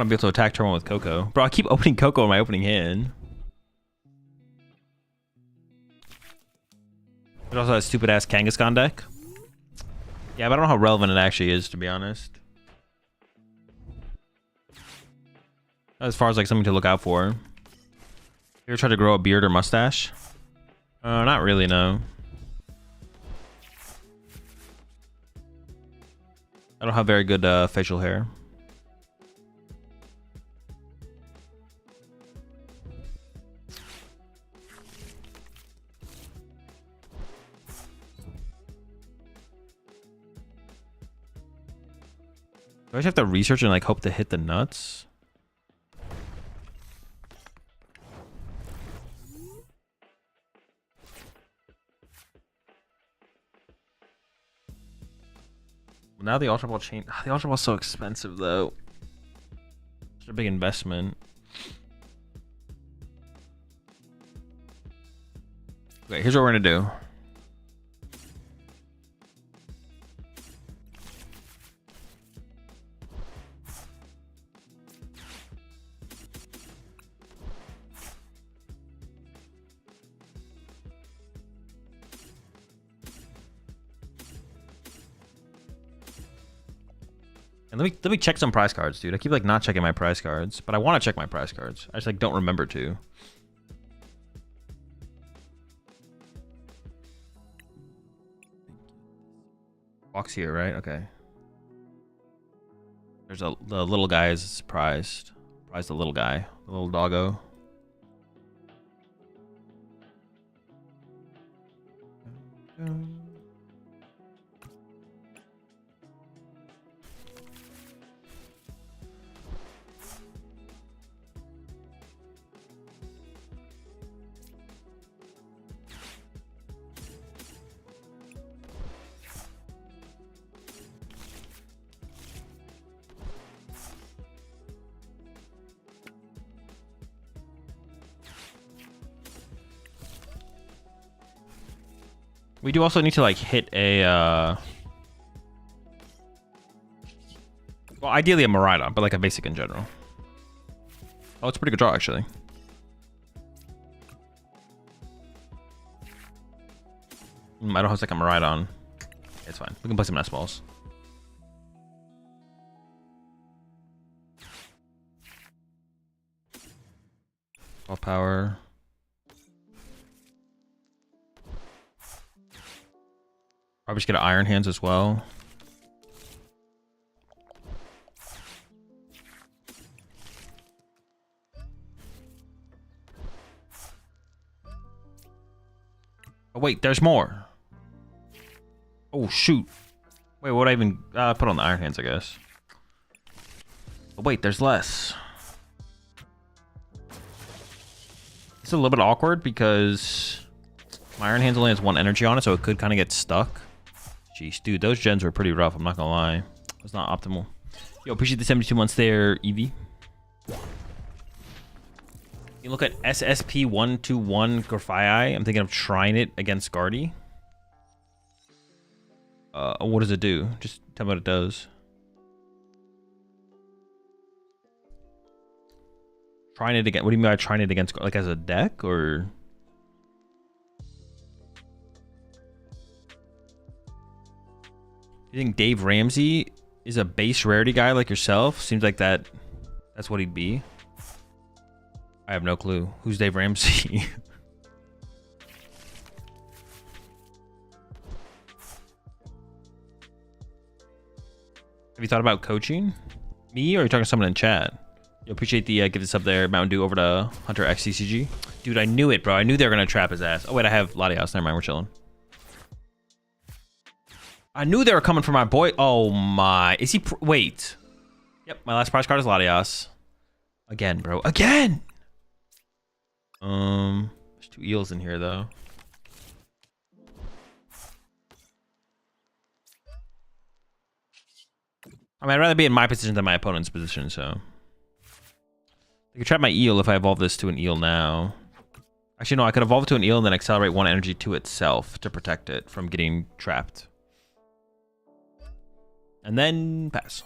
be able to attack turn one with Coco. Bro, I keep opening Coco in my opening hand. There's also that stupid ass Kangaskhan deck. Yeah, but I don't know how relevant it actually is, to be honest. As far as like something to look out for. You ever tried to grow a beard or mustache? Not really, no. I don't have very good facial hair. Do I just have to research and like hope to hit the nuts? Now the Ultra Ball chain. The Ultra Ball's so expensive though. It's a big investment. Okay, here's what we're gonna do. And let me check some prize cards, dude. I keep like not checking my prize cards, but I want to check my prize cards. I just like don't remember to. Box here, right? Okay. There's the little guy is prized. Prize the little guy, the little doggo. We do also need to like hit a well, ideally a Miraidon, but like a basic in general. Oh, it's a pretty good draw actually. I don't have like a Miraidon. It's fine. We can play some nest balls. All power. Probably just get an Iron Hands as well. Oh wait, there's more. Oh shoot. Wait, what would I even put on the Iron Hands, I guess. Oh wait, there's less. It's a little bit awkward because my Iron Hands only has one energy on it, so it could kind of get stuck. Jeez, dude, those gens were pretty rough. I'm not gonna lie. It was not optimal. Yo, appreciate the 72 months there, Eevee. You look at SSP121 Grafii. I'm thinking of trying it against Guardy. What does it do? Just tell me what it does. Trying it again. What do you mean by trying it against, like, as a deck, or? You think Dave Ramsey is a base rarity guy like yourself? Seems like that's what he'd be. I have no clue. Who's Dave Ramsey? Have you thought about coaching me, or are you talking to someone in chat? You appreciate the give this up there, Mountain Dew over to Hunter XCCG. Dude, I knew it, bro. I knew they were gonna trap his ass. Oh wait, I have Latios. Never mind, we're chilling. I knew they were coming for my boy. Oh my, is he? Wait. Yep, my last prize card is Latios. Again, bro. Again. There's 2 eels in here though. I mean, I'd rather be in my position than my opponent's position, so. I could trap my eel if I evolve this to an eel now. Actually, no, I could evolve it to an eel and then accelerate 1 energy to itself to protect it from getting trapped. And then pass.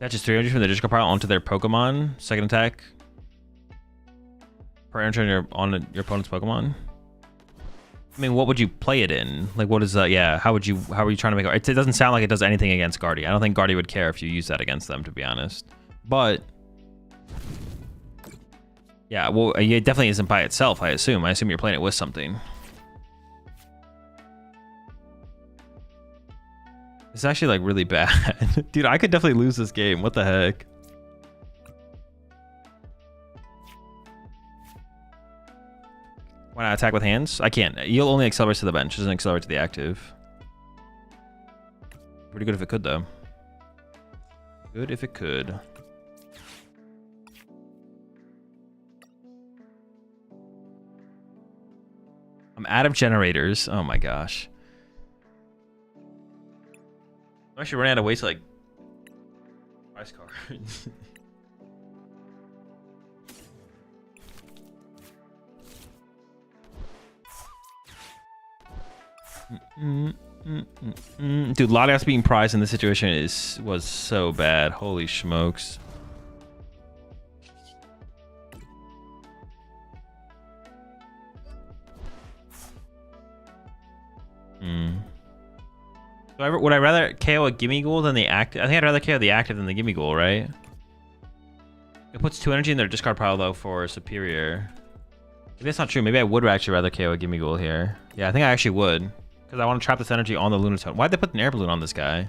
That's just 300 from the discard pile onto their Pokemon. Second attack. Per energy on your opponent's Pokemon. I mean, what would you play it in? Like, what is that? Yeah, how are you trying to make it? It doesn't sound like it does anything against Guardy. I don't think Guardy would care if you use that against them, to be honest. But yeah, well, it definitely isn't by itself, I assume. I assume you're playing it with something. It's actually, like, really bad. Dude, I could definitely lose this game. What the heck? Why not attack with hands? I can't. Eel only accelerates to the bench. Doesn't accelerate to the active. Pretty good if it could, though. Good if it could. I'm out of generators. Oh my gosh. I'm actually running out of ways to, like, price cards. Dude, Latios being prized in this situation was so bad. Holy smokes. So would I rather KO a Gimme Ghoul than the active? I think I'd rather KO the active than the Gimme Ghoul, right? It puts 2 energy in their discard pile though for superior. Maybe that's not true. Maybe I would actually rather KO a Gimme Ghoul here. Yeah, I think I actually would. Because I want to trap this energy on the Lunatone. Why'd they put an air balloon on this guy?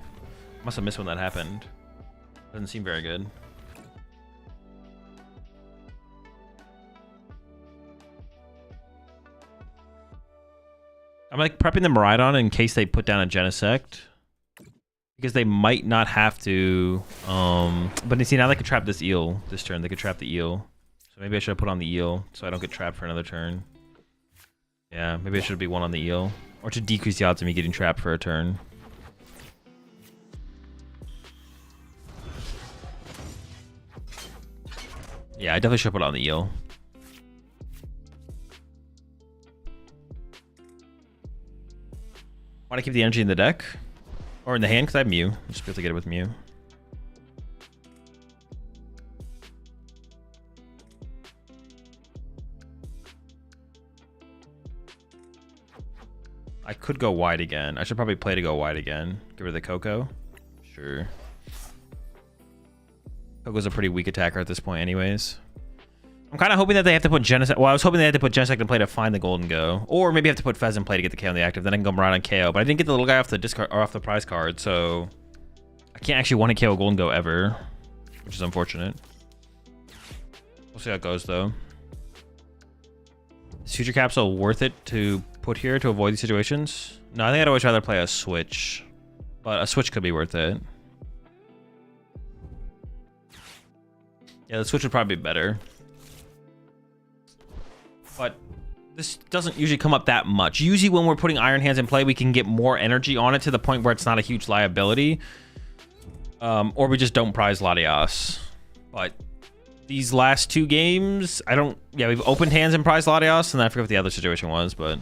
Must have missed when that happened. Doesn't seem very good. I'm like prepping the Miraidon in case they put down a Genesect. Because they might not have to. But you see, now they could trap this eel this turn. They could trap the eel. So maybe I should have put on the eel so I don't get trapped for another turn. Yeah, maybe I should be 1 on the eel. Or to decrease the odds of me getting trapped for a turn. Yeah, I definitely should put on the eel. Want to keep the energy in the deck? Or in the hand, because I have Mew. I'll just be able to get it with Mew. I could go wide again. I should probably play to go wide again. Get rid of the Coco. Sure. Coco's a pretty weak attacker at this point anyways. I'm kind of hoping that they have to put Genesect. Well, I was hoping they had to put Genesect in play to find the Golden Go. Or maybe have to put Fez in play to get the KO on the active. Then I can go right on KO. But I didn't get the little guy off the discard or off the prize card. So I can't actually want to KO Golden Go ever. Which is unfortunate. We'll see how it goes though. Is Future Capsule worth it to put here to avoid these situations? No, I think I'd always rather play a Switch. But a Switch could be worth it. Yeah, the Switch would probably be better. But this doesn't usually come up that much. Usually when we're putting Iron Hands in play, we can get more energy on it to the point where it's not a huge liability. Or we just don't prize Latios. But these last two games, I don't... Yeah, we've opened hands and prized Latios, and then I forget what the other situation was, but...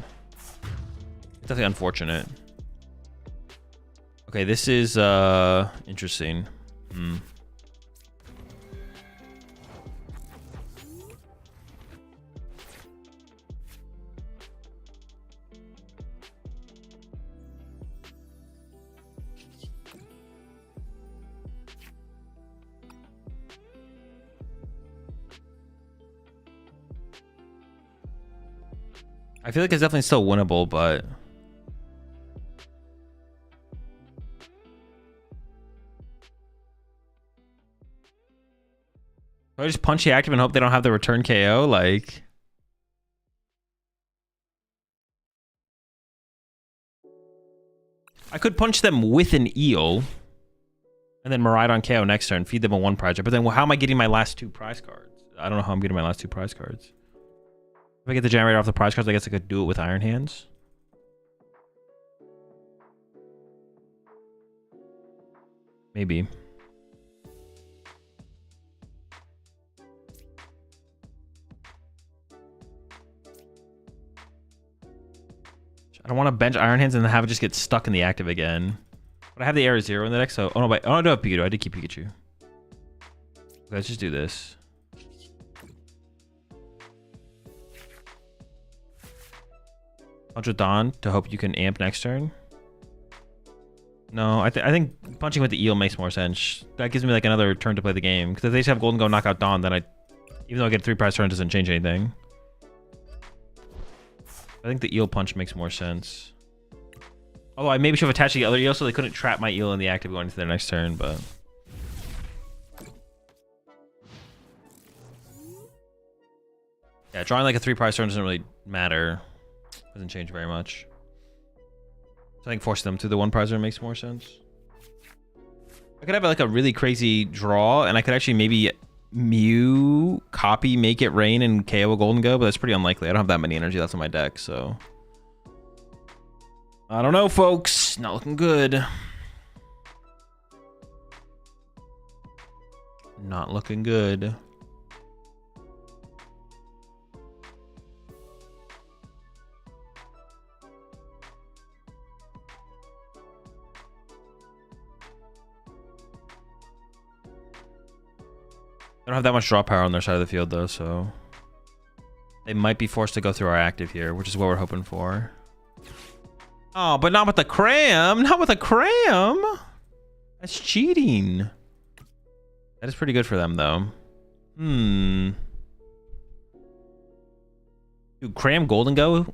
Definitely unfortunate. Okay, this is interesting. I feel like it's definitely still winnable, but... Do I just punch the active and hope they don't have the return KO? Like... I could punch them with an eel. And then Miraidon KO next turn. Feed them a 1 prize. But then how am I getting my last 2 prize cards? I don't know how I'm getting my last 2 prize cards. If I get the generator off the prize cards, I guess I could do it with Iron Hands. Maybe. I don't want to bench Iron Hands and then have it just get stuck in the active again. But I have the Air Zero in the deck, so... Oh, no, but... Oh, I do have Pikachu. I did keep Pikachu. Okay, let's just do this. Punch with Dawn to hope you can amp next turn. No, I think punching with the eel makes more sense. That gives me like another turn to play the game. Because if they just have Golden Go knock out Dawn, then even though I get a 3 prize turn, it doesn't change anything. I think the eel punch makes more sense. Although I maybe should have attached the other eel so they couldn't trap my eel in the active going into their next turn, but... Yeah, drawing like a 3 prize turn doesn't really matter. Doesn't change very much. So I think forcing them to the 1 prize turn makes more sense. I could have like a really crazy draw, and I could actually maybe Mew, copy, make it rain, and KO a Golden Go, but that's pretty unlikely. I don't have that many energy left in my deck, so... I don't know, folks. Not looking good. Not looking good. They don't have that much draw power on their side of the field, though, so... They might be forced to go through our active here, which is what we're hoping for. Oh, but not with the cram! Not with a cram! That's cheating. That is pretty good for them, though. Dude, cram Golden Go?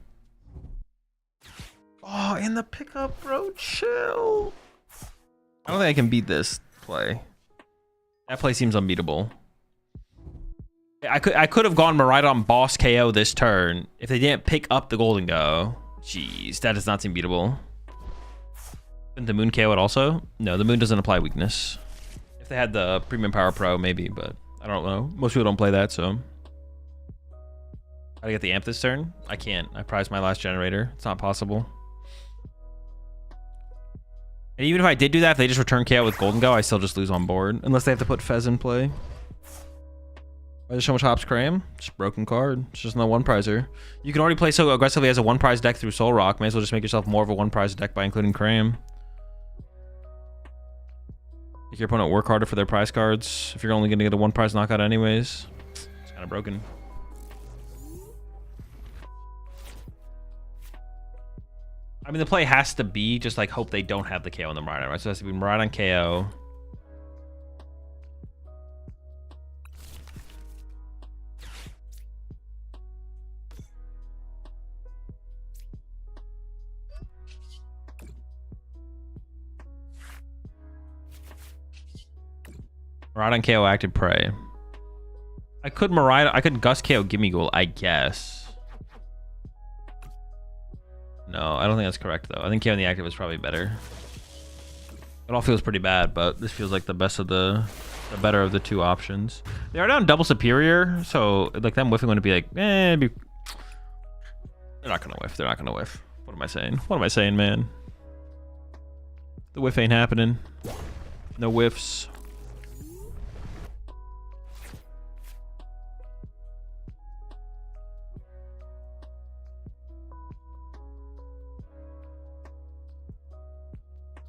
Oh, in the pickup, bro. Chill. I don't think I can beat this play. That play seems unbeatable. I could have gone Miraidon boss KO this turn if they didn't pick up the Golden Go. Jeez, that does not seem beatable. Couldn't the Moon KO it also? No, the Moon doesn't apply weakness. If they had the Premium Power Pro, maybe, but I don't know. Most people don't play that, so... How do I get the amp this turn? I can't. I prized my last generator. It's not possible. And even if I did do that, if they just return KO with Golden Go, I still just lose on board. Unless they have to put Fez in play. Why there's so much Hops Cram? Just broken card. It's just not 1 prizer. You can already play so aggressively as a 1 prize deck through Zoroark. May as well just make yourself more of a 1 prize deck by including Cram. Make your opponent work harder for their prize cards. If you're only going to get a 1 prize knockout anyways. It's kind of broken. I mean, the play has to be just like hope they don't have the KO on the Miraidon, right? So it has to be Miraidon KO. Miraidon KO active prey. I could Gus KO Gimme Ghoul, I guess. No, I don't think that's correct though. I think KO in the active is probably better. It all feels pretty bad, but this feels like the best of the better of the 2 options. They are down double superior, so like them whiffing wouldn't be like, they're not gonna whiff. They're not gonna whiff. What am I saying? What am I saying, man? The whiff ain't happening. No whiffs.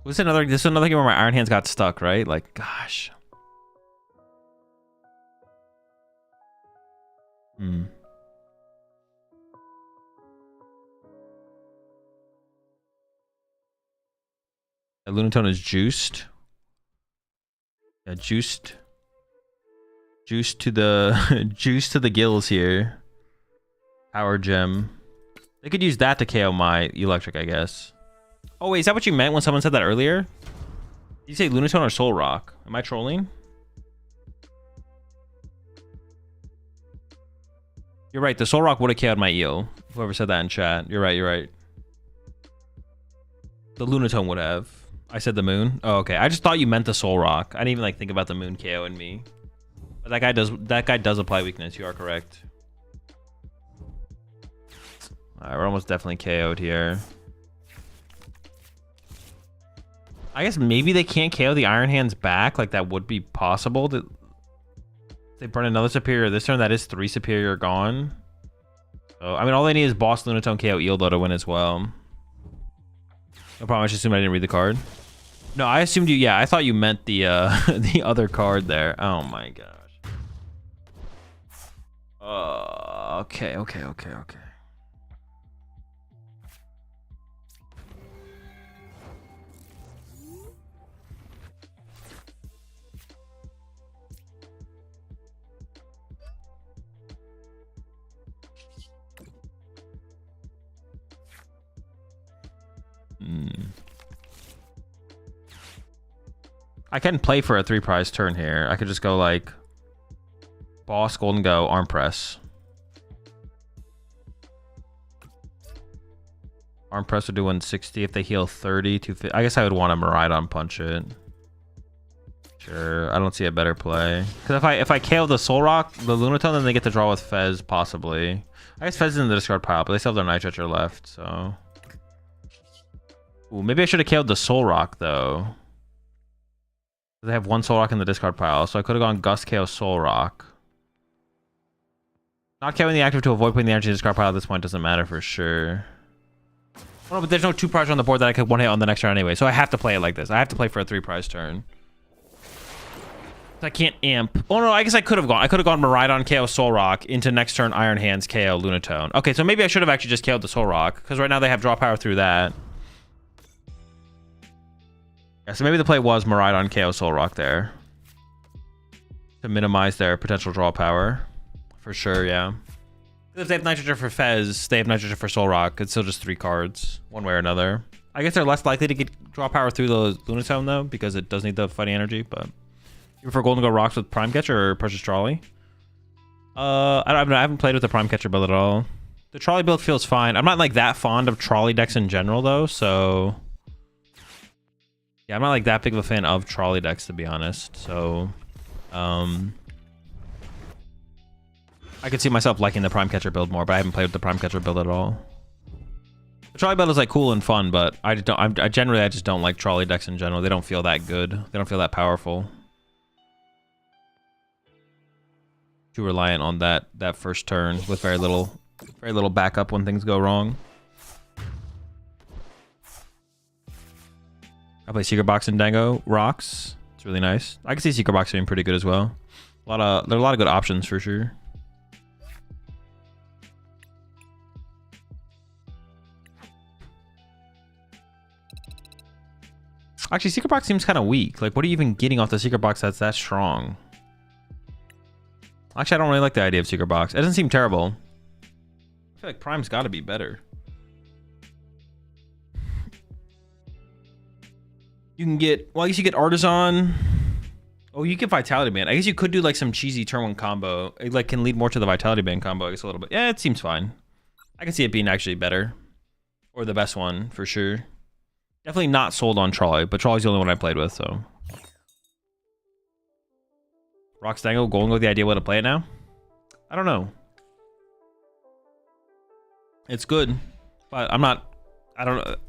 This is another game where my Iron Hands got stuck, right? Like, gosh. The Lunatone is juiced. Yeah, juiced to the juice to the gills here. Power gem. They could use that to KO my electric, I guess. Oh wait, is that what you meant when someone said that earlier? Did you say Lunatone or Zoroark? Am I trolling? You're right, the Zoroark would have KO'd my eel. Whoever said that in chat. You're right. The Lunatone would have. I said the moon. Oh, okay. I just thought you meant the Zoroark. I didn't even like think about the moon KOing me. But that guy does apply weakness. You are correct. Alright, we're almost definitely KO'd here. I guess maybe they can't KO the Iron Hands back. Like, that would be possible. They burn another superior this turn. That is 3 superior gone. So, I mean, all they need is boss Lunatone KO eel though to win as well. No problem. I just assumed I didn't read the card. No, I assumed you. Yeah, I thought you meant the the other card there. Oh my gosh. Okay. I can play for a 3 prize turn here. I could just go like boss, golden go, arm press. Arm press would do 160 if they heal 30 to 50. I guess I would want to Miraidon punch it. Sure, I don't see a better play. Because if I KO the Zoroark, the Lunatone, then they get to draw with Fez possibly. I guess Fez is in the discard pile, but they still have their Night Stretcher left, so. Ooh, maybe I should have KO'd the Zoroark though. They have 1 Zoroark in the discard pile, so I could have gone Gust KO Zoroark. Not KOing the active to avoid putting the energy in the discard pile at this point doesn't matter for sure. Oh, no, but there's no 2 prize on the board that I could 1-hit on the next turn anyway, so I have to play it like this. I have to play for a 3 prize turn. I can't amp. Oh no, I guess I could have gone. I could have gone Miraidon KO Zoroark into next turn Iron Hands KO Lunatone. Okay, so maybe I should have actually just KO'd the Zoroark, because right now they have draw power through that. Yeah, so maybe the play was Miraidon KO Zoroark there. To minimize their potential draw power. For sure, yeah. If they have Nitrogen for Fez, they have Nitrogen for Zoroark. It's still just 3 cards, one way or another. I guess they're less likely to get draw power through the Lunatone, though, because it does need the fighting energy, but... You prefer Golden Go Rocks with Prime Catcher or Precious Trolley? I haven't played with the Prime Catcher build at all. The Trolley build feels fine. I'm not, like, that fond of Trolley decks in general, though, so... Yeah, I'm not like that big of a fan of trolley decks, to be honest. So, I could see myself liking the Prime Catcher build more, but I haven't played with the Prime Catcher build at all. The trolley build is like cool and fun, but I just don't like trolley decks in general. They don't feel that good. They don't feel that powerful. Too reliant on that first turn with very little backup when things go wrong. I play Secret Box and Dango Rocks. It's really nice. I can see Secret Box being pretty good as well. There are a lot of good options for sure. Actually, Secret Box seems kind of weak. Like, what are you even getting off the Secret Box that's that strong? Actually, I don't really like the idea of Secret Box. It doesn't seem terrible. I feel like Prime's got to be better. You can get, well, I guess you get Artisan. Oh, you get Vitality Band. I guess you could do like some cheesy turn 1 combo. It like can lead more to the Vitality Band combo, I guess, a little bit. Yeah, it seems fine. I can see it being actually better. Or the best one, for sure. Definitely not sold on Trolley, but Trolley's the only one I played with, so. Rocks Dango, Golden with the idea what to play it now? I don't know. It's good, but I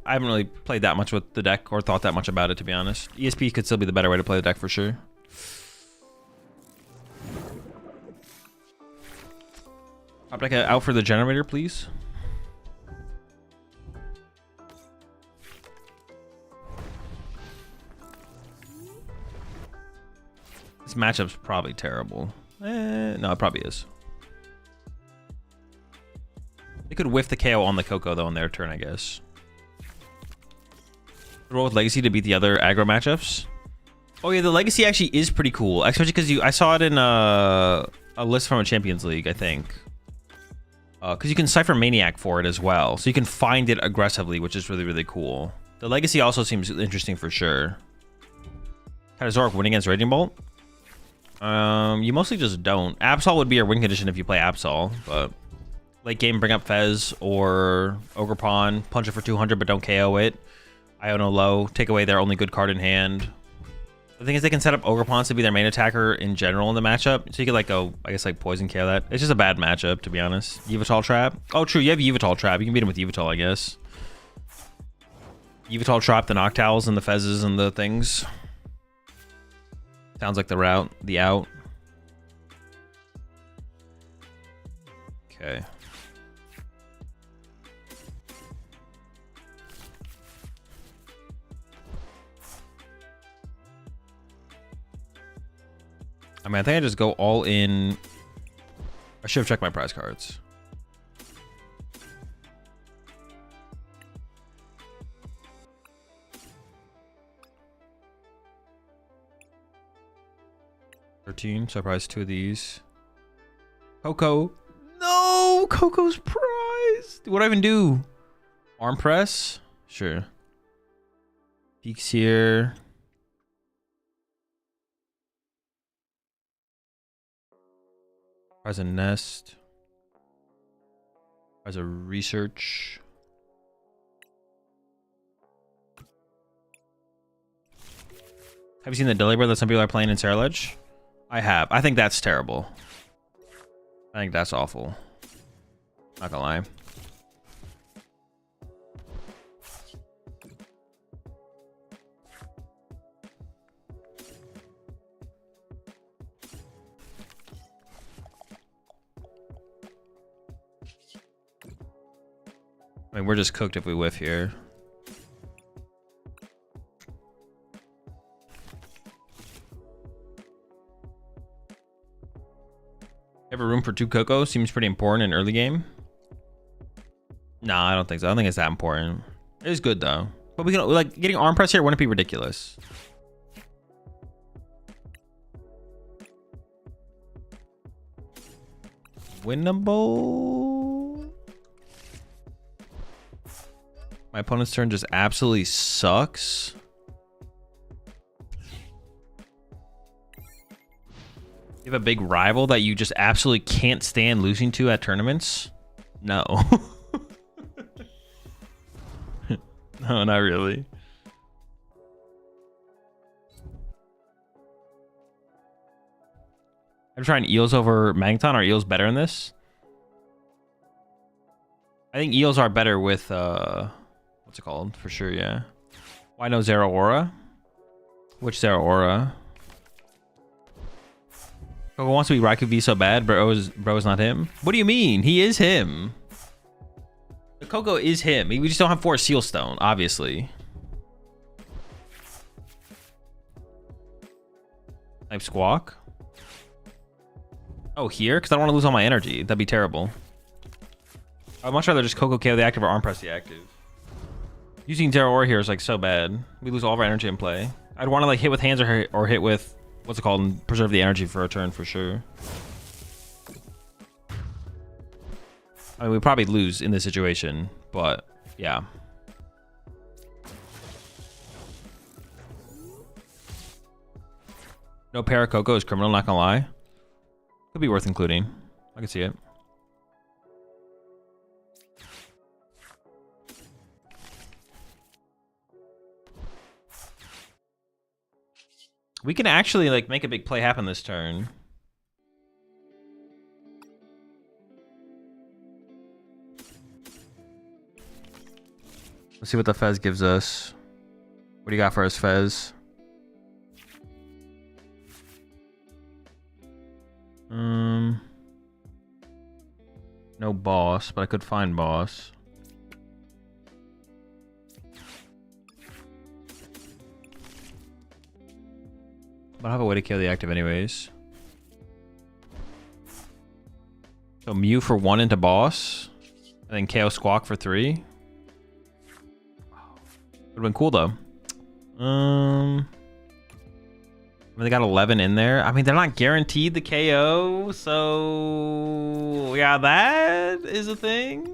haven't really played that much with the deck or thought that much about it, to be honest. ESP could still be the better way to play the deck for sure. Top deck out for the generator, please. This matchup's probably terrible. No, it probably is. They could whiff the KO on the Coco though on their turn, I guess. Roll with Legacy to beat the other aggro matchups. Oh yeah, the Legacy actually is pretty cool, especially because I saw it in a list from a Champions League, I think. Because you can Cypher Maniac for it as well, so you can find it aggressively, which is really, really cool. The Legacy also seems interesting for sure. How does Zoroark win against Raging Bolt? You mostly just don't. Absol would be your win condition if you play Absol, but late game bring up Fez or Ogerpon, punch it for 200 but don't KO it. Iono low, take away their only good card in hand. The thing is they can set up Ogerpons to be their main attacker in general in the matchup. So you could like go, I guess like poison KO that. It's just a bad matchup to be honest. Yveltal Trap. Oh true, you have Yveltal Trap. You can beat him with Yveltal, I guess. Yveltal Trap, the Noctowls and the Fezes and the things. Sounds like the route, the out. Okay. I mean, I think I just go all in. I should have checked my prize cards. $13, so I prize 2 of these. Coco. No! Coco's prize! What do I even do? Arm press? Sure. Peaks here. As a nest, as a research. Have you seen the Delibird that some people are playing in Sarah Ledge? I have. I think that's terrible. I think that's awful. Not gonna lie. I mean, we're just cooked if we whiff here. Have a room for 2 Coco seems pretty important in early game. Nah, I don't think so. I don't think it's that important. It is good though. But we can like getting arm press here wouldn't be ridiculous. Winnable. My opponent's turn just absolutely sucks. You have a big rival that you just absolutely can't stand losing to at tournaments? No. No, not really. I'm trying Eels over Magneton. Are Eels better in this? I think Eels are better with what's it called? For sure, yeah. Why no Zoroark? Which Zoroark? Coco wants to be Raikou V so bad, bro is not him. What do you mean? He is him. The Coco is him. We just don't have 4 Seal Stone, obviously. Type Squawk. Oh, here? Because I don't want to lose all my energy. That'd be terrible. I'd much rather just Coco KO the active or arm press the active. Using Zoroark here is like so bad. We lose all of our energy in play. I'd want to like hit with hands or hit with what's it called and preserve the energy for a turn for sure. I mean, we probably lose in this situation, but yeah. No Para Coco is criminal, not gonna lie. Could be worth including. I can see it. We can actually like make a big play happen this turn. Let's see what the Fez gives us. What do you got for us, Fez? No boss, but I could find boss. But I have a way to KO the active anyways. So Mew for 1 into boss. And then KO Squawk for 3. Would've been cool though. They got 11 in there. I mean, they're not guaranteed the KO, so yeah, that is a thing.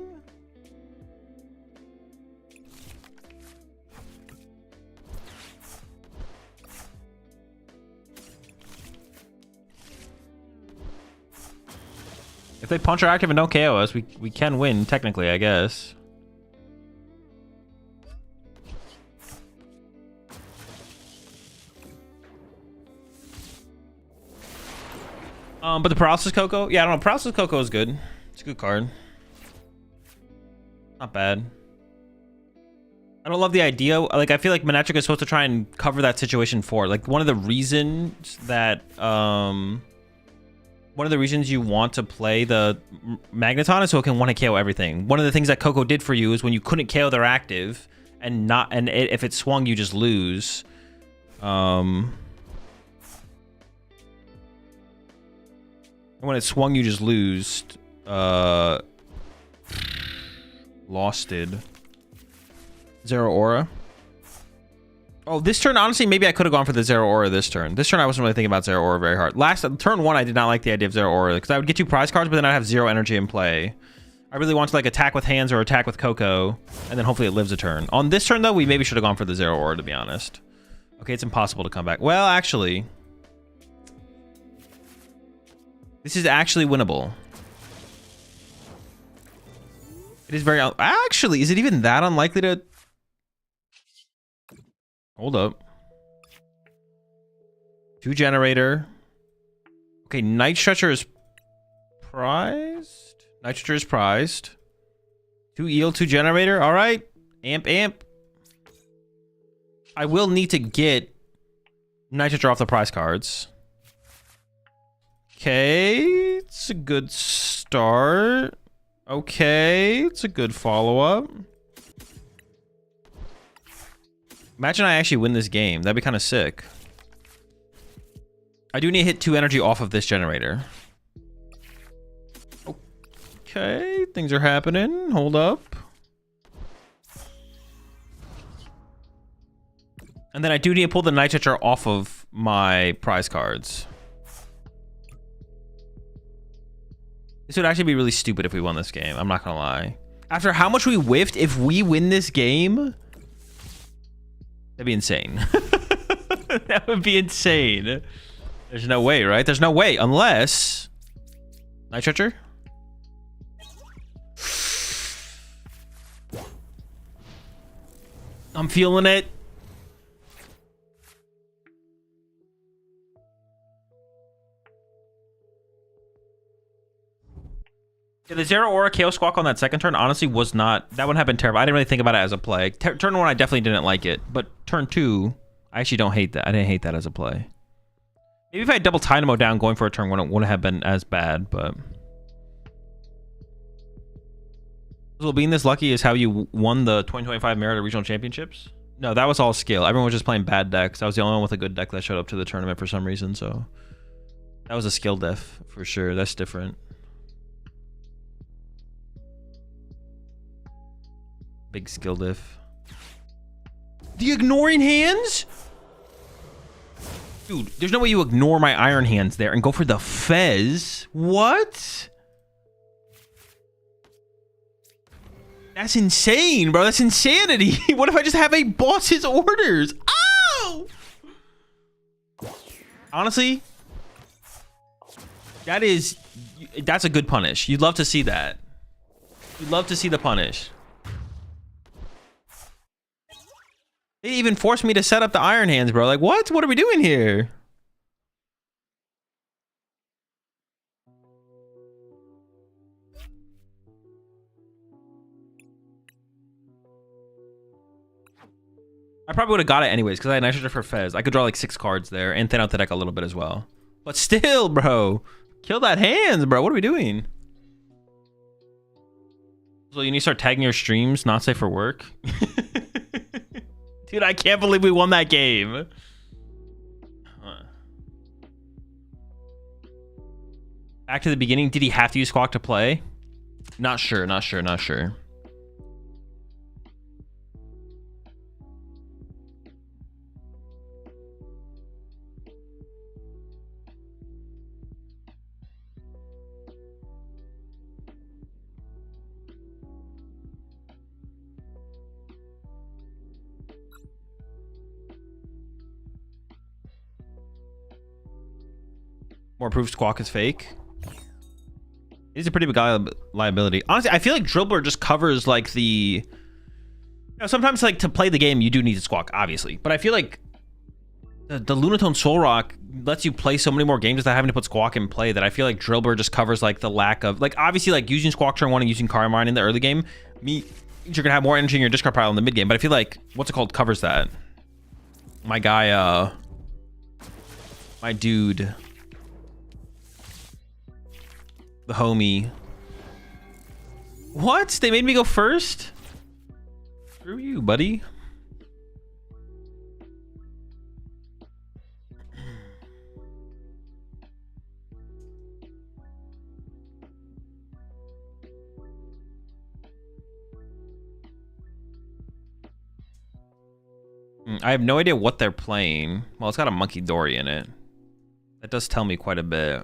If they punch our active and don't KO us, we can win technically, I guess. But the Paralysis Coco, yeah, I don't know. Paralysis Coco is good. It's a good card. Not bad. I don't love the idea. Like, I feel like Manectric is supposed to try and cover that situation for. Like, one of the reasons that one of the reasons you want to play the Magneton is so it can want to KO everything. One of the things that Coco did for you is when you couldn't KO their active and if it swung, you just lose. When it swung, you just lose. Losted. Zoroark. Oh, this turn, honestly, maybe I could have gone for the Zoroark this turn. This turn, I wasn't really thinking about Zoroark very hard. Turn 1, I did not like the idea of Zoroark because I would get 2 prize cards, but then I'd have 0 energy in play. I really want to like attack with hands or attack with Coco, and then hopefully it lives a turn. On this turn, though, we maybe should have gone for the Zoroark, to be honest. Okay, it's impossible to come back. Well, actually... this is actually winnable. It is very... actually, is it even that unlikely to... hold up. 2 generator. Okay, Night Stretcher is prized. Night Stretcher is prized. 2 eel, 2 generator. All right. Amp. I will need to get Night Stretcher off the prize cards. Okay, it's a good start. Okay, it's a good follow-up. Imagine I actually win this game. That'd be kind of sick. I do need to hit 2 energy off of this generator. Okay, things are happening. Hold up. And then I do need to pull the Night Stretcher off of my prize cards. This would actually be really stupid if we won this game. I'm not gonna lie. After how much we whiffed, if we win this game, that'd be insane. That would be insane. There's no way, right? There's no way, unless... Night Stretcher? I'm feeling it. Yeah, the Zoroark KO Squawk on that second turn honestly was not... that one happened terrible. I didn't really think about it as a play. Turn 1, I definitely didn't like it. But turn 2, I actually don't hate that. I didn't hate that as a play. Maybe if I had double Dynamo down going for a turn 1, it wouldn't have been as bad, but... Well, being this lucky is how you won the 2025 Merida Regional Championships? No, that was all skill. Everyone was just playing bad decks. I was the only one with a good deck that showed up to the tournament for some reason, so... that was a skill def, for sure. That's different. Big skill diff. The ignoring hands? Dude, there's no way you ignore my Iron Hands there and go for the Fez. What? That's insane, bro. That's insanity. What if I just have a boss's orders? Oh! Honestly, that's a good punish. You'd love to see that. You'd love to see the punish. They even forced me to set up the Iron Hands, bro. Like, what? What are we doing here? I probably would have got it anyways because I had Night Stretcher for Fez. I could draw like 6 cards there and thin out the deck a little bit as well. But still, bro. Kill that hands, bro. What are we doing? So you need to start tagging your streams, not safe for work. Dude, I can't believe we won that game. Back to the beginning. Did he have to use Squawk to play? Not sure. Not sure. Not sure. More proof Squawk is fake. He's a pretty big liability. Honestly, I feel like Dribbler just covers like the... You know, sometimes like to play the game, you do need to Squawk, obviously. But I feel like the Lunatone Zoroark lets you play so many more games without having to put Squawk in play that I feel like Dribbler just covers like the lack of... Like obviously like using Squawk turn 1 and using Carmine in the early game, you're going to have more energy in your discard pile in the mid game. But I feel like, what's it called, covers that. My guy, my dude... The homie. What? They made me go first? Screw you, buddy. I have no idea what they're playing. Well, it's got a Monkey Dory in it. That does tell me quite a bit.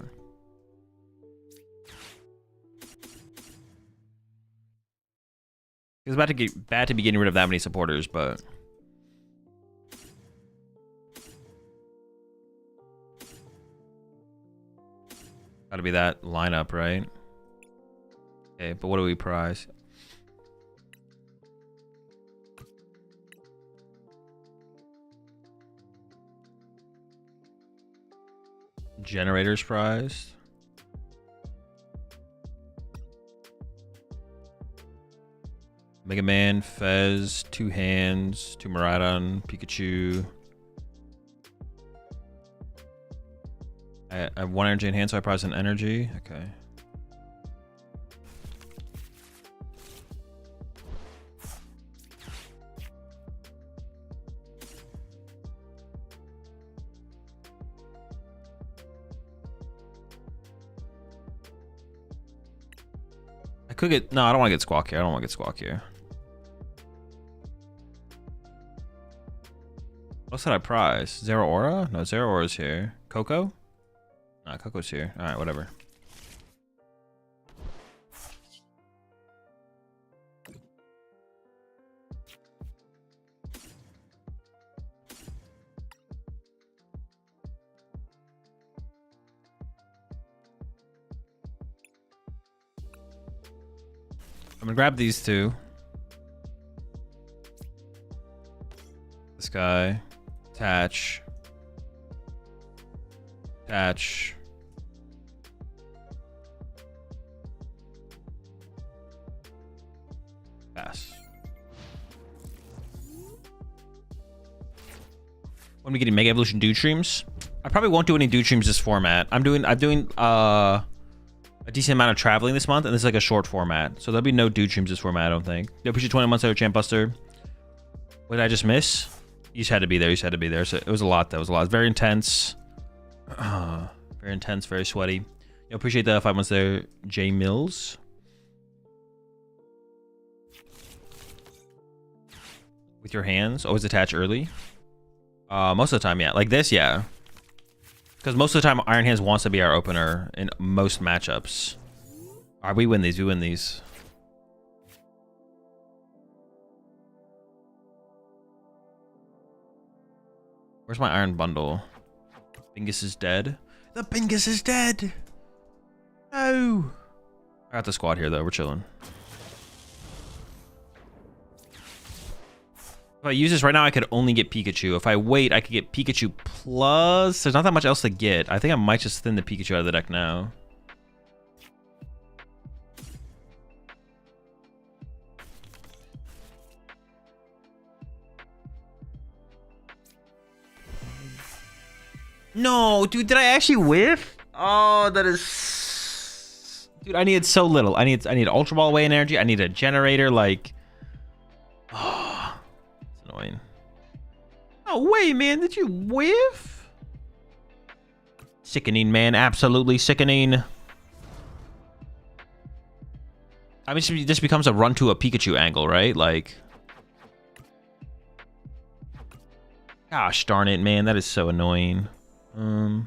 It's about to get bad to be getting rid of that many supporters, but gotta be that lineup, right? Okay, but what do we prize? Generators prize. Mega Man, Fez, 2 hands, 2 Miraidon, Pikachu. I have 1 energy in hand, so I prize an energy. Okay. I could get... No, I don't want to get Squawk here. I don't want to get Squawk here. What's that I prize? Zoroark? No, Zoroark's here. Coco? Nah, Coco's here. Alright, whatever. I'm gonna grab these 2. This guy. Attach. Attach. Pass. When we getting Mega Evolution dude streams? I probably won't do any dude streams this format. I'm doing a decent amount of traveling this month, and this is like a short format. So there'll be no dude streams this format, I don't think. Yo, appreciate 20 months out of Champ Buster. What did I just miss? You just had to be there. You just had to be there. So it was a lot. That was a lot. Very intense. Very intense. Very sweaty. Yo, appreciate the 5 months there, J Mills. With your hands, always attach early. Most of the time, yeah. Like this, yeah. Because most of the time, Iron Hands wants to be our opener in most matchups. Alright, we win these. We win these. Where's my iron bundle? Bingus is dead. The Bingus is dead! No! I got the squad here, though. We're chilling. If I use this right now, I could only get Pikachu. If I wait, I could get Pikachu plus... There's not that much else to get. I think I might just thin the Pikachu out of the deck now. No, dude, did I actually whiff? Oh, that is... Dude, I needed so little. I need Ultra Ball away in energy. I need a generator, like... Oh, it's annoying. No way, man. Did you whiff? Sickening, man. Absolutely sickening. I mean, it just becomes a run to a Pikachu angle, right? Like, gosh darn it, man, that is so annoying. I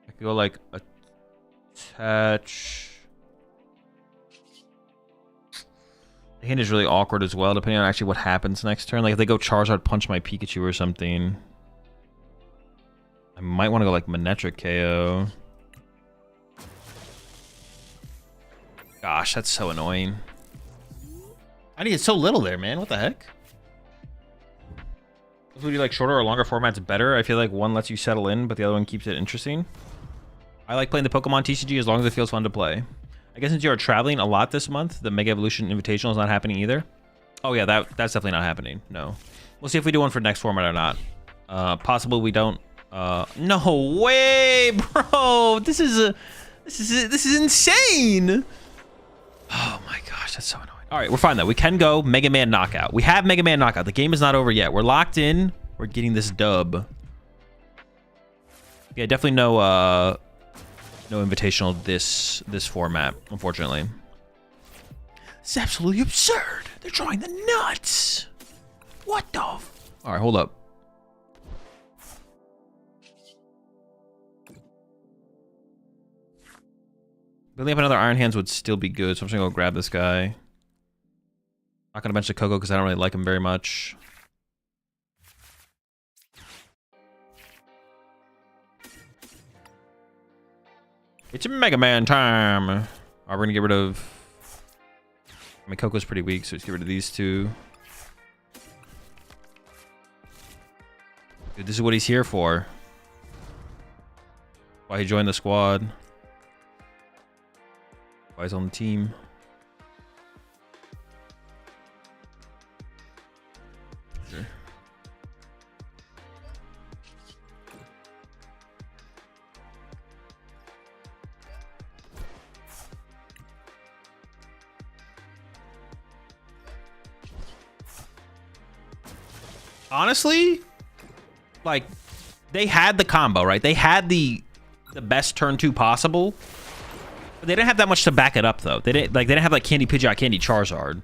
could go like attach. The hand is really awkward as well, depending on actually what happens next turn. Like if they go Charizard punch my Pikachu or something, I might want to go like Manectric KO. Gosh, that's so annoying. I need so little there, man. What the heck? Would you like shorter or longer formats better? I feel like one lets you settle in, but the other one keeps it interesting. I like playing the Pokemon TCG as long as it feels fun to play. I guess since you are traveling a lot this month, the Mega Evolution Invitational is not happening either. Oh yeah, that's definitely not happening. No. We'll see if we do one for next format or not. Possibly we don't. No way, bro. This is insane. Oh my gosh, that's so annoying. All right, we're fine though. We can go Mega Man Knockout. We have Mega Man Knockout. The game is not over yet. We're locked in. We're getting this dub. Yeah, definitely no invitational this format, unfortunately. It's absolutely absurd. They're drawing the nuts. What the? All right, hold up. Building up another Iron Hands would still be good, so I'm just gonna go grab this guy. Not gonna bench the Coco because I don't really like him very much. It's Mega Man time. All right, we're gonna get rid of. I mean, Coco's pretty weak, so let's get rid of these two. Dude, this is what he's here for. Why he joined the squad. Why he's on the team. Sure. Honestly, like, they had the combo, right? They had the best turn 2 possible. But they didn't have that much to back it up, though. They didn't have like Candy Pidgeot, Candy Charizard.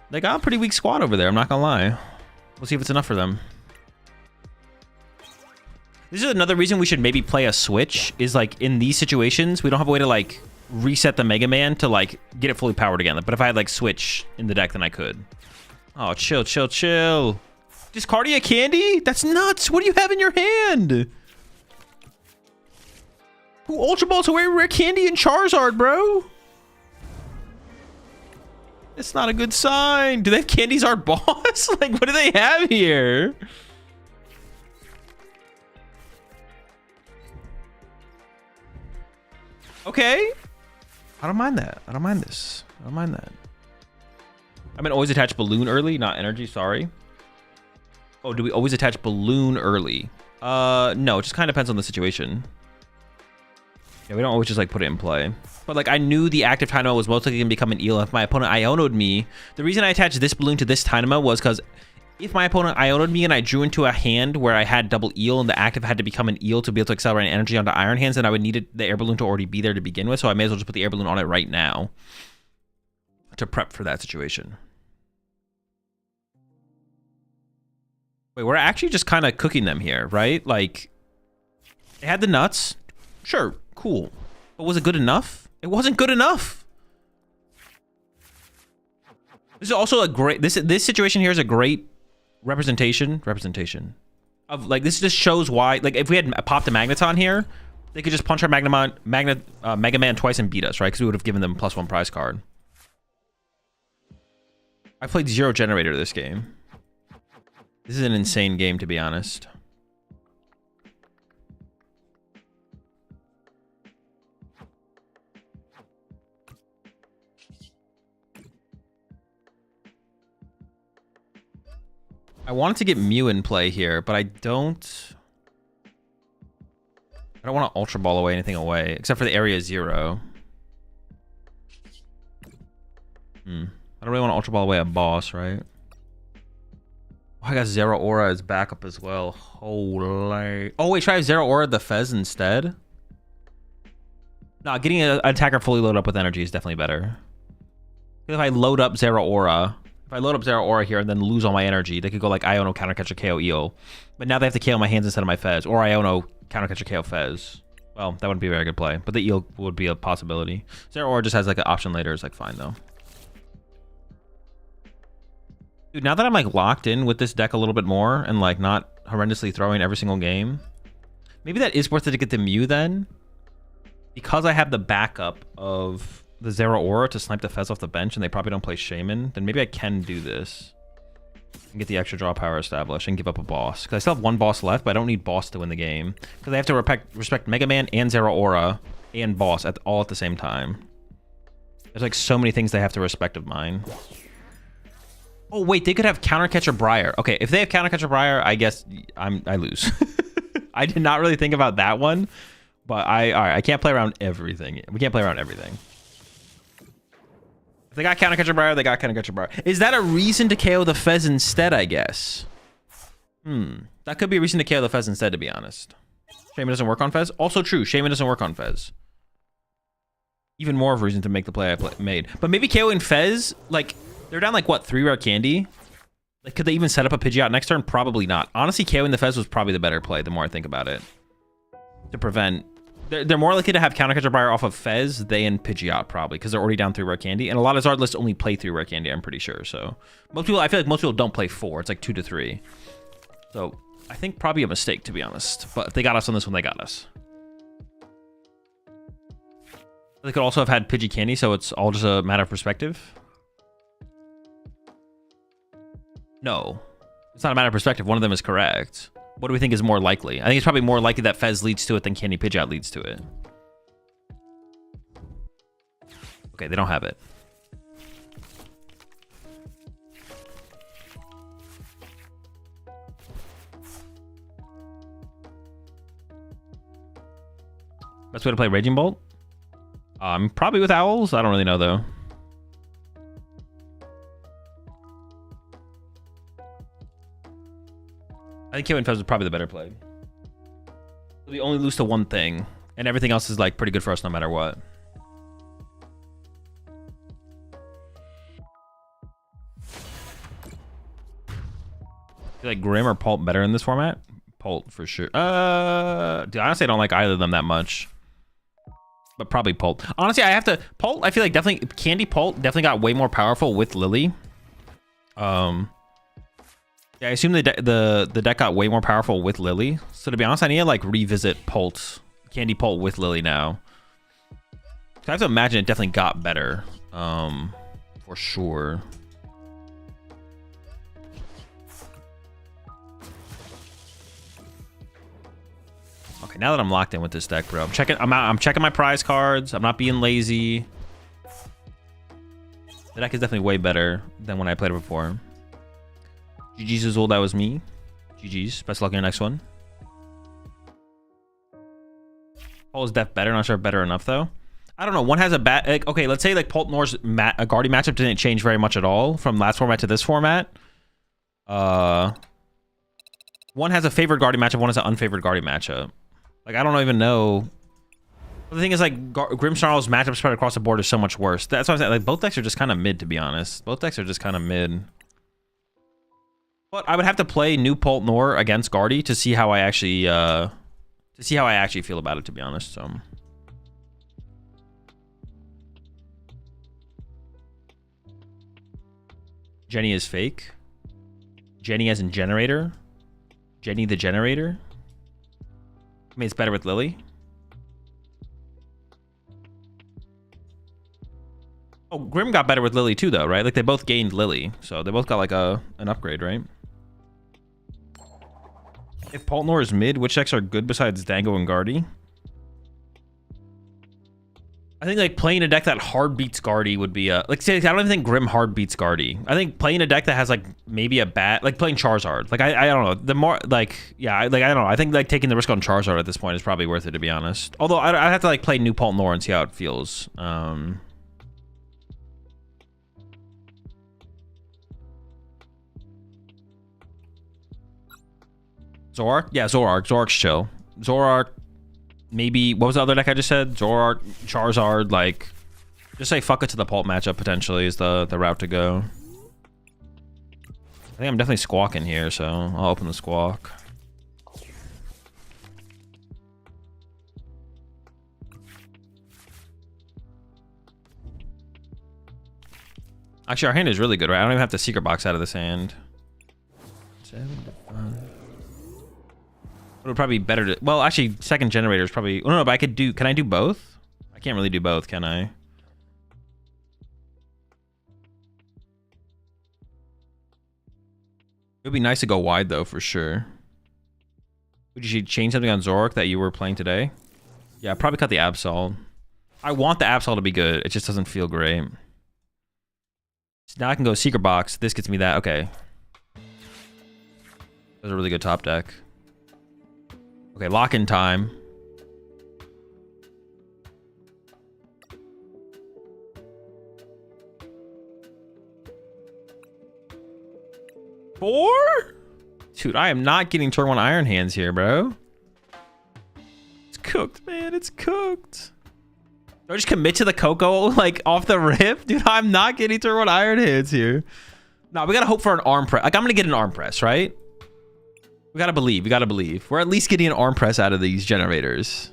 They got a pretty weak squad over there, I'm not gonna lie. We'll see if it's enough for them. This is another reason we should maybe play a switch, is like in these situations, we don't have a way to like reset the Mega Man to like get it fully powered again. But if I had like switch in the deck, then I could. Oh, chill, chill, chill. Discardia Candy? That's nuts. What do you have in your hand? Who Ultra Balls away rare Candy and Charizard, bro? It's not a good sign. Do they have Candy's our boss? Like, what do they have here? Okay. I don't mind that. I don't mind this. I don't mind that. I mean, always attach Balloon early, not Energy, sorry. Oh, do we always attach Balloon early? No, it just kind of depends on the situation. Yeah, we don't always just like put it in play. But like I knew the active Tynamo was most likely going to become an eel if my opponent Iono'd me. The reason I attached this balloon to this Tynamo was because if my opponent Iono'd me and I drew into a hand where I had double eel and the active had to become an eel to be able to accelerate energy onto Iron Hands, then I would need the air balloon to already be there to begin with. So I may as well just put the air balloon on it right now to prep for that situation. Wait, we're actually just kind of cooking them here, right? Like, they had the nuts. Sure, cool. But was it good enough? It wasn't good enough. This is also a great... This situation here is a great representation of, like, this just shows why... Like, if we had popped a Magneton here, they could just punch our Mega Man twice and beat us, right? Because we would have given them +1 prize card. I played Zero Generator this game. This is an insane game, to be honest. I wanted to get Mew in play here, but I don't want to Ultra Ball anything away, except for the Area 0. I don't really want to Ultra Ball away a boss, right? Oh, I got Zoroark as backup as well. Holy. Oh, wait, should I have Zoroark the Fez instead? No, getting an attacker fully loaded up with energy is definitely better. If I load up Zoroark here and then lose all my energy, they could go like Iono, counter catcher, KO, Eel. But now they have to KO my hands instead of my Fez. Or Iono, counter catcher, KO, Fez. Well, that wouldn't be a very good play. But the Eel would be a possibility. Zoroark just has like an option later. It's like fine though. Dude, now that I'm like locked in with this deck a little bit more and like not horrendously throwing every single game, maybe that is worth it to get the Mew then. Because I have the backup of the Zoroark to snipe the Fez off the bench and they probably don't play Shaman, then maybe I can do this and get the extra draw power established and give up a boss. Because I still have one boss left, but I don't need boss to win the game. Because I have to respect Mega Man and Zoroark and boss all at the same time. There's like so many things they have to respect of mine. Oh, wait, they could have Counter Catcher Briar. Okay, if they have Counter Catcher Briar, I guess I lose. I did not really think about that one, but all right, I can't play around everything. We can't play around everything. If they got Counter Catcher Briar, they got Counter Catcher Briar. Is that a reason to KO the Fez instead, I guess? That could be a reason to KO the Fez instead, to be honest. Shaman doesn't work on Fez? Also true, Shaman doesn't work on Fez. Even more of a reason to make the play I made. But maybe KOing Fez, like... They're down like, what, 3 rare candy? Like, could they even set up a Pidgeot next turn? Probably not. Honestly, KOing the Fez was probably the better play, the more I think about it. To prevent... They're more likely to have Counter Catcher Briar off of Fez than Pidgeot, probably, because they're already down 3 rare candy. And a lot of Zard lists only play 3 rare candy, I'm pretty sure. So, most people, I feel like most people don't play 4. It's like 2 to 3. So, I think probably a mistake, to be honest. But if they got us on this one, they got us. They could also have had Pidgey candy, so it's all just a matter of perspective. No, it's not a matter of perspective. One of them is correct. What do we think is more likely? I think it's probably more likely that Fez leads to it than Candy Pidgeot leads to it. Okay, they don't have it. Best way to play Raging Bolt? Probably with Owls. I don't really know though. I think KO Fez is probably the better play. We only lose to one thing, and everything else is like pretty good for us no matter what. I feel like Grim or Pult better in this format? Pult for sure. Dude, honestly, I don't like either of them that much. But probably Pult. Honestly, I have to... Pult, I feel like definitely... Candy Pult definitely got way more powerful with Lily. Yeah, I assume the deck got way more powerful with Lily. So to be honest, I need to like revisit Pult, Candy Pult with Lily now. I have to imagine it definitely got better, for sure. Okay, now that I'm locked in with this deck, bro, I'm checking my prize cards. I'm not being lazy. The deck is definitely way better than when I played it before. GG's Azul, that was me. GG's. Best of luck in your next one. Paul is def better. Not sure if better enough, though. I don't know. One has a bad... Like, okay, let's say like PultNoir's a Guardy matchup didn't change very much at all from last format to this format. One has a favored Guardy matchup. One has an unfavored Guardy matchup. Like, I don't even know... But the thing is, like, Grimmsnarl's matchup spread across the board is so much worse. That's what I'm saying. Like, both decks are just kind of mid, to be honest. Both decks are just kind of mid. But I would have to play new PultNoir against Guardy to see how I actually feel about it, to be honest. So Jenny is fake. Jenny as in generator. Jenny the generator. I mean, it's better with Lily. Oh, Grim got better with Lily too, though, right? Like they both gained Lily, so they both got like an upgrade, right? If PultNoir is mid, which decks are good besides Dango and Guardy? I think like playing a deck that hard beats Guardy would be like, say, I don't even think Grim hard beats Guardy. I think playing a deck that has like maybe a bad, like playing Charizard. Like I don't know. The more like, yeah, like I don't know. I think like taking the risk on Charizard at this point is probably worth it, to be honest. Although I'd have to like play new PultNoir and see how it feels. Zoroark? Yeah, Zoroark. Zoroark's chill. Zoroark, maybe, what was the other deck I just said? Zoroark, Charizard, like, just say fuck it to the Pult matchup potentially is the route to go. I think I'm definitely squawking here, so I'll open the squawk. Actually, our hand is really good, right? I don't even have to secret box out of this hand. 7 to 5. It would probably be better to... Well, actually, second generator is probably... Oh, no, but I could do... Can I do both? I can't really do both, can I? It would be nice to go wide, though, for sure. Would you change something on Zoroark that you were playing today? Yeah, probably cut the Absol. I want the Absol to be good. It just doesn't feel great. So now I can go secret box. This gets me that. Okay. That was a really good top deck. Okay, lock-in time. Four? Dude, I am not getting turn 1 Iron Hands here, bro. It's cooked, man. It's cooked. Do I just commit to the Coco, like, off the rip? Dude, I'm not getting turn 1 Iron Hands here. No, we gotta hope for an arm press. Like, I'm gonna get an arm press, right? We gotta believe. We gotta believe. We're at least getting an arm press out of these generators.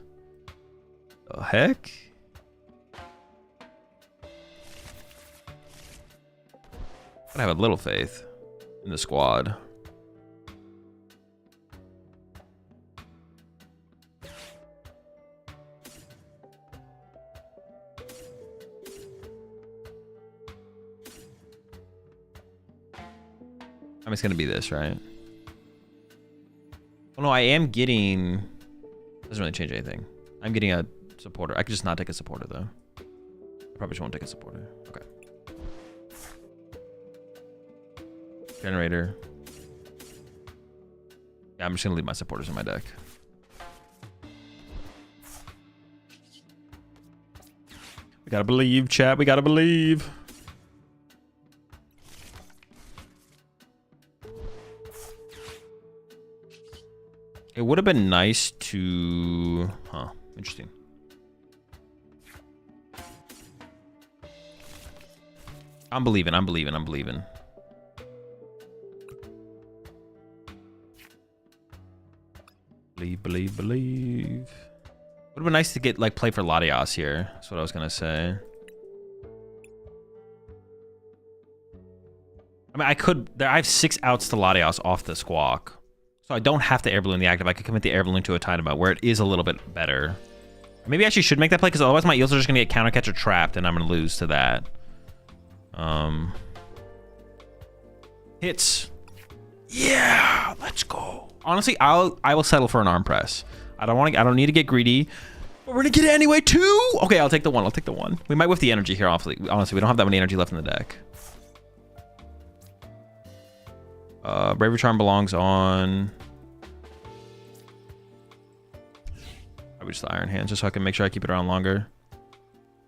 The heck? Gotta have a little faith in the squad. I mean, it's gonna be this, right? Well, no, I am getting... Doesn't really change anything. I'm getting a supporter. I could just not take a supporter, though. I probably just won't take a supporter. Okay. Generator. Yeah, I'm just gonna leave my supporters in my deck. We gotta believe, chat. We gotta believe. It would have been nice to... Huh. Interesting. I'm believing. I'm believing. I'm believing. Believe, believe, believe. Would have been nice to get, like, play for Latias here. That's what I was going to say. I mean, I could... I have 6 outs to Latias off the squawk. So I don't have to air balloon the active. I could commit the air balloon to a Tynamo where it is a little bit better. Maybe I actually should make that play because otherwise my eels are just going to get counter catcher trapped and I'm going to lose to that. Hits. Yeah, let's go. Honestly, I will settle for an arm press. I don't need to get greedy. But we're going to get it anyway too. Okay, I'll take the one. I'll take the one. We might whiff the energy here, honestly. We don't have that many energy left in the deck. Bravery Charm belongs on... Probably just the Iron Hands, just so I can make sure I keep it around longer.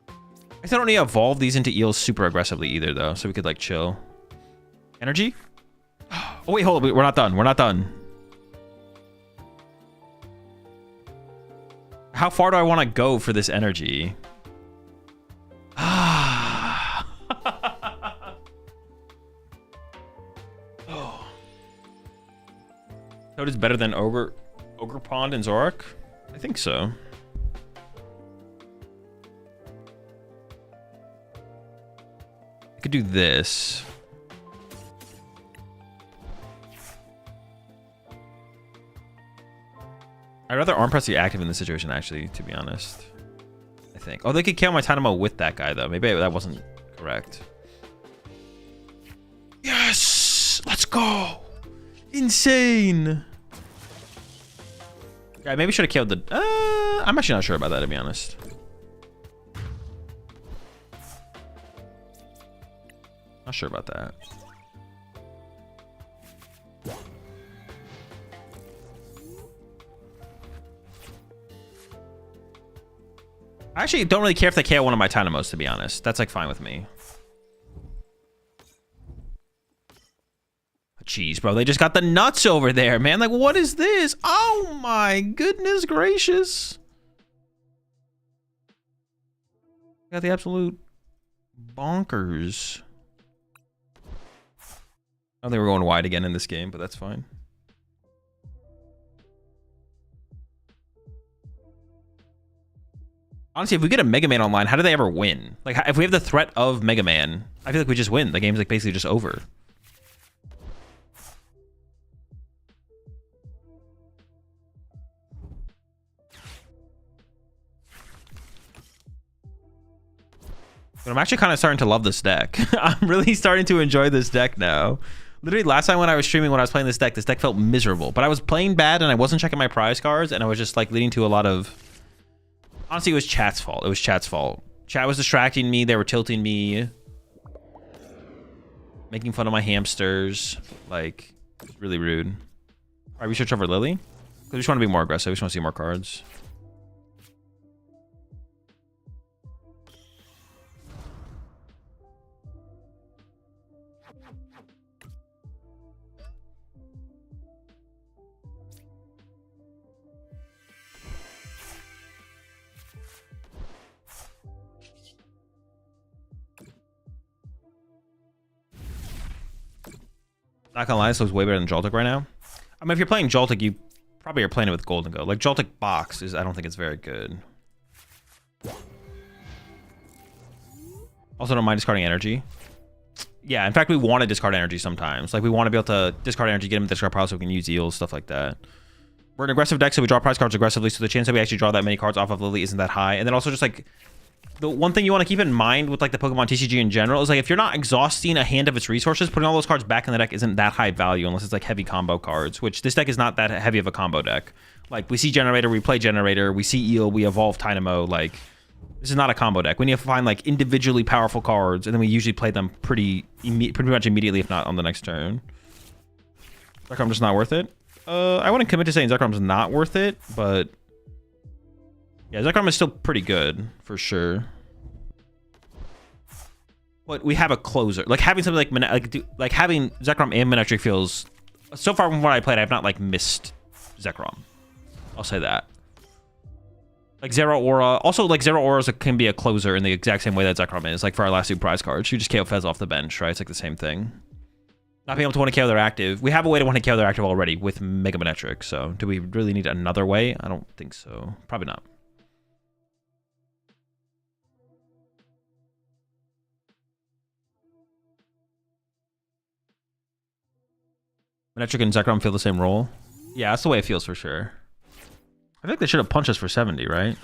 I guess I don't need to evolve these into eels super aggressively either, though, so we could, like, chill. Energy? Oh, wait, hold on. We're not done. We're not done. How far do I want to go for this energy? Toad is better than Ogre Pond and Zoroark? I think so. I could do this. I'd rather arm press the active in this situation, actually, to be honest. I think. Oh, they could KO my Tynamo with that guy, though. Maybe that wasn't correct. Yes! Let's go! Insane! I maybe should have killed the... I'm actually not sure about that, to be honest. Not sure about that. I actually don't really care if they KO one of my Tynamos, to be honest. That's, like, fine with me. Jeez, bro, they just got the nuts over there, man. Like, what is this? Oh my goodness gracious. Got the absolute bonkers. I don't think we're going wide again in this game, but that's fine. Honestly, if we get a Mega Man online, how do they ever win? Like, if we have the threat of Mega Man, I feel like we just win. The game's like basically just over. But I'm actually kind of starting to love this deck. I'm really starting to enjoy this deck now. Literally, last time when I was streaming, when I was playing this deck felt miserable. But I was playing bad, and I wasn't checking my prize cards, and I was just like leading to a lot of... Honestly, it was chat's fault. It was chat's fault. Chat was distracting me. They were tilting me. Making fun of my hamsters. Like, it's really rude. All right, we switch over Lily. Because we just want to be more aggressive. We just want to see more cards. Not gonna lie, this looks way better than Joltik right now. I mean, if you're playing Joltik, you probably are playing it with Golden Go. Like, Joltik box is, I don't think it's very good. Also, don't mind discarding energy. Yeah, in fact, we want to discard energy sometimes. Like, we want to be able to discard energy, get them to discard pile so we can use eels, stuff like that. We're an aggressive deck, so we draw prize cards aggressively, so the chance that we actually draw that many cards off of Lily isn't that high. And then also just, like, the one thing you want to keep in mind with like the Pokemon TCG in general is like if you're not exhausting a hand of its resources, putting all those cards back in the deck isn't that high value unless it's like heavy combo cards, which this deck is not that heavy of a combo deck. Like we see Generator, we play Generator, we see Eel, we evolve Dynamo. Like this is not a combo deck. We need to find like individually powerful cards, and then we usually play them pretty much immediately, if not on the next turn. Zekrom just not worth it. I wouldn't commit to saying Zekrom's not worth it, but yeah, Zekrom is still pretty good for sure. But we have a closer. Like having something like having Zekrom and Manectric feels, so far from what I played, I've not like missed Zekrom. I'll say that. Like Zoroark, also like Zoroark can be a closer in the exact same way that Zekrom is. Like for our last two prize cards, you just KO Fez off the bench, right? It's like the same thing. Not being able to 1-KO their active. We have a way to 1-KO their active already with Mega Manectric. So do we really need another way? I don't think so. Probably not. Manectric and Zekrom feel the same role. Yeah, that's the way it feels for sure. I think they should have punched us for 70, right?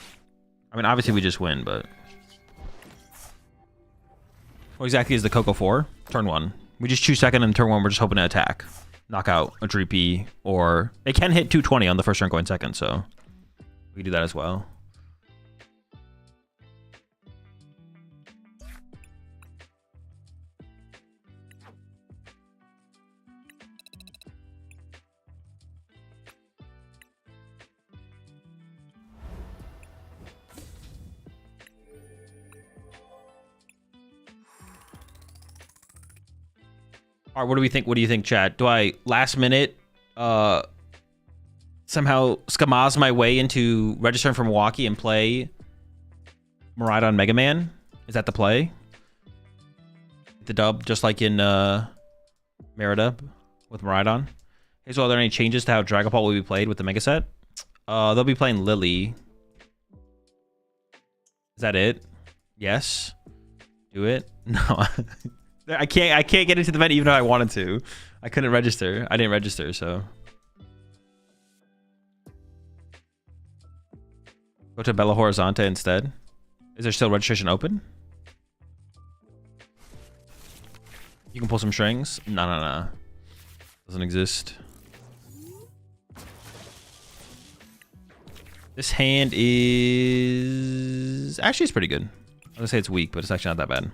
I mean, obviously we just win, but... What exactly is the Coco for? Turn 1. We just choose second, and turn 1 we're just hoping to attack. Knock out a Dreepy, or... It can hit 220 on the first turn going second, so... We can do that as well. All right, what do we think? What do you think, chat? Do I last minute somehow scamaz my way into registering for Milwaukee and play Miraidon Mega Man? Is that the play? The dub, just like in Merida with Miraidon. Okay, so are there any changes to how Dragon Ball will be played with the Mega Set? They'll be playing Lily. Is that it? Yes. Do it? No. I can't get into the event even though I wanted to. I couldn't register. I didn't register, so. Go to Bella Horizonte instead. Is there still registration open? You can pull some strings? No. Doesn't exist. This hand is... Actually, it's pretty good. I was gonna say it's weak, but it's actually not that bad.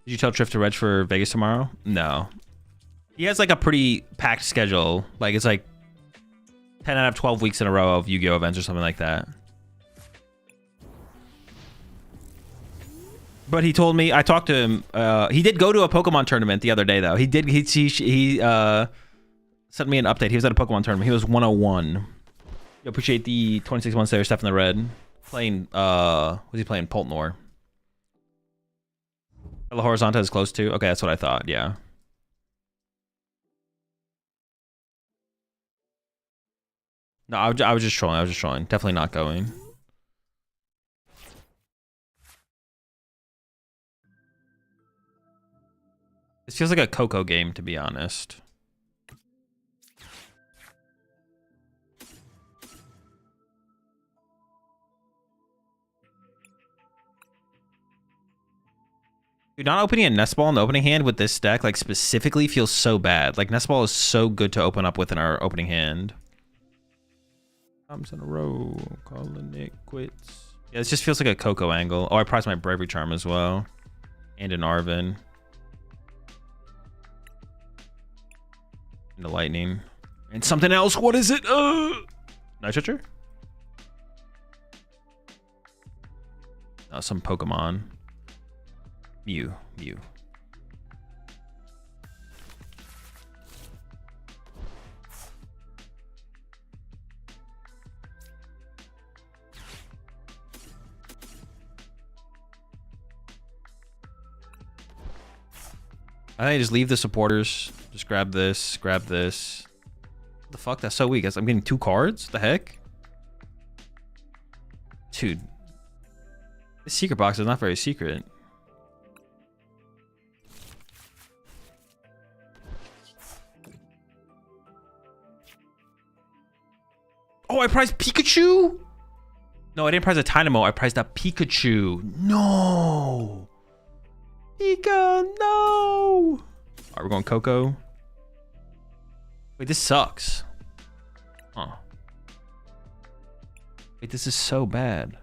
Did you tell Triff to reg for Vegas tomorrow? No. He has like a pretty packed schedule. Like it's like 10 out of 12 weeks in a row of Yu-Gi-Oh events or something like that. But he told me, I talked to him. He did go to a Pokemon tournament the other day though. He sent me an update. He was at a Pokemon tournament. He was 101. I appreciate the 26 months there, Steph in the red. Playing, what's he playing? PultNoir. La Horizonte is close to? Okay, that's what I thought, yeah. No, I was just trolling. I was just trolling. Definitely not going. This feels like a Coco game, to be honest. Dude, not opening a Nest Ball in the opening hand with this deck, like, specifically feels so bad. Like, Nest Ball is so good to open up with in our opening hand. Times in a row, calling it quits. Yeah, this just feels like a Coco angle. Oh, I prized my Bravery Charm as well. And an Arvin. And the Lightning. And something else. What is it? Night Switcher? Some Pokemon. Mew. I think just leave the supporters. Just grab this, grab this. What the fuck? That's so weak. I'm getting 2 cards? The heck? Dude. This secret box is not very secret. Oh, I prized Pikachu? No, I didn't prize a Dynamo. I prized a Pikachu. No. Pika, no. All right, we're going Coco. Wait, this sucks. Huh. Wait, this is so bad.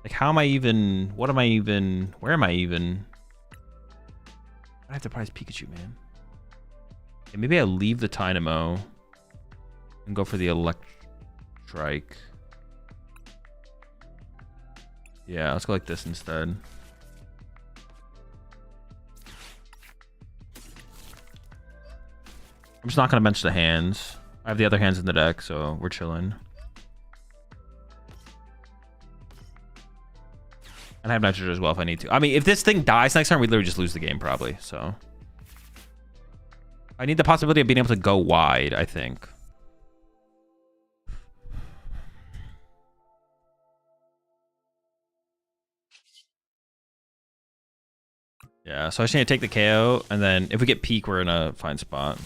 Like, how am I even... What am I even... Where am I even... I have to prize Pikachu, man. Okay, maybe I leave the Dynamo and go for the Electrike. Yeah, let's go like this instead. I'm just not going to bench the hands. I have the other hands in the deck, so we're chilling. And I have Nitrogen as well if I need to. I mean, if this thing dies next turn, we literally just lose the game probably, so... I need the possibility of being able to go wide, I think. Yeah, so I just need to take the KO, and then if we get Peak, we're in a fine spot.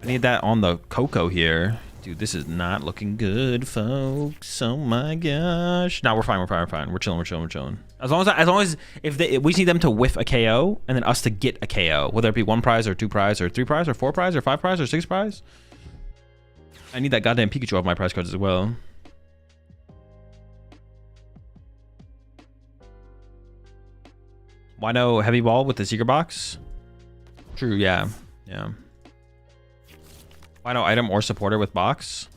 I need that on the Coco here. Dude, this is not looking good, folks. Oh my gosh. No, we're fine. We're chilling. As long as if we need them to whiff a KO and then us to get a KO, whether it be 1 prize or 2 prize or 3 prize or 4 prize or 5 prize or 6 prize. I need that goddamn Pikachu off my prize cards as well. Why no heavy ball with the secret box? True, yeah. Why no item or supporter with box?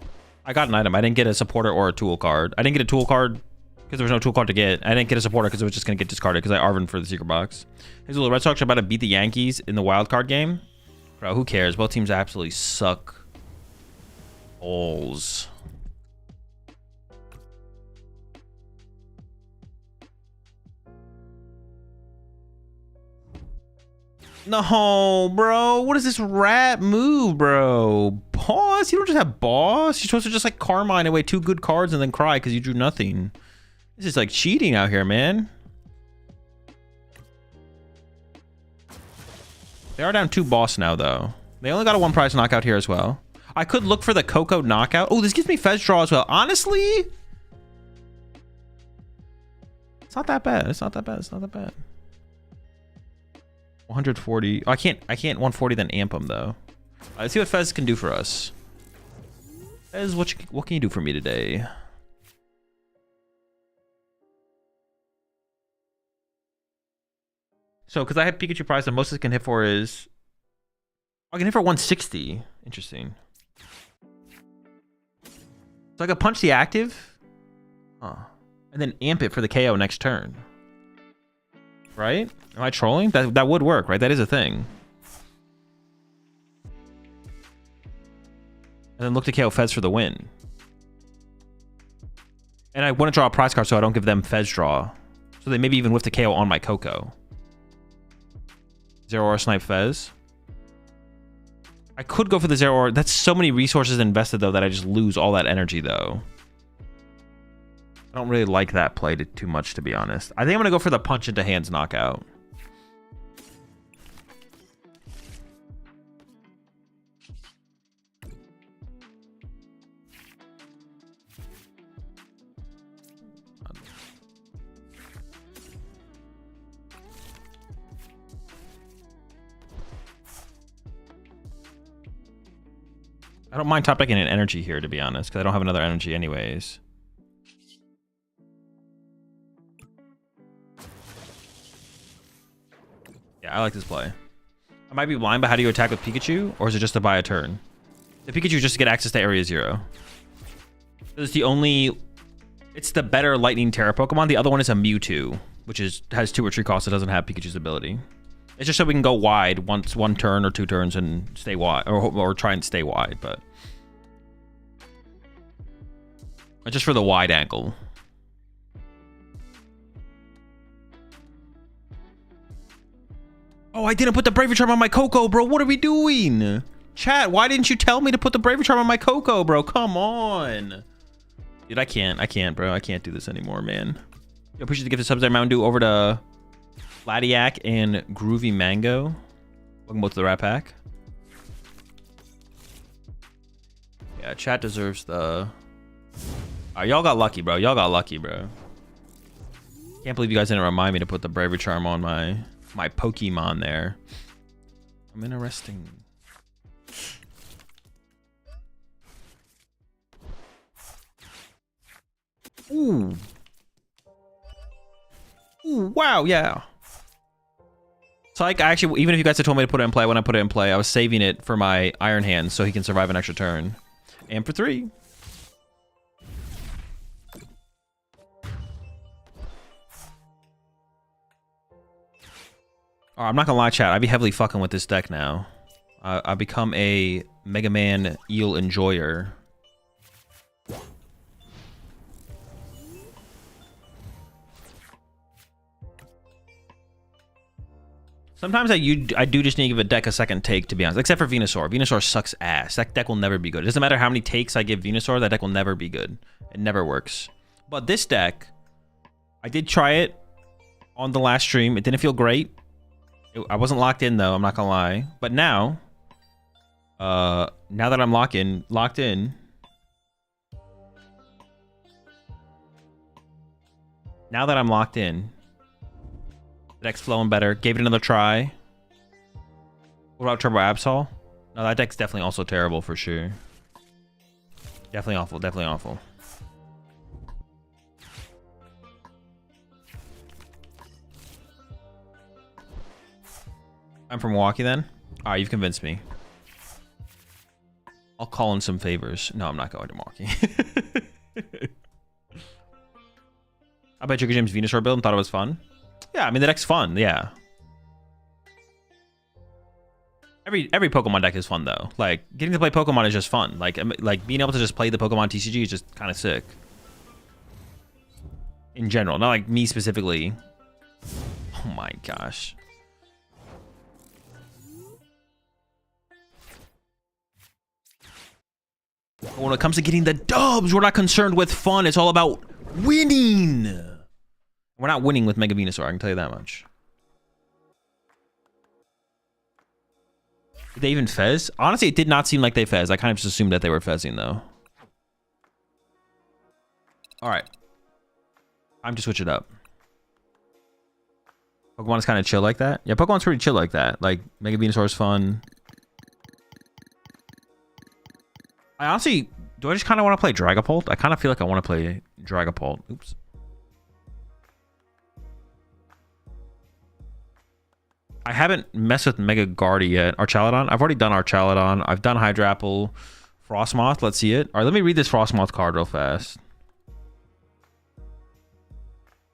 I got an item. I didn't get a supporter or a tool card. I didn't get a tool card because there was no tool card to get. I didn't get a supporter because it was just going to get discarded because I Arvin for the secret box. Here's a little Red Sox are about to beat the Yankees in the wild card game. Bro, who cares? Both teams absolutely suck. Balls. No, bro. What is this rat move, bro? Boss? You don't just have boss. You're supposed to just like Carmine away 2 good cards and then cry because you drew nothing. This is like cheating out here, man. They are down 2 boss now, though. They only got a 1 prize knockout here as well. I could look for the Coco knockout. Oh, this gives me Fez draw as well. Honestly, it's not that bad. 140. Oh, I can't 140 then amp him though. Let's see what Fez can do for us. Fez, what can you do for me today? So, because I have Pikachu prize, the most it can hit for is... I can hit for 160. Interesting. So I can punch the active. And then amp it for the KO next turn. Right? Am I trolling? That would work, right? That is a thing. And then look to KO Fez for the win. And I want to draw a prize card so I don't give them Fez draw. So they maybe even whiff the KO on my Coco. Zoroark snipe Fez. I could go for the Zoroark. That's so many resources invested though that I just lose all that energy though. I don't really like that play too much, to be honest. I think I'm going to go for the punch into hands knockout. I don't mind top decking an energy here, to be honest, because I don't have another energy anyways. Yeah, I like this play. I might be blind, but how do you attack with Pikachu? Or is it just to buy a turn? The Pikachu just to get access to Area 0. It's the only... It's the better Lightning Terra Pokemon. The other one is a Mewtwo, which has 2 retreat costs. It doesn't have Pikachu's ability. It's just so we can go wide once 1 turn or 2 turns and stay wide. Or try and stay wide, but... It's just for the wide angle. Oh, I didn't put the Bravery Charm on my Coco, bro. What are we doing? Chat, why didn't you tell me to put the Bravery Charm on my Coco, bro? Come on. Dude, I can't, bro. I can't do this anymore, man. I appreciate the gift of subs there, Mountain Dew, over to Ladiac and Groovy Mango. Welcome both to the Rat Pack. Yeah, chat deserves the... y'all got lucky, bro. Y'all got lucky, bro. Can't believe you guys didn't remind me to put the Bravery Charm on my Pokemon there. I'm interesting. Ooh. Ooh, wow, yeah. So like, I actually, even if you guys had told me to put it in play, when I put it in play, I was saving it for my Iron Hands so he can survive an extra turn. And for 3. Oh, I'm not gonna lie, chat. I'd be heavily fucking with this deck now. I've become a Mega Man Eel enjoyer. Sometimes I do just need to give a deck a second take, to be honest. Except for Venusaur. Venusaur sucks ass. That deck will never be good. It doesn't matter how many takes I give Venusaur, that deck will never be good. It never works. But this deck, I did try it on the last stream. It didn't feel great. I wasn't locked in though, I'm not gonna lie. But now, now that I'm locked in, now that I'm locked in, the deck's flowing better. Gave it another try. What about Turbo Absol? No, that deck's definitely also terrible for sure. Definitely awful, definitely awful. I'm from Milwaukee then? Alright, you've convinced me. I'll call in some favors. No, I'm not going to Milwaukee. I bet Jigga James Venusaur build and thought it was fun. Yeah, I mean the deck's fun, yeah. Every Pokemon deck is fun though. Like getting to play Pokemon is just fun. Like being able to just play the Pokemon TCG is just kind of sick. In general, not like me specifically. Oh my gosh. When it comes to getting the dubs, we're not concerned with fun. It's all about winning. We're not winning with Mega Venusaur, I can tell you that much. Did they even fez? Honestly, it did not seem like they fez. I kind of just assumed that they were fezzing, though. Alright. Time to switch it up. Pokemon's kind of chill like that. Yeah, Pokemon's pretty chill like that. Like, Mega Venusaur's fun. I honestly, do I just kind of want to play Dragapult? I kind of feel like I want to play Dragapult. Oops. I haven't messed with Mega Guardy yet. Archaladon? I've already done Archaladon. I've done Hydrapple. Frostmoth, let's see it. All right, let me read this Frostmoth card real fast.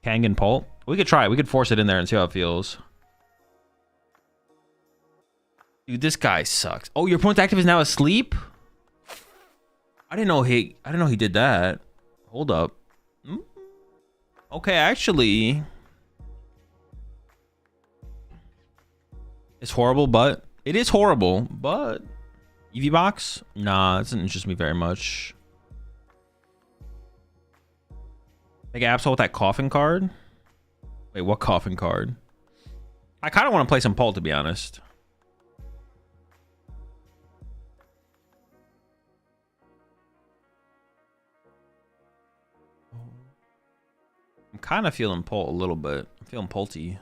Kangen Pult. We could try it. We could force it in there and see how it feels. Dude, this guy sucks. Oh, your opponent's active is now asleep? I didn't know he did that. Hold up. Okay, actually. It's horrible, but it is horrible, but EV box? Nah, it doesn't interest me very much. Mega Absol with that coffin card? Wait, what coffin card? I kind of want to play some Pult, to be honest. I'm kind of feeling Pult a little bit. I'm feeling Pulty.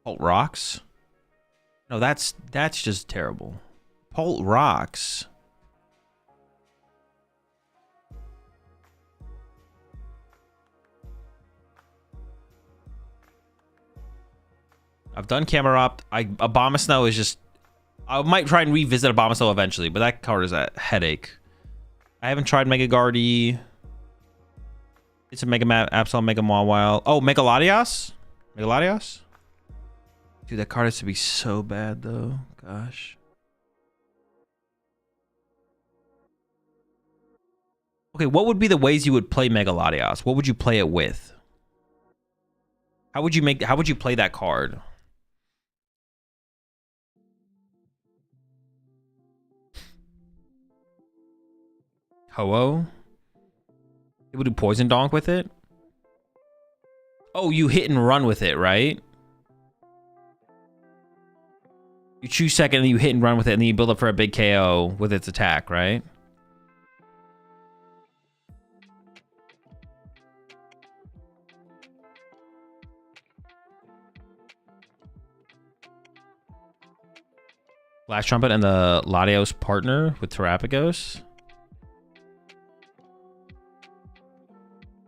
Pult rocks? No, that's just terrible. Pult rocks. I've done Camerupt. Abomasnow is just... I might try and revisit Abomasnow eventually, but that card is a headache. I haven't tried Mega Guardy. It's a Mega Absol, Mega Mawile. Oh, Mega Latias? Mega Latias? Dude, that card has to be so bad, though. Gosh. Okay, what would be the ways you would play Mega Latias? What would you play it with? How would you play that card? Ho-Oh? It would do Poison Donk with it? Oh, you hit and run with it, right? You choose second, and then you hit and run with it, and then you build up for a big KO with its attack, right? Blast Trumpet and the Latios partner with Terapagos.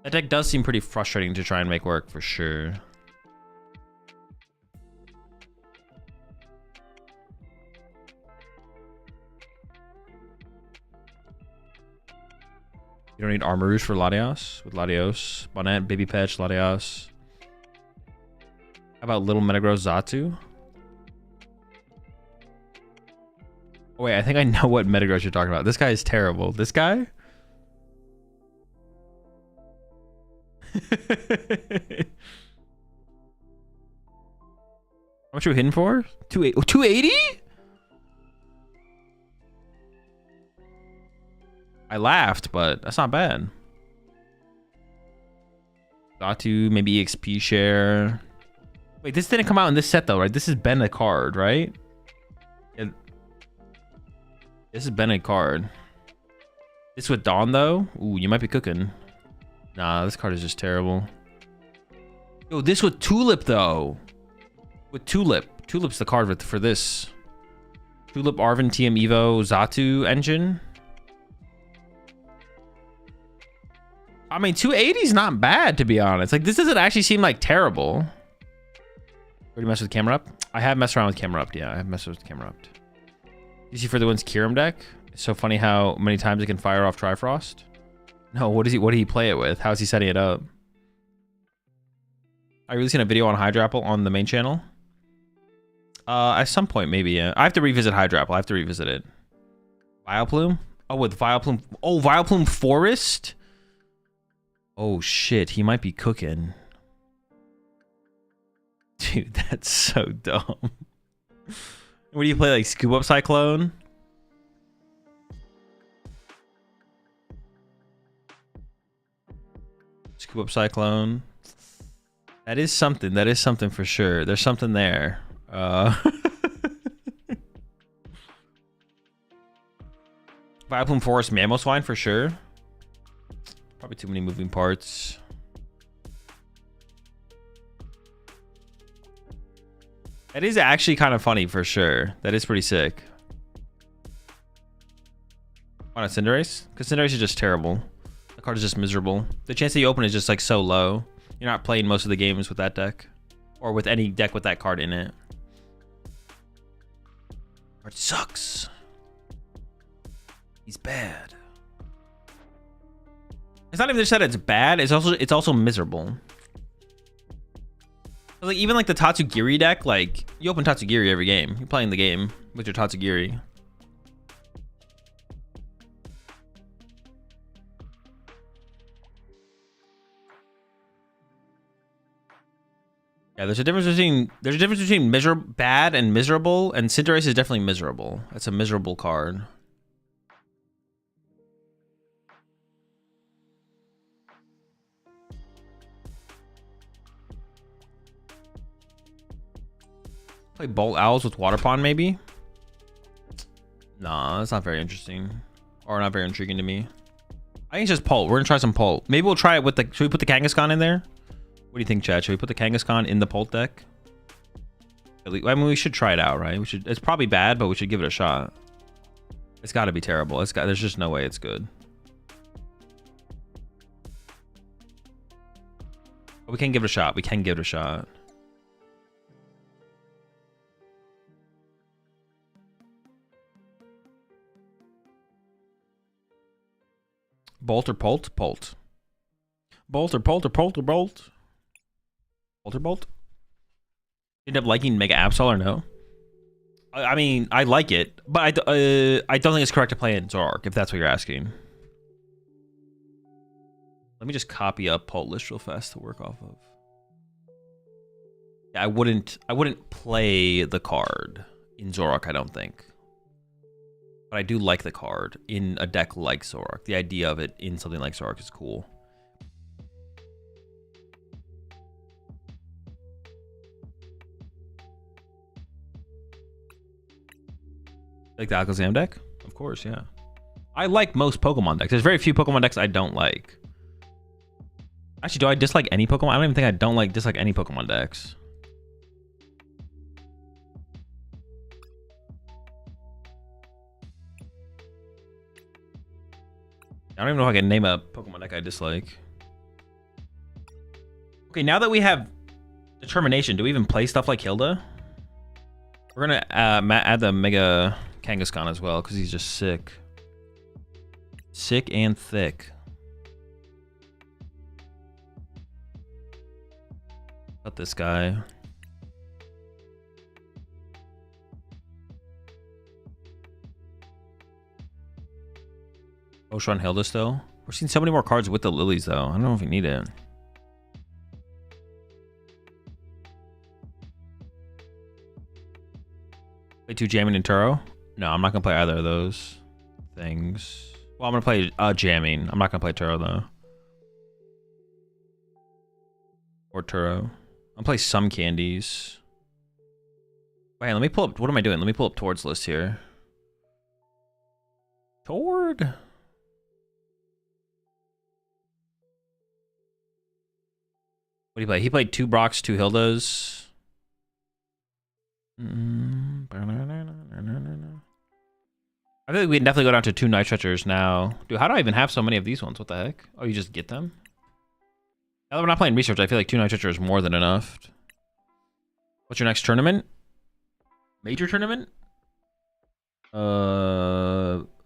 That deck does seem pretty frustrating to try and make work for sure. You don't need Armarouge for Latios with Latios. Bonnet, Baby Petch, Latios. How about Little Metagross Xatu? Oh, wait, I think I know what Metagross you're talking about. This guy is terrible. This guy? How much are we hitting for? 280? I laughed, but that's not bad. Xatu, maybe EXP share. Wait, this didn't come out in this set though, right? This has been a card, right? This has been a card. This with Dawn though? Ooh, you might be cooking. Nah, this card is just terrible. Yo, this with Tulip though. With Tulip. Tulip's the card for this. Tulip, Arven, TM Evo, Xatu engine. I mean, 280 is not bad, to be honest. Like, this doesn't actually seem like terrible. Already messed with Camerupt? I have messed around with Camerupt, yeah. I have messed with Camerupt. You see Further Wind's Kyurem deck? It's so funny how many times it can fire off Trifrost. No, what did he play it with? How is he setting it up? Are you releasing a video on Hydrapple on the main channel? At some point, maybe, yeah. I have to revisit Hydrapple. I have to revisit it. Vileplume? Oh, with Vileplume. Oh, Vileplume Forest? Oh, shit. He might be cooking. Dude, that's so dumb. What do you play, like Scoop Up Cyclone? Scoop Up Cyclone. That is something. That is something for sure. There's something there. Vileplume Forest Mamoswine for sure. Probably too many moving parts. That is actually kind of funny for sure. That is pretty sick. Why not Cinderace? Because Cinderace is just terrible. The card is just miserable. The chance that you open is just like so low. You're not playing most of the games with that deck. Or with any deck with that card in it. Card sucks. He's bad. It's not even just that it's bad. It's also miserable. Like even like the Tatsugiri deck, like you open Tatsugiri every game. You're playing the game with your Tatsugiri. Yeah, there's a difference between bad and miserable, and Cinderace is definitely miserable. That's a miserable card. Play Bolt Owls with Water Pond, maybe? Nah, that's not very interesting. Or not very intriguing to me. I think it's just Pult. We're gonna try some Pult. Maybe we'll try it with the... Should we put the Kangaskhan in there? What do you think, Chad? Should we put the Kangaskhan in the Pult deck? I mean, we should try it out, right? We should. It's probably bad, but we should give it a shot. It's got to be terrible. There's just no way it's good. But we can give it a shot. We can give it a shot. Bolt or Pult? Pult. Bolt or Pult or Pult or Bolt? Bolt or Bolt? End up liking Mega Absol or no? I mean, I like it, but I don't think it's correct to play in Zoroark, if that's what you're asking. Let me just copy up Pult list real fast to work off of. Yeah, I wouldn't play the card in Zoroark, I don't think. But I do like the card in a deck like Zoroark. The idea of it in something like Zoroark is cool. Like the Alakazam deck? Of course, yeah. I like most Pokemon decks. There's very few Pokemon decks I don't like. Actually, do I dislike any Pokemon? I don't even think I don't dislike any Pokemon decks. I don't even know if I can name a Pokemon deck I dislike. Okay, now that we have Determination, do we even play stuff like Hilda? We're gonna add the Mega Kangaskhan as well, because he's just sick. Sick and thick. Got this guy. Oshron Hilda still. We're seeing so many more cards with the lilies though. I don't know if we need it. Play 2 Jamming and Turo? No, I'm not gonna play either of those things. Well, I'm gonna play Jamming. I'm not gonna play Turo though. Or Turo. I'll play some candies. Wait, let me pull up. What am I doing? Let me pull up Tord's list here. Tord? What did he play? He played 2 Brocks, 2 Hildas. I feel like we can definitely go down to 2 Night Stretchers now. Dude, how do I even have so many of these ones? What the heck? Oh, you just get them? Now that we're not playing research, I feel like 2 Night Stretchers is more than enough. What's your next tournament? Major tournament?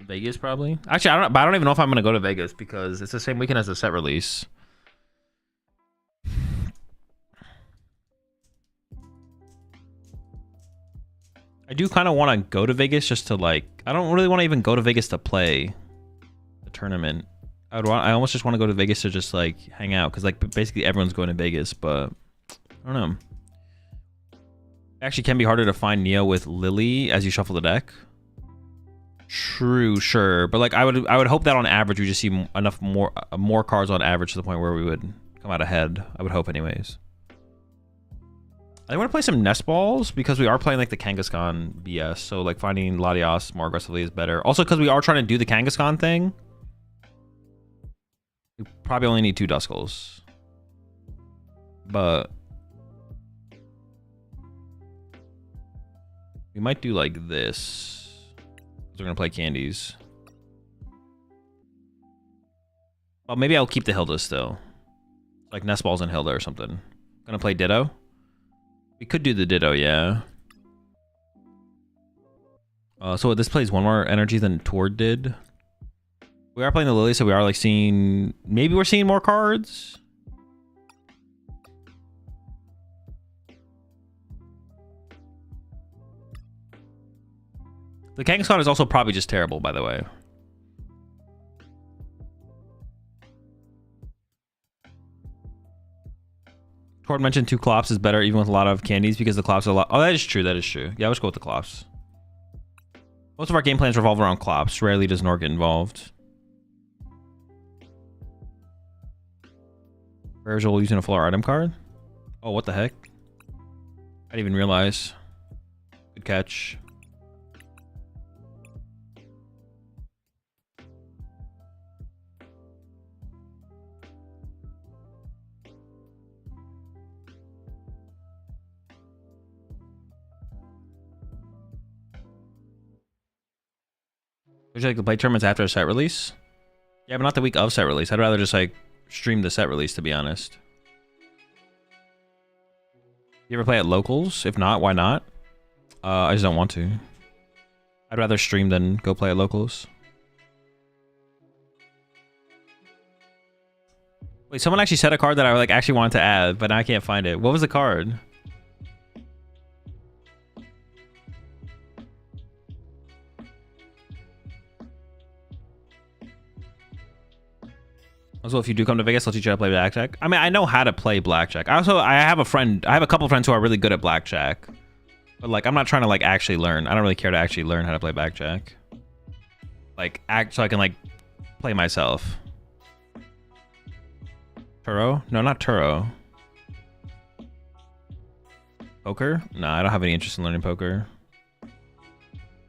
Vegas probably. Actually, I don't even know if I'm gonna go to Vegas because it's the same weekend as the set release. I do kind of want to go to Vegas just to like. I don't really want to even go to Vegas to play the tournament. I almost just want to go to Vegas to just like hang out because like basically everyone's going to Vegas, but I don't know. It actually can be harder to find Neo with Lily as you shuffle the deck. True, sure, but like I would hope that on average we just see enough more cards on average to the point where we would come out ahead. I would hope, anyways. I want to play some Nest Balls because we are playing like the Kangaskhan BS, so like finding Latias more aggressively is better. Also because we are trying to do the Kangaskhan thing. We probably only need 2 Duskulls. But we might do like this. We're gonna play candies. Well, maybe I'll keep the Hilda still. Like Nest Balls and Hilda or something. Gonna play Ditto. We could do the Ditto, yeah. So this plays 1 more energy than Tord did. We are playing the Lily, so we are like seeing... Maybe we're seeing more cards. The Kangaskhan is also probably just terrible, by the way. Cord mentioned 2 Clops is better even with a lot of candies because the Clops are a lot... Oh, that is true. That is true. Yeah, let's go with the Clops. Most of our game plans revolve around Clops. Rarely does Nor get involved. Virgil using a full item card? Oh, what the heck? I didn't even realize. Good catch. Would you like to play tournaments after a set release? Yeah, but not the week of set release. I'd rather just like stream the set release, to be honest. You ever play at locals? If not, why not? I just don't want to. I'd rather stream than go play at locals. Wait, someone actually said a card that I like actually wanted to add, but now I can't find it. What was the card? Also, if you do come to Vegas, I'll teach you how to play blackjack. I mean, I know how to play blackjack. I have a couple friends who are really good at blackjack. But like, I'm not trying to like actually learn. I don't really care to actually learn how to play blackjack. Like, so I can like play myself. Turo? No, not Turo. Poker? No, I don't have any interest in learning poker.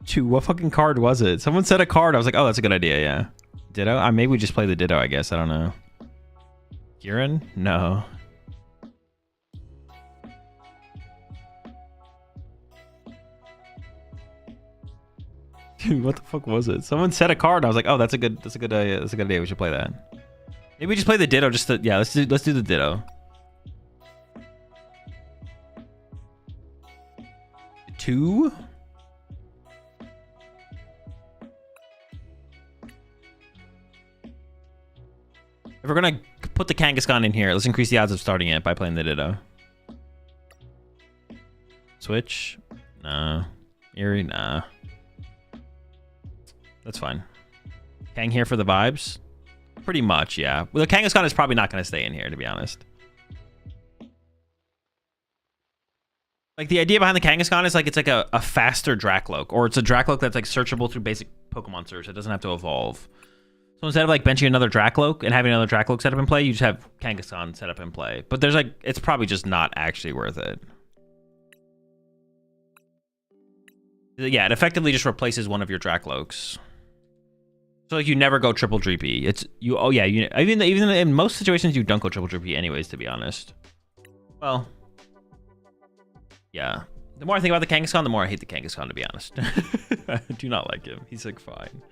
Dude, what fucking card was it? Someone said a card. I was like, oh, that's a good idea, yeah. Ditto? Maybe we just play the Ditto, I guess. I don't know. Kieran? No. Dude, what the fuck was it? Someone said a card. I was like, oh, that's a good idea. That's a good idea. We should play that. Maybe we just play the Ditto. Just to, yeah, let's do the Ditto. 2. If we're gonna put the Kangaskhan in here, let's increase the odds of starting it by playing the Ditto. Switch? Nah. Eerie? Nah. That's fine. Kang here for the vibes? Pretty much, yeah. Well, the Kangaskhan is probably not gonna stay in here, to be honest. Like, the idea behind the Kangaskhan is like it's like a faster Dracloak, or it's a Dracloak that's like searchable through basic Pokemon search. It doesn't have to evolve. So instead of like benching another Dracloak and having another Dracloak set up in play, you just have Kangaskhan set up in play. But there's like, it's probably just not actually worth it. Yeah, it effectively just replaces one of your Dracloaks. So like you never go triple Dreepy. It's you. Oh yeah, you even in most situations you don't go triple Dreepy anyways. To be honest. Well, yeah. The more I think about the Kangaskhan, the more I hate the Kangaskhan. To be honest, I do not like him. He's like fine.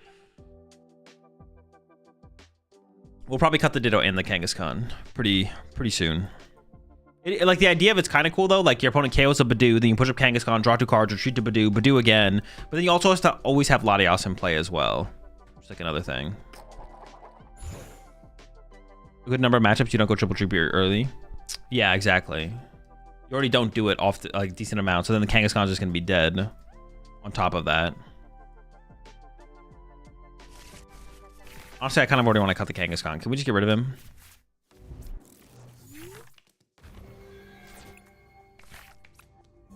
We'll probably cut the Ditto and the Kangaskhan pretty soon. Like, the idea of it's kind of cool, though. Like, your opponent KOs a Badoo, then you push up Kangaskhan, draw 2 cards, retreat to Badoo, Badoo again. But then you also have to always have Latios in play as well. Just like another thing. A good number of matchups, you don't go triple Dreepy early. Yeah, exactly. You already don't do it off, like, decent amount, so then the Kangaskhan is just going to be dead on top of that. Honestly, I kind of already want to cut the Kangaskhan. Can we just get rid of him?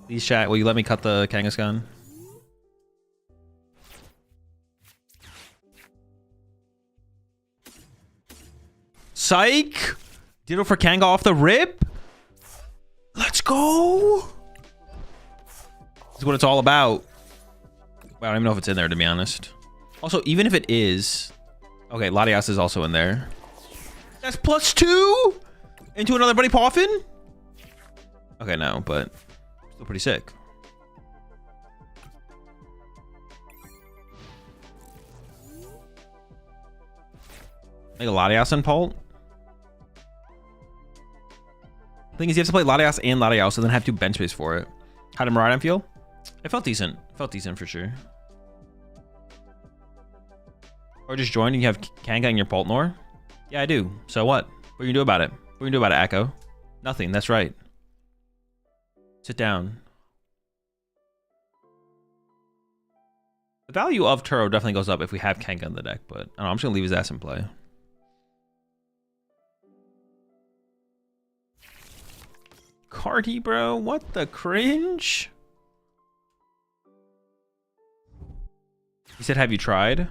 Please, chat, will you let me cut the Kangaskhan? Psych! Ditto for Kanga off the rip? Let's go! This is what it's all about. Wow, I don't even know if it's in there, to be honest. Also, even if it is... Okay, Latios is also in there. That's +2 into another Buddy Poffin? Okay, no, but still pretty sick. Like a Latios and Pult? Thing is, you have to play Latios and Latios and then have 2 bench space for it. How did Miraidon feel? It felt decent. It felt decent for sure. Or just join and you have Kanga in your PultNoir? Yeah, I do. So what? What are you gonna do about it? What are you gonna do about it, Echo? Nothing. That's right. Sit down. The value of Turo definitely goes up if we have Kanga in the deck, but I don't know, I'm just gonna leave his ass in play. Cardi, bro, what the cringe? He said, "Have you tried?"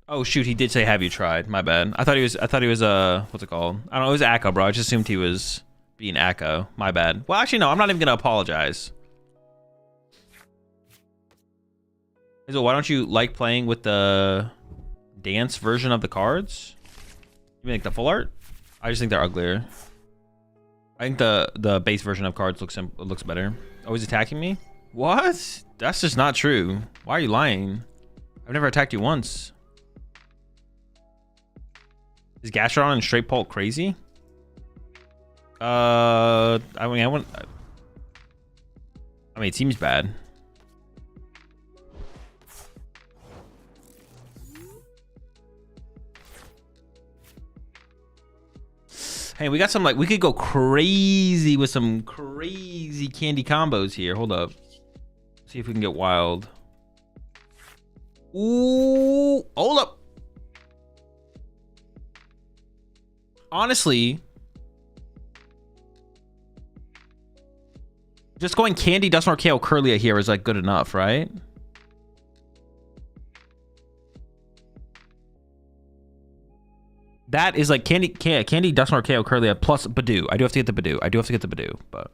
Oh shoot, he did say, "Have you tried?" My bad. I thought he was what's it called? I don't know, it was Akko, bro. I just assumed he was being Akko. My bad. Well, actually no, I'm not even gonna apologize. So why don't you like playing with the dance version of the cards? You mean like the full art? I just think they're uglier. I think the base version of cards looks better. Oh, he's attacking me? What? That's just not true. Why are you lying? I've never attacked you once. Is Gastrodon and straight Pult crazy? I mean, it seems bad. Hey, we got some, like, we could go crazy with some crazy candy combos here. Hold up. See if we can get wild. Ooh, hold up. Honestly, just going Candy, Dusknoir, KO, Curlia here is like good enough, right? That is like Candy, Dusknoir, KO, Curlia plus Badoo. I do have to get the Badoo. But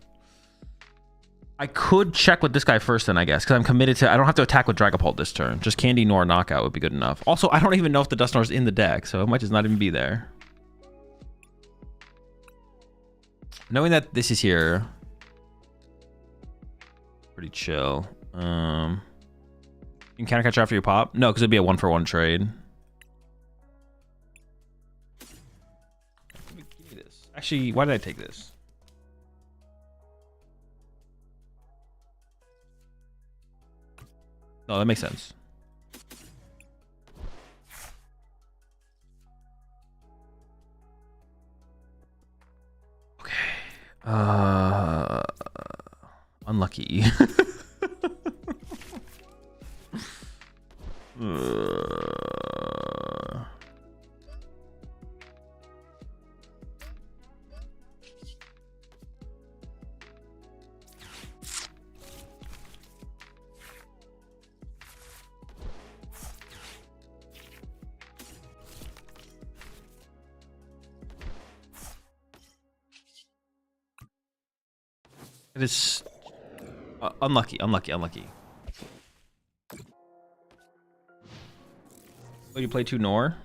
I could check with this guy first then, I guess, because I'm committed to, I don't have to attack with Dragapult this turn. Just Candy Nor knockout would be good enough. Also, I don't even know if the Dusknoir's in the deck, so it might just not even be there. Knowing that this is here, pretty chill. You can counter catch after you pop? No, because it'd be a 1-for-1 trade. Give me this. Actually, why did I take this? No, that makes sense. Okay. Unlucky. It is unlucky. Oh, you play 2 Nor?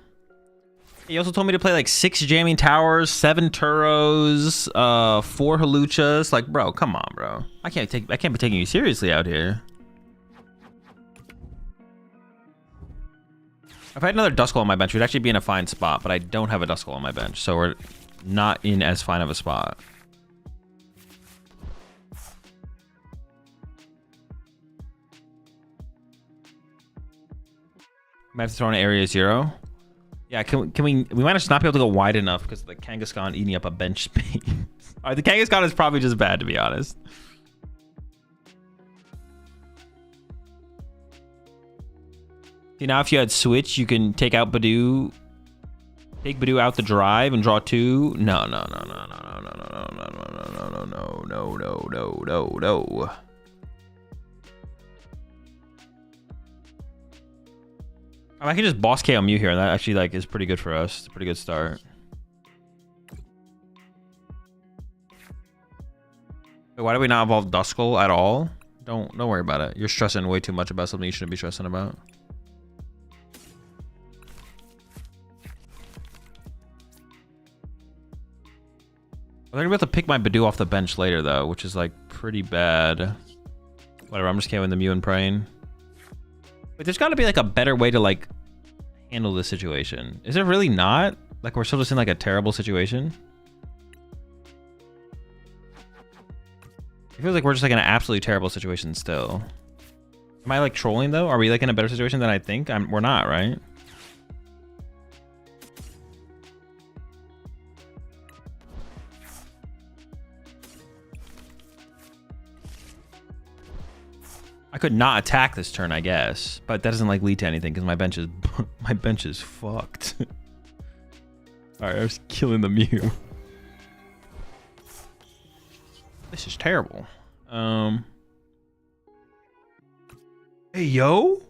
He also told me to play like 6 Jamming Towers, 7 Turos, 4 Haluchas. Like, bro, come on, bro. I can't be taking you seriously out here. If I had another Duskull on my bench, we'd actually be in a fine spot, but I don't have a Duskull on my bench, so we're not in as fine of a spot. Might have to throw in area 0. Yeah, can we might just not be able to go wide enough because the Kangaskhan eating up a bench space. Alright, the Kangaskhan is probably just bad, to be honest. See, now if you had Switch, you can take out Badoo. Take Badoo out the drive and draw 2. No. I can just boss KO Mew here, and that actually like is pretty good for us. It's a pretty good start. Wait, why do we not evolve Duskull at all? Don't worry about it. You're stressing way too much about something you shouldn't be stressing about. I'm gonna be able to pick my Badoo off the bench later though, which is like pretty bad. Whatever, I'm just KOing the Mew and praying. But there's got to be like a better way to like handle this situation. Is there really not? Like we're still just in like a terrible situation? It feels like we're just like in an absolutely terrible situation still. Am I like trolling though? Are we like in a better situation than I think? We're not, right? could not attack this turn, I guess, but that doesn't like lead to anything because my bench is my bench is fucked. All right, I was killing the Mew. This is terrible. Hey, yo.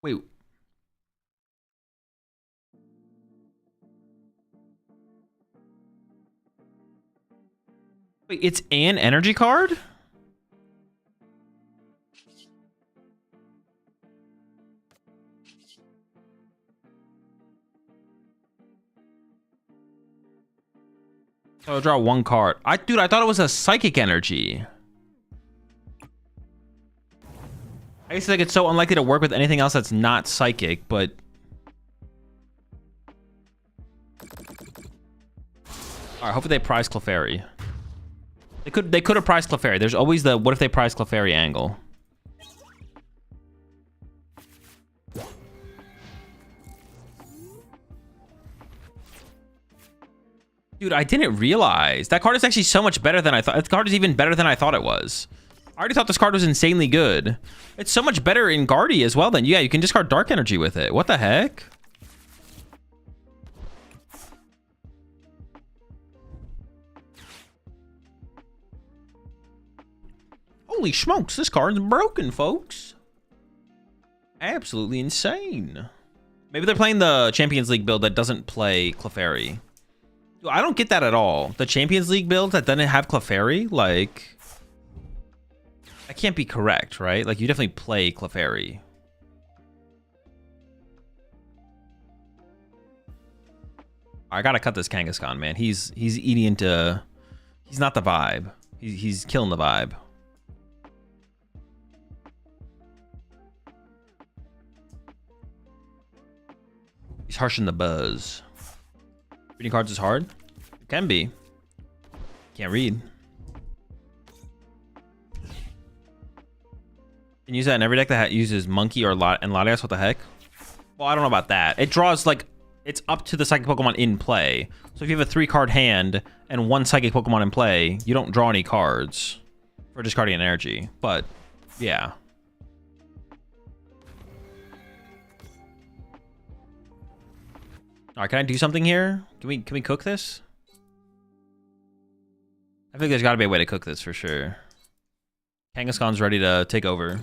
Wait. Wait, it's an energy card? So I'll draw one card. Dude, I thought it was a psychic energy. I guess like it's so unlikely to work with anything else that's not psychic, but all right, hopefully they prize Clefairy. They could have prized Clefairy. There's always the what if they prize Clefairy angle. Dude, I didn't realize that card is actually so much better than I thought. This card is even better than I thought it was. I already thought this card was insanely good. It's so much better in Guardy as well then. Yeah, you can discard Dark Energy with it. What the heck? Holy smokes, this card's broken, folks. Absolutely insane. Maybe they're playing the Champions League build that doesn't play Clefairy. Dude, I don't get that at all. The Champions League build that doesn't have Clefairy, like... that can't be correct, right? Like, you definitely play Clefairy. I gotta cut this Kangaskhan, man. He's eating into... he's not the vibe. He's killing the vibe. He's harshing the buzz. Reading cards is hard? It can be. Can't read. Can use that in every deck that uses Monkey or Latias. What the heck? Well, I don't know about that. It draws like it's up to the Psychic Pokemon in play. So if you have a 3-card hand and 1 Psychic Pokemon in play, you don't draw any cards for discarding an energy. But yeah. All right, can I do something here? Can we cook this? I think there's got to be a way to cook this for sure. Kangaskhan's ready to take over.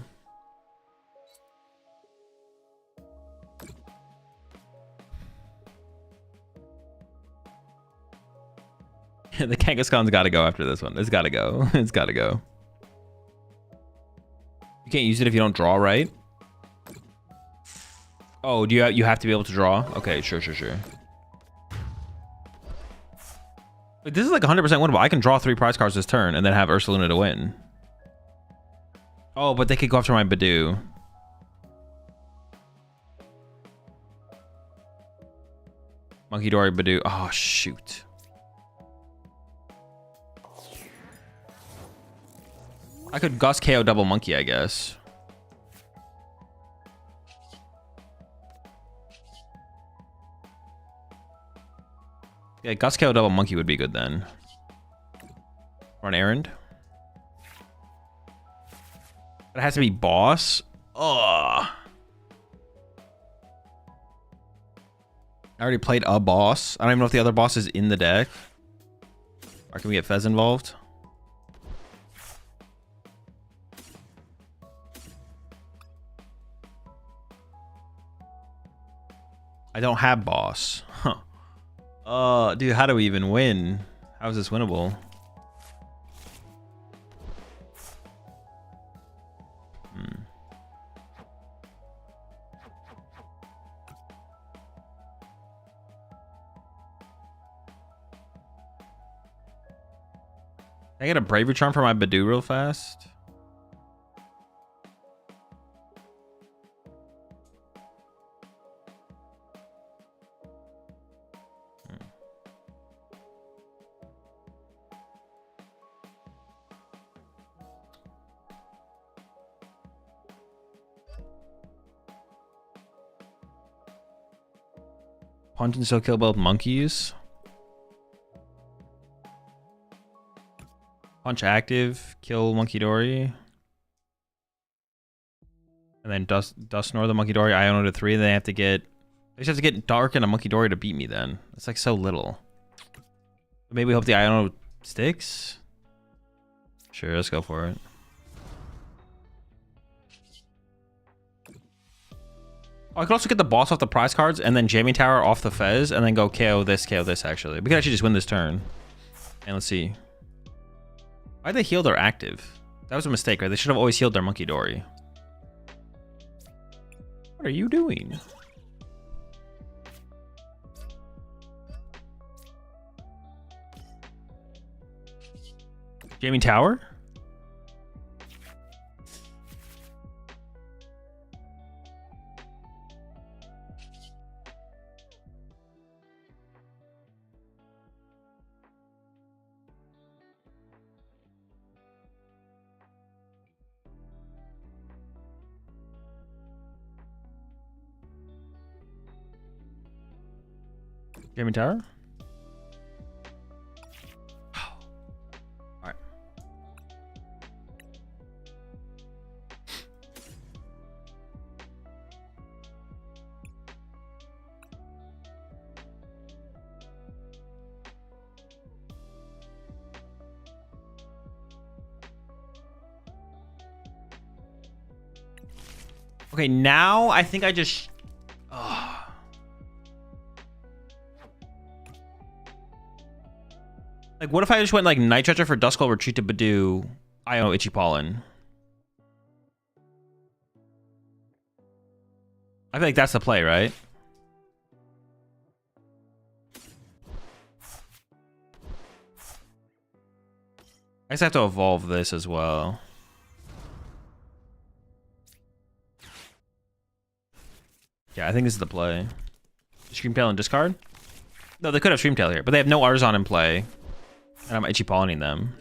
The Kangaskhan's got to go after this one. It's got to go. It's got to go. You can't use it if you don't draw, right? Oh, do you have to be able to draw? Okay, sure. But this is like 100% winnable. I can draw 3 prize cards this turn and then have Ursaluna to win. Oh, but they could go after my Badoo. Monkey Dory, Badoo. Oh, shoot. I could Gust KO double Monkey, I guess. Yeah, Gust KO double Monkey would be good then. Run errand. It has to be boss. Ugh. I already played a boss. I don't even know if the other boss is in the deck. Or can we get Fez involved? I don't have boss. Huh. Dude, how do we even win? How is this winnable? Can I get a Bravery Charm for my Badoo real fast? Punch and still kill both monkeys. Punch active, kill Monkey Dory. And then Dusknoir the Monkey Dory, Iono to 3, and they have to get... They just have to get Dark and a Monkey Dory to beat me then. That's like so little. But maybe we hope the Iono sticks? Sure, let's go for it. Oh, I could also get the boss off the prize cards and then Jamming Tower off the Fez and then go KO this actually. We could actually just win this turn. And let's see. Why'd they heal their active? That was a mistake, right? They should have always healed their Monkey Dory. What are you doing? Jamming Tower? Jamming Tower? Alright. Okay, now I think I just... Like, what if I just went like Night Treasure for Duskull, Retreat to Badoo, Iono, Itchy Pollen? I feel like that's the play, right? I guess I have to evolve this as well. Yeah, I think this is the play. Screamtail and discard? No, they could have Screamtail here, but they have no Arzon in play. And I'm Itchy Pollening them.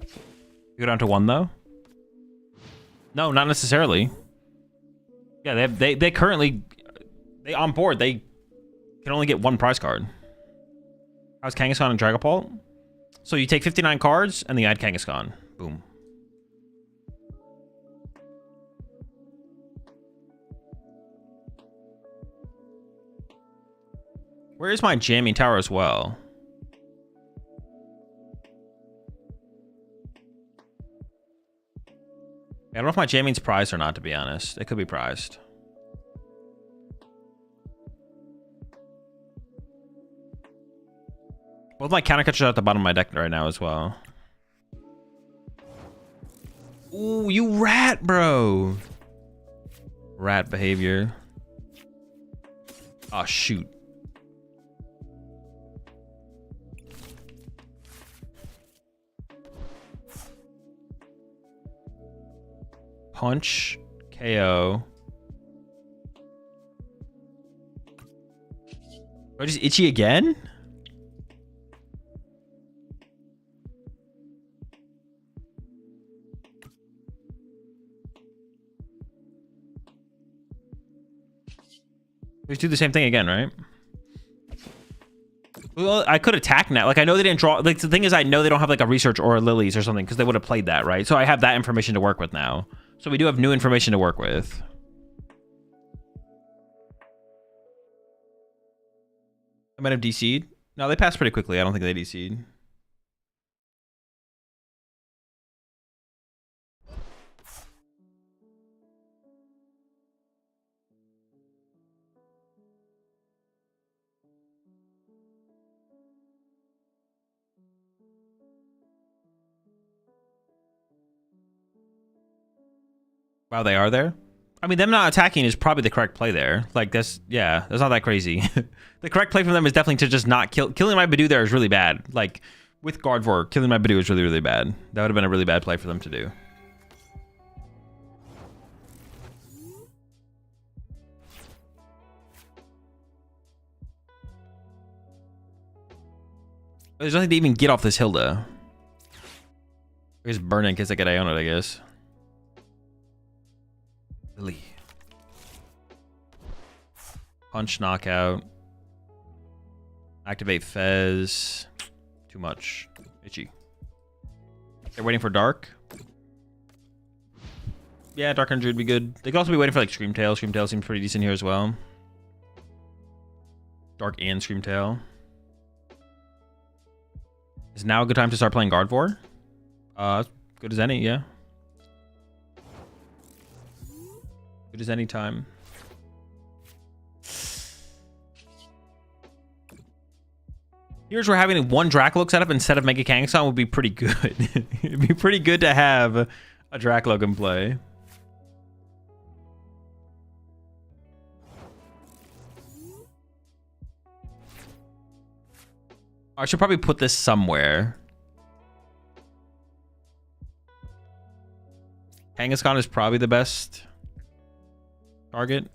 You go down to 1 though? No, not necessarily. Yeah, they currently on board they can only get 1 prize card. How's Kangaskhan and Dragapult? So you take 59 cards and then you add Kangaskhan. Boom. Where is my Jamming Tower as well? I don't know if my Jamming's prized or not, to be honest. It could be prized. Both my counter catchers are at the bottom of my deck right now as well. Ooh, you rat, bro. Rat behavior. Oh, shoot. Punch, KO. Do I just Itchy again? We just do the same thing again, right? Well, I could attack now. Like, I know they didn't draw. Like, the thing is, I know they don't have like a research or a lilies or something because they would have played that, right? So I have that information to work with now. So we do have new information to work with. I might have DC'd. No, they passed pretty quickly. I don't think they DC'd. Wow, they are there? I mean, them not attacking is probably the correct play there. Like, that's, yeah, that's not that crazy. The correct play from them is definitely to just not kill. Killing my Badoo there is really bad. Like, with Gardevoir, killing my Badoo is really, really bad. That would have been a really bad play for them to do. There's nothing to even get off this Hilda. I guess burn it in case I get Iono, I guess. Lily. Punch, knockout. Activate Fez. Too much. Itchy. They're waiting for Dark. Yeah, Dark Energy would be good. They could also be waiting for like Screamtail. Screamtail seems pretty decent here as well. Dark and Screamtail. Is now a good time to start playing Gardevoir? Good as any, yeah. Good as any time. Here's where having one Dracloak set up instead of Mega Kangaskhan would be pretty good. It'd be pretty good to have a Dracloak in play. I should probably put this somewhere. Kangaskhan is probably the best target.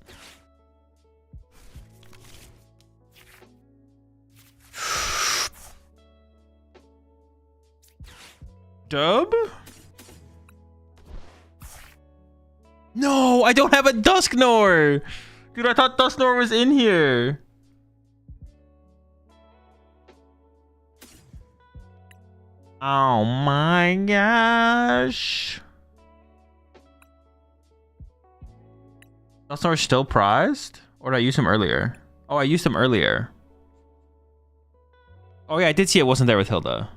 Dub? No, I don't have a Dusknoir. Dude, I thought Dusknoir was in here. Oh my gosh. Dusknoir still prized? Or did I use him earlier? Oh, I used him earlier. Oh yeah, I did see it wasn't there with Hilda.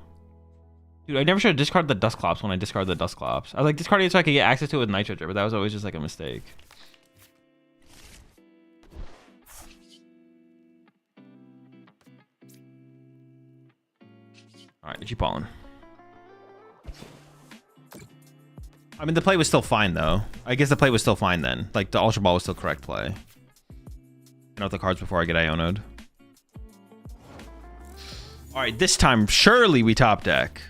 Dude, I never should have discarded the Dusclops when I discarded the Dusclops. I was like discarding it so I could get access to it with Nitro Drip, but that was always just like a mistake. Alright, Itchy Pollen. I mean, the play was still fine, though. I guess the play was still fine then. Like, the Ultra Ball was still correct play. Get out the cards before I get Iono'd. Alright, this time, surely we top deck.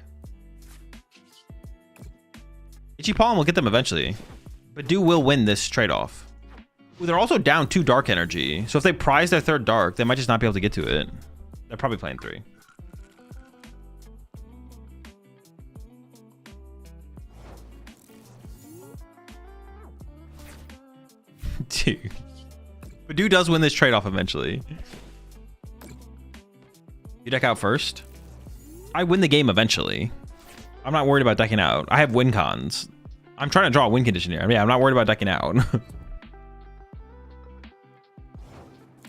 Itchy Pollen will get them eventually. Badoo will win this trade-off. Ooh, they're also down 2 Dark Energy. So if they prize their 3rd Dark, they might just not be able to get to it. They're probably playing 3. Dude. Badoo does win this trade-off eventually. You deck out first? I win the game eventually. I'm not worried about decking out. I have win cons. I'm trying to draw a win condition here. Yeah, I'm not worried about decking out. Okay,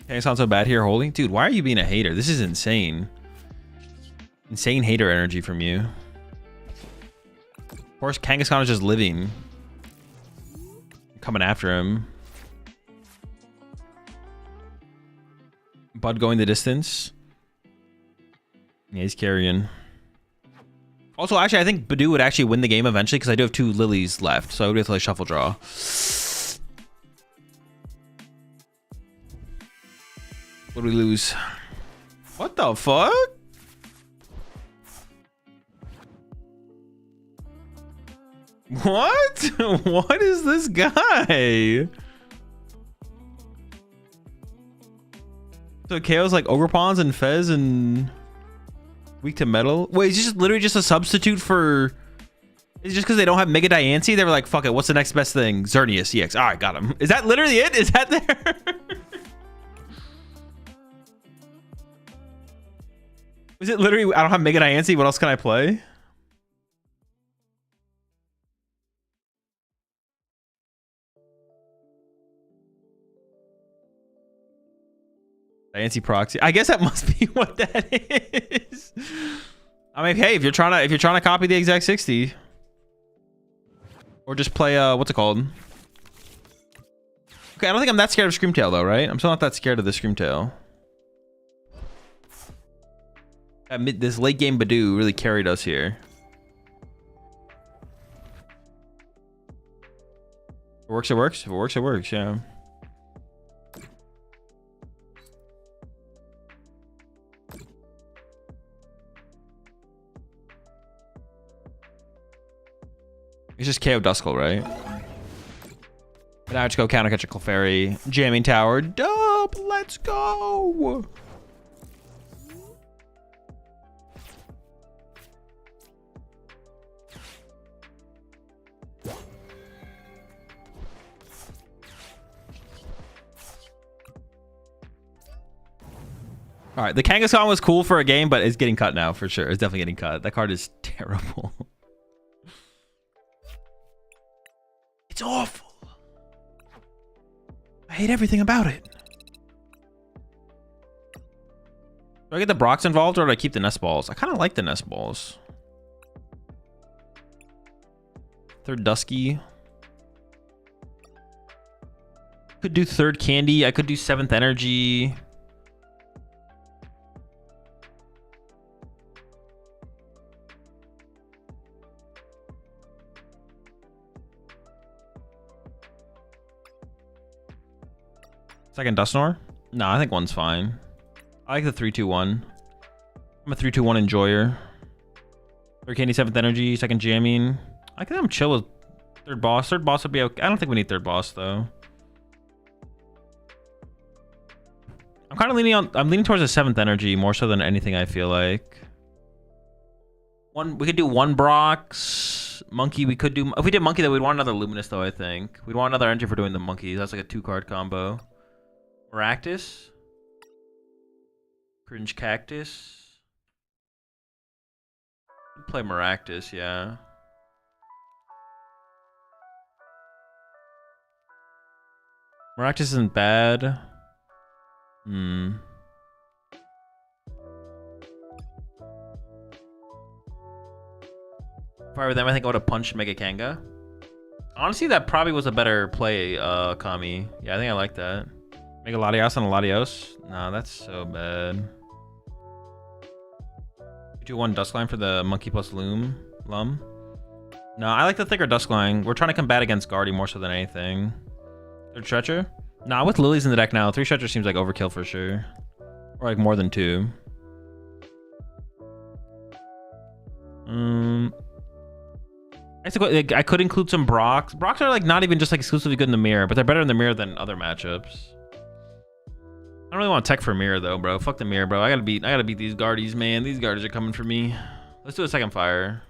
it sounds so bad here, Holy. Dude, why are you being a hater? This is insane. Insane hater energy from you. Of course, Kangaskhan is just living. Coming after him. Bud going the distance. Yeah, he's carrying. Also, actually, I think Badoo would actually win the game eventually because I do have 2 Lilies left. So I would have to like shuffle draw. What do we lose? What the fuck? What? What is this guy? So KO's like Ogre Pawns and Fez and weak to metal. Wait, is this just literally just a substitute for? Is it just because they don't have Mega Diancie? They were like, fuck it, what's the next best thing? Xerneas EX. All right, got him. Is that literally it? Is that there? Is it literally? I don't have Mega Diancie. What else can I play? Diancie proxy. I guess that must be what that is. I mean, hey, if you're trying to copy the exact 60, or just play what's it called? Okay, I don't think I'm that scared of Screamtail though, right? I'm still not that scared of the Screamtail. This late game Badoo really carried us here. If it works, it works. If it works, it works. Yeah. It's just KO Duskull, right? And now I just go counter catch a Clefairy. Jamming Tower. Dub! Let's go! All right, the Kangaskhan was cool for a game, but it's getting cut now for sure. It's definitely getting cut. That card is terrible. It's awful. I hate everything about it. Do I get the Brox involved or do I keep the Nest Balls? I kind of like the Nest Balls. Third Dusky. Could do third Candy. I could do seventh Energy. Second PultNoir? No, I think one's fine. I like the 3-2-1. I'm a 3-2-1 enjoyer. Third Candy, seventh Energy, second Jamming. I think I'm chill with third boss. Third boss would be okay. I don't think we need third boss though. I'm kind of leaning towards the seventh Energy more so than anything. I feel like we could do one Brox Monkey. We could do, if we did Monkey though, we'd want another Luminous though. I think we'd want another Energy for doing the Monkeys. That's like a 2-card combo. Maractus. Cringe Cactus. Play Maractus, yeah. Maractus isn't bad. If I were them, I think I would have punched Mega Kanga. Honestly, that probably was a better play, Kami. Yeah, I think I like that. Mega Latios on a Latios? Nah, that's so bad. 2-1 Duskline for the Monkey plus Lum. No, I like the thicker Duskline. We're trying to combat against Guardy more so than anything. Third Stretcher? Nah, with Lilies in the deck now, 3 Stretcher seems like overkill for sure. Or like more than 2. I could include some Brox. Brox are like not even just like exclusively good in the mirror, but they're better in the mirror than other matchups. I don't really want tech for mirror though, bro. Fuck the mirror, bro. I gotta beat these Guardies, man. These Guardies are coming for me. Let's do a second fire.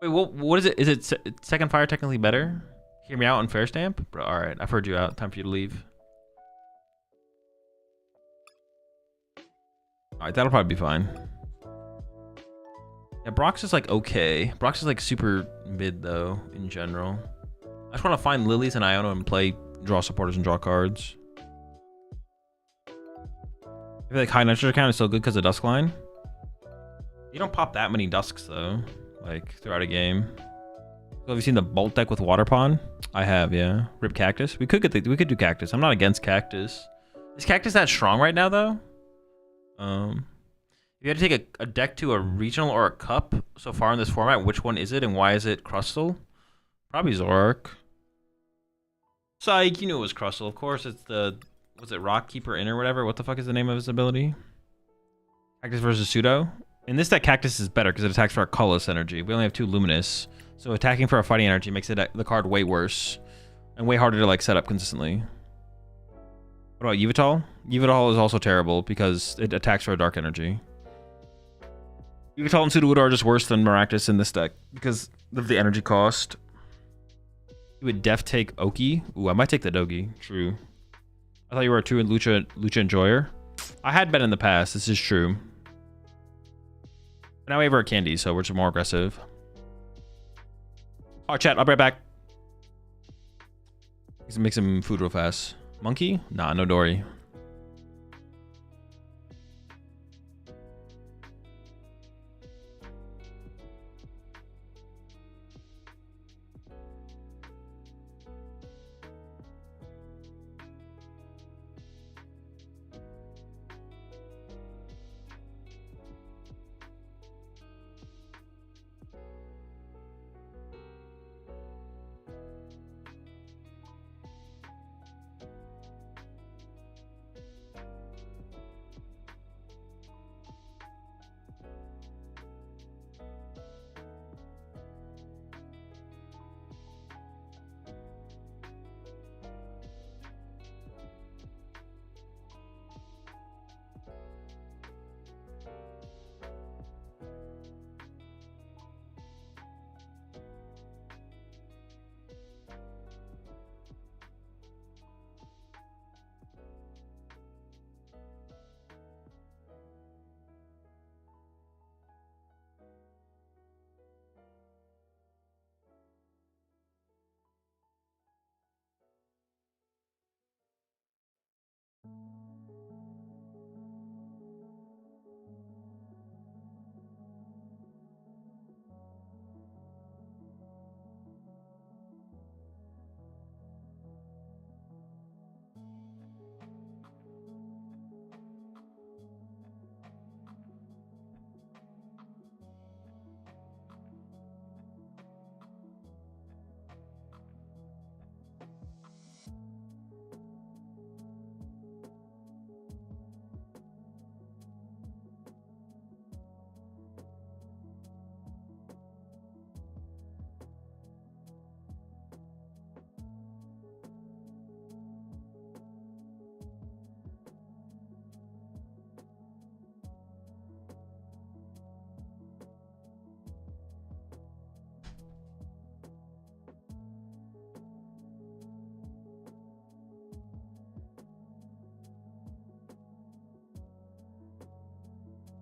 Wait, what is it? Is it second fire technically better? Hear me out on Fair Stamp? Bro, all right. I've heard you out. Time for you to leave. All right, that'll probably be fine. Yeah, Brox is like okay. Brox is like super mid though in general. I just want to find Lilies and Iono and play draw supporters and draw cards. I feel like high nitrogen count is still good because of Duskline. You don't pop that many Dusks though, like throughout a game. So have you seen the Bolt deck with Water Pond? I have, yeah. Rip Cactus. We could do Cactus. I'm not against Cactus. Is Cactus that strong right now though? If you had to take a deck to a regional or a cup so far in this format, which one is it and why is it Crustle? Probably Zoroark. Psych, you knew it was Crustle. Of course, it's the, was it Rock Keeper In or whatever? What the fuck is the name of his ability? Cactus versus Pseudo. In this deck, Cactus is better because it attacks for our colorless energy. We only have 2 Luminous. So attacking for our fighting energy makes it the card way worse. And way harder to like set up consistently. What about Yveltal? Yveltal is also terrible because it attacks for a dark energy. Yveltal and Sudowoodo are just worse than Maractus in this deck because of the energy cost. You would def take Oki. Ooh, I might take the Dogi. True. I thought you were a true Lucha enjoyer. I had been in the past. This is true. But now we have our candy, so we're just more aggressive. Oh, chat. I'll be right back. Make some food real fast. Monkey? Nah, no Dory.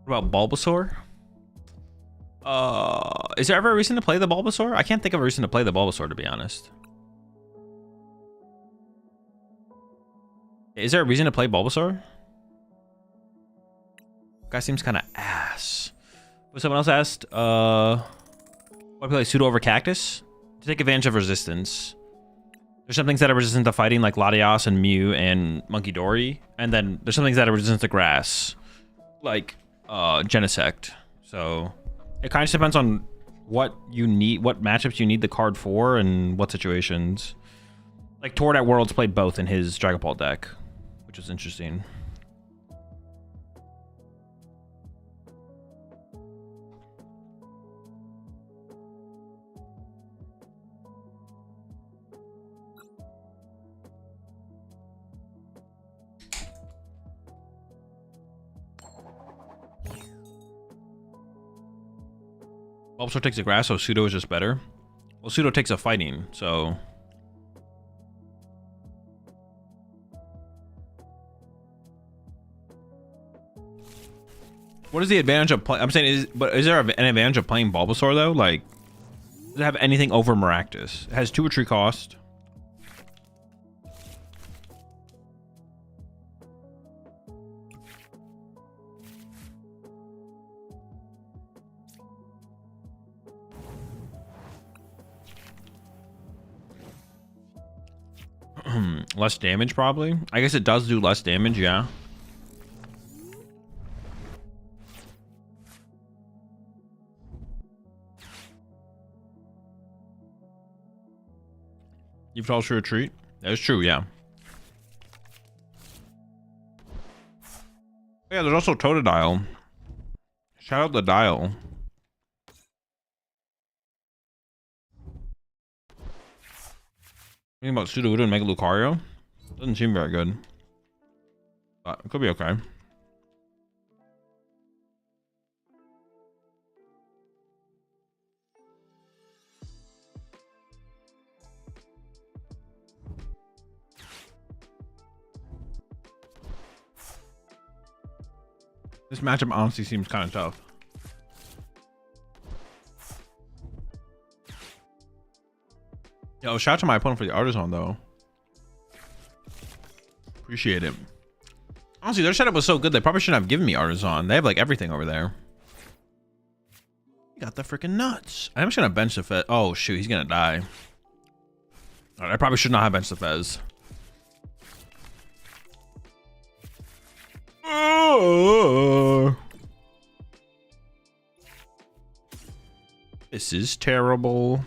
What about Bulbasaur? Is there ever a reason to play the Bulbasaur? I can't think of a reason to play the Bulbasaur, to be honest. Is there a reason to play Bulbasaur? Guy seems kind of ass. But someone else asked, why play Pseudo over Cactus? To take advantage of resistance. There's some things that are resistant to fighting, like Latias and Mew and Monkey Dory. And then there's some things that are resistant to grass, like Genesect. So it kind of depends on what you need, what matchups you need the card for, and what situations. Like Tord at Worlds played both in his Dragon Ball deck, which is interesting. Bulbasaur takes a grass, so Pseudo is just better. Well, Pseudo takes a fighting, so... What is the advantage of play? I'm saying, is there an advantage of playing Bulbasaur though? Like, does it have anything over Maractus? It has 2 retreat cost. Less damage, probably. I guess it does do less damage, yeah. You've told us to retreat? That is true, yeah. Yeah, there's also Totodile. Shout out the Dial. Thinking about Sudowoodo and Mega Lucario? Doesn't seem very good. But it could be okay. This matchup honestly seems kind of tough. Yo, shout out to my opponent for the Artisan though. Appreciate it. Honestly, their setup was so good, they probably shouldn't have given me Artisan. They have like everything over there. You got the freaking nuts. I'm just gonna bench the Fez. Oh shoot, he's gonna die. Alright, I probably should not have benched the Fez. This is terrible.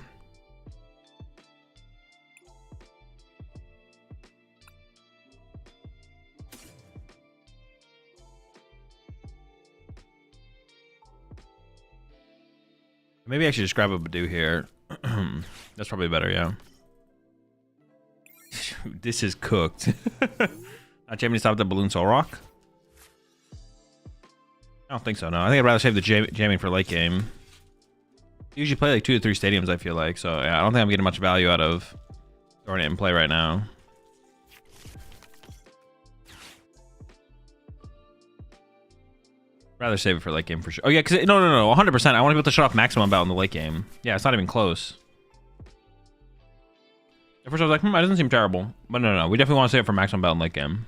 Maybe I should just grab a Badoo here. That's probably better, yeah. This is cooked. Not jamming to stop the Balloon Zoroark? I don't think so, no. I think I'd rather save the jamming for late game. You usually play like 2 to 3 stadiums, I feel like. So, yeah, I don't think I'm getting much value out of throwing it in play right now. Rather save it for late game for sure. Oh, yeah, because... No, 100%. I want to be able to shut off maximum bout in the late game. Yeah, it's not even close. At first I was like, that doesn't seem terrible. But no. We definitely want to save it for maximum bout in late game.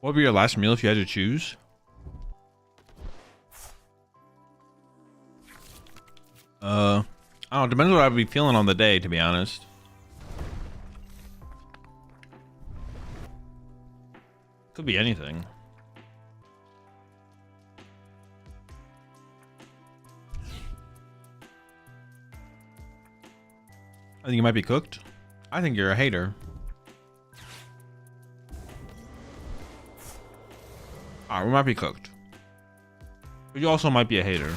What would be your last meal if you had to choose? I don't know. Depends what I'd be feeling on the day, to be honest. Could be anything. I think you might be cooked. I think you're a hater. Alright, we might be cooked. But you also might be a hater.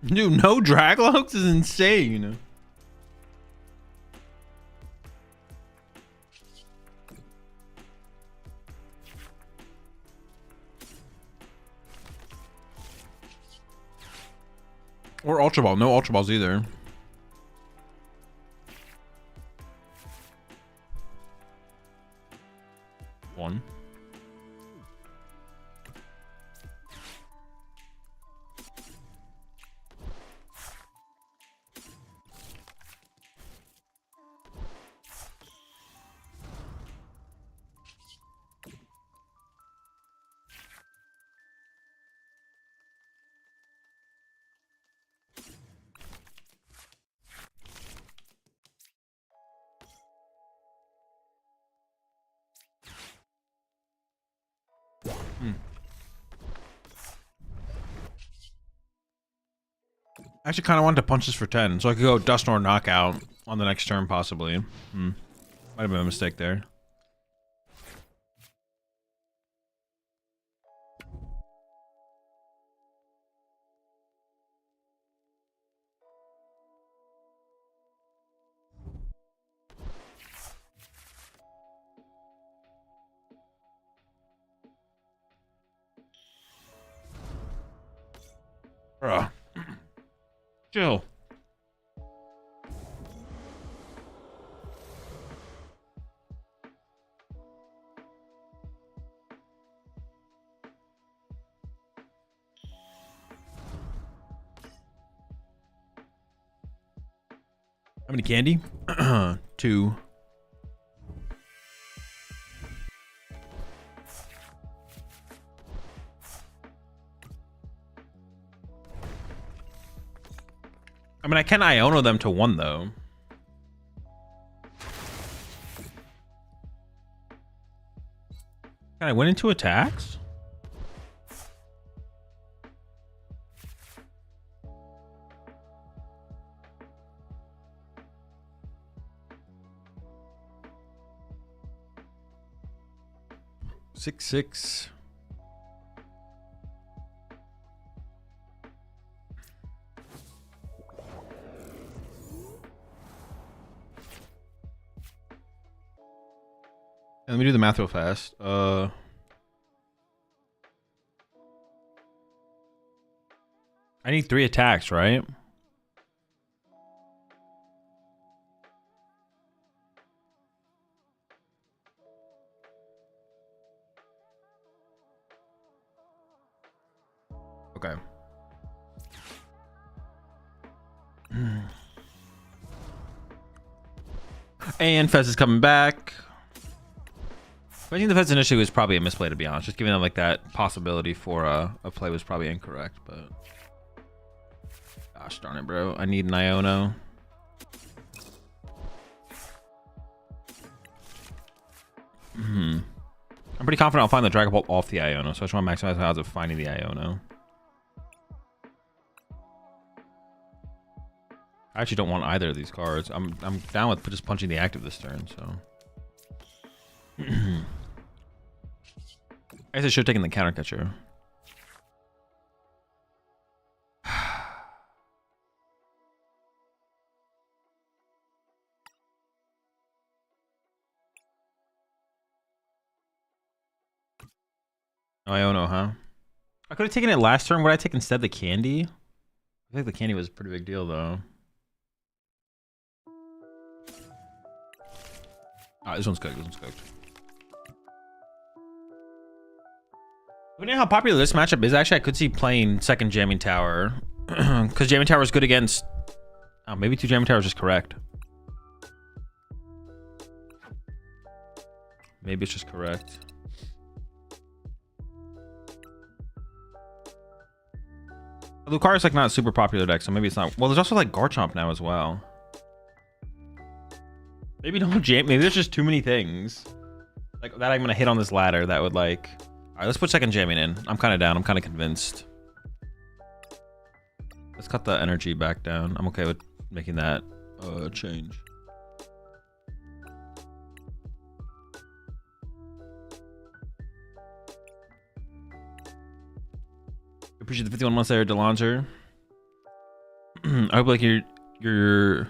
Dude, no Draglogs is insane. Or Ultra Ball. No Ultra Balls either. One. I actually kind of wanted to punch this for 10, so I could go Dusknoir Knockout on the next turn, possibly. Might have been a mistake there. Bruh. Chill. How many candy? 2. I mean, I can Iono them to 1 though. Can I win into attacks? Six. Let me do the math real fast. I need 3 attacks, right? Okay. And Fez is coming back. I think the Fez initially was probably a misplay, to be honest. Just giving them like that possibility for a play was probably incorrect, but gosh darn it, bro. I need an Iono. I'm pretty confident I'll find the Dragon Ball off the Iono, so I just want to maximize my odds of finding the Iono. I actually don't want either of these cards. I'm down with just punching the active this turn, so. I guess I should have taken the counter catcher. No Iono, huh? I could have taken it last turn. Would I take instead the candy? I think the candy was a pretty big deal, though. Ah, this one's cooked. This one's cooked. Depending on how popular this matchup is, actually, I could see playing second Jamming Tower. Because Jamming Tower is good against... Oh, maybe 2 Jamming Towers is correct. Maybe it's just correct. Lucario's like not a super popular deck, so maybe it's not. Well, there's also like Garchomp now as well. Maybe don't jam. Maybe there's just too many things like that. I'm gonna hit on this ladder that would like. All right, let's put second jamming in. I'm kind of down. I'm kind of convinced. Let's cut the energy back down. I'm okay with making that change. Appreciate the 51 months there, Delanger. I hope like your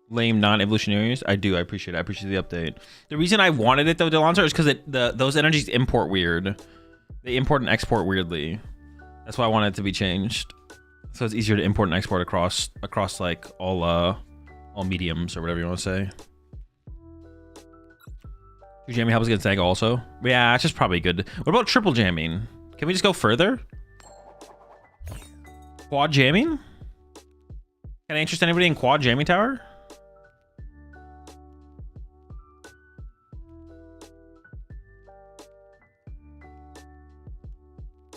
lame non-evolutionaries. I do. I appreciate it. I appreciate the update. The reason I wanted it though, Delonzo, is because those energies import weird. They import and export weirdly. That's why I wanted it to be changed. So it's easier to import and export across like all mediums or whatever you want to say. Two jamming helps against egg also. Yeah, it's just probably good. What about triple jamming? Can we just go further? Quad jamming? Can I interest anybody in quad jamming tower?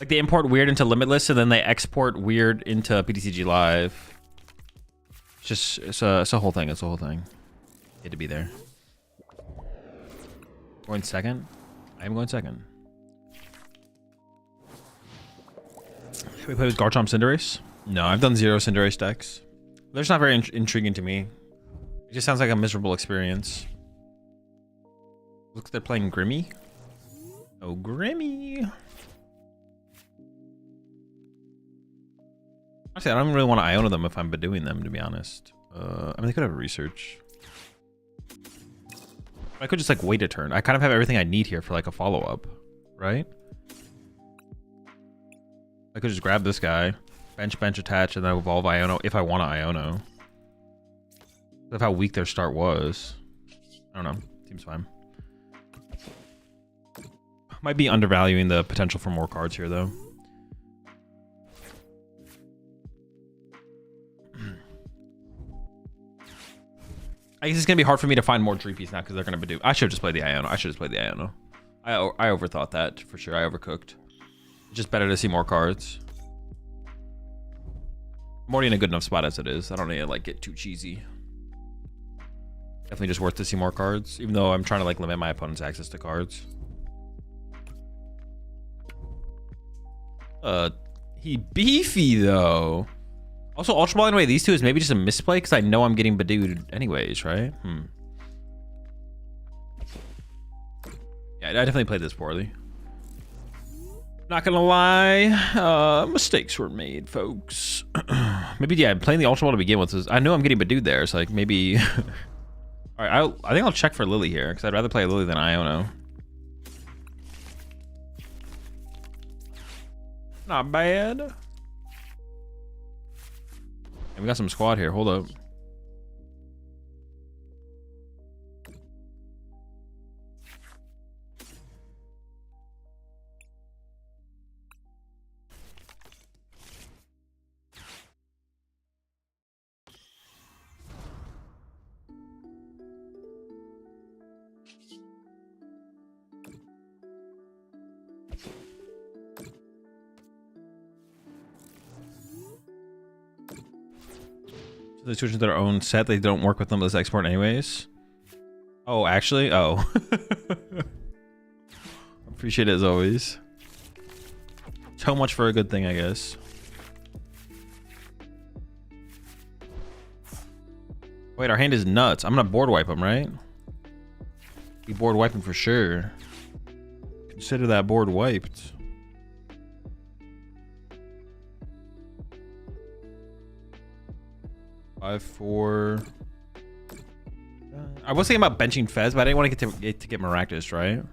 Like they import weird into Limitless and then they export weird into PTCG Live. It's a whole thing. It's a whole thing. Had to be there. Going second? I am going second. Can we play with Garchomp Cinderace? No, I've done 0 Cinderace decks. They're just not very intriguing to me. It just sounds like a miserable experience. Looks like they're playing Grimmy. Oh, Grimmy. Honestly, I don't really want to Iona them if I'm doing them, to be honest. I mean, they could have a research. I could just like wait a turn. I kind of have everything I need here for like a follow-up, right? I could just grab this guy, bench, attach, and then evolve Iono if I want to Iono. That's how weak their start was. I don't know. Seems fine. Might be undervaluing the potential for more cards here, though. I guess it's gonna be hard for me to find more Dreepies now because they're gonna be. I should have just played the Iono. I overthought that for sure. I overcooked. It's just better to see more cards. I'm already in a good enough spot as it is. I don't need to like get too cheesy. Definitely just worth to see more cards, even though I'm trying to like limit my opponent's access to cards. He beefy though. Also, Ultra Ball anyway, these two is maybe just a misplay because I know I'm getting Badooed anyways, right? Yeah, I definitely played this poorly. Not gonna lie, mistakes were made, folks. Maybe, yeah, playing the Ultra Ball to begin with is, I know I'm getting Badooed there, so like maybe... Alright, I think I'll check for Lily here because I'd rather play Lily than Iono. Not bad. And we got some squad here. Hold up. They switch to their own set. They don't work with Limitless Export anyways. Oh, actually? Oh. Appreciate it as always. So much for a good thing, I guess. Wait, our hand is nuts. I'm gonna board wipe him, right? We board wipe him for sure. Consider that board wiped. I was thinking about benching Fez, but I didn't want to get Maractus, right?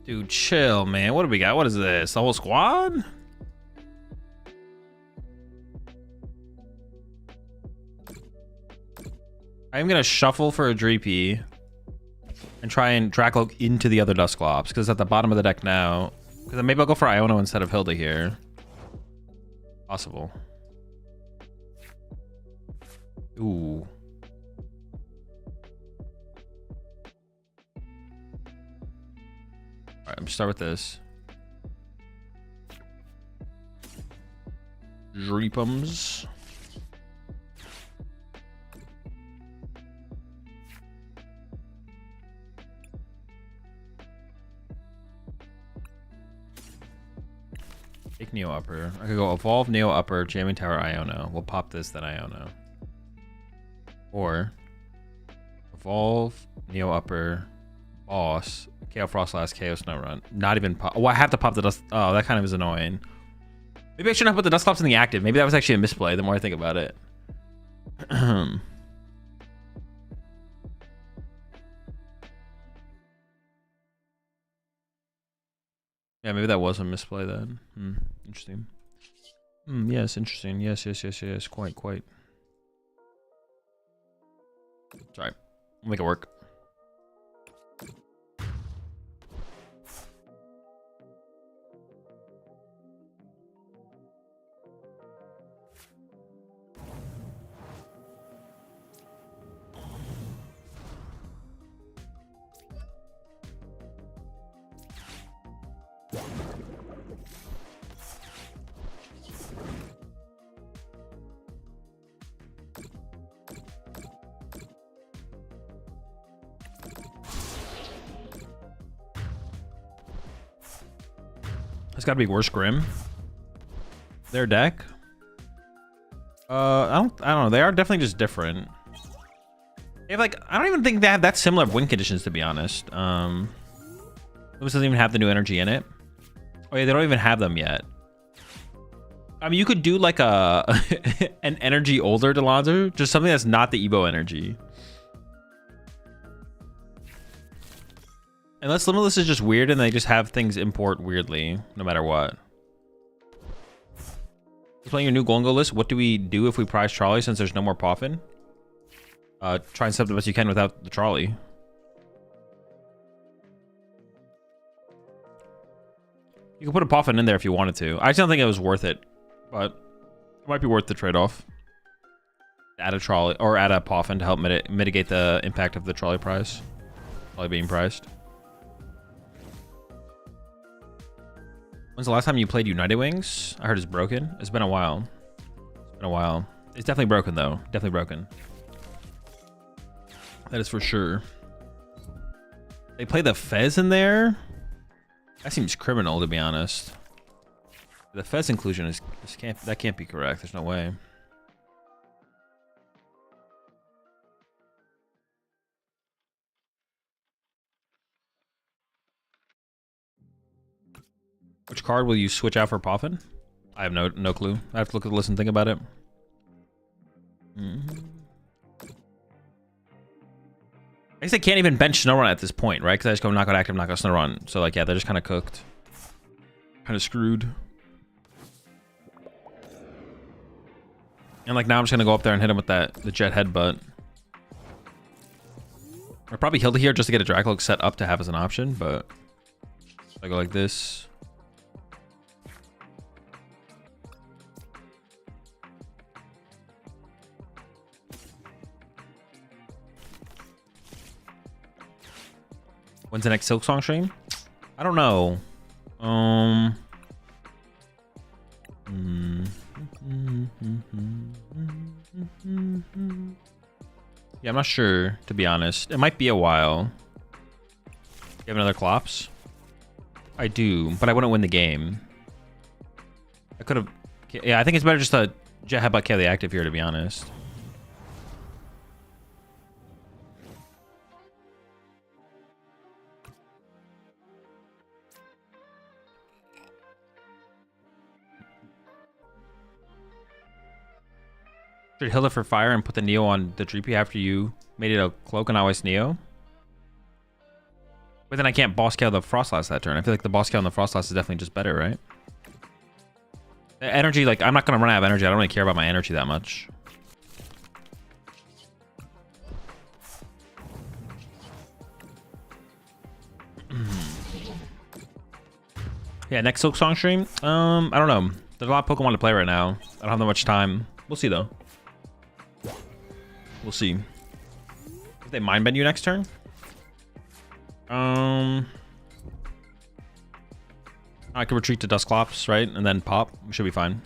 Dude, chill, man. What do we got? What is this? The whole squad? I'm gonna shuffle for a Dreepy and try and Dracloak into the other Dusclops because it's at the bottom of the deck now. Because maybe I'll go for Iono instead of Hilda here. Possible. Ooh. All right, I'm gonna start with this. Dreepums. Take Neo Upper. I could go Evolve, Neo Upper, Jamming Tower, Iono. We'll pop this, then Iono. Or Evolve, Neo Upper, Boss, KO Frostlass, KO Snorunt. Not even pop. Oh, I have to pop the dust. Oh, that kind of is annoying. Maybe I shouldn't have put the Dusclops in the active. Maybe that was actually a misplay the more I think about it. Yeah, maybe that was a misplay then. Interesting. Yes, interesting. Yes. Quite. Sorry. We'll make it work. It's got to be worse Grim. Their deck. I don't know. They are definitely just different. They have like, I don't even think they have that similar win conditions, to be honest. This doesn't even have the new energy in it. Oh yeah, they don't even have them yet. I mean, you could do like a an energy older Delonzer, just something that's not the Evo energy. Unless Limitless is just weird and they just have things import weirdly, no matter what. Playing your new Golden list, what do we do if we prize Trolley since there's no more Poffin? Try and sub the best you can without the Trolley. You can put a Poffin in there if you wanted to. I just don't think it was worth it, but it might be worth the trade-off. Add a Trolley, or add a Poffin to help mitigate the impact of the Trolley prize. Trolley being priced. When's the last time you played United Wings? I heard it's broken. It's been a while. It's definitely broken, though. Definitely broken. That is for sure. They play the Fez in there? That seems criminal, to be honest. The Fez inclusion that can't be correct. There's no way. Which card will you switch out for Poffin? I have no clue. I have to look at the list and think about it. I guess they can't even bench Snorunt at this point, right? Because I just go knock out active, knock out Snorunt. So like, yeah, they're just kind of cooked. Kind of screwed. And like now I'm just gonna go up there and hit him with the jet headbutt. I'd probably Hilda here just to get a Dracloak set up to have as an option, but I go like this. When's the next Silk Song stream? I don't know. Yeah, I'm not sure, to be honest. It might be a while. You have another Clops? I do, but I wouldn't win the game. I could have... Yeah, I think it's better just to Jet Headbutt KO the active here, to be honest. Should Hilda for fire and put the Neo on the Dreepy after you made it a cloak and always Neo? But then I can't boss KO the Frostlass that turn. I feel like the boss KO on the Frostlass is definitely just better, right? The energy, like, I'm not going to run out of energy. I don't really care about my energy that much. Yeah, next Silk Song stream? I don't know. There's a lot of Pokemon to play right now. I don't have that much time. We'll see, though. We'll see. If they mind bend you next turn? I could retreat to Dusclops, right? And then pop. We should be fine.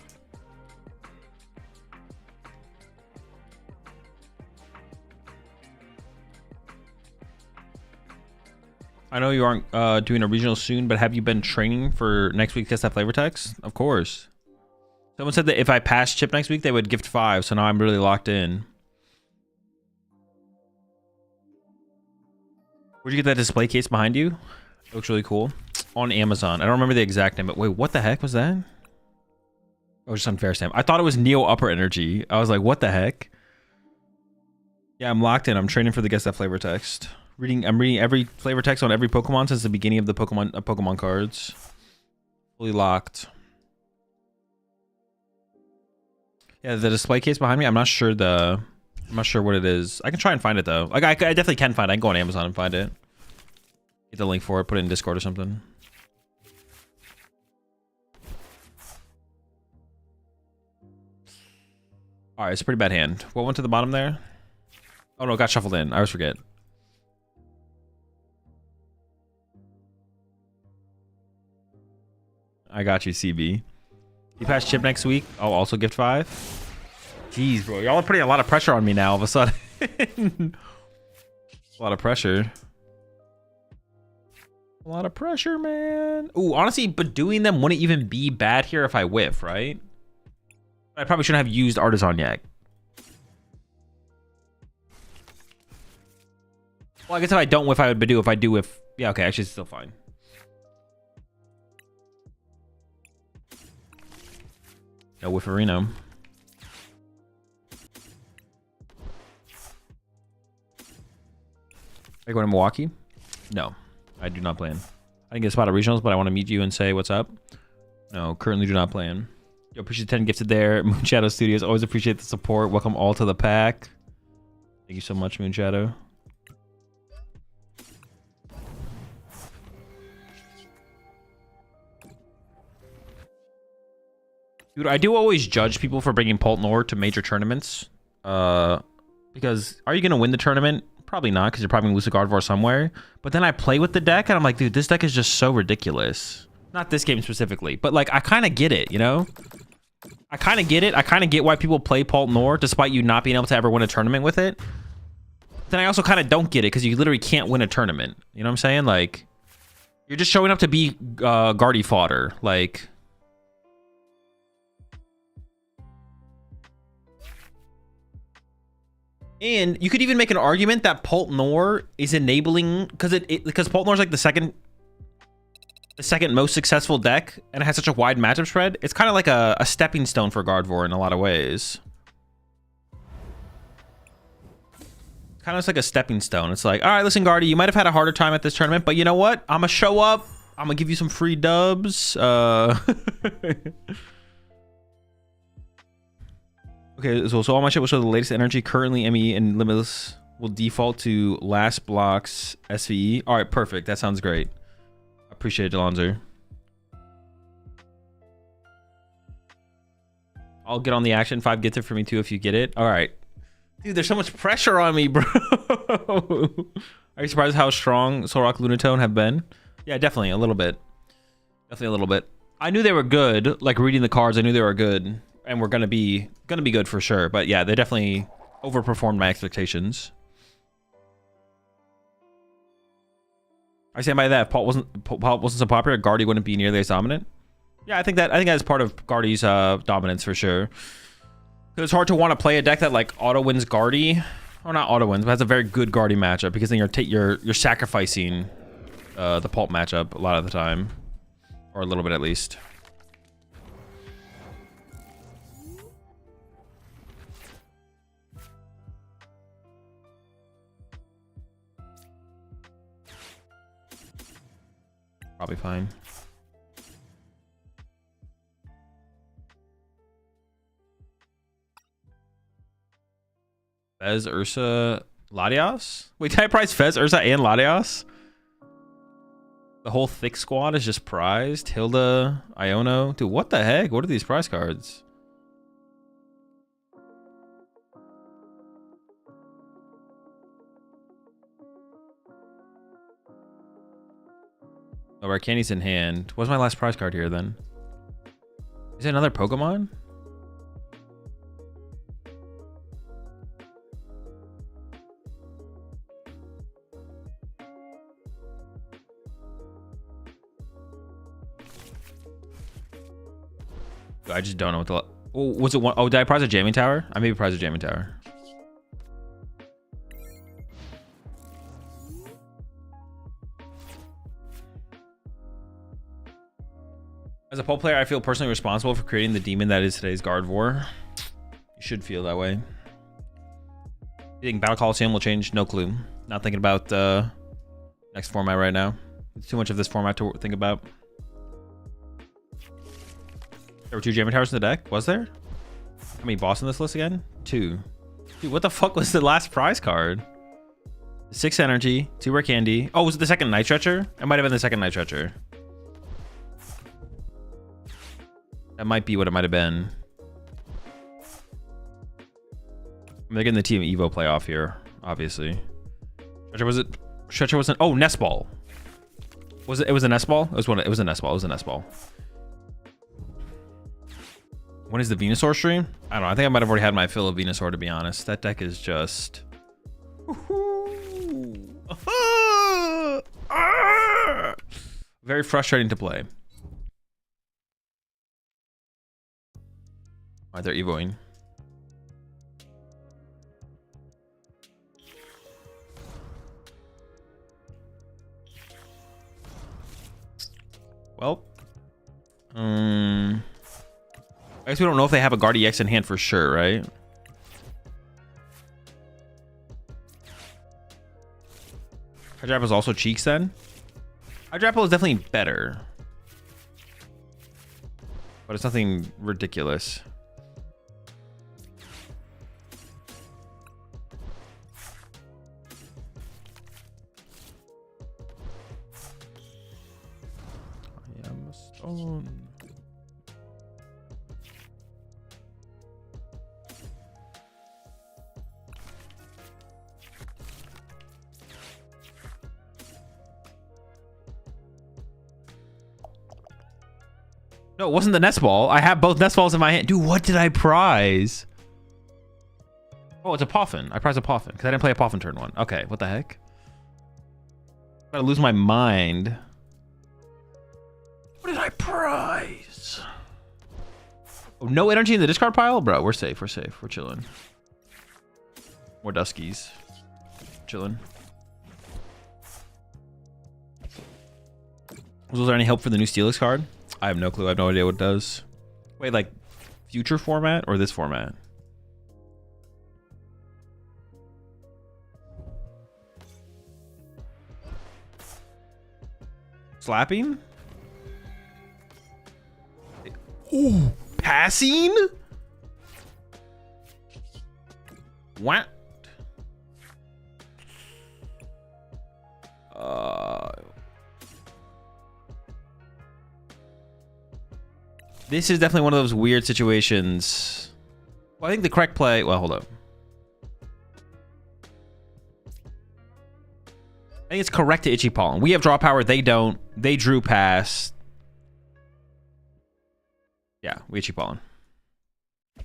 I know you aren't doing a regional soon, but have you been training for next week's SF flavor text? Of course. Someone said that if I passed Chip next week, they would gift 5. So now I'm really locked in. Where'd you get that display case behind you? It looks really cool. On Amazon. I don't remember the exact name, but wait, what the heck was that? Oh, just unfair stamp. I thought it was Neo Upper Energy. I was like, what the heck? Yeah, I'm locked in. I'm training for the guess that flavor text. I'm reading every flavor text on every Pokemon since the beginning of the Pokemon cards. Fully locked. Yeah, the display case behind me. I'm not sure what it is. I can try and find it though. Like I definitely can find it. I can go on Amazon and find it. Get the link for it. Put it in Discord or something. All right, it's a pretty bad hand. What went to the bottom there? Oh no, it got shuffled in. I always forget. I got you, CB. You pass Chip next week. I'll also gift 5. Jeez, bro. Y'all are putting a lot of pressure on me now all of a sudden. A lot of pressure. A lot of pressure, man. Ooh, honestly, but doing them wouldn't even be bad here if I whiff, right? I probably shouldn't have used Artisan yet. Well, I guess if I don't whiff, I would do. If I do whiff, yeah, okay, actually, it's still fine. No whifferino. Are you going to Milwaukee? No, I do not plan. I didn't get a spot at regionals, but I want to meet you and say what's up. No, currently do not plan. Yo, appreciate 10 gifted there. Moonshadow Studios, always appreciate the support. Welcome all to the pack. Thank you so much, Moonshadow. Dude, I do always judge people for bringing PultNoir to major tournaments. Because are you going to win the tournament? Probably not, because you're probably going to lose a Gardevoir somewhere. But then I play with the deck, and I'm like, dude, this deck is just so ridiculous. Not this game specifically, but like, I kind of get it, you know? I kind of get it. I kind of get why people play PultNoir, despite you not being able to ever win a tournament with it. Then I also kind of don't get it, because you literally can't win a tournament. You know what I'm saying? Like, you're just showing up to be Guardy fodder. Like... And you could even make an argument that PultNoir is enabling, because PultNoir is like the second most successful deck, and it has such a wide matchup spread. It's kind of like a stepping stone for Gardevoir in a lot of ways. Kind of like a stepping stone. It's like, all right, listen, Guardy, you might have had a harder time at this tournament, but you know what? I'm gonna show up. I'm gonna give you some free dubs. Okay, so all my shit will show the latest energy. Currently, ME and Limitless will default to last blocks SVE. All right, perfect. That sounds great. Appreciate it, Delonzo. I'll get on the action. 5 gets it for me too if you get it. All right. Dude, there's so much pressure on me, bro. Are you surprised how strong Zoroark Lunatone have been? Yeah, definitely. A little bit. Definitely a little bit. I knew they were good. Like, reading the cards, I knew they were good. And we're gonna be good for sure. But yeah, they definitely overperformed my expectations. I stand by that. If Paul wasn't so popular, Guardy wouldn't be nearly as dominant. Yeah, I think that is part of Guardy's dominance for sure. Because it's hard to want to play a deck that like auto wins Guardy, or not auto wins, but has a very good Guardy matchup, because then you're sacrificing the Pulp matchup a lot of the time, or a little bit at least. Probably fine. Fez, Ursa, Latios? Wait, did I prize Fez, Ursa, and Latios? The whole thick squad is just prized. Hilda, Iono. Dude, what the heck? What are these prize cards? Oh, Arcani's in hand. What's my last prize card here, then? Is it another Pokemon? I just don't know what the... Oh, was it one? Oh, did I prize a Jamming Tower? I maybe prize a Jamming Tower. As a Pult player, I feel personally responsible for creating the demon that is today's Gardevoir. You should feel that way. You think Battle Coliseum will change? No clue. Not thinking about next format right now. It's too much of this format to think about. There were 2 Jamming Towers in the deck? Was there? How many boss in this list again? 2. Dude, what the fuck was the last prize card? 6 energy, 2 rare candy. Oh, was it the second Night Stretcher? It might have been the second Night Stretcher. That might be what it might have been. They're getting the Team Evo playoff here, obviously. Stretcher was it? Stretcher wasn't. Oh, Nest Ball. Was it? It was a Nest Ball. It was one. It was a Nest Ball. It was a Nest Ball. When is the Venusaur stream? I don't know. I think I might have already had my fill of Venusaur, to be honest. That deck is just. Very frustrating to play. Alright, they're evoing. Well, I guess we don't know if they have a Guardy X in hand for sure, right? Hydrapple is also Cheeks then? Hydrapple is definitely better. But it's nothing ridiculous. I am a stone. No, it wasn't the Nest Ball. I have both Nest Balls in my hand. Dude, what did I prize? Oh, it's a Poffin. I prized a Poffin because I didn't play a Poffin turn 1. Okay, what the heck? I'm gonna lose my mind. What did I prize? Oh, no energy in the discard pile? Bro, we're safe. We're safe. We're chilling. More Duskies. Chilling. Was there any help for the new Steelix card? I have no clue. I have no idea what it does. Wait, like future format or this format? Slapping? Ooh, passing? What? This is definitely one of those weird situations. Well, I think the correct play... Well, hold up. I think it's correct to Itchy Pollen. We have draw power. They don't. They drew past. Yeah, we Itchy Pollen. I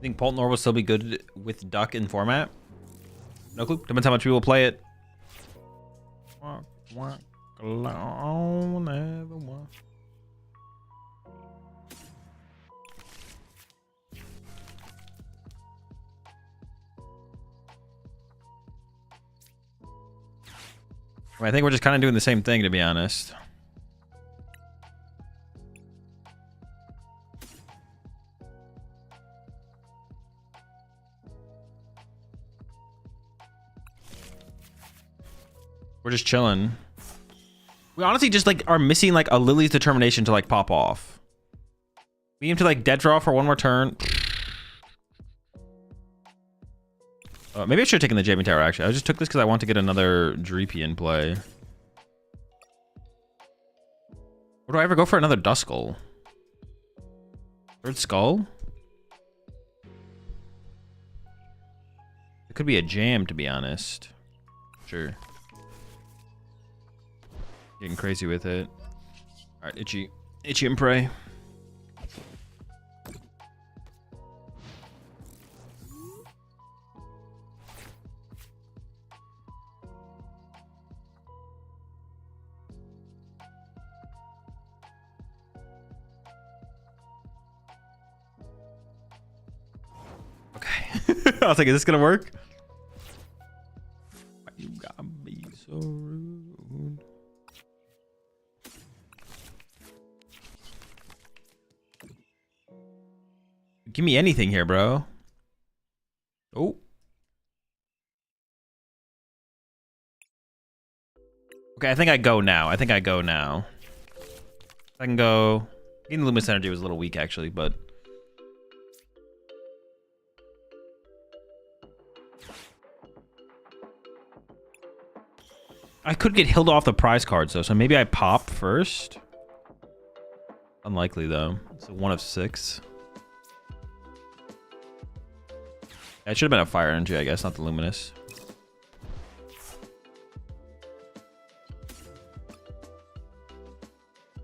think PultNoir will still be good with Duck in format. No clue. Depends how much people play it. I think we're just kind of doing the same thing, to be honest. We're just chilling. We honestly just like are missing like a Lily's determination to like pop off. We aim to like dead draw for one more turn. Maybe I should have taken the Jamming Tower actually. I just took this because I want to get another Dreepy in play. Or do I ever go for another Duskull? Third Skull? It could be a jam, to be honest. Sure. Getting crazy with it. All right, Itchy and pray. Okay. I was like, is this gonna work? give me anything here, bro. Oh. Okay, I think I go now. I can go. Getting the Luminous Energy was a little weak, actually, but... I could get Hilda off the prize cards, though, so maybe I pop first. Unlikely, though. It's a 1 of 6. That should have been a Fire Energy, I guess, not the Luminous.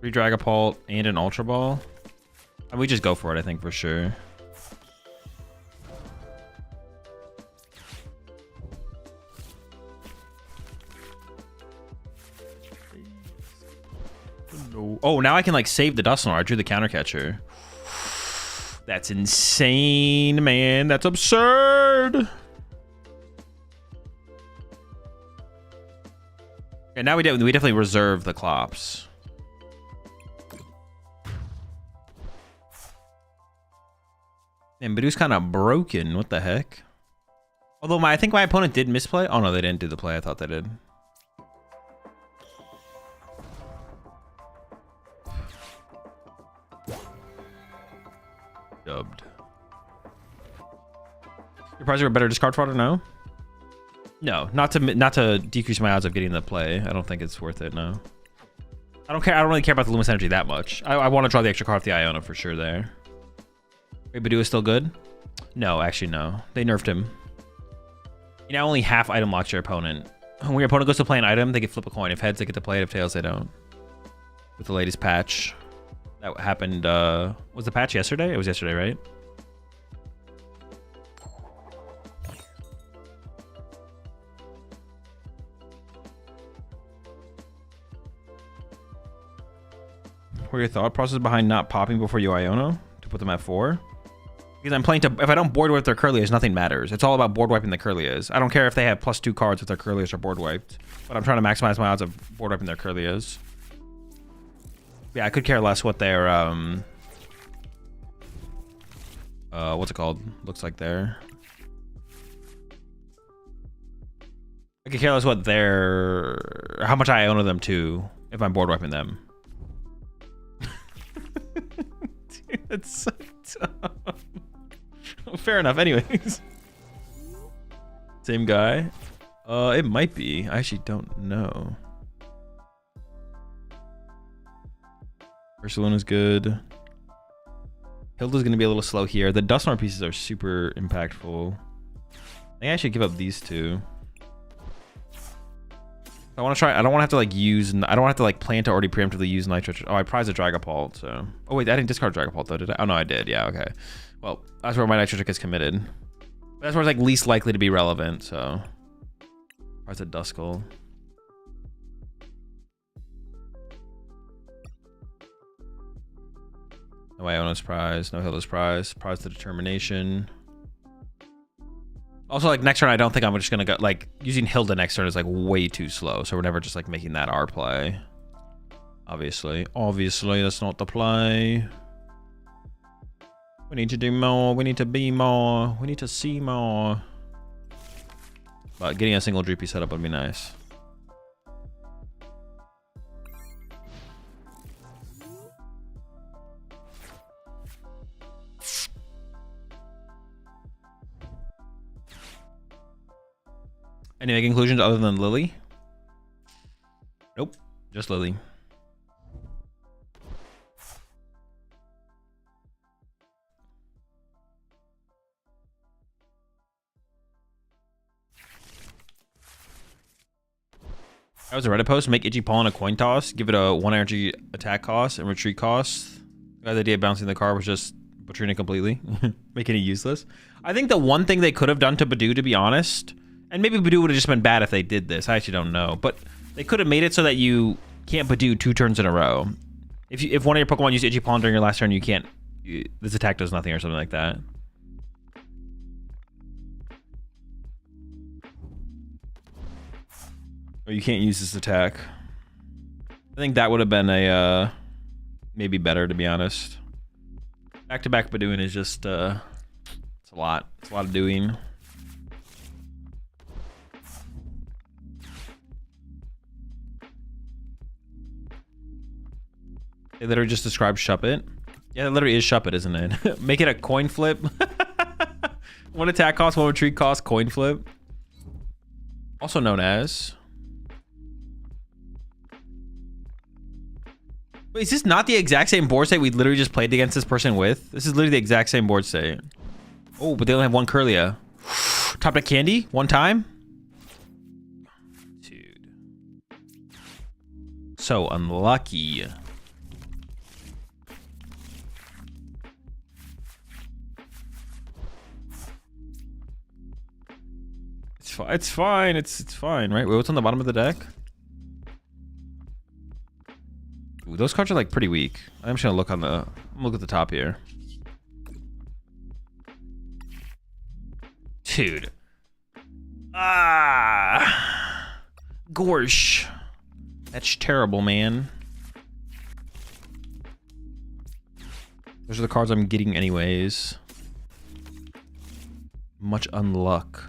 Three Dragapult and an Ultra Ball. We just go for it, I think, for sure. Oh, now I can like save the Dusknoir. I drew the counter catcher. That's insane, man. That's absurd. Okay, now we definitely reserve the Clops. Man, Badoo's kind of broken. What the heck? Although I think my opponent did misplay. Oh no, they didn't do the play. I thought they did. Dubbed. Your prize are a better discard fodder? No. No, not to decrease my odds of getting the play. I don't think it's worth it. No. I don't care. I don't really care about the Luminous Energy that much. I want to draw the extra card off the Iona for sure there. Wait, Badoo is still good? No, actually no. They nerfed him. You now only half item locks your opponent. When your opponent goes to play an item, they can flip a coin. If heads, they get to play it. If tails, they don't. With the latest patch. That happened, was the patch yesterday? It was yesterday, right? What are your thought process behind not popping before you Iono to put them at 4? Because I'm playing to, if I don't board wipe their Curlias, nothing matters. It's all about board wiping the Curlias. I don't care if they have +2 cards if their Curlias are board wiped, but I'm trying to maximize my odds of board wiping their Curlias. Yeah, I could care less what their what's it called? Looks like there. I could care less what their, how much I own them to if I'm board wiping them. Dude, that's so dumb. Fair enough. Anyways, same guy. It might be. I actually don't know. Ursaluna's good. Hilda's gonna be a little slow here. The Dusknoir pieces are super impactful. I think I should give up these two. I want to try. I don't want to have to like use. I don't have to like plan to already preemptively use Nitro. Oh, I prize a Dragapult. So. Oh wait, I didn't discard Dragapult though, did I? Oh no, I did. Yeah. Okay. Well, that's where my Nitro Trick is committed. That's where it's like least likely to be relevant. So. Prize a Duskull. No Iona's prize. No Hilda's prize. Prize the Determination. Also, like, next turn, I don't think I'm just going to go... Like, using Hilda next turn is, like, way too slow. So we're never just, like, making that our play. Obviously. Obviously, that's not the play. We need to do more. We need to be more. We need to see more. But getting a single Droopy setup would be nice. Any big conclusions other than Lily? Nope, just Lily. That was a Reddit post. Make Igipollen a coin toss. Give it a 1 energy attack cost and retreat cost. The idea of bouncing the card was just butchering it completely. Making it useless. I think the one thing they could have done to Badoo, to be honest... And maybe Badoo would have just been bad if they did this. I actually don't know. But they could have made it so that you can't Badoo 2 turns in a row. If one of your Pokemon used Igipollen during your last turn, you can't... This attack does nothing or something like that. Or you can't use this attack. I think that would have been a... maybe better, to be honest. Back-to-back Badooing is just, it's a lot. It's a lot of doing. They literally just described Shuppet. Yeah, it literally is Shuppet, isn't it? Make it a coin flip. One attack cost, one retreat cost, coin flip. Also known as... Wait, is this not the exact same board state we literally just played against this person with? This is literally the exact same board state. Oh, but they only have one Curlia. Top deck candy? One time? Dude. So unlucky. It's fine. It's fine, right? Wait, what's on the bottom of the deck? Ooh, those cards are like pretty weak. I'm just gonna look on the look at the top here. Dude. Ah. Gorsh. That's terrible, man. Those are the cards I'm getting anyways. Much unluck.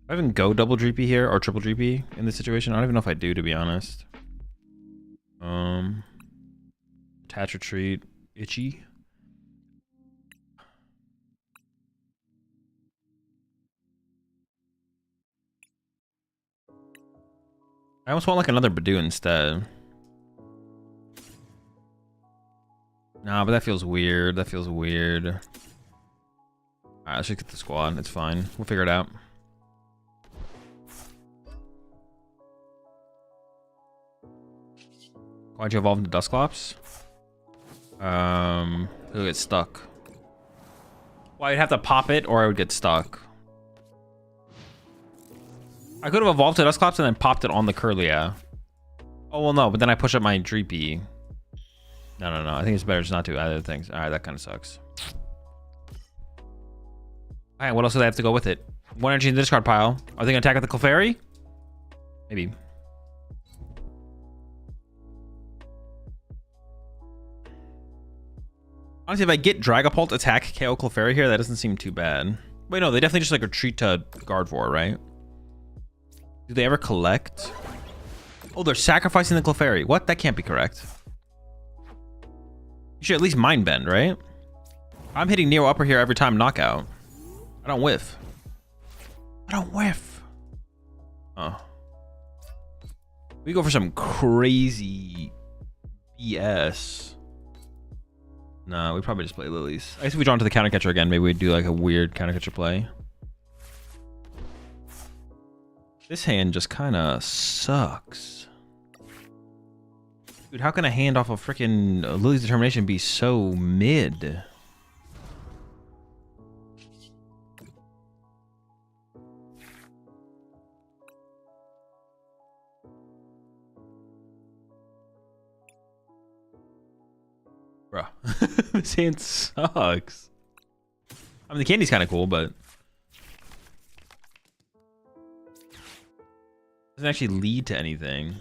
I even go double GP here or triple GP in this situation. I don't even know if I do, to be honest. Attach retreat, itchy. I almost want like another Badoo instead. Nah, but that feels weird. That feels weird. Alright, let's just get the squad. It's fine. We'll figure it out. Why'd you evolve into Dusclops? It'll get stuck. Well, I'd have to pop it or I would get stuck. I could have evolved to Dusclops and then popped it on the Curlia. Oh, well, no, but then I push up my Dreepy. No. I think it's better just not to either things. All right, that kind of sucks. All right, what else do they have to go with it? One energy in the discard pile. Are they going to attack with the Clefairy? Maybe. Honestly, if I get Dragapult, attack, KO Clefairy here, that doesn't seem too bad. Wait, no, they definitely just like retreat to guard for, right? Do they ever collect? Oh, they're sacrificing the Clefairy. What? That can't be correct. You should at least Mind Bend, right? I'm hitting Neo Upper here every time knockout. I don't whiff. I don't whiff. Oh. We go for some crazy BS. No, we probably just play Lilies. I guess if we draw into the counter catcher again, maybe we'd do like a weird counter catcher play. This hand just kind of sucks. Dude, how can a hand off of freaking Lily's Determination be so mid? Bruh. This hand sucks. I mean, the candy's kind of cool, but doesn't actually lead to anything.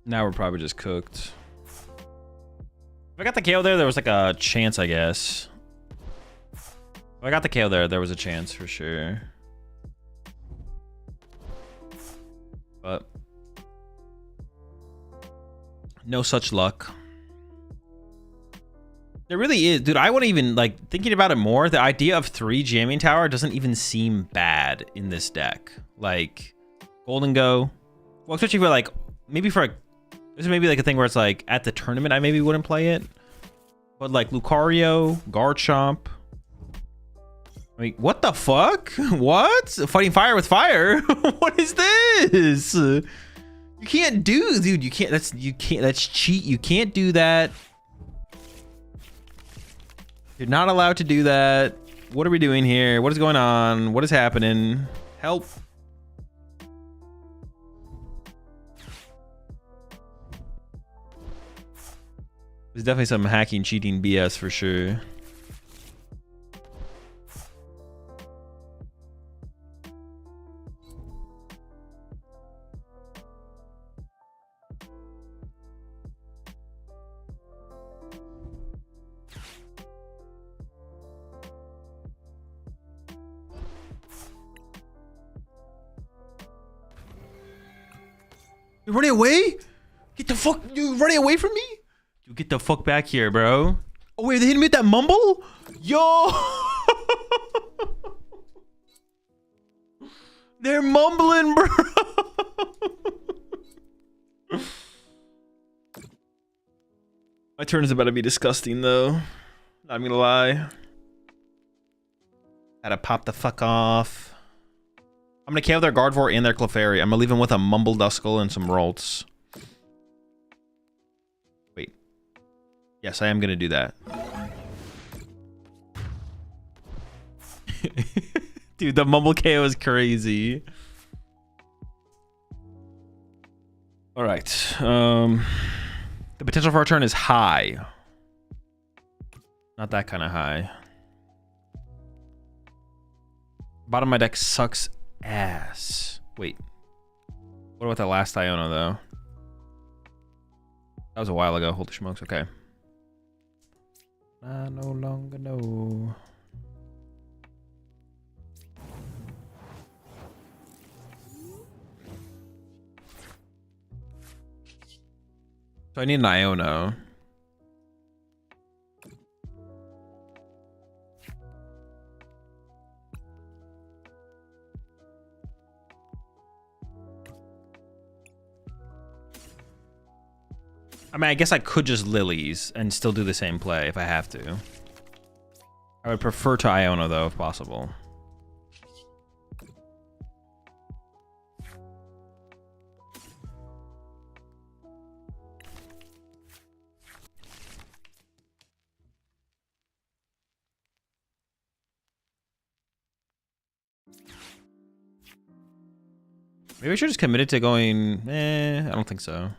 Now we're probably just cooked. If I got the KO there was like a chance, I guess. If I got the KO there was a chance for sure. But no such luck. There really is, dude. I wouldn't even like thinking about it more. The idea of 3 jamming tower doesn't even seem bad in this deck. Like Golden Go, well, especially for like maybe for a, this is maybe like a thing where it's like at the tournament I maybe wouldn't play it, but like Lucario, Garchomp. I mean, what the fuck? What? Fighting fire with fire? What is this? You can't do, dude. You can't. That's cheat. You can't do that. You're not allowed to do that. What are we doing here? What is going on? What is happening? Help. There's definitely some hacking, cheating BS for sure. You're running away? Get the fuck, you running away from me? You get the fuck back here, bro. Oh wait, they hit me with that mumble? Yo! They're mumbling, bro. My turn is about to be disgusting though. Not gonna lie. Had to pop the fuck off. I'm gonna KO their Gardevoir and their Clefairy. I'm gonna leave them with a Mumble Duskull and some Rolts. Wait. Yes, I am gonna do that. Dude, the Mumble KO is crazy. Alright. The potential for our turn is high. Not that kind of high. Bottom of my deck sucks ass. Wait. What about the last Iono, though? That was a while ago. Holy smokes. Okay. I no longer know. So I need an Iono. I mean, I guess I could just Lilies and still do the same play if I have to. I would prefer to Iono, though, if possible. Maybe I should just commit it to going... I don't think so.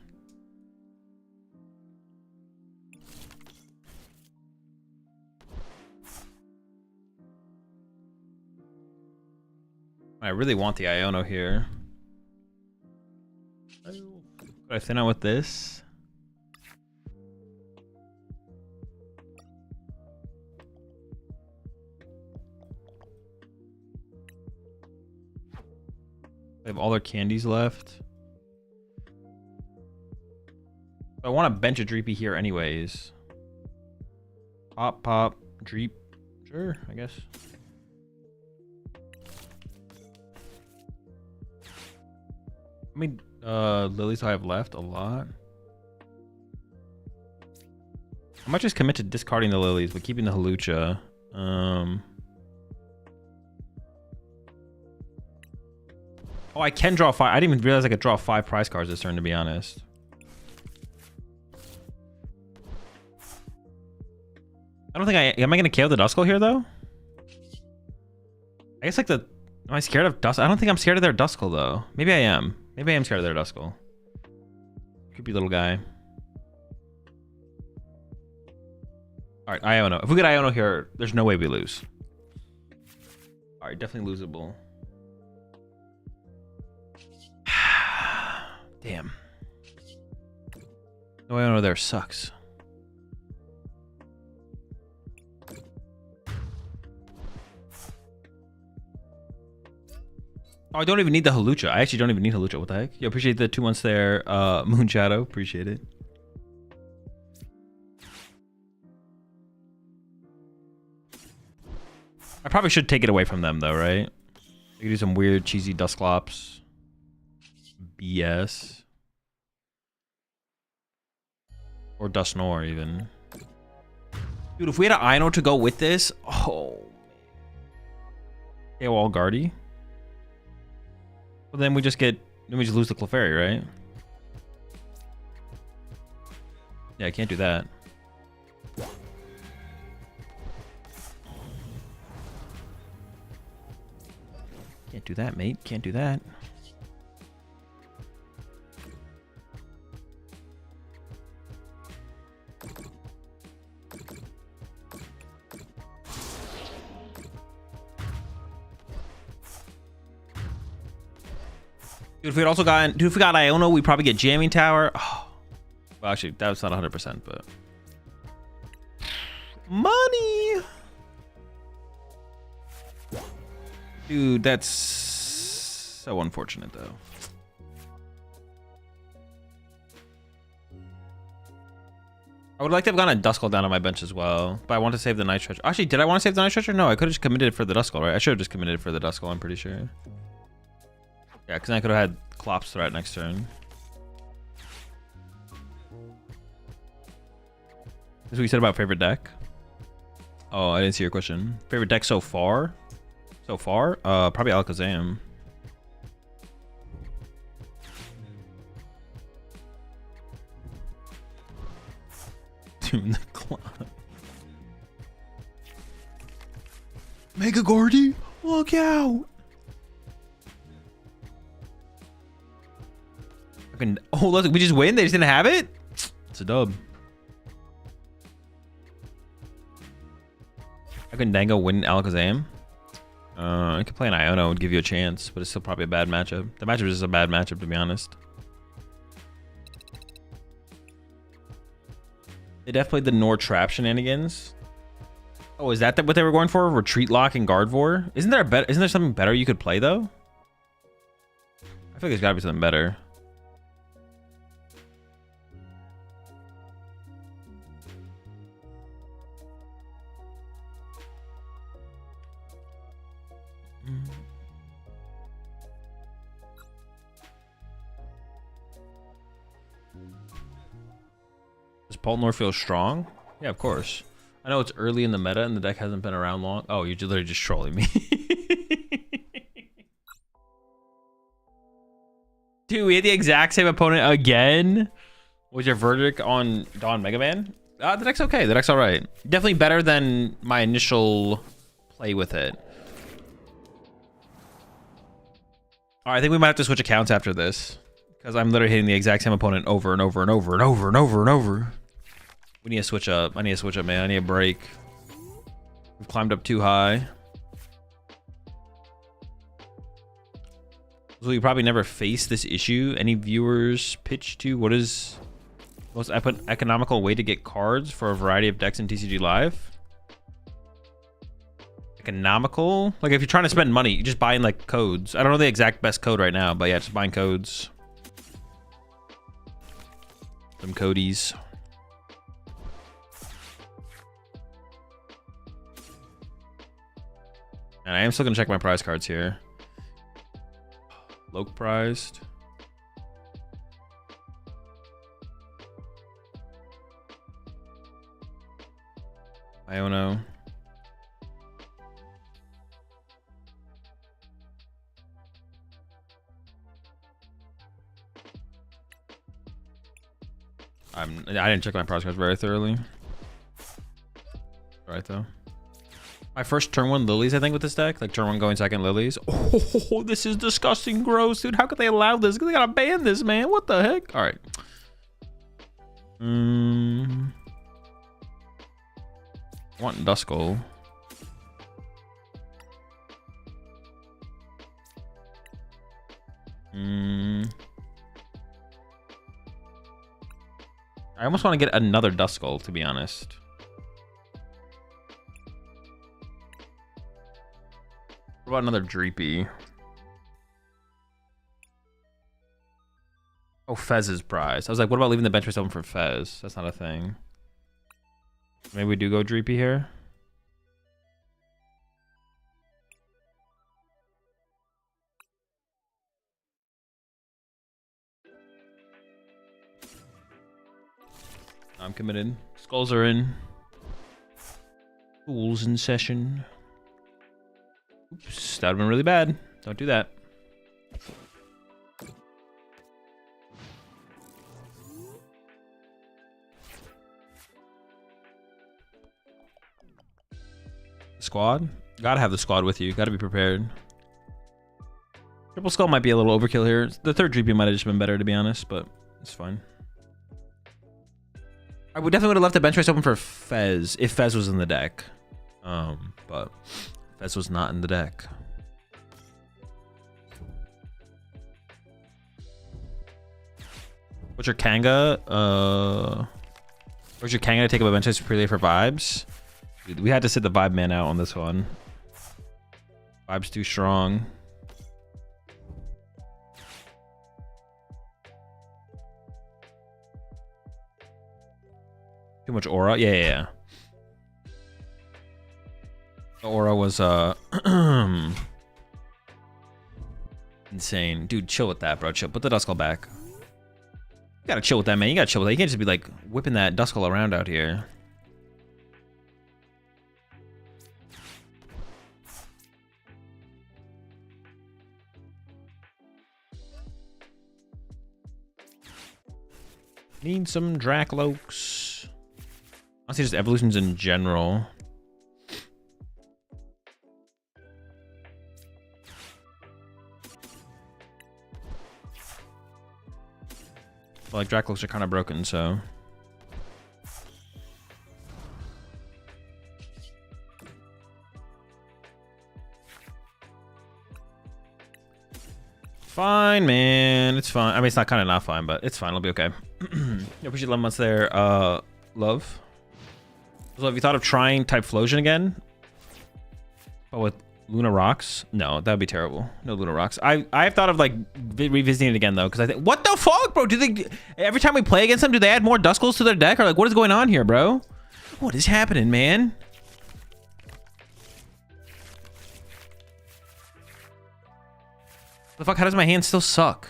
I really want the Iono here. Could I thin out with this? They have all their candies left. I want to bench a Dreepy here anyways. Pop, pop, Dreep. Sure, I guess. How many Lilies do I have left? A lot. I might just commit to discarding the Lilies, but keeping the Hawlucha. Oh, I can draw 5. I didn't even realize I could draw 5 prize cards this turn, to be honest. I don't think am I going to KO the Duskull here, though? I guess, like, am I scared of Duskull? I don't think I'm scared of their Duskull, though. Maybe I am. Maybe I am scared of their Duskull. Creepy little guy. Alright, Iono. If we get Iono here, there's no way we lose. Alright, definitely losable. Damn. No Iono there sucks. Oh, I don't even need the Hawlucha. I actually don't even need Hawlucha. What the heck? Yo, appreciate the 2 months there. Moon Shadow. Appreciate it. I probably should take it away from them, though, right? I could do some weird, cheesy Dusclops. BS. Or Dusknoir, even. Dude, if we had an Iono to go with this... Oh, man. KO Guardy. Well, then we just lose the Clefairy, right? Yeah, I can't do that. Can't do that, mate. Can't do that. Dude, if we had also gotten, dude, if we got Iono, we'd probably get Jamming Tower. Oh. Well, actually, that was not 100%, but money. Dude, that's so unfortunate, though. I would like to have gotten a Duskull down on my bench as well, but I want to save the Night Treasure. Actually, did I want to save the Night Treasure? No, I could have just committed for the Duskull, right? I should have just committed for the Duskull, I'm pretty sure. Yeah, because I could have had Clops threat next turn. This is what you said about favorite deck? Oh, I didn't see your question. Favorite deck so far? So far? Probably Alakazam. Tune the clock. Mega Gordy, look out! Oh, look, we just win? They just didn't have it? It's a dub. I can Dango win Alakazam. I could play an Iono and give you a chance, but it's still probably a bad matchup. The matchup is just a bad matchup, to be honest. They definitely played the Nor Trap shenanigans. Oh, is that what they were going for? Retreat Lock and Gardevoir? Isn't there something better you could play though? I feel like there's gotta be something better. Does PultNoir feel strong? Yeah, of course. I know it's early in the meta and the deck hasn't been around long. Oh, you're literally just trolling me. Dude, we had the exact same opponent again. What's your verdict on Dawn Mega Man? The deck's okay. The deck's all right. Definitely better than my initial play with it. All right, I think we might have to switch accounts after this because I'm literally hitting the exact same opponent over and over and over and over and over and over. We need to switch up. I need to switch up, man. I need a break. We've climbed up too high. So you probably never face this issue. Any viewers pitch to what is the most economical way to get cards for a variety of decks in TCG Live? Economical? Like if you're trying to spend money, you're just buying like codes. I don't know the exact best code right now, but yeah, just buying codes. Some codies. And I am still gonna check my prize cards here. Low priced. Iono. I didn't check my prize cards very thoroughly. All right though. My first turn one Lilies, I think, with this deck. Like turn one going second Lilies. Oh, this is disgusting gross, dude. How could they allow this? They gotta ban this, man. What the heck? All right. I want Duskull. I almost want to get another Duskull, to be honest. What about another Dreepy? Oh, Fez's prize. I was like, what about leaving the bench race open for Fez? That's not a thing. Maybe we do go Dreepy here. I'm committed. Skulls are in. Fools in session. Oops, that would have been really bad. Don't do that. Squad? Gotta have the squad with you. Gotta be prepared. Triple Skull might be a little overkill here. The third GP might have just been better, to be honest, but it's fine. I would definitely would have left the bench race open for Fez if Fez was in the deck. But Fez was not in the deck. What's your Kanga? Where's your Kanga to take up a bench race purely for vibes? Dude, we had to sit the vibe man out on this one. Vibe's too strong. Too much aura? Yeah. The aura was insane. Dude, chill with that, bro. Chill. Put the Duskull back. You gotta chill with that, man. You gotta chill with that. You can't just be like whipping that Duskull around out here. Need some Dracloaks. Honestly, just evolutions in general. But like Dracloaks are kind of broken, so. Fine, man. It's fine. I mean, it's not kind of not fine, but it's fine. It'll be okay. I appreciate 11 months there. Love. So have you thought of trying Typhlosion again? But with Luna Rocks? No, that would be terrible. No Luna Rocks. I've thought of like revisiting it again though, because I think, what the fuck, bro? Do they, every time we play against them, do they add more Duskulls to their deck? Or like, what is going on here, bro? What is happening, man? The fuck, how does my hand still suck?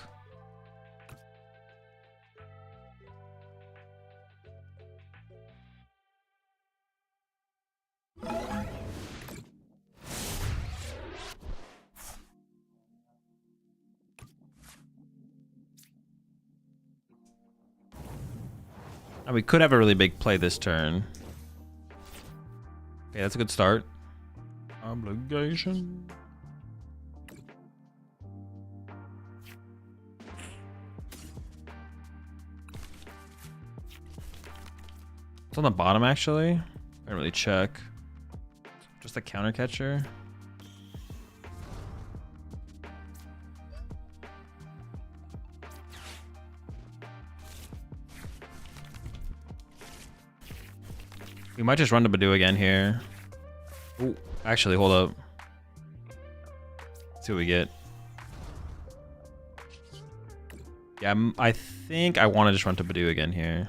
Oh, we could have a really big play this turn. Okay, that's a good start. Obligation. It's on the bottom, actually. I didn't really check. Just a counter catcher. We might just run to Badoo again here. Ooh, actually, hold up. Let's see what we get. Yeah, I think I want to just run to Badoo again here.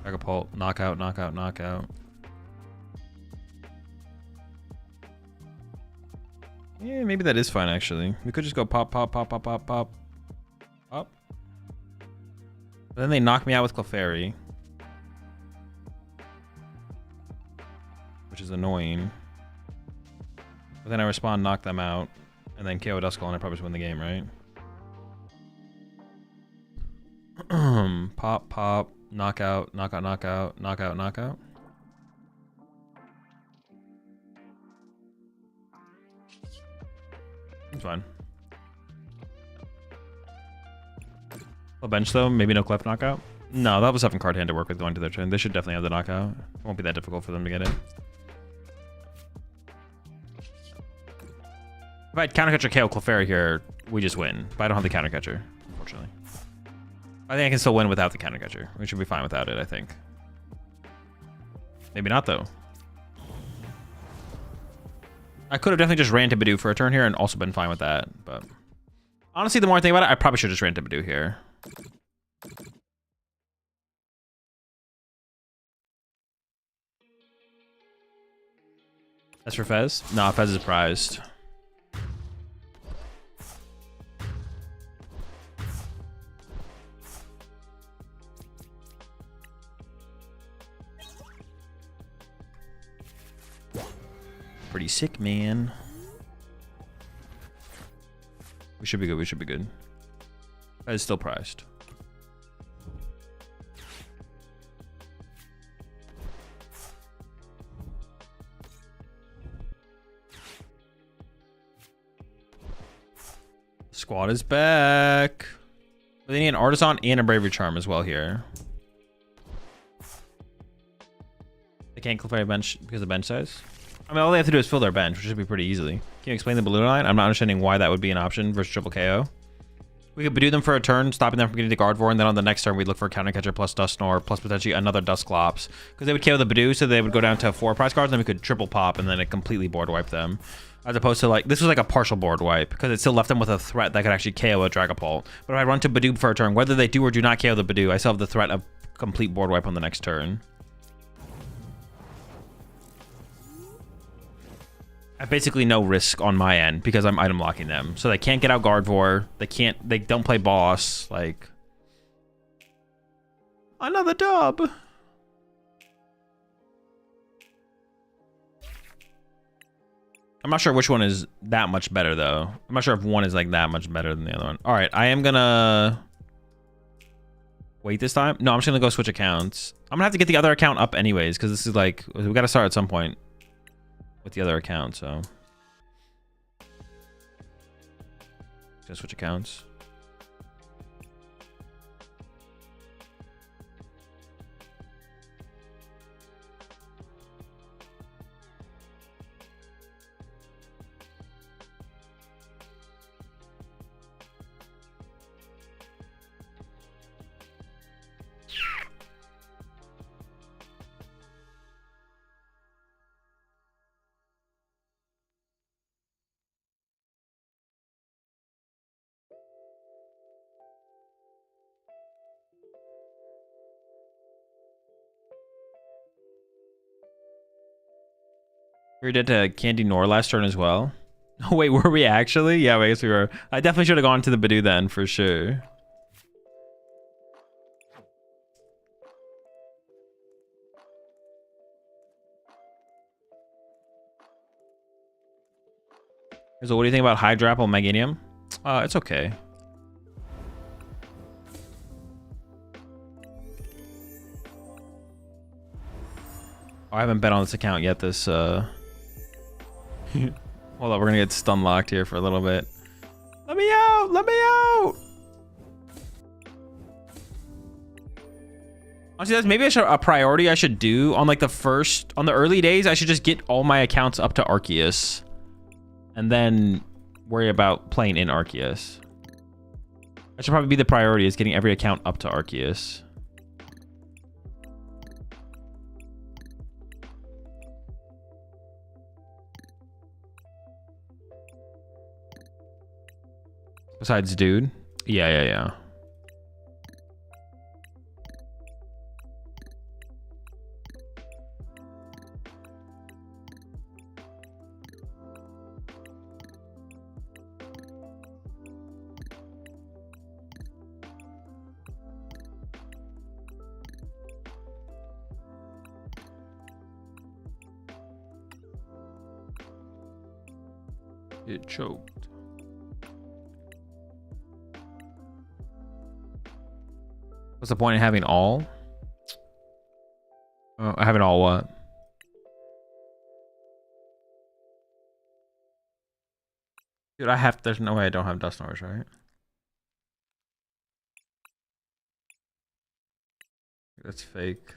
Dragapult, knockout, knockout, knockout. Yeah, maybe that is fine, actually. We could just go pop, pop, pop, pop, pop, pop. Pop. But then they knock me out with Clefairy. Which is annoying. But then I respond, knock them out. And then KO Duskull, and I probably just win the game, right? Pop, pop, knockout, knockout, knockout, knockout, knockout. It's fine. A bench though, maybe no Clef knockout. No, that was having card hand to work with going to their turn. They should definitely have the knockout. It won't be that difficult for them to get it. If I had counter catcher KO Clefairy here, we just win. But I don't have the counter catcher, unfortunately. I think I can still win without the counter catcher. We should be fine without it, I think. Maybe not though. I could have definitely just ran to Badoo for a turn here and also been fine with that, but honestly, the more I think about it, I probably should just ran to Badoo here. As for Fez? Nah, Fez is prized. Pretty sick, man. We should be good. We should be good. That is still priced. Squad is back. But they need an Artisan and a Bravery Charm as well here. They can't play a bench because of bench size. I mean, all they have to do is fill their bench, which should be pretty easily. Can you explain the balloon line? I'm not understanding why that would be an option versus triple KO. We could do them for a turn, stopping them from getting the Gardevoir, and then on the next turn, we'd look for a Counter Catcher plus PultNoir, plus potentially another Dusclops. Because they would KO the Badoo, so they would go down to 4 prize cards, and then we could triple pop, and then it completely board wipe them. As opposed to, like, this was like a partial board wipe, because it still left them with a threat that could actually KO a Dragapult. But if I run to Badoo for a turn, whether they do or do not KO the Badoo, I still have the threat of complete board wipe on the next turn. I have basically no risk on my end because I'm item locking them. So they can't get out Gardevoir. They don't play boss. Like, another dub. I'm not sure which one is that much better though. I'm not sure if one is like that much better than the other one. All right, I am gonna wait this time. No, I'm just gonna go switch accounts. I'm gonna have to get the other account up anyways because this is like, we gotta start at some point with the other account, so just switch accounts. We did to Candy Nor last turn as well. Oh, wait, were we actually? Yeah, I guess we were. I definitely should have gone to the Badoo then, for sure. So what do you think about Hydrapple Meganium? It's okay. Oh, I haven't bet on this account yet this Hold up, we're gonna get stun locked here for a little bit. Let me out! Let me out! Honestly, that's maybe a priority I should do on like on the early days. I should just get all my accounts up to Arceus, and then worry about playing in Arceus. That should probably be the priority, is getting every account up to Arceus. Besides dude. Yeah. It choked. What's the point of having all? Having all what? Dude, there's no way I don't have Dusknoirs, right? That's fake.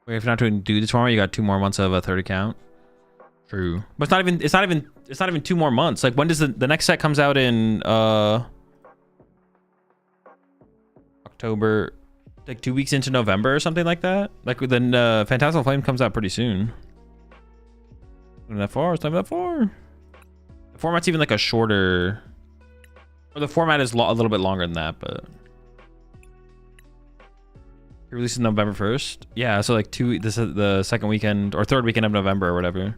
Wait, if you're not doing do this tomorrow, you got 2 more months of a 30 count. True, but it's not even 2 more months. Like, when does the next set comes out in October, like 2 weeks into November or something like that. Like, then Phantasmal Flame comes out pretty soon. Not that far. It's not that far. The format's even like a shorter, or the format is a little bit longer than that, but it releases November 1st. Yeah, so like this is the second weekend or third weekend of November or whatever.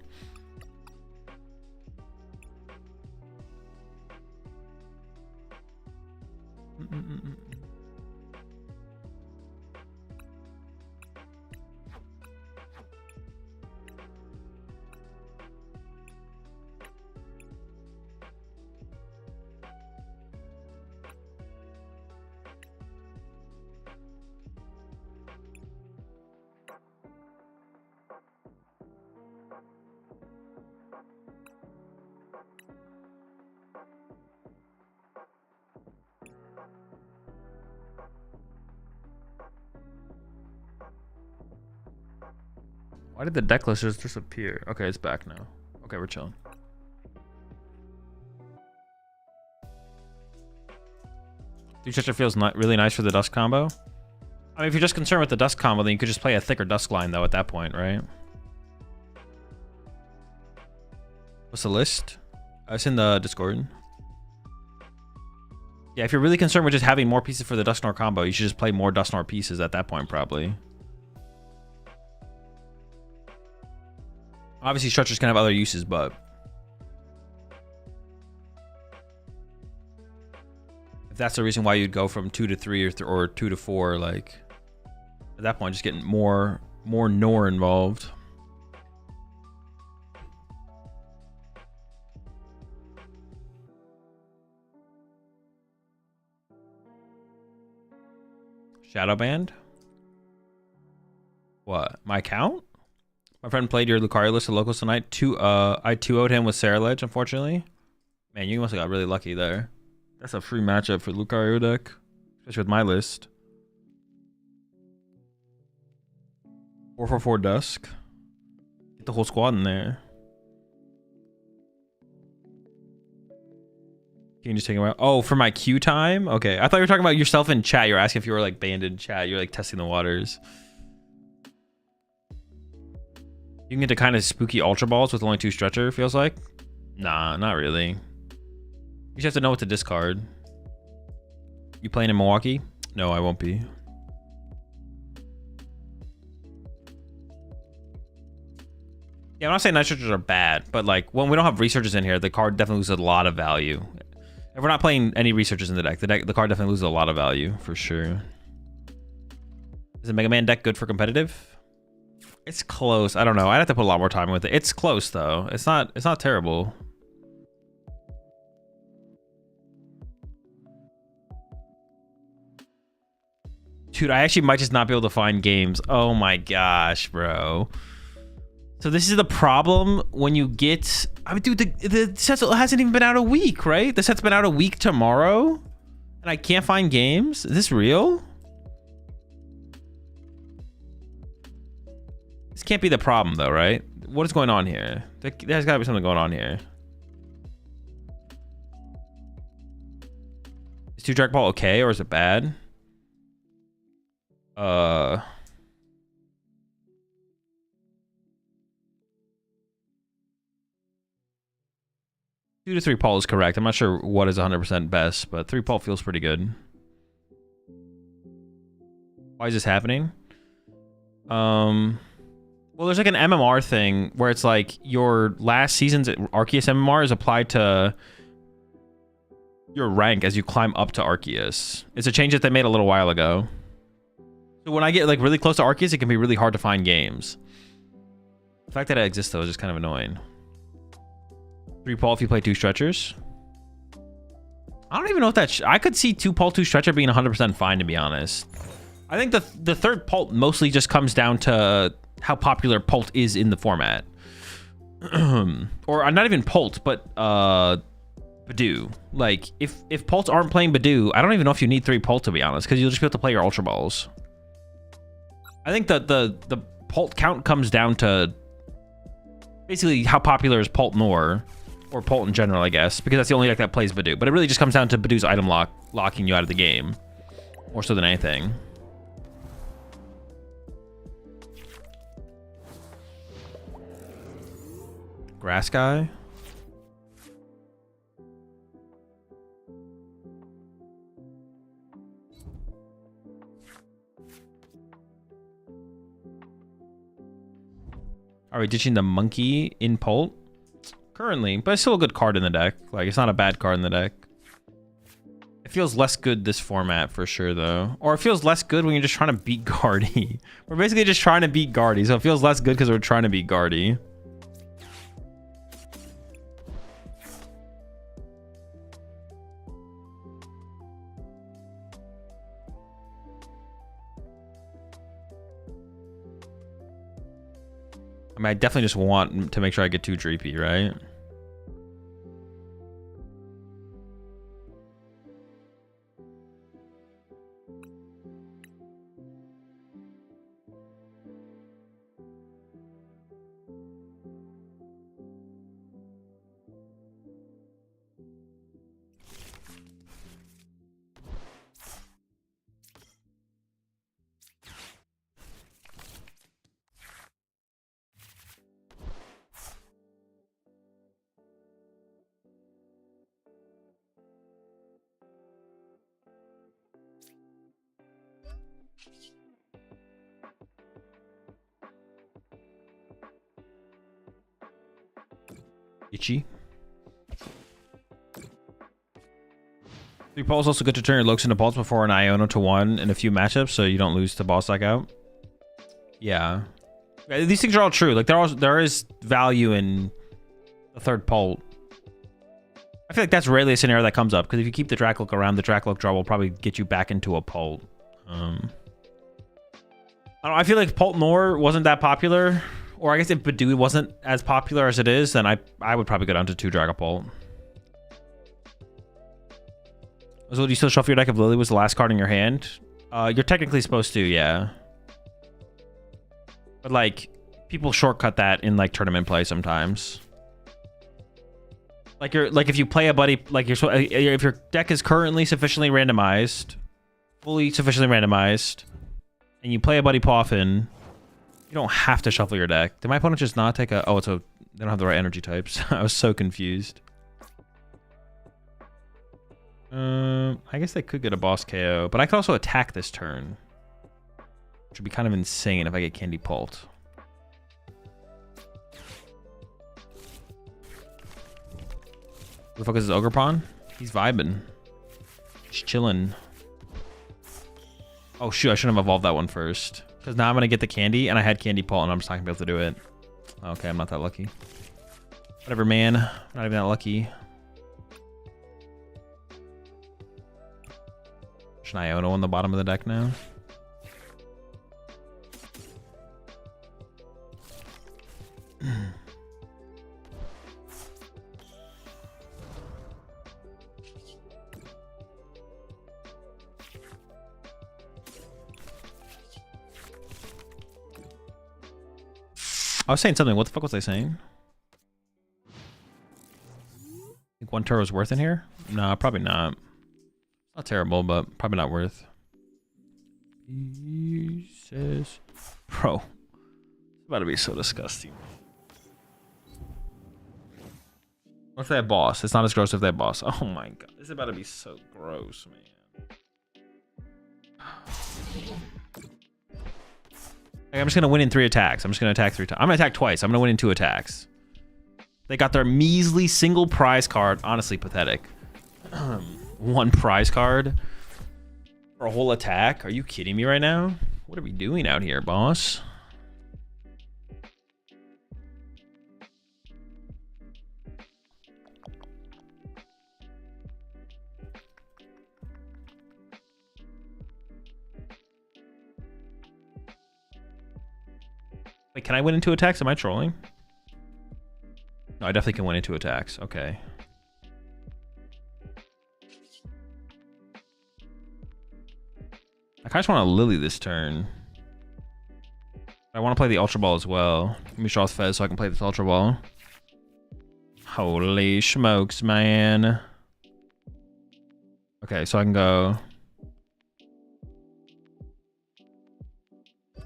Why did the deck list just disappear? Okay, it's back now. Okay, we're chilling. Two Stretcher feels really nice for the Dusk combo. I mean, if you're just concerned with the Dusk combo, then you could just play a thicker Dusk line, though, at that point, right? What's the list? It's in the Discord. Yeah, if you're really concerned with just having more pieces for the Dusknoir combo, you should just play more Dusknoir pieces at that point, probably. Obviously, Stretchers can have other uses, but if that's the reason why you'd go from 2 to 3 or 2 to 4, like at that point, just getting more Nor involved. Shadow Band? What? My account? My friend played your Lucario list of locals tonight. I 2-0'd him with Sarah Ledge, unfortunately. Man, you must have got really lucky there. That's a free matchup for Lucario deck, especially with my list. 4/4 Dusk. Get the whole squad in there. Can you just take him out? Oh, for my queue time? Okay, I thought you were talking about yourself in chat. You were asking if you were like banned in chat. You're like testing the waters. You can get to kind of spooky Ultra Balls with only 2 Stretcher, feels like. Nah, not really. You just have to know what to discard. You playing in Milwaukee? No, I won't be. Yeah, I'm not saying night Stretchers are bad, but like when we don't have researchers in here, the card definitely loses a lot of value. If we're not playing any researchers in the deck, the card definitely loses a lot of value for sure. Is the Mega Man deck good for competitive? It's close. I don't know. I'd have to put a lot more time with it. It's close though. It's not terrible. Dude, I actually might just not be able to find games. Oh my gosh, bro. So this is the problem when you get... I mean, dude, the set hasn't even been out a week, right? The set's been out a week tomorrow? And I can't find games? Is this real? This can't be the problem, though, right? What is going on here? There's got to be something going on here. Is 2 Dark Ball okay, or is it bad? 2 to 3 Paul is correct. I'm not sure what is 100% best, but 3 Paul feels pretty good. Why is this happening? Well, there's like an MMR thing where it's like your last season's Arceus MMR is applied to your rank as you climb up to Arceus. It's a change that they made a little while ago. So when I get like really close to Arceus, it can be really hard to find games. The fact that it exists though is just kind of annoying. 3 Paul if you play 2 Stretchers. I don't even know if that... I could see 2 Paul, 2 Stretcher being 100% fine, to be honest. I think the third Pult mostly just comes down to how popular Pult is in the format. Or not even Pult, but Badoo. Like, if Pults aren't playing Badoo, I don't even know if you need 3 Pult, to be honest, because you'll just be able to play your Ultra Balls. I think that the Pult count comes down to basically how popular is PultNoir. Or Pult in general, I guess, because that's the only deck that plays Badoo. But it really just comes down to Badoo's item locking you out of the game. More so than anything. Grass guy? Are we ditching the monkey in Pult? Currently, but it's still a good card in the deck. Like, it's not a bad card in the deck. It feels less good this format for sure, though. Or it feels less good when you're just trying to beat Guardy. We're basically just trying to beat Guardy, so it feels less good because we're trying to beat Guardy. mean, I definitely just want to make sure I get 2 Dreepy, right? Itchy. 3 Pulse also good to turn your Lokes into Pulse before an Iono to 1 in a few matchups, so you don't lose to boss like out. Yeah. These things are all true. Like there is value in the 3rd Pult. I feel like that's rarely a scenario that comes up, because if you keep the Dracloak around, the Dracloak draw will probably get you back into a Pult. I don't know, I feel like PultNoir wasn't that popular. Or I guess if Badoo wasn't as popular as it is, then I would probably go down to 2 Dragapult. So do you still shuffle your deck if Lily was the last card in your hand? You're technically supposed to, yeah. But like, people shortcut that in like tournament play sometimes. Like if you play a buddy, like if your deck is currently sufficiently randomized, fully sufficiently randomized, and you play a buddy Poffin, you don't have to shuffle your deck. Did my opponent just not take a... Oh, they don't have the right energy types. I was so confused. I guess they could get a boss KO, but I could also attack this turn, which would be kind of insane if I get Candy Pult. Who the fuck is this Ogerpon? He's vibing. He's chilling. Oh shoot, I shouldn't have evolved that one first. Because now I'm going to get the candy, and I had Candy Pult, and I'm just not going to be able to do it. Okay, I'm not that lucky. Whatever, man. I'm not even that lucky. Should I Iono on the bottom of the deck now? I was saying something. What the fuck was I saying? Think 1 Turo's worth in here? No, probably not. Not terrible, but probably not worth. Jesus. Bro. It's about to be so disgusting. What if they have boss? It's not as gross if they have boss. Oh my god. This is about to be so gross, man. Like, I'm just going to win in 3 attacks. I'm just going to attack 3 times. I'm going to attack twice. I'm going to win in 2 attacks. They got their measly single prize card. Honestly, pathetic. 1 prize card for a whole attack? Are you kidding me right now? What are we doing out here, boss? Wait, can I win in 2 attacks? Am I trolling? No, I definitely can win in 2 attacks. Okay. I kind of just want to Lily this turn. I want to play the Ultra Ball as well. Let me draw Fez so I can play this Ultra Ball. Holy smokes, man. Okay, so I can go...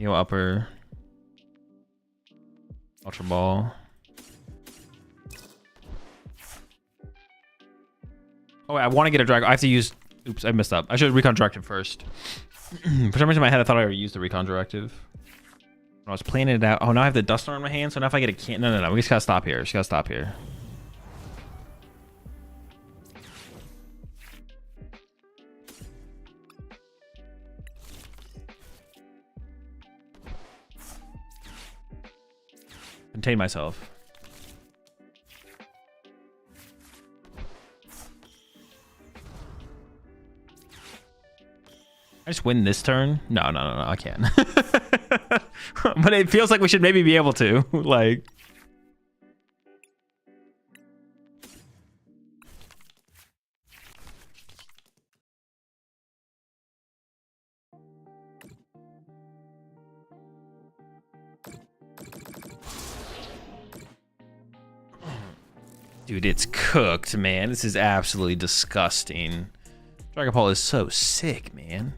Neo Upper. Ultra Ball. Oh, wait, I want to get a drag. I have to use... Oops, I messed up. I should have Recon Directive first. For some reason in my head, I thought I already used the Recon Directive. When I was planning it out. Oh, now I have the Duster in my hand, so now if I get a can... No. We just gotta stop here. Just gotta stop here. Contain myself. I just win this turn? No, I can't. But it feels like we should maybe be able to. Like... Dude, it's cooked, man. This is absolutely disgusting. Dragon Ball is so sick, man.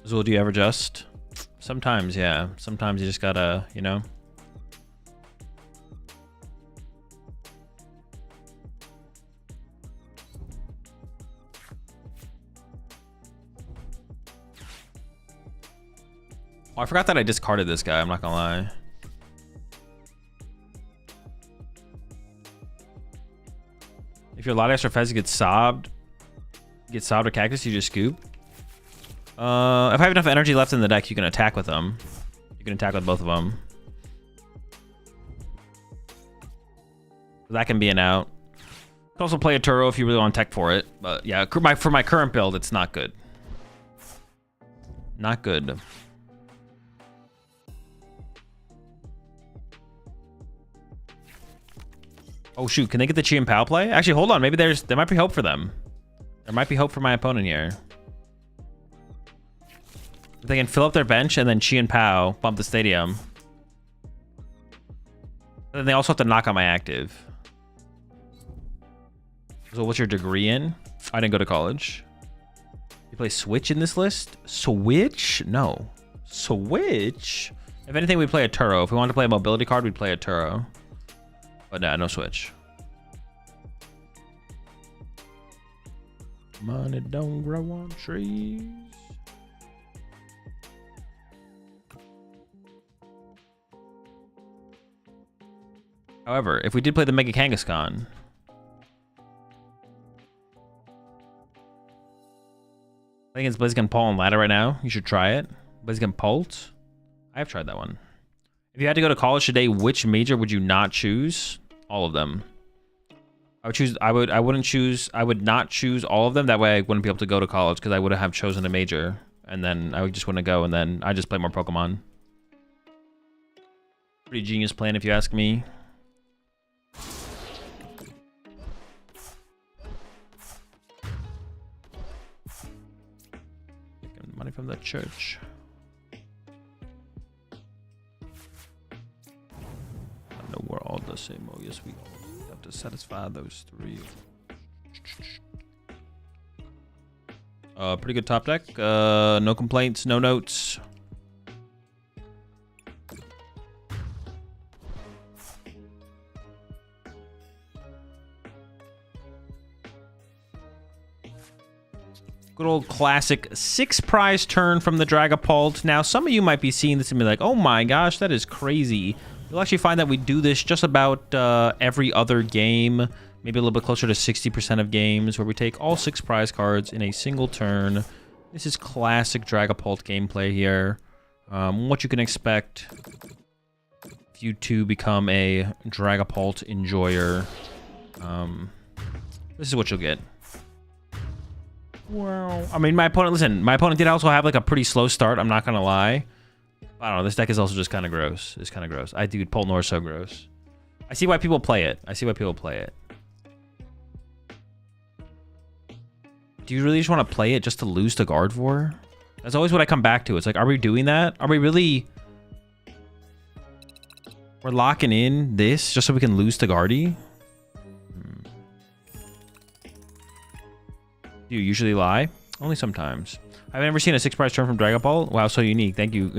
Azul, do you ever just? Sometimes, yeah. Sometimes you just gotta, you know. Oh, I forgot that I discarded this guy, I'm not gonna lie. If your Latias or Fez gets sobbed or Cactus, you just scoop. If I have enough energy left in the deck, you can attack with them. You can attack with both of them. That can be an out. You can also play a Turo if you really want tech for it. But yeah, for my current build, it's not good. Not good. Oh shoot, can they get the Chi and Pao play? Actually, hold on, maybe there might be hope for them. There might be hope for my opponent here. If they can fill up their bench and then Chi and Pao bump the stadium. But then they also have to knock out my active. So what's your degree in? I didn't go to college. You play Switch in this list? Switch? No. Switch? If anything, we'd play a Turo. If we wanted to play a mobility card, we'd play a Turo. But nah, no Switch. Money don't grow on trees. However, if we did play the Mega Kangaskhan, I think it's Blaziken, Paul, and Ladder right now. You should try it. Blaziken Pult. I have tried that one. If you had to go to college today, which major would you not choose? All of them. I would choose. I would not choose all of them. That way, I wouldn't be able to go to college because I would have chosen a major, and then I would just want to go, and then I just play more Pokemon. Pretty genius plan, if you ask me. Taking money from the church. We're all the same. Oh, yes, we all have to satisfy those three. Pretty good top deck. No complaints, no notes. Good old classic 6-prize turn from the Dragapult. Now, some of you might be seeing this and be like, oh my gosh, that is crazy. You'll actually find that we do this just about every other game, maybe a little bit closer to 60% of games, where we take all 6 prize cards in a single turn. This is classic Dragapult gameplay here. What you can expect if you two become a Dragapult enjoyer. This is what you'll get. Wow. I mean, my opponent did also have like a pretty slow start, I'm not gonna lie. I don't know, this deck is also just kind of gross. It's kind of gross. Dude, PultNoir is so gross. I see why people play it. Do you really just want to play it just to lose to Gardevoir? That's always what I come back to. It's like, are we doing that? Are we really... We're locking in this just so we can lose to Guardy? Do you usually lie? Only sometimes. I've never seen a 6-prize turn from Dragon Ball. Wow, so unique. Thank you,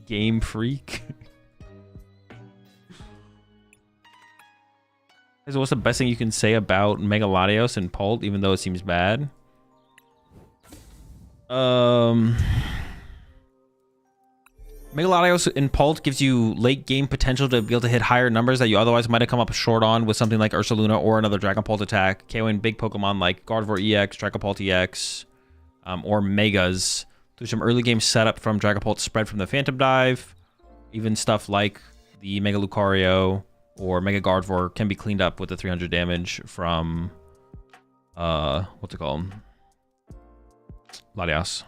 Game Freak. So what's the best thing you can say about Mega Latios and Pult, even though it seems bad? Mega Latios and Pult gives you late game potential to be able to hit higher numbers that you otherwise might have come up short on with something like Ursaluna or another Dragapult attack. KOing big Pokemon like Gardevoir EX, Dragapult EX. Or Megas through some early game setup from Dragapult spread from the Phantom Dive. Even stuff like the Mega Lucario or Mega Gardevoir can be cleaned up with the 300 damage from what's it called? Latias.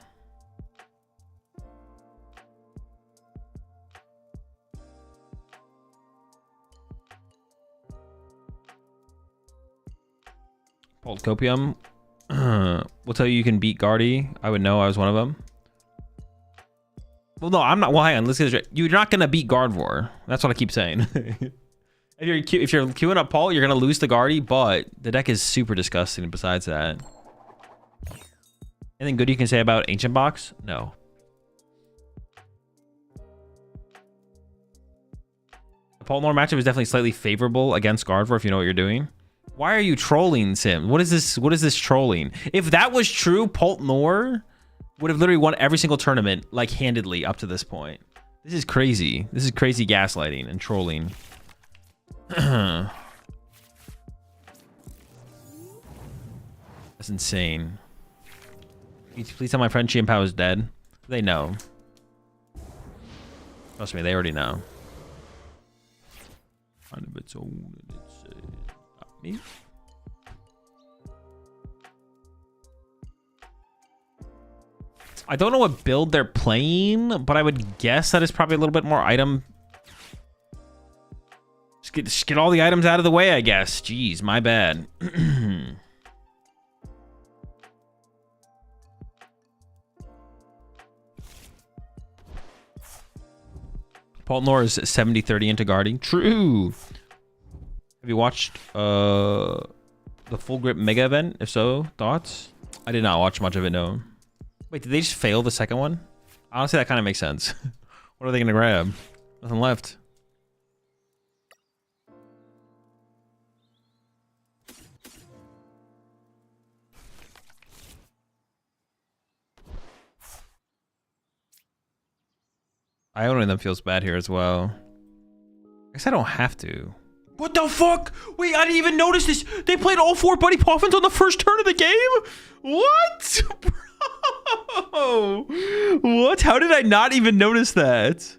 Old Copium. Will tell you can beat Guardy. I would know. I was one of them. Well, no, I'm not. Well, hang on. Let's get this right. You're not gonna beat Gardevoir. That's what I keep saying. If you're queuing up Paul, you're gonna lose to Guardy, but the deck is super disgusting. Besides that, anything good you can say about Ancient Box? No. The PultNoir matchup is definitely slightly favorable against Gardevoir if you know what you're doing. Why are you trolling, Sim? What is this? What is this trolling? If that was true, PultNoir would have literally won every single tournament, like, handedly up to this point. This is crazy. This is crazy gaslighting and trolling. That's insane. Please tell my friend Chien Pao is dead. They know. Trust me, they already know. Kind of its own, it's not me. I don't know what build they're playing, but I would guess that is probably a little bit more item. Just get all the items out of the way, I guess. Jeez, my bad. PultNoir is 70-30 into guarding. True. Have you watched the Full Grip Mega event? If so, thoughts? I did not watch much of it, no. Wait, did they just fail the second one? Honestly, that kind of makes sense. What are they going to grab? Nothing left. I owning them feels bad here as well. I guess I don't have to. What the fuck? Wait, I didn't even notice this. They played all 4 Buddy Poffins on the first turn of the game? What? Bro. What? How did I not even notice that?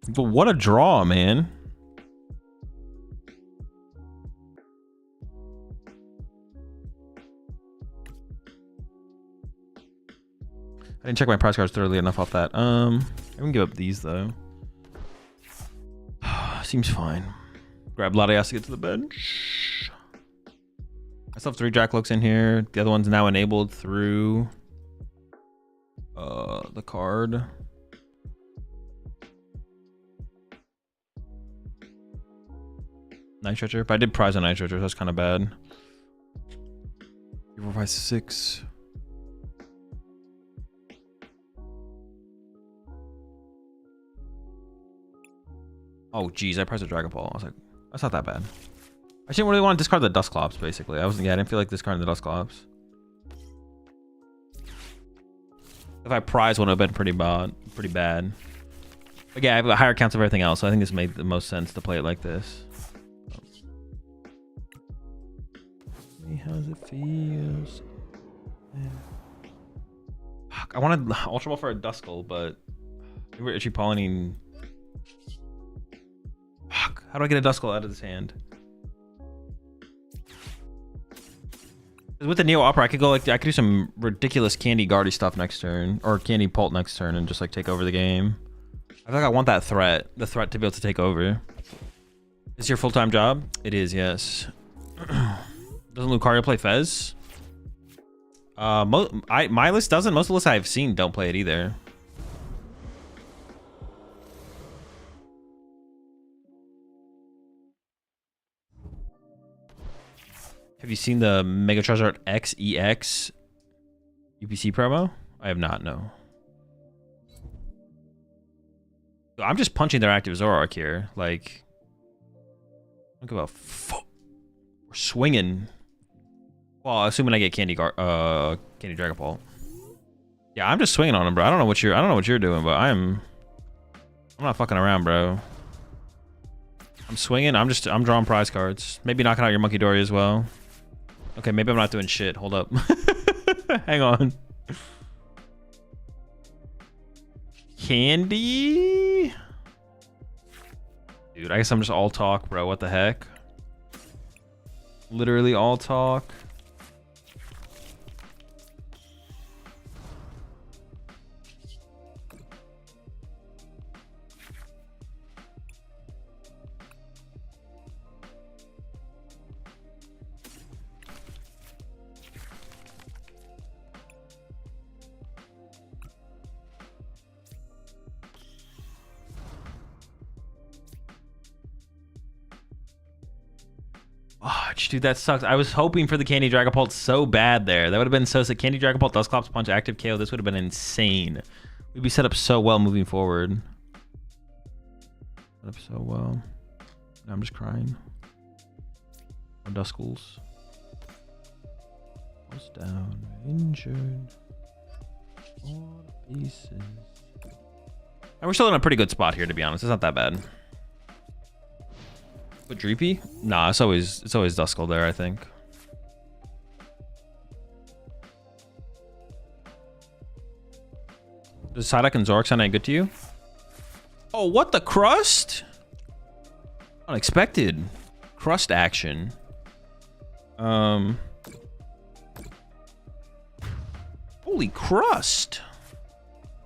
But what a draw, man. I didn't check my prize cards thoroughly enough off that. I can give up these though. Seems fine. Grab Latias to get to the bench. I still have 3 Jacklocks in here. The other one's now enabled through the card. Night Stretcher, but I did prize a Night Stretcher, so that's kind of bad. 3, 4, 5, 6. Oh, geez, I pressed a Dragon Ball. I was like, that's not that bad. I didn't really want to discard the Dusclops, basically. I didn't feel like discarding the Dusclops. If I prize, would have been pretty bad. But yeah, I have a higher counts of everything else, so I think this made the most sense to play it like this. See how it feels. Fuck, I wanted Ultra Ball for a Duskull, but we were itchy pollinating. Fuck, how do I get a Duskull out of this hand? With the Neo Opera, I could go like I could do some ridiculous Candy Guardy stuff next turn, or Candy Pult next turn, and just like take over the game. I feel like I want that threat, the threat to be able to take over. Is this your full-time job? It is, yes. Doesn't Lucario play Fez? My list doesn't. Most of the lists I've seen don't play it either. Have you seen the Mega Charizard X EX UPC promo? I have not, no. I'm just punching their active Zoroark here. Like, look about we're swinging. Well, assuming I get Candy Dragon Ball. Yeah, I'm just swinging on him, bro. I don't know what you're doing, but I'm not fucking around, bro. I'm swinging. I'm drawing prize cards. Maybe knocking out your Monkey Dory as well. Okay, maybe I'm not doing shit. Hold up. Hang on. Candy? Dude, I guess I'm just all talk, bro. What the heck? Literally all talk. Fudge, dude, that sucks. I was hoping for the Candy Dragapult so bad there. That would have been so sick. Candy Dragapult, Dusclops, Punch, Active KO. This would have been insane. We'd be set up so well moving forward. Set up so well. Now I'm just crying. On Duscles. Goes down, injured. 4 pieces. And we're still in a pretty good spot here, to be honest. It's not that bad. But Dreepy? Nah, it's always Duskull there, I think. Does Psyduck and Zoroark sound any good to you? Oh, what the crust? Unexpected. Crust action. Holy crust.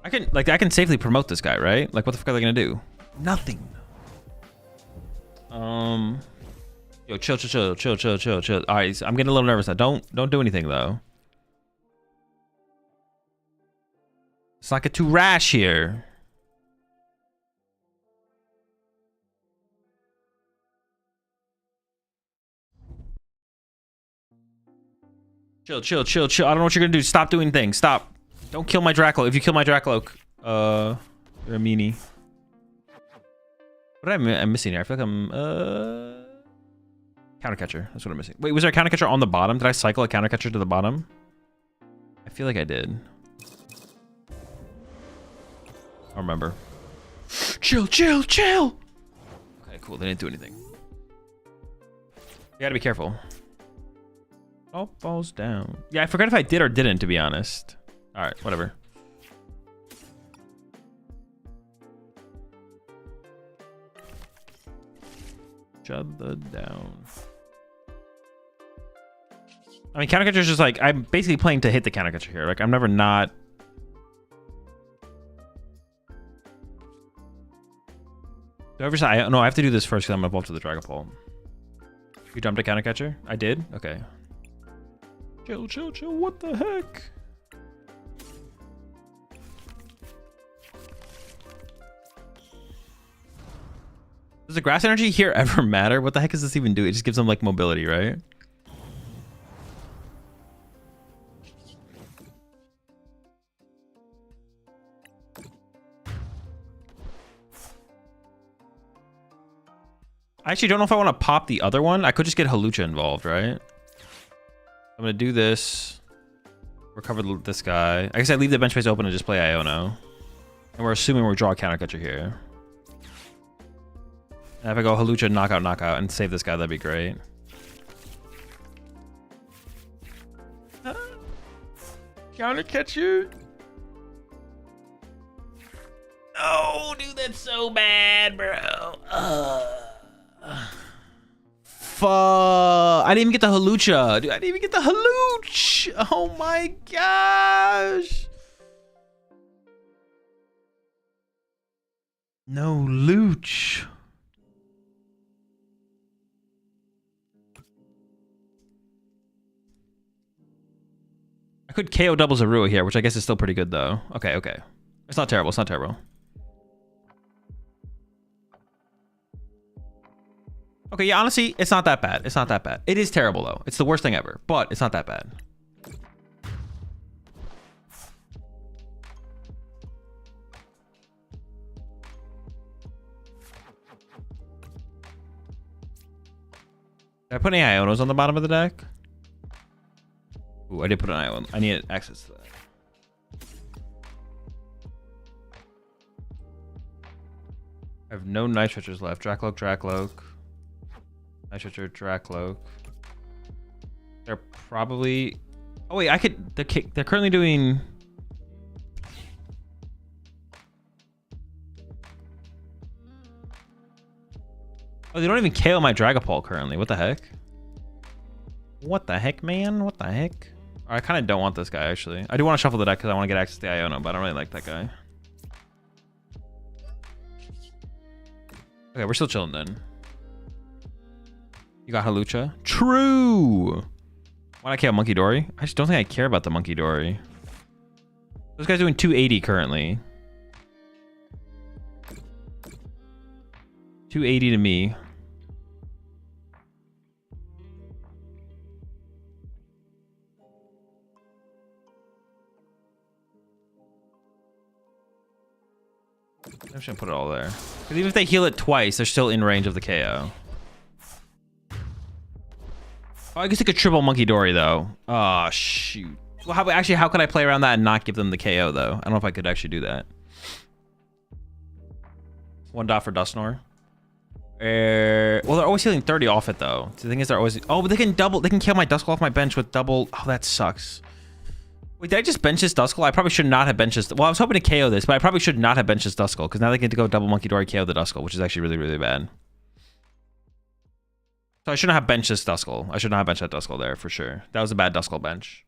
I can safely promote this guy, right? Like, what the fuck are they gonna do? Nothing. Yo, chill. All right, I'm getting a little nervous now. Don't do anything though. Let's not get too rash here. Chill. I don't know what you're gonna do. Stop doing things. Stop. Don't kill my Dracloak. If you kill my Dracloak, you're a meanie. What am I missing here? I feel like I'm counter catcher. That's what I'm missing. Wait, was there a counter catcher on the bottom? Did I cycle a counter catcher to the bottom? I feel like I did. I don't remember. Chill. Okay, cool. They didn't do anything. You gotta be careful. All falls down. Yeah, I forgot if I did or didn't, to be honest. All right, whatever. Shut the down. I mean, counter catcher is just like, I'm basically playing to hit the counter catcher here. Like, I'm never not. Do I ever say, no, I have to do this first because I'm evolved to the Dragapult. You jumped a counter catcher? I did? Okay. Chill. What the heck? Does the grass energy here ever matter? What the heck does this even do? It just gives them like mobility, right? I actually don't know if I want to pop the other one. I could just get Hawlucha involved, right? I'm going to do this. Recover this guy. I guess I leave the bench space open and just play Iono. And we're assuming we'll draw a counter catcher here. And if I go Hawlucha, knockout, and save this guy, that'd be great. Counter catcher. Oh, dude, that's so bad, bro. Fuck. I didn't even get the Hawlucha. Dude, I didn't even get the Hawlucha. Oh my gosh. No Looch. I could KO double Zorua here, which I guess is still pretty good though. Okay. It's not terrible. Okay, yeah, honestly, it's not that bad. It is terrible though. It's the worst thing ever, but it's not that bad. Did I put any Ionos on the bottom of the deck? Ooh, I did put an Iono. I need access to that. I have no Night Stretchers left. Dracloak. Night Stretcher, Dracloak. They're probably... Oh wait, I could... They're currently doing... Oh, they don't even KO my Dragapult currently. What the heck? What the heck, man? What the heck? I kind of don't want this guy, actually. I do want to shuffle the deck because I want to get access to the Iono, but I don't really like that guy. Okay, we're still chilling then. You got Hawlucha? True! Why not KO Monkey Dory? I just don't think I care about the Monkey Dory. This guy's doing 280 currently. 280 to me. I'm just gonna put it all there. Because even if they heal it twice, they're still in range of the KO. Oh, I guess I could triple Monkey Dory though. Oh shoot. Well, how could I play around that and not give them the KO though? I don't know if I could actually do that. 1 dot for PultNoir. Well, they're always healing 30 off it though. The thing is, they're always. Oh, but they can kill my Duskull off my bench with double. Oh, that sucks. Wait, did I just bench this Duskull? I probably should not have benched this. Well, I was hoping to KO this, but I probably should not have benched this Duskull because now they get to go double Monkey Dory KO the Duskull, which is actually really, really bad. So I shouldn't have benched this Duskull. I should not have benched that Duskull there for sure. That was a bad Duskull bench.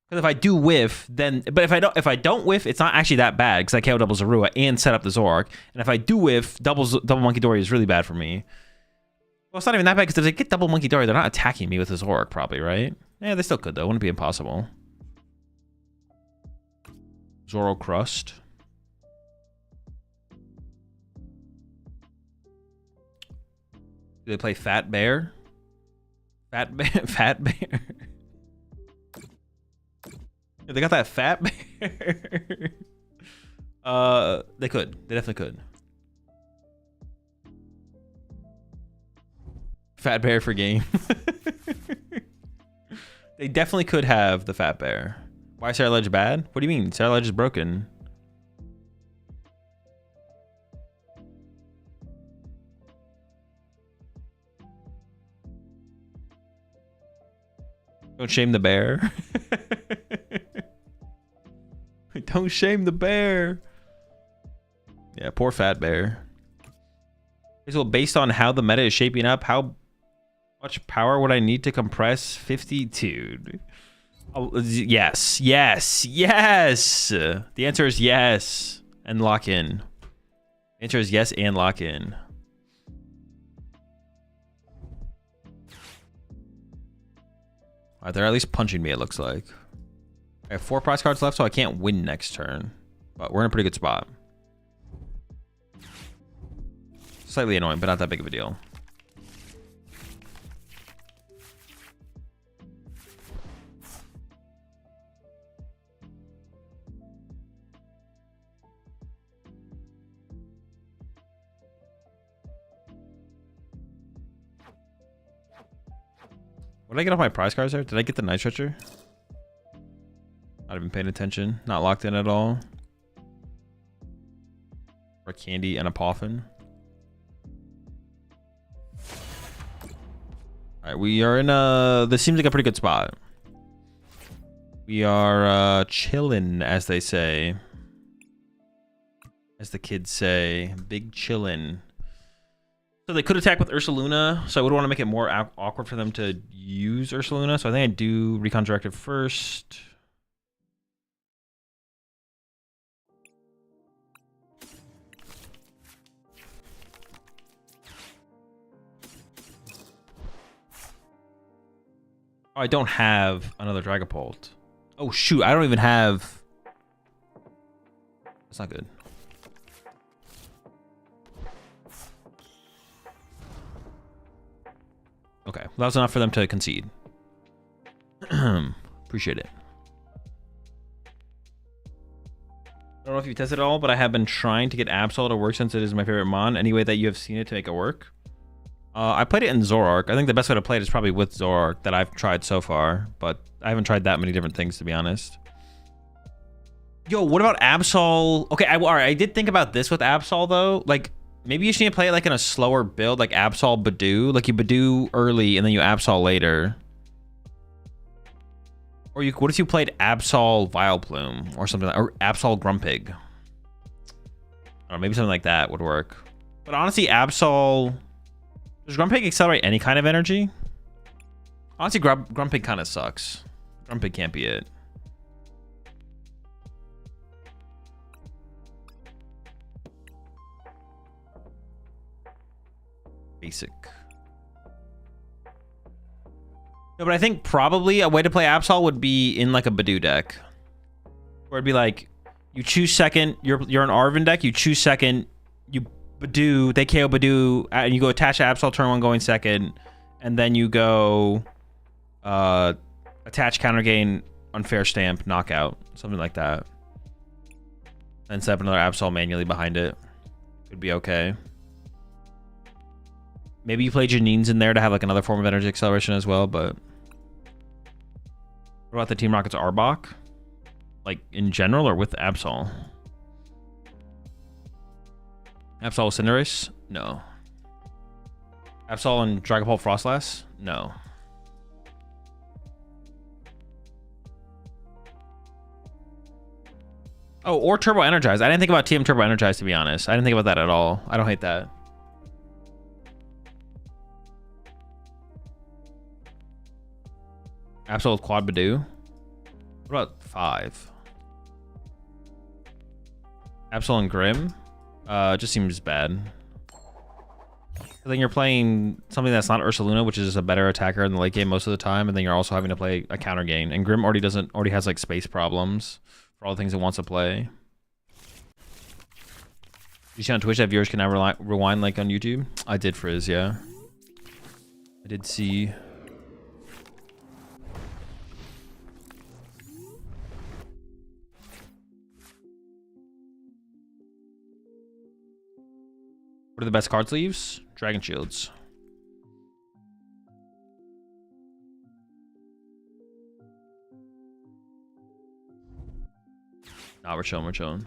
Because if I do whiff, then but if I don't whiff, it's not actually that bad because I KO double Zorua and set up the Zoroark. And if I do whiff, double Monkey Dory is really bad for me. Well, it's not even that bad because if they get double Monkey Dory, they're not attacking me with the Zoroark probably, right? Yeah, they still could though. Wouldn't be impossible. Zoro Crust. Do they play Fat Bear? Fat Bear? Fat Bear? Yeah, they got that Fat Bear. They could. They definitely could. Fat Bear for game. They definitely could have the Fat Bear. Why is Sarah Ledge bad? What do you mean? Sarah Ledge is broken. Don't shame the bear. Don't shame the bear. Yeah, poor Fat Bear. So based on how the meta is shaping up, how much power would I need to compress 52? Oh, yes, yes, yes. The answer is yes. And lock in. The answer is yes and lock in. Alright, they're at least punching me, it looks like. I have 4 prize cards left, so I can't win next turn. But we're in a pretty good spot. Slightly annoying, but not that big of a deal. What did I get off my prize cards there? Did I get the Night Stretcher? Not even paying attention. Not locked in at all. Or a candy and a Poffin. Alright, we are in a... This seems like a pretty good spot. We are chillin', as they say. As the kids say. Big chillin'. So they could attack with Ursaluna, so I would want to make it more awkward for them to use Ursaluna. So I think I do Recon Directive first. Oh, I don't have another Dragapult. Oh shoot, I don't even have... That's not good. Okay, well, that was enough for them to concede. Appreciate it. I don't know if you tested it all, but I have been trying to get Absol to work since it is my favorite mon. Any way that you have seen it to make it work? I played it in Zoroark. I think the best way to play it is probably with Zoroark that I've tried so far, but I haven't tried that many different things, to be honest. Yo, what about Absol? Okay, all right, I did think about this with Absol, though. Like, maybe you should play it like in a slower build, like Absol Badoo. Like you Badoo early and then you Absol later. Or what if you played Absol Vileplume or something, or Absol Grumpig? I don't know, maybe something like that would work. But honestly, Absol... Does Grumpig accelerate any kind of energy? Honestly, Grumpig kind of sucks. Grumpig can't be it. Basic. No, but I think probably a way to play Absol would be in like a Badoo deck. Where it'd be like, you choose second, you're an Arven deck, you choose second, you Badoo, they KO Badoo, and you go attach to Absol turn 1 going second, and then you go attach counter gain, unfair stamp, knockout, something like that. And set up another Absol manually behind it. Could be okay. Maybe you play Janine's in there to have like another form of energy acceleration as well, but... What about the Team Rocket's Arbok? Like, in general or with Absol? Absol with Cinderace? No. Absol and Dragon Ball Frostlass? No. Oh, or Turbo Energize. I didn't think about TM Turbo Energize, to be honest. I didn't think about that at all. I don't hate that. Absol with Quad Badoo. What about 5? Absol and Grim. Just seems bad. Then you're playing something that's not Ursaluna, which is a better attacker in the late game most of the time, and then you're also having to play a counter game. And Grim already has like space problems for all the things it wants to play. You see on Twitch that viewers can now rewind like on YouTube? I did, Frizz, yeah. I did see. What are the best card sleeves? Dragon Shields. Nah, we're chilling, we're chilling.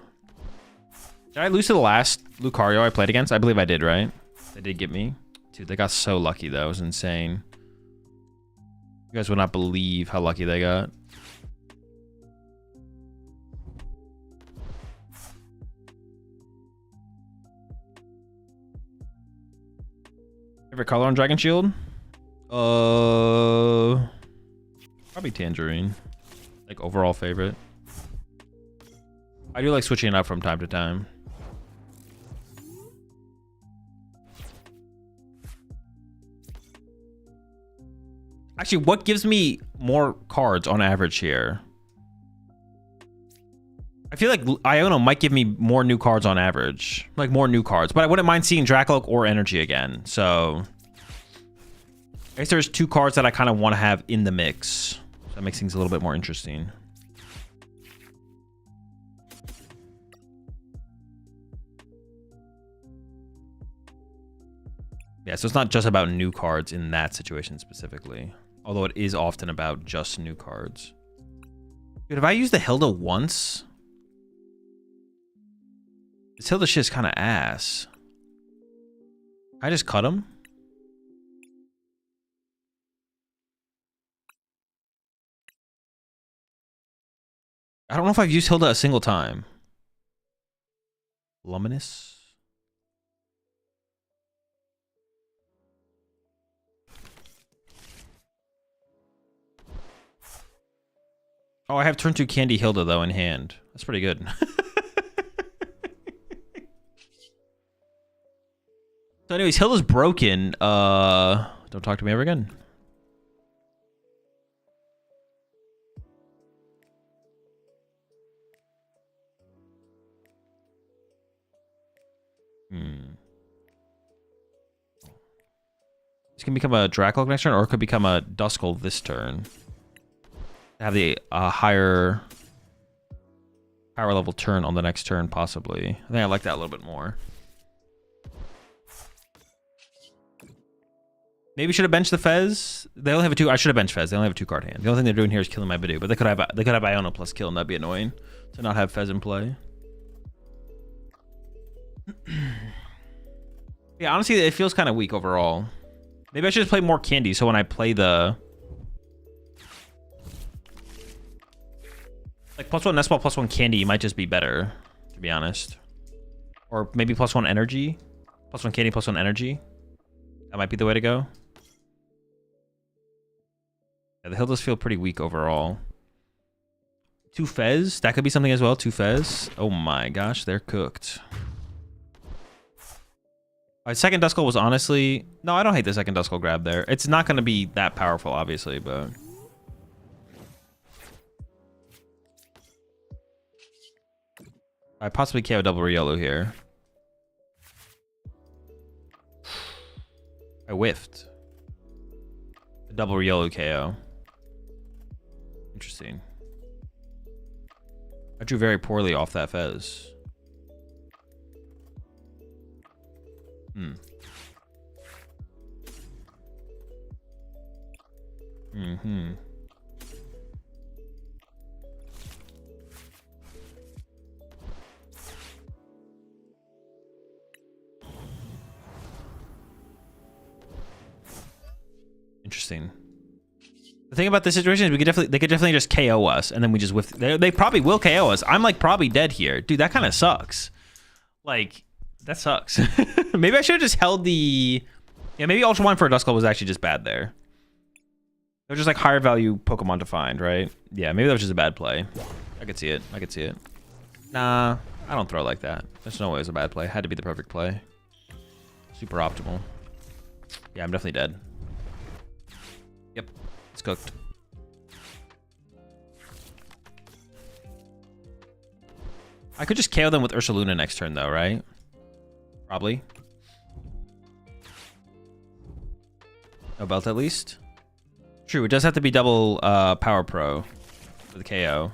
Did I lose to the last Lucario I played against? I believe I did, right? They did get me. Dude, they got so lucky, though. It was insane. You guys would not believe how lucky they got. Favorite color on Dragon Shield? Probably Tangerine. Like, overall favorite. I do like switching it up from time to time. Actually, what gives me more cards on average here? I feel like Iono might give me more new cards on average. Like, more new cards. But I wouldn't mind seeing Dracoloak or Energy again. So, I guess there's 2 cards that I kind of want to have in the mix. So that makes things a little bit more interesting. Yeah, so it's not just about new cards in that situation specifically. Although it is often about just new cards. Dude, have I used the Hilda once? This Hilda shit's kind of ass. I just cut him? I don't know if I've used Hilda a single time. Luminous? Oh, I have turn 2 Candy Hilda, though, in hand. That's pretty good. So anyways, Hilda's broken. Don't talk to me ever again. This can become a Dracoloak next turn, or it could become a Duskull this turn. Have the higher power level turn on the next turn, possibly. I think I like that a little bit more. Maybe should have benched the Fez. They only have a 2. I should have benched Fez. They only have a 2 card hand. The only thing they're doing here is killing my Badoo, but they could have Iono plus kill, and that'd be annoying to not have Fez in play. Yeah, honestly, it feels kind of weak overall. Maybe I should just play more Candy, so when I play the like +1 Nestball, +1 Candy might just be better, to be honest. Or maybe +1 Energy, +1 Candy, +1 Energy. That might be the way to go. Yeah, the Hildas feel pretty weak overall. 2 Fez, that could be something as well. 2 Fez. Oh my gosh, they're cooked. My second Duskull was honestly... No, I don't hate the second Duskull grab there. It's not going to be that powerful, obviously, but... I possibly KO double yellow here. I whiffed. A double yellow KO. Interesting. I drew very poorly off that Fez. Hmm. Mm-hmm. Interesting. The thing about this situation is they could definitely just KO us, and then we just whiff. They probably will KO us. I'm like probably dead here, dude. That kind of sucks. Like that sucks. Maybe I should have just held the. Yeah, maybe Ultra One for a Duskull was actually just bad there. They're just like higher value Pokemon to find, right? Yeah, maybe that was just a bad play. I could see it. I could see it. Nah, I don't throw like that. There's no way it was a bad play. It had to be the perfect play. Super optimal. Yeah, I'm definitely dead. Yep, it's cooked. I could just KO them with Ursaluna next turn, though, right? Probably. No belt, at least. True, it does have to be double Power Pro for the KO.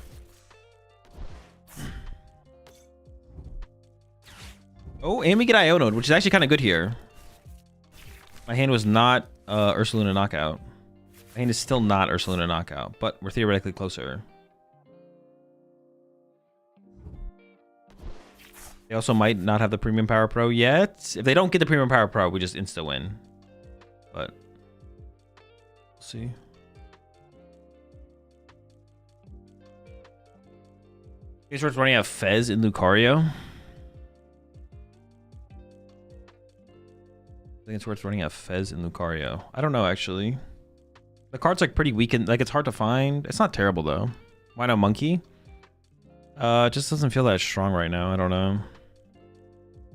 Oh, and we get Ionoed, which is actually kind of good here. My hand was not Ursaluna knockout. My hand is still not Ursaluna knockout, but we're theoretically closer. They also might not have the Premium Power Pro yet. If they don't get the Premium Power Pro, we just insta-win. But we'll see. Guess we're running out of Fez in Lucario. I think it's worth running out Fez and Lucario. I don't know, actually. The card's like pretty weak and like it's hard to find. It's not terrible though. Why no Monkey? It just doesn't feel that strong right now. I don't know.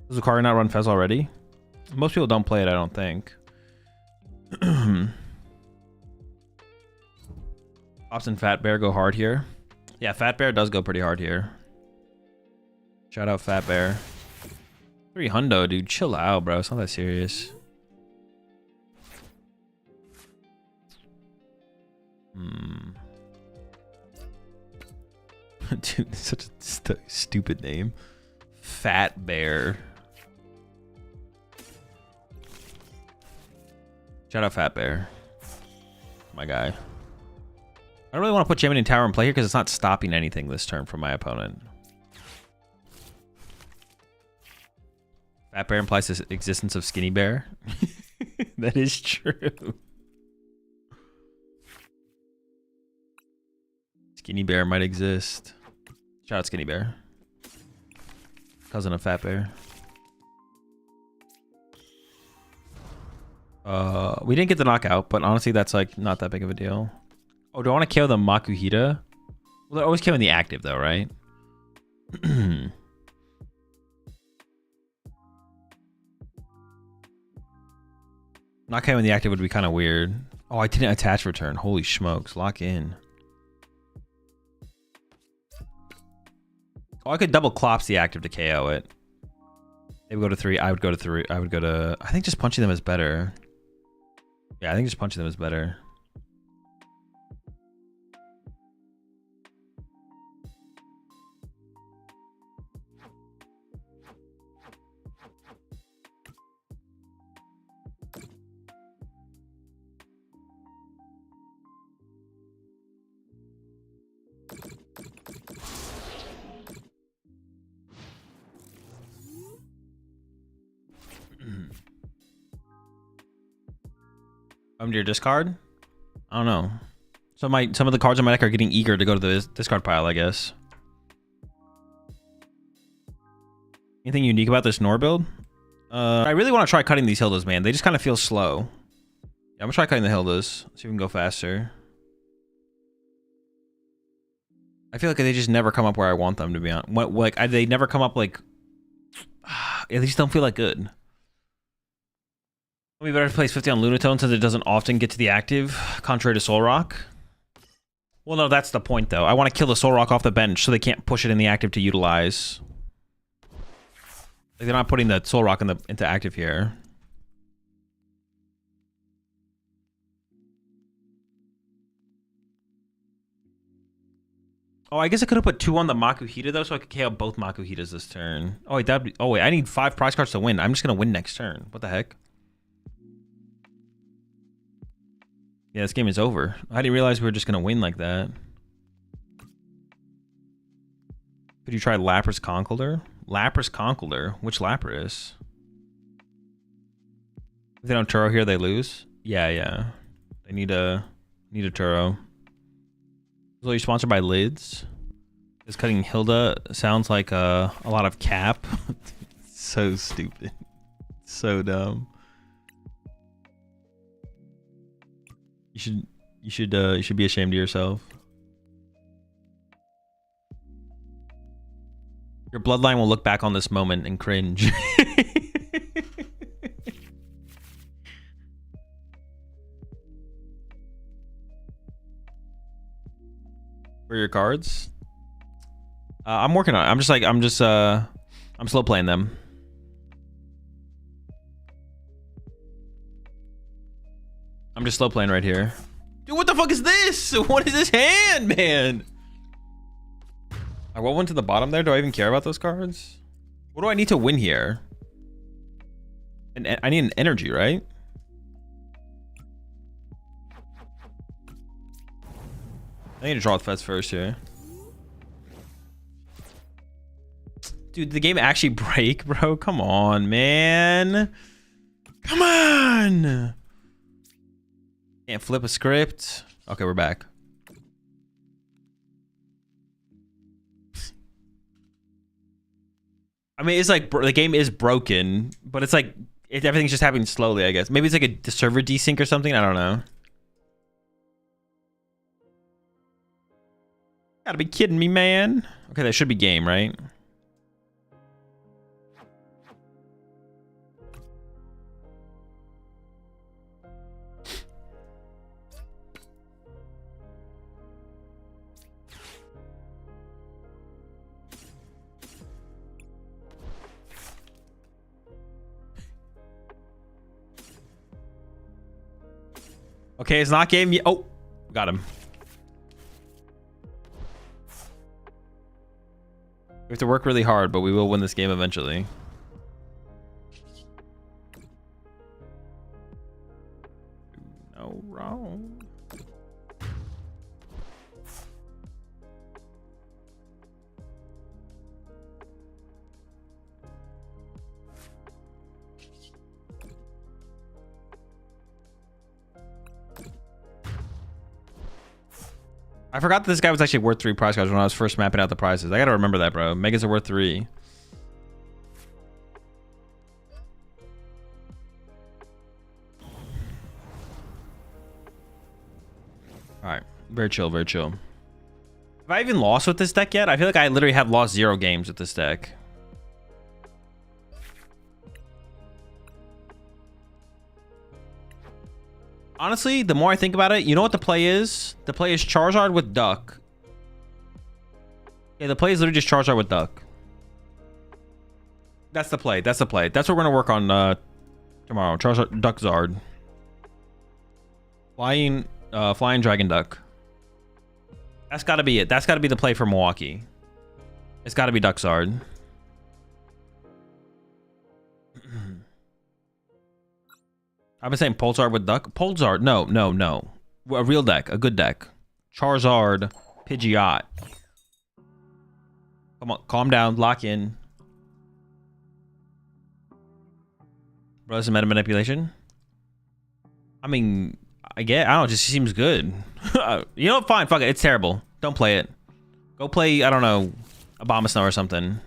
Does Lucario not run Fez already? Most people don't play it, I don't think. Pops and Fat Bear go hard here. Yeah, Fat Bear does go pretty hard here. Shout out Fat Bear. 3 hundo, dude. Chill out, bro. It's not that serious. Dude, such a stupid name. Fat Bear. Shout out Fat Bear. My guy. I don't really want to put Gemini Tower in play here because it's not stopping anything this turn from my opponent. Fat Bear implies the existence of Skinny Bear. That is true. Skinny Bear might exist. Shout out Skinny Bear. Cousin of Fat Bear. We didn't get the knockout, but honestly, that's like not that big of a deal. Oh, do I want to KO the Makuhita? Well, they're always killing the active though, right? Not KOing the active would be kind of weird. Oh, I didn't attach return. Holy smokes. Lock in. Oh, I could double clops the active to KO it. They would go to 3. I would go to 3. I would go to... I think just punching them is better. Yeah, I think just punching them is better. To your discard? I don't know. So some of the cards in my deck are getting eager to go to the discard pile, I guess. Anything unique about this Nor build? I really want to try cutting these Hildas, man. They just kind of feel slow. Yeah, I'm gonna try cutting the Hildas. See if we can go faster. I feel like they just never come up where I want them to be on. They never come up like... They just don't feel like good. It'll be better to place 50 on Lunatone since it doesn't often get to the active, contrary to Zoroark. Well, no, that's the point, though. I want to kill the Zoroark off the bench so they can't push it in the active to utilize. Like, they're not putting the Zoroark into active here. Oh, I guess I could have put 2 on the Makuhita though, so I could KO both Makuhitas this turn. Oh wait, oh wait, I need 5 prize cards to win. I'm just gonna win next turn. What the heck? Yeah, this game is over. I didn't realize we were just gonna win like that. Could you try Lapras Conkeldurr? Lapras Conkeldurr? Which Lapras? If they don't Turo here, they lose? Yeah. They need a Turo. So you're sponsored by Lids. Is cutting Hilda sounds like a lot of cap. So stupid. So dumb. You should be ashamed of yourself. Your bloodline will look back on this moment and cringe. Where are your cards? I'm working on it. I'm slow playing them. I'm just slow playing right here. Dude, what the fuck is this? What is this hand, man? I roll one to the bottom there. Do I even care about those cards? What do I need to win here? And I need an energy, right? I need to draw the Fets first here. Dude, did the game actually break, bro? Come on, man. Come on. Can't flip a script. Okay, we're back. I mean, it's like the game is broken, but it's like everything's just happening slowly, I guess. Maybe it's like a server desync or something. I don't know. Gotta be kidding me, man. Okay, that should be game, right? Okay, it's not game yet. Oh, got him. We have to work really hard, but we will win this game eventually. No wrong. I forgot that this guy was actually worth 3 prize cards when I was first mapping out the prizes. I gotta remember that, bro. Megas are worth 3. Alright. Very chill, very chill. Have I even lost with this deck yet? I feel like I literally have lost 0 games with this deck. Honestly, the more I think about it, you know what the play is? The play is Charizard with Duck. Yeah, the play is literally just Charizard with Duck. That's the play. That's the play. That's what we're gonna work on tomorrow. Charizard, Duck Zard. Flying Dragon Duck. That's gotta be it. That's gotta be the play for Milwaukee. It's gotta be Duck Zard. I've been saying Pulsar with Duck. Pulsar, no. A real deck, a good deck. Charizard, Pidgeot. Come on, calm down, lock in. Bro, this is meta manipulation. I mean, I don't know, it just seems good. You know what, fine, fuck it, it's terrible. Don't play it. Go play, I don't know, Abomasnow or something.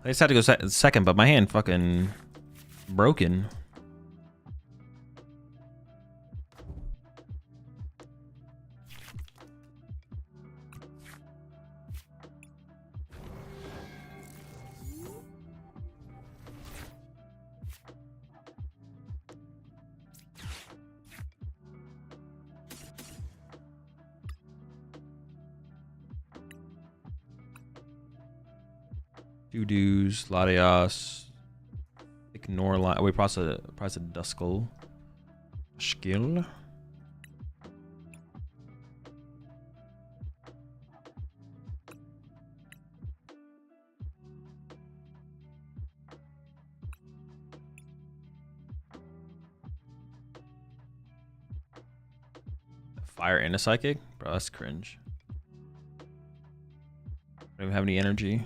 I just had to go second, but my hand fucking broken. Doo-doos, Latias, Ignore line. Wait, price of Duskull. Skill. Fire and a psychic? Bro, that's cringe. Don't even have any energy.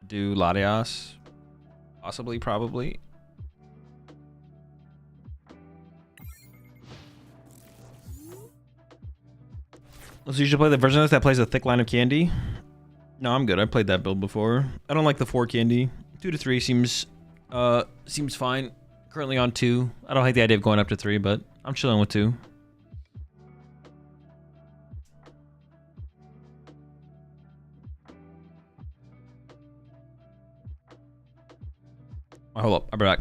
Do Latias? Possibly, probably. Let's usually play the version of this that plays a thick line of candy. No, I'm good. I played that build before. I don't like the 4 candy. 2 to 3 seems fine. Currently on 2. I don't like the idea of going up to 3, but I'm chilling with 2. Oh, hold up, I'll be back.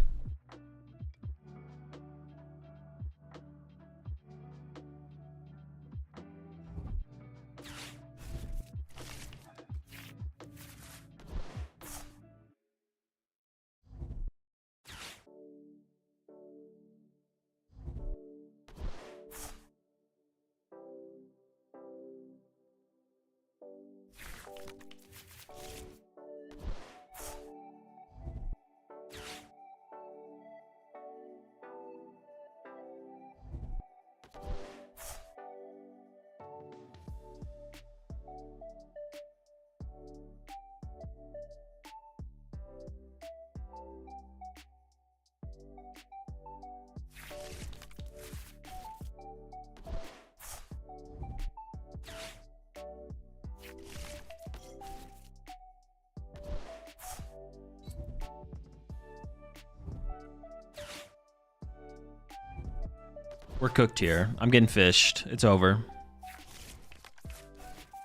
We're cooked here. I'm getting fished. It's over.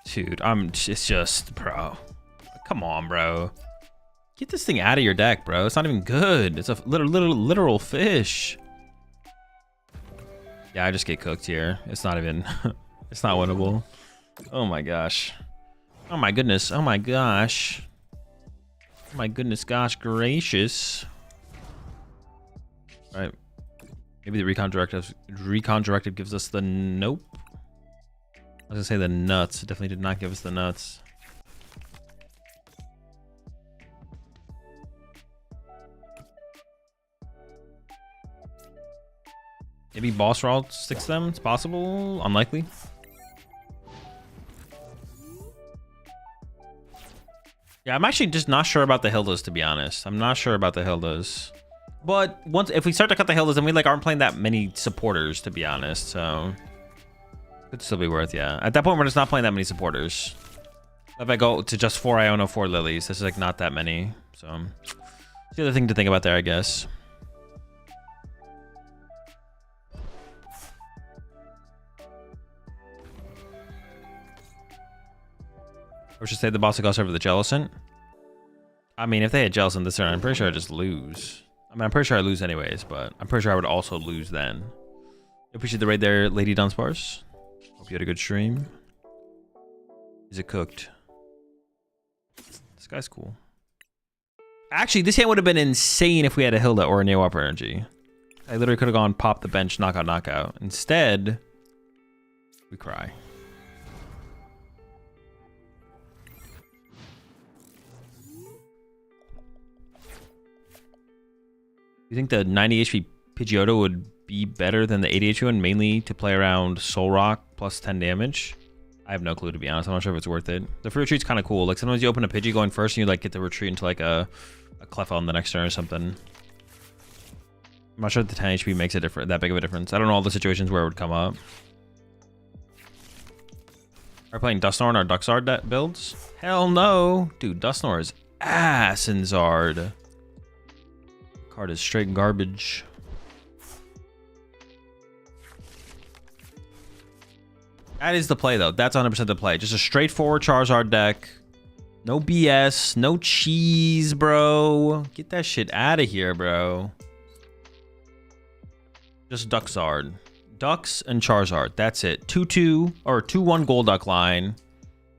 Dude, it's just, bro. Come on, bro. Get this thing out of your deck, bro. It's not even good. It's a literal fish. Yeah, I just get cooked here. It's not even, it's not winnable. Oh my gosh. Oh my goodness. Oh my gosh. Oh my goodness, gosh gracious. All right. Maybe the recon directive gives us the nope. I was gonna say the nuts. It definitely did not give us the nuts. Maybe boss roll sticks them. It's possible. Unlikely. Yeah, I'm actually just not sure about the Hildas, to be honest. I'm not sure about the Hildas. But if we start to cut the Hildas, then we aren't playing that many supporters, to be honest. So could still be worth, yeah. At that point, we're just not playing that many supporters. If I go to just 4 Iono, 4 Lilies, this is not that many. So it's the other thing to think about there, I guess. Or should say the boss that goes over the Jellicent. I mean, if they had Jellicent this turn, I'm pretty sure I just lose. I mean, I'm pretty sure I lose anyways, but I'm pretty sure I would also lose then. Appreciate the raid there, Lady Dunsparce. Hope you had a good stream. Is it cooked? This guy's cool. Actually, this hand would have been insane if we had a Hilda or a Neo Upper Energy. I literally could have gone pop the bench, knockout, knockout. Instead, we cry. You think the 90 HP Pidgeotto would be better than the 80 HP one, mainly to play around Zoroark plus 10 damage? I have no clue, to be honest. I'm not sure if it's worth it. The free retreat's kind of cool. Like, sometimes you open a Pidgey going first and you get to retreat into a Cleffa on the next turn or something. I'm not sure if the 10 HP makes that big of a difference. I don't know all the situations where it would come up. Are we playing Dusknoir in our Duxard builds? Hell no! Dude, Dusknoir is ass in Zard. Card is straight garbage. That is the play, though. That's 100% the play. Just a straightforward Charizard deck. No BS. No cheese, bro. Get that shit out of here, bro. Just Duxard. Ducks and Charizard. That's it. 2-2 or 2-1 Golduck line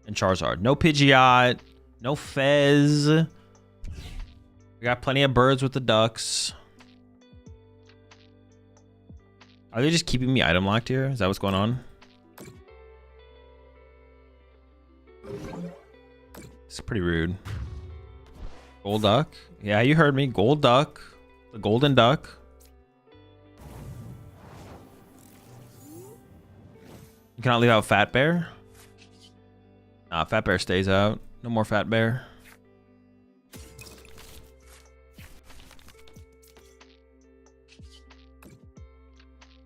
and Charizard. No Pidgeot. No Fez. We got plenty of birds with the ducks. Are they just keeping me item locked here? Is that what's going on? It's pretty rude. Gold duck. Yeah, you heard me. Gold duck. The golden duck. You cannot leave out Fat Bear. Nah, Fat Bear stays out. No more Fat Bear.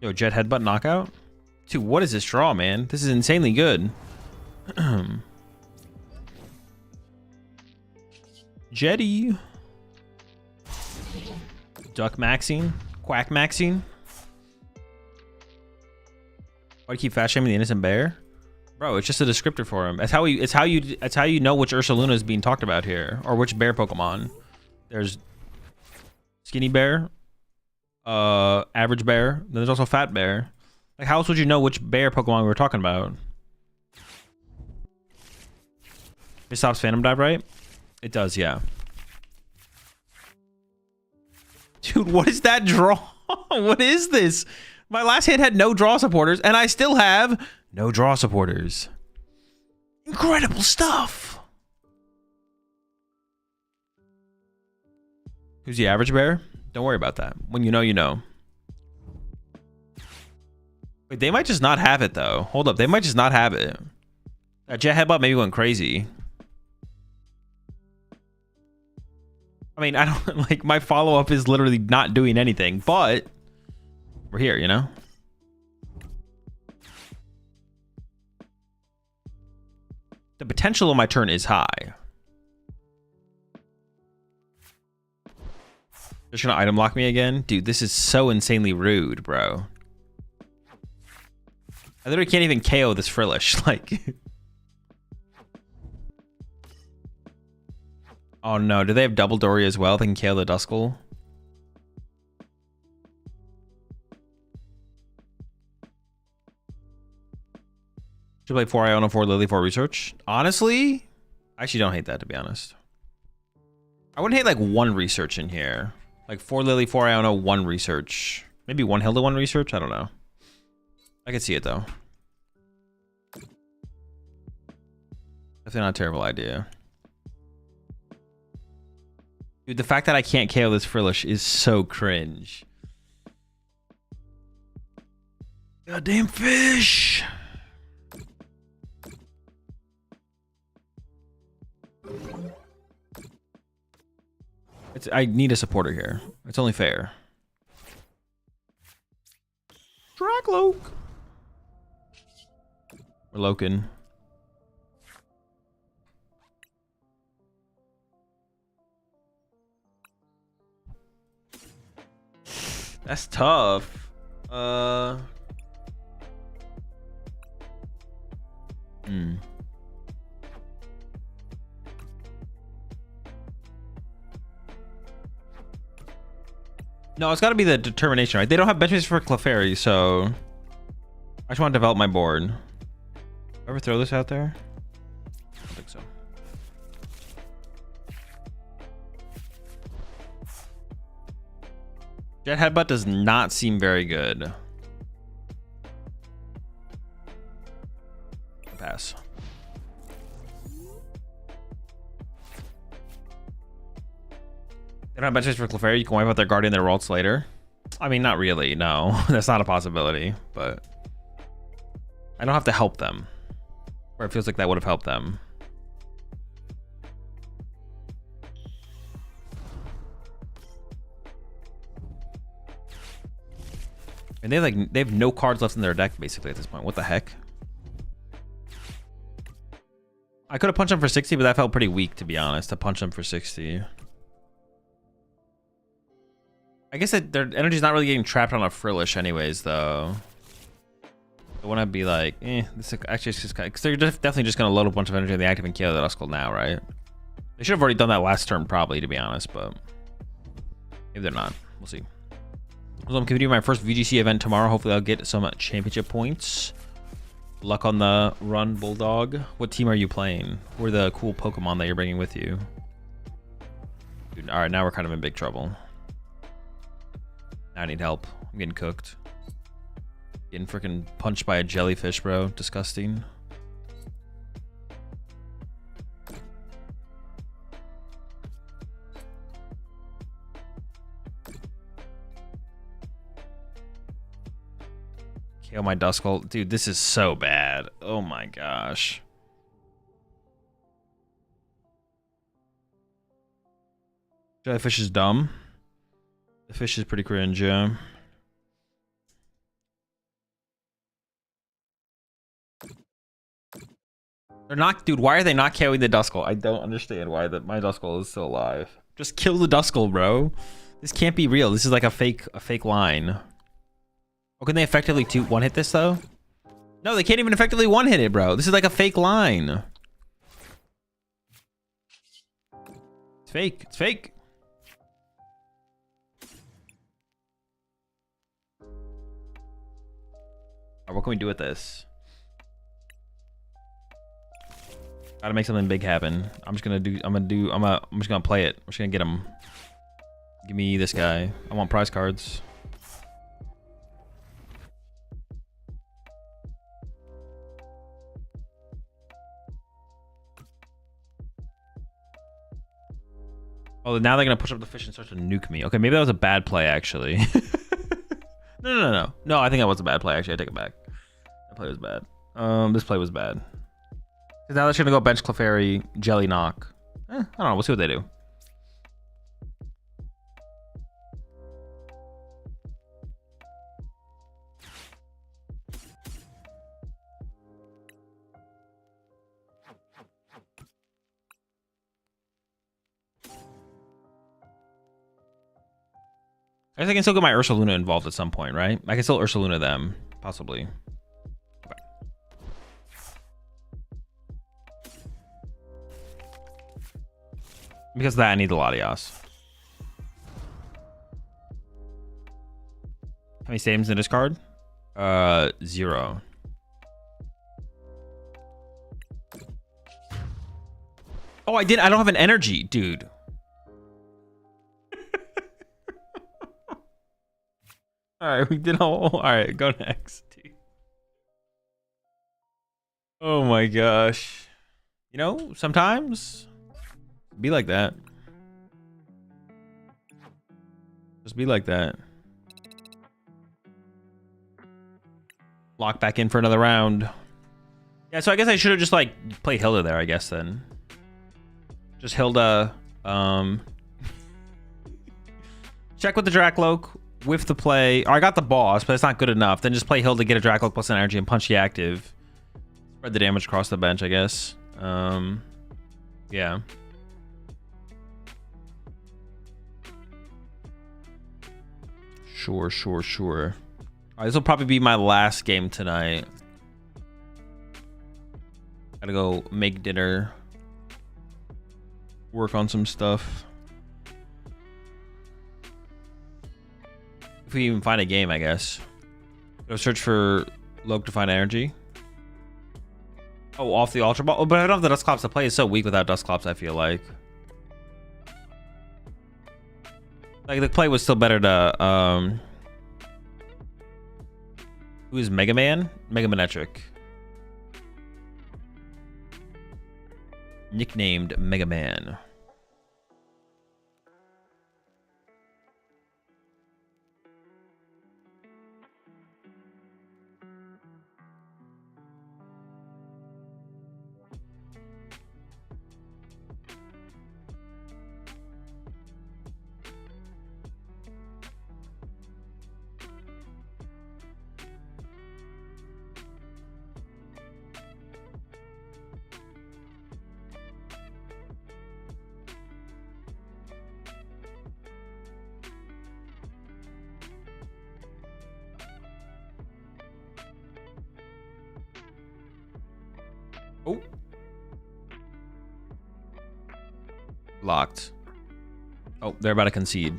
Yo, Jet Headbutt knockout? Dude, what is this draw, man? This is insanely good. Jetty. Duck Maxine. Quack Maxine. Why do you keep fat shaming the innocent bear? Bro, it's just a descriptor for him. That's how you know which Ursaluna is being talked about here, or which bear Pokemon. There's skinny bear, average bear, then there's also fat bear. Like, how else would you know which bear Pokemon we were talking about? It stops Phantom Dive, right? It does, yeah. Dude, what is that draw? What is this? My last hit had no draw supporters, and I still have no draw supporters. Incredible stuff. Who's the average bear? Don't worry about that. When you know, you know. Wait, they might just not have it, though. Hold up. They might just not have it. That Jet Headbutt maybe went crazy. I mean, I don't like my follow-up is literally not doing anything, but we're here, you know? The potential of my turn is high. They're gonna item lock me again? Dude, this is so insanely rude, bro. I literally can't even KO this Frillish. Like... Oh no, do they have double Dory as well? They can KO the Duskull. Should play 4 Iona, 4 Lily, 4 Research. Honestly, I actually don't hate that, to be honest. I wouldn't hate like 1 Research in here. Like 4 Lily, 4 Iona, 1 Research. Maybe 1 Hilda, 1 Research? I don't know. I could see it though. Definitely not a terrible idea. Dude, the fact that I can't KO this Frillish is so cringe. Goddamn fish! I need a supporter here. It's only fair. Dragloak! We're Loken. That's tough. No, it's got to be the determination, right? They don't have benchmarks for Clefairy, so I just want to develop my board. Ever throw this out there? I don't think so. Jet Headbutt does not seem very good. Pass. They don't have benchmarks for Clefairy. You can wipe out their Guardian, their Ralts later. I mean, not really. No, that's not a possibility. But I don't have to help them. Where it feels like that would have helped them. And they have no cards left in their deck basically at this point. What the heck? I could have punched them for 60, but that felt pretty weak, to be honest, to punch them for 60. I guess that their energy's not really getting trapped on a Frillish anyways, though. I want to be like, this is actually just kind of, because they're definitely just going to load a bunch of energy in the active and KO the Duskull now, right? They should have already done that last turn, probably, to be honest, but maybe they're not. We'll see. So I'm continuing my first VGC event tomorrow. Hopefully I'll get some championship points. Luck on the run, Bulldog. What team are you playing? Who are the cool Pokemon that you're bringing with you? Dude, all right, now we're kind of in big trouble. I need help. I'm getting cooked. Getting freaking punched by a jellyfish, bro. Disgusting. KO my Duskull. Dude, this is so bad. Oh my gosh. Jellyfish is dumb. The fish is pretty cringe, yeah. They're not, dude. Why are they not KOing the Duskull? I don't understand why my Duskull is still alive. Just kill the Duskull, bro. This can't be real. This is like a fake line. Oh, can they effectively one hit this though? No, they can't even effectively one hit it, bro. This is like a fake line. It's fake. It's fake. Right, what can we do with this? Gotta make something big happen. I'm just gonna play it. I'm just gonna get him. Give me this guy. I want prize cards. Oh, now they're gonna push up the fish and start to nuke me. Okay, maybe that was a bad play actually. No, I think that was a bad play actually. I take it back. That play was bad. This play was bad. Cause now they're gonna go bench Clefairy, Jelly Knock. I don't know. We'll see what they do. I guess I can still get my Ursaluna involved at some point, right? I can still Ursaluna them, possibly. Okay. Because of that, I need the Latias. How many stadiums in this card? 0. Oh, I don't have an energy, dude. All right, we did all right, go next. Dude. Oh my gosh. You know, sometimes be like that. Just be like that. Lock back in for another round. Yeah, so I guess I should have just like played Hilda there, I guess then. Just Hilda, check with the Dracloak. With the play, I got the boss, but it's not good enough. Then just play Hilda, get a Dracloak plus an energy, and punch the active. Spread the damage across the bench, I guess. Yeah. Sure. All right, this will probably be my last game tonight. Gotta go make dinner. Work on some stuff. If we even find a game, I guess. Go search for Loke to find energy. Oh, off the Ultra Ball. Oh, but I don't have the Dusclops. The play is so weak without Dusclops, I feel like. Like, the play was still better to, who is Mega Man? Mega Manectric. Nicknamed Mega Man. Oh. Locked. Oh, they're about to concede.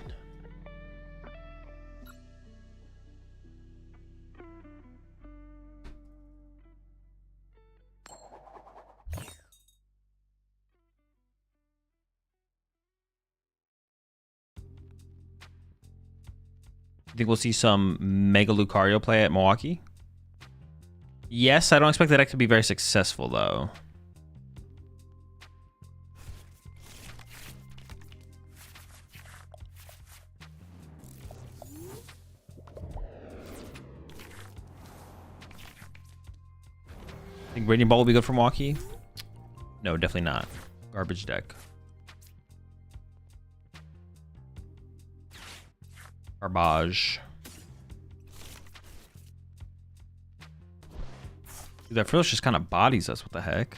You think we'll see some Mega Lucario play at Milwaukee? Yes, I don't expect that deck to be very successful, though. Think Radiant Ball will be good for Milwaukee? No, definitely not. Garbage deck. Garbage. Dude, that Frills just kind of bodies us. What the heck?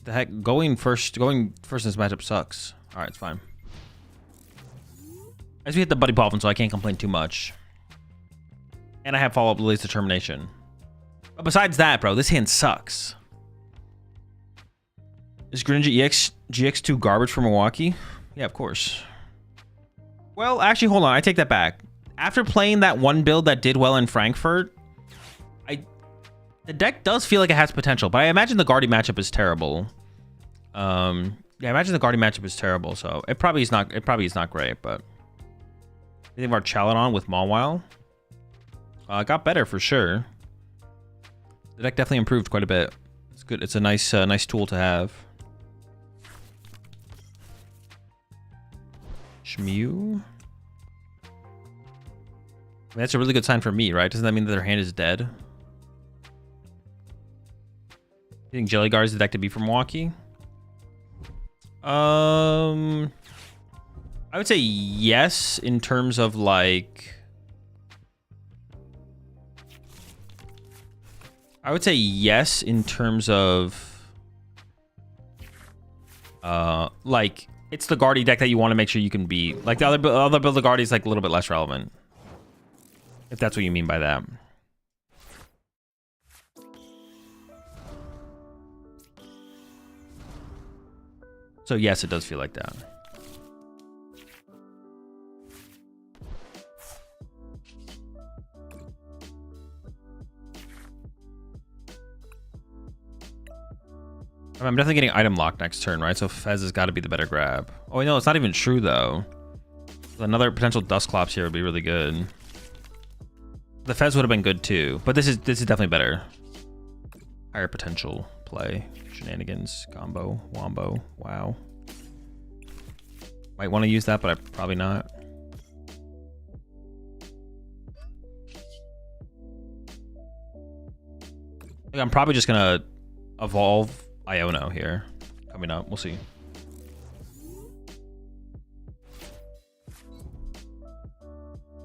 The heck? Going first in this matchup sucks. All right, it's fine. As we hit the Buddy Poffin, so I can't complain too much. And I have follow-up Lily's Determination. But besides that, bro, this hand sucks. Is Greninja GX2 garbage for Milwaukee? Yeah, of course. Well, actually, hold on. I take that back. After playing that one build that did well in Frankfurt, the deck does feel like it has potential, but I imagine the Guardy matchup is terrible. Yeah, I imagine the Guardy matchup is terrible, so it probably is not great, but I think our Chaladon with Mawile got better for sure. The deck definitely improved quite a bit. It's good. It's a nice tool to have. Shmew. I mean, that's a really good sign for me, right? Doesn't that mean that their hand is dead? You think Jelly Guard is the deck to be for Milwaukee? I would say yes in terms of like. I would say yes in terms of like it's the Guardy deck that you want to make sure you can beat. Like the other build of Guardy is like a little bit less relevant. If that's what you mean by that. So yes, it does feel like that. I'm definitely getting item lock next turn, right? So Fez has got to be the better grab. Oh, no, it's not even true, though. Another potential Dusclops here would be really good. The Fez would have been good, too. But this is definitely better. Higher potential play. Shenanigans, combo, wombo. Wow. Might want to use that, but I'm probably not. I'm probably just going to evolve Iono here coming up. We'll see.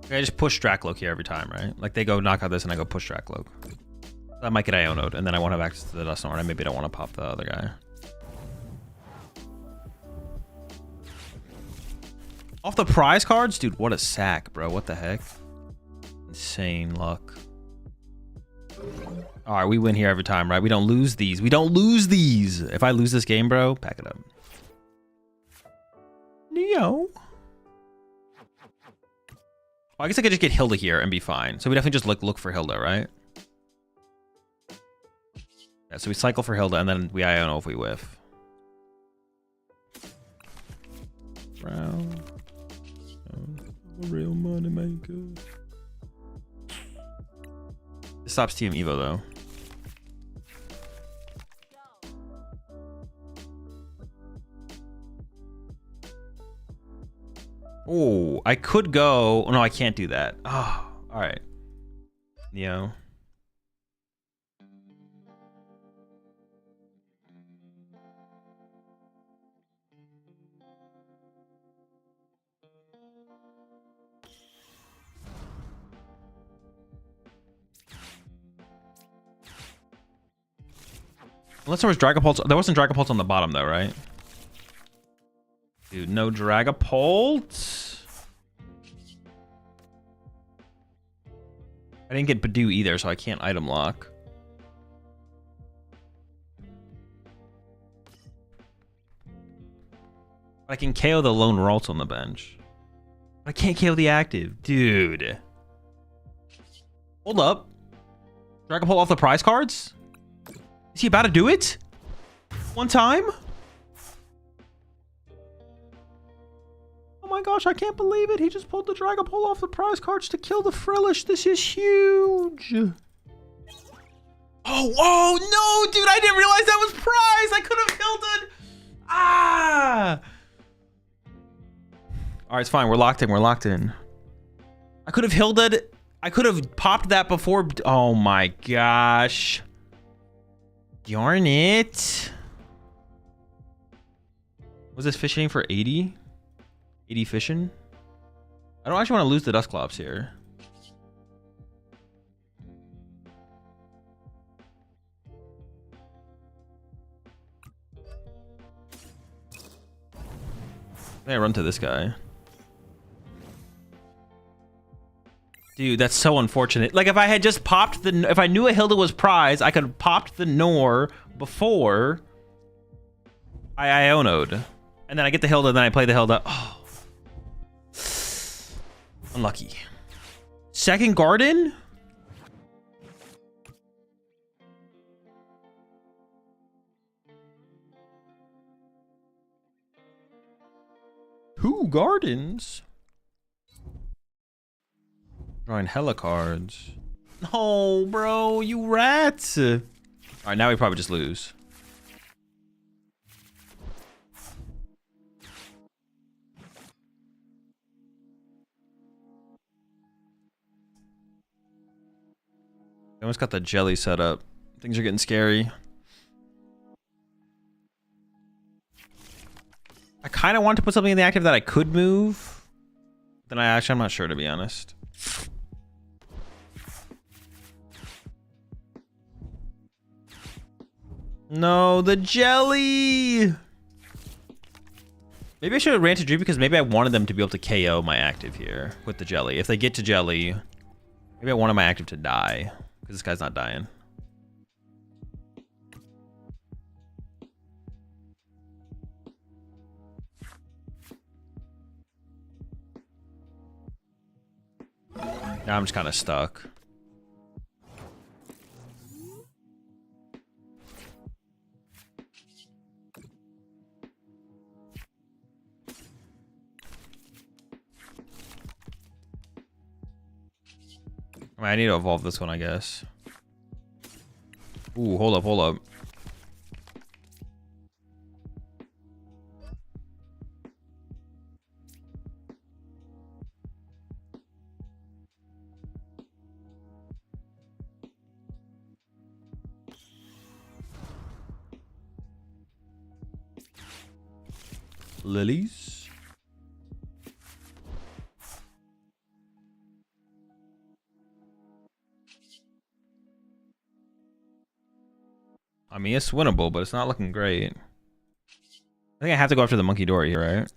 Okay, I just push Dracloak here every time, right? Like they go knock out this and I go push Dracloak. I might get Iono'd and then I won't have access to the Dusknoir and I maybe don't want to pop the other guy. Off the prize cards? Dude, what a sack, bro. What the heck? Insane luck. All right, we win here every time, right? We don't lose these. We don't lose these. If I lose this game, bro, pack it up. Neo. Well, I guess I could just get Hilda here and be fine. So we definitely just look for Hilda, right? Yeah, so we cycle for Hilda and then we Iono if we whiff. Brown. A real money maker. This stops Team Evo though. Oh, I could go. Oh, no, I can't do that. Oh, all right. Neo. Unless there was Dragapult. There wasn't Dragapult on the bottom though, right? Dude, no Dragapult. I didn't get Badoo either, so I can't item lock. I can KO the lone Ralts on the bench. I can't KO the active. Dude. Hold up. Dragapult off the prize cards? Is he about to do it? One time? Oh my my gosh, I can't believe it. He just pulled the Dragon Pull off the prize cards to kill the Frillish. This is huge. Oh, no, dude. I didn't realize that was prize. I could have killed it. Ah. All right, it's fine. We're locked in. We're locked in. I could have Hilded. I could have popped that before. Oh, my gosh. Darn it. Was this fishing for 80? 80 fishing? I don't actually want to lose the Dusclops here. I think I run to this guy. Dude, that's so unfortunate. Like, if I had just popped the... If I knew a Hilda was prize, I could have popped the Nor before I Iono'd. And then I get the Hilda, then I play the Hilda. Oh. Unlucky. Second Garden? Two Gardens? Drawing hella cards. No, bro, you rats. All right, now we probably just lose. I almost got the jelly set up. Things are getting scary. I kind of want to put something in the active that I could move. Then I'm not sure, to be honest. No, the jelly. Maybe I should have ran to Dream because maybe I wanted them to be able to KO my active here with the jelly. If they get to jelly, maybe I wanted my active to die because this guy's not dying. Now I'm just kind of stuck. I mean, I need to evolve this one, I guess. Ooh, hold up, hold up. Lilies. I mean, it's winnable, but it's not looking great. I think I have to go after the Monkey Dory here, right?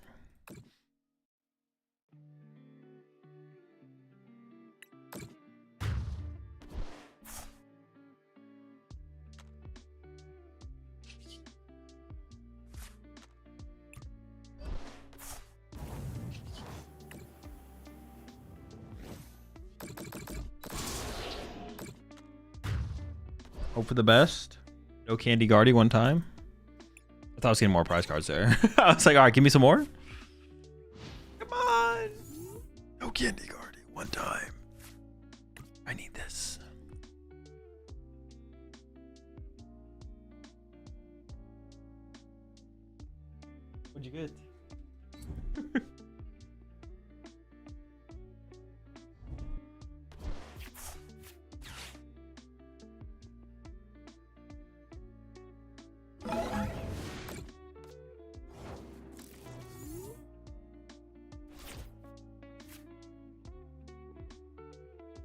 Hope for the best. No Candy Guardy one time. I thought I was getting more prize cards there. I was like, all right, give me some more. Come on. No Candy Guardy one time. I need this. What'd you get?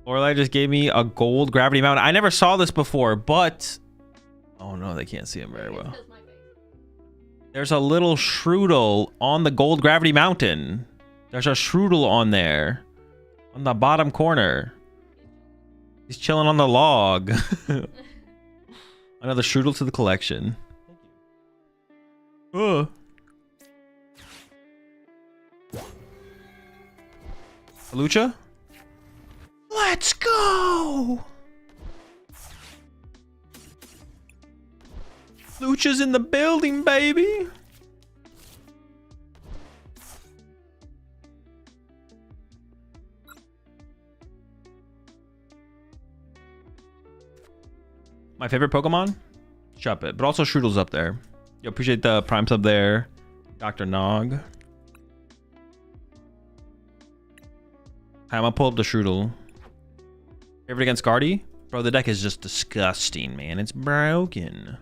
Lorelai just gave me a gold gravity mountain. I never saw this before, but... Oh no, they can't see him very well. There's a little Shroodle on the gold gravity mountain. There's a Shroodle on there. On the bottom corner. He's chilling on the log. Another Shroodle to the collection. Oh. Lucha? Let's go! Lucha's in the building, baby! My favorite Pokemon? Shuppet. But also Shroodle's up there. Yo, appreciate the Prime sub there. Dr. Nog. I'm gonna pull up the Shroodle. Favorite against Guardy? Bro, the deck is just disgusting, man. It's broken.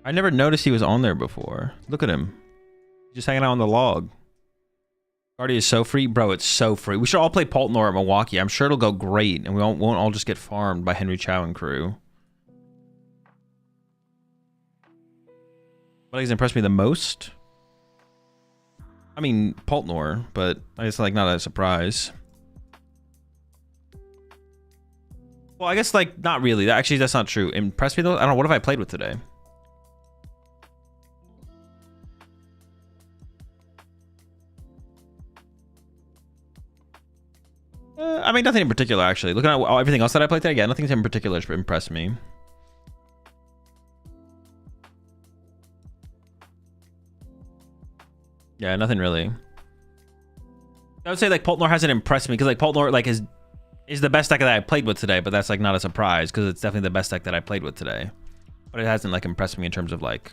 I never noticed he was on there before. Look at him. He's just hanging out on the log. Guardy is so free. Bro, it's so free. We should all play PultNoir at Milwaukee. I'm sure it'll go great, and we won't all just get farmed by Henry Chow and crew. What has impressed me the most? I mean, PultNoir, but it's like not a surprise. Well, I guess like not really. Actually, that's not true. Impressed me though? I don't know. What have I played with today? I mean, nothing in particular, actually. Looking at everything else that I played today, yeah, nothing in particular impressed me. Yeah, nothing really. I would say like PultNoir hasn't impressed me because like PultNoir like is the best deck that I played with today, but that's like not a surprise because it's definitely the best deck that I played with today. But it hasn't like impressed me in terms of like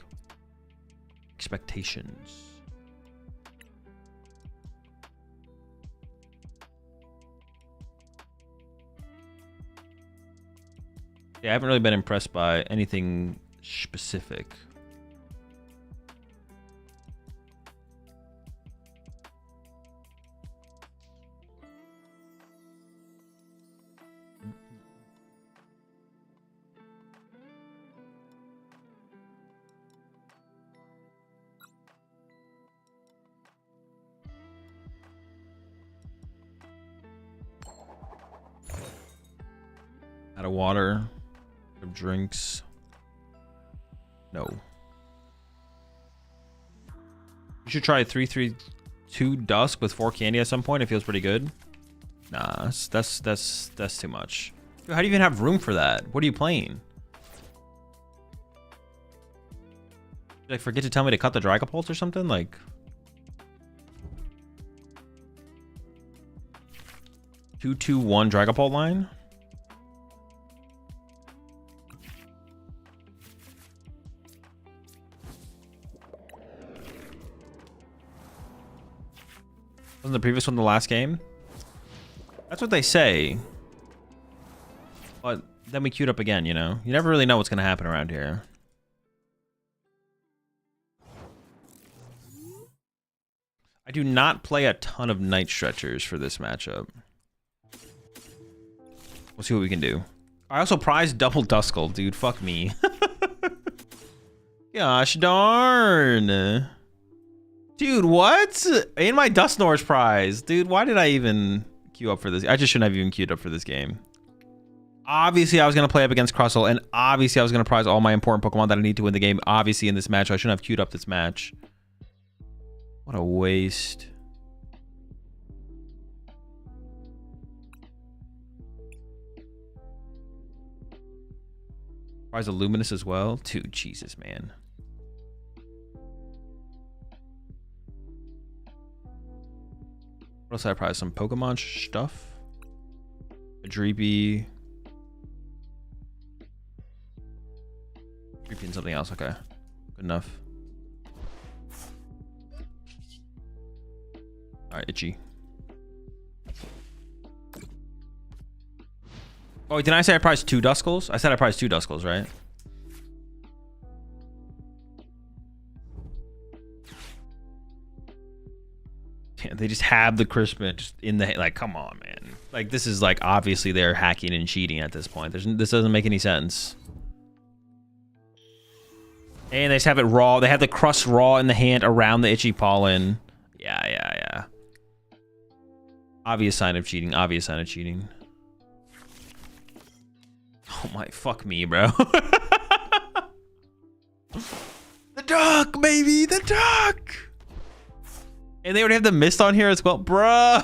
expectations. Yeah, I haven't really been impressed by anything specific. Out of water. Of drinks. No. You should try 332 Dusk with 4 candy at some point. It feels pretty good. Nah, that's too much. Dude, how do you even have room for that? What are you playing? Did I forget to tell me to cut the Dragapult or something? Like 2-2-1 Dragapult line? Wasn't the previous one the last game? That's what they say. But then we queued up again, you know? You never really know what's going to happen around here. I do not play a ton of Night Stretchers for this matchup. We'll see what we can do. I also prize double Duskull, dude. Fuck me. Gosh darn. Dude, what? In my Dusknoir's prize. Dude, why did I even queue up for this? I just shouldn't have even queued up for this game. Obviously, I was going to play up against Crustle, and obviously, I was going to prize all my important Pokemon that I need to win the game. Obviously, in this match, I shouldn't have queued up this match. What a waste. Prize a Luminous as well? Dude, Jesus, man. What else did I prize? Some Pokemon stuff? A Dreepy. Dreepy and something else. Okay. Good enough. Alright, Itchy. Oh, wait, didn't I say I prized 2 Duskulls? I said I prized 2 Duskulls, right? Yeah, they just have the Crispin just in the... Like, come on, man. Like, this is, like, obviously they're hacking and cheating at this point. This doesn't make any sense. And they just have it raw. They have the crust raw in the hand around the Itchy Pollen. Yeah. Obvious sign of cheating. Obvious sign of cheating. Oh my, fuck me, bro. The duck, baby, the duck. And they already have the mist on here as well, bro.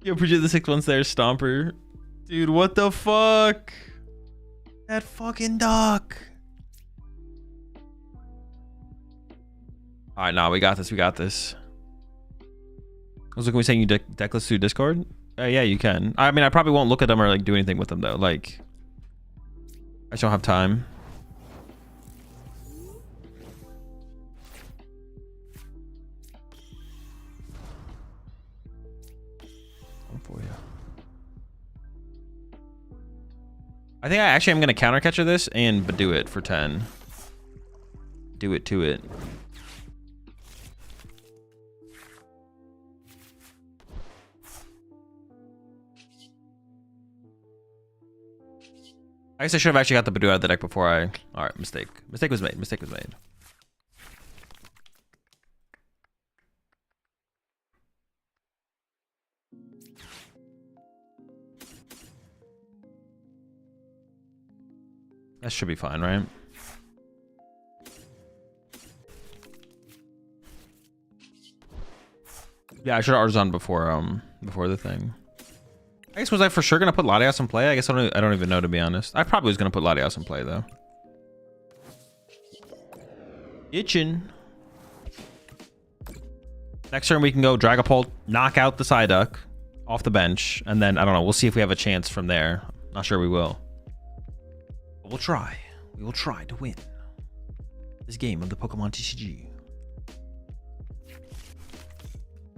Yo, appreciate the 6 months there, Stomper. Dude, what the fuck? That fucking duck. All right, nah, we got this. We got this. was looking, we saying you decklist through Discord? Yeah, you can. I mean, I probably won't look at them or like do anything with them though. Like, I just don't have time. For you. I think I actually am gonna counter catcher this and do it for 10. Do it to it. I guess I should have actually got the Badoo out of the deck before I... Alright, mistake. Mistake was made. Mistake was made. That should be fine, right? Yeah, I should have Arzon before the thing. I guess was I for sure gonna put Latias in play? I guess I don't even know, to be honest. I probably was gonna put Latias in play though. Itching. Next turn we can go Dragapult, knock out the Psyduck off the bench, and then I don't know. We'll see if we have a chance from there. Not sure we will. But we'll try. We will try to win this game of the PokemonTCG.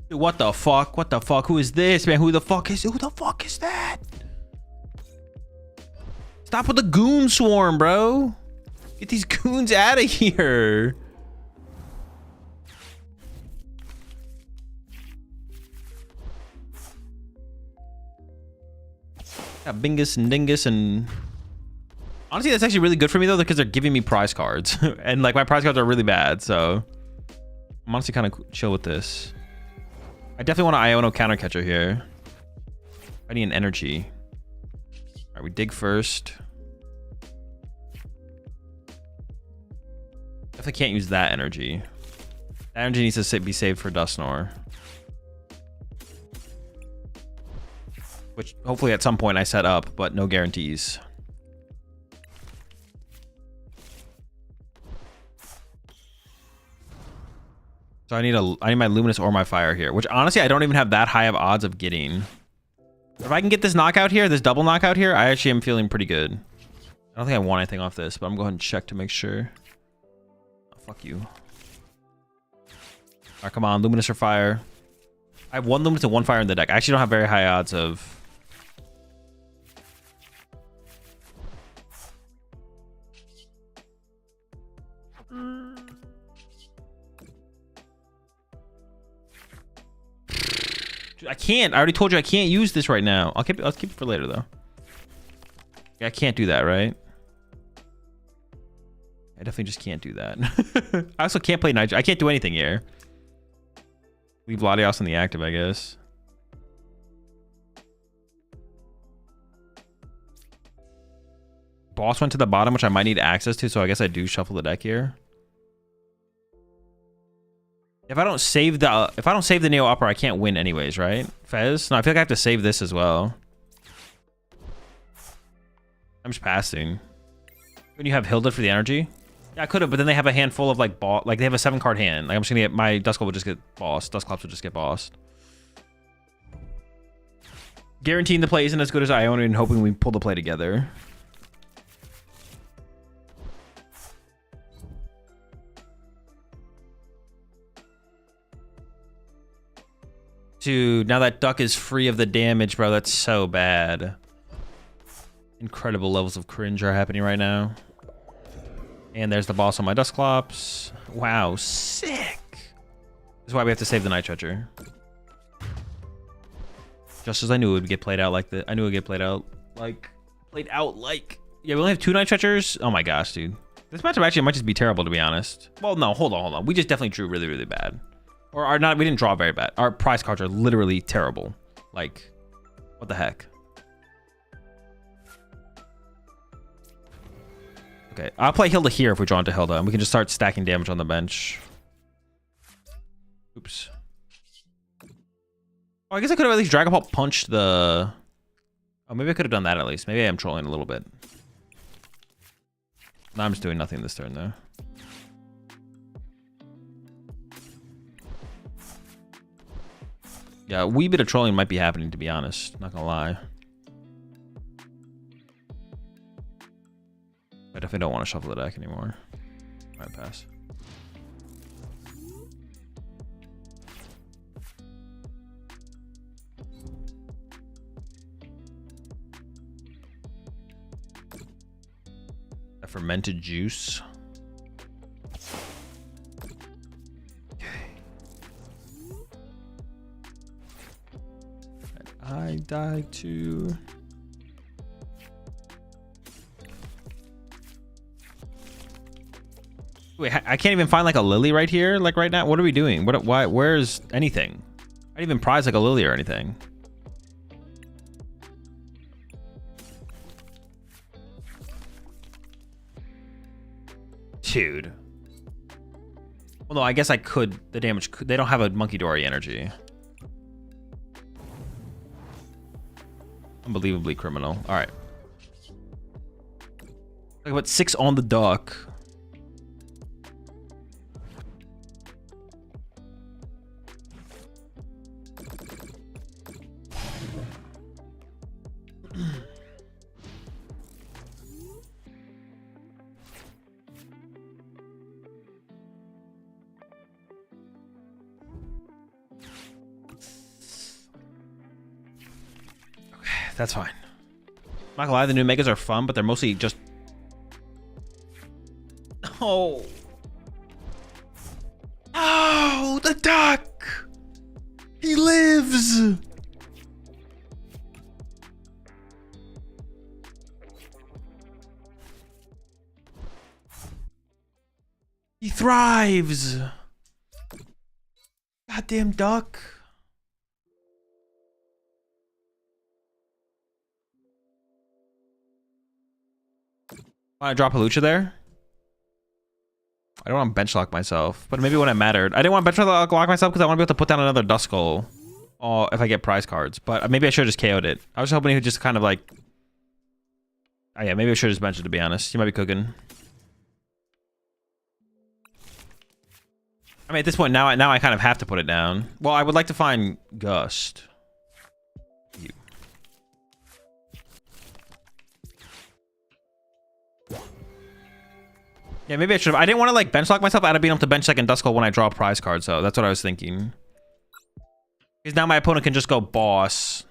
Dude, what the fuck? What the fuck? Who is this, man? Who the fuck is that? Stop with the goon swarm, bro. Get these goons out of here. Got Bingus and Dingus and... Honestly, that's actually really good for me though, because they're giving me prize cards. And like my prize cards are really bad, so... I'm honestly kind of chill with this. I definitely want an Iono counter catcher here. I need an energy. Alright, we dig first. Definitely can't use that energy. That energy needs to be saved for Dusknoir. Which hopefully at some point I set up, but no guarantees. So I need my Luminous or my Fire here, which honestly I don't even have that high of odds of getting. If I can get this knockout here, this double knockout here, I actually am feeling pretty good. I don't think I want anything off this, but I'm going to check to make sure. Oh, fuck you. Alright, come on, Luminous or Fire. I have one Luminous and one Fire in the deck. I actually don't have very high odds of... I can't. I already told you I can't use this right now. I'll keep it for later though. Yeah, I can't do that, right? I definitely just can't do that. I also can't play Nitro. I can't do anything here. Leave Latios in the active, I guess. Boss went to the bottom, which I might need access to, so I guess I do shuffle the deck here. If I don't save the Neo Upper, I can't win anyways, right? Fez? No, I feel like I have to save this as well. I'm just passing. When you have Hilda for the energy? Yeah, I could have, but then they have a handful of like they have a 7-card hand. Like I'm just gonna get my Duskull would just get bossed. Dusclops would just get bossed. Guaranteeing the play isn't as good as Iono and hoping we pull the play together. Dude, now that duck is free of the damage, bro. That's so bad. Incredible levels of cringe are happening right now. And there's the boss on my Dusclops. Wow, sick. This is why we have to save the Night Treacher. Just as I knew it would get played out like that. I knew it would get played out like... Yeah, we only have 2 Night Treachers? Oh my gosh, dude. This matchup actually might just be terrible, to be honest. Well, no, hold on. We just definitely drew really, really bad. Or are not, we didn't draw very bad. Our prize cards are literally terrible. Like, what the heck? Okay, I'll play Hilda here if we draw into Hilda, and we can just start stacking damage on the bench. Oops. Oh, I guess I could have at least Dragapult punched the... Oh, maybe I could have done that at least. Maybe I am trolling a little bit. No, I'm just doing nothing this turn, though. Yeah, a wee bit of trolling might be happening, to be honest. Not gonna lie. I definitely don't want to shuffle the deck anymore. Alright, pass. That fermented juice. I die too. Wait, I can't even find like a lily right here, like right now. What are we doing? What? Why? Where's anything? I didn't even prize like a lily or anything. Dude. Well, no, I guess I could. The damage. They don't have a Monkey Dory energy. Unbelievably criminal. All right. Like about 6 on the dock. That's fine. I'm not gonna lie, the new megas are fun, but they're mostly just... Oh. Oh, the duck! He lives! He thrives! Goddamn duck. Want to drop a Lucha there? I don't want to bench lock myself, but maybe when it mattered. I didn't want to bench lock myself because I want to be able to put down another Duskull if I get prize cards. But maybe I should have just KO'd it. I was hoping he would just kind of like... Oh yeah, maybe I should have just benched it, to be honest. You might be cooking. I mean, at this point, now I kind of have to put it down. Well, I would like to find Gust. Yeah, maybe I should have. I didn't want to like bench lock myself out of being able to bench second Duskull when I draw a prize card, so that's what I was thinking. Because now my opponent can just go boss,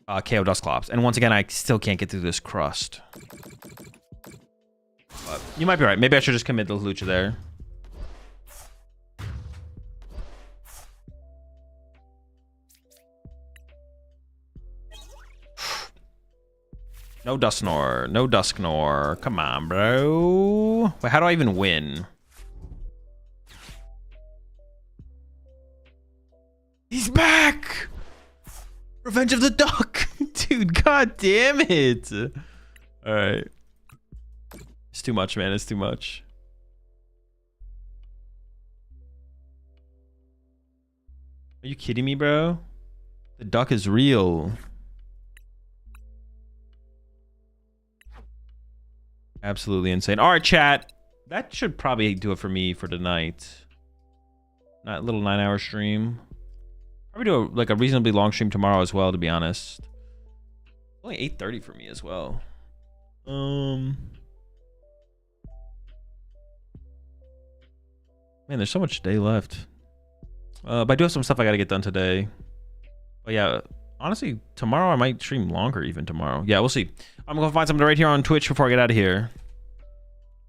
KO Dusclops, and once again I still can't get through this crust. But you might be right. Maybe I should just commit the Lucha there. No Dusknoir. No Dusknoir. Come on, bro. Wait, how do I even win? He's back! Revenge of the Duck! Dude, god damn it! Alright. It's too much, man. It's too much. Are you kidding me, bro? The duck is real. Absolutely insane. All right, chat. That should probably do it for me for tonight. Not little 9-hour stream. Probably do like a reasonably long stream tomorrow as well, to be honest. Only 8:30 for me as well. Man, there's so much day left. But I do have some stuff I gotta get done today. But yeah, honestly, tomorrow I might stream longer even tomorrow. Yeah, we'll see. I'm gonna find something right here on Twitch before I get out of here.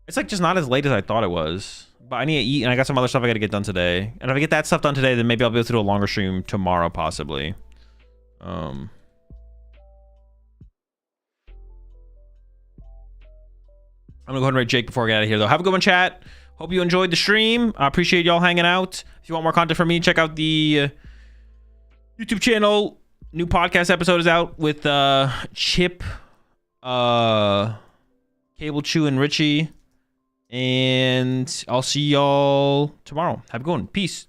It's like just not as late as I thought it was. But I need to eat and I got some other stuff I gotta get done today. And if I get that stuff done today, then maybe I'll be able to do a longer stream tomorrow, possibly. I'm gonna go ahead and rate Jake before I get out of here though. Have a good one, chat. Hope you enjoyed the stream. I appreciate y'all hanging out. If you want more content from me, check out the YouTube channel. New podcast episode is out with Chip, Cable Chew, and Richie. And I'll see y'all tomorrow. Have a good one. Peace.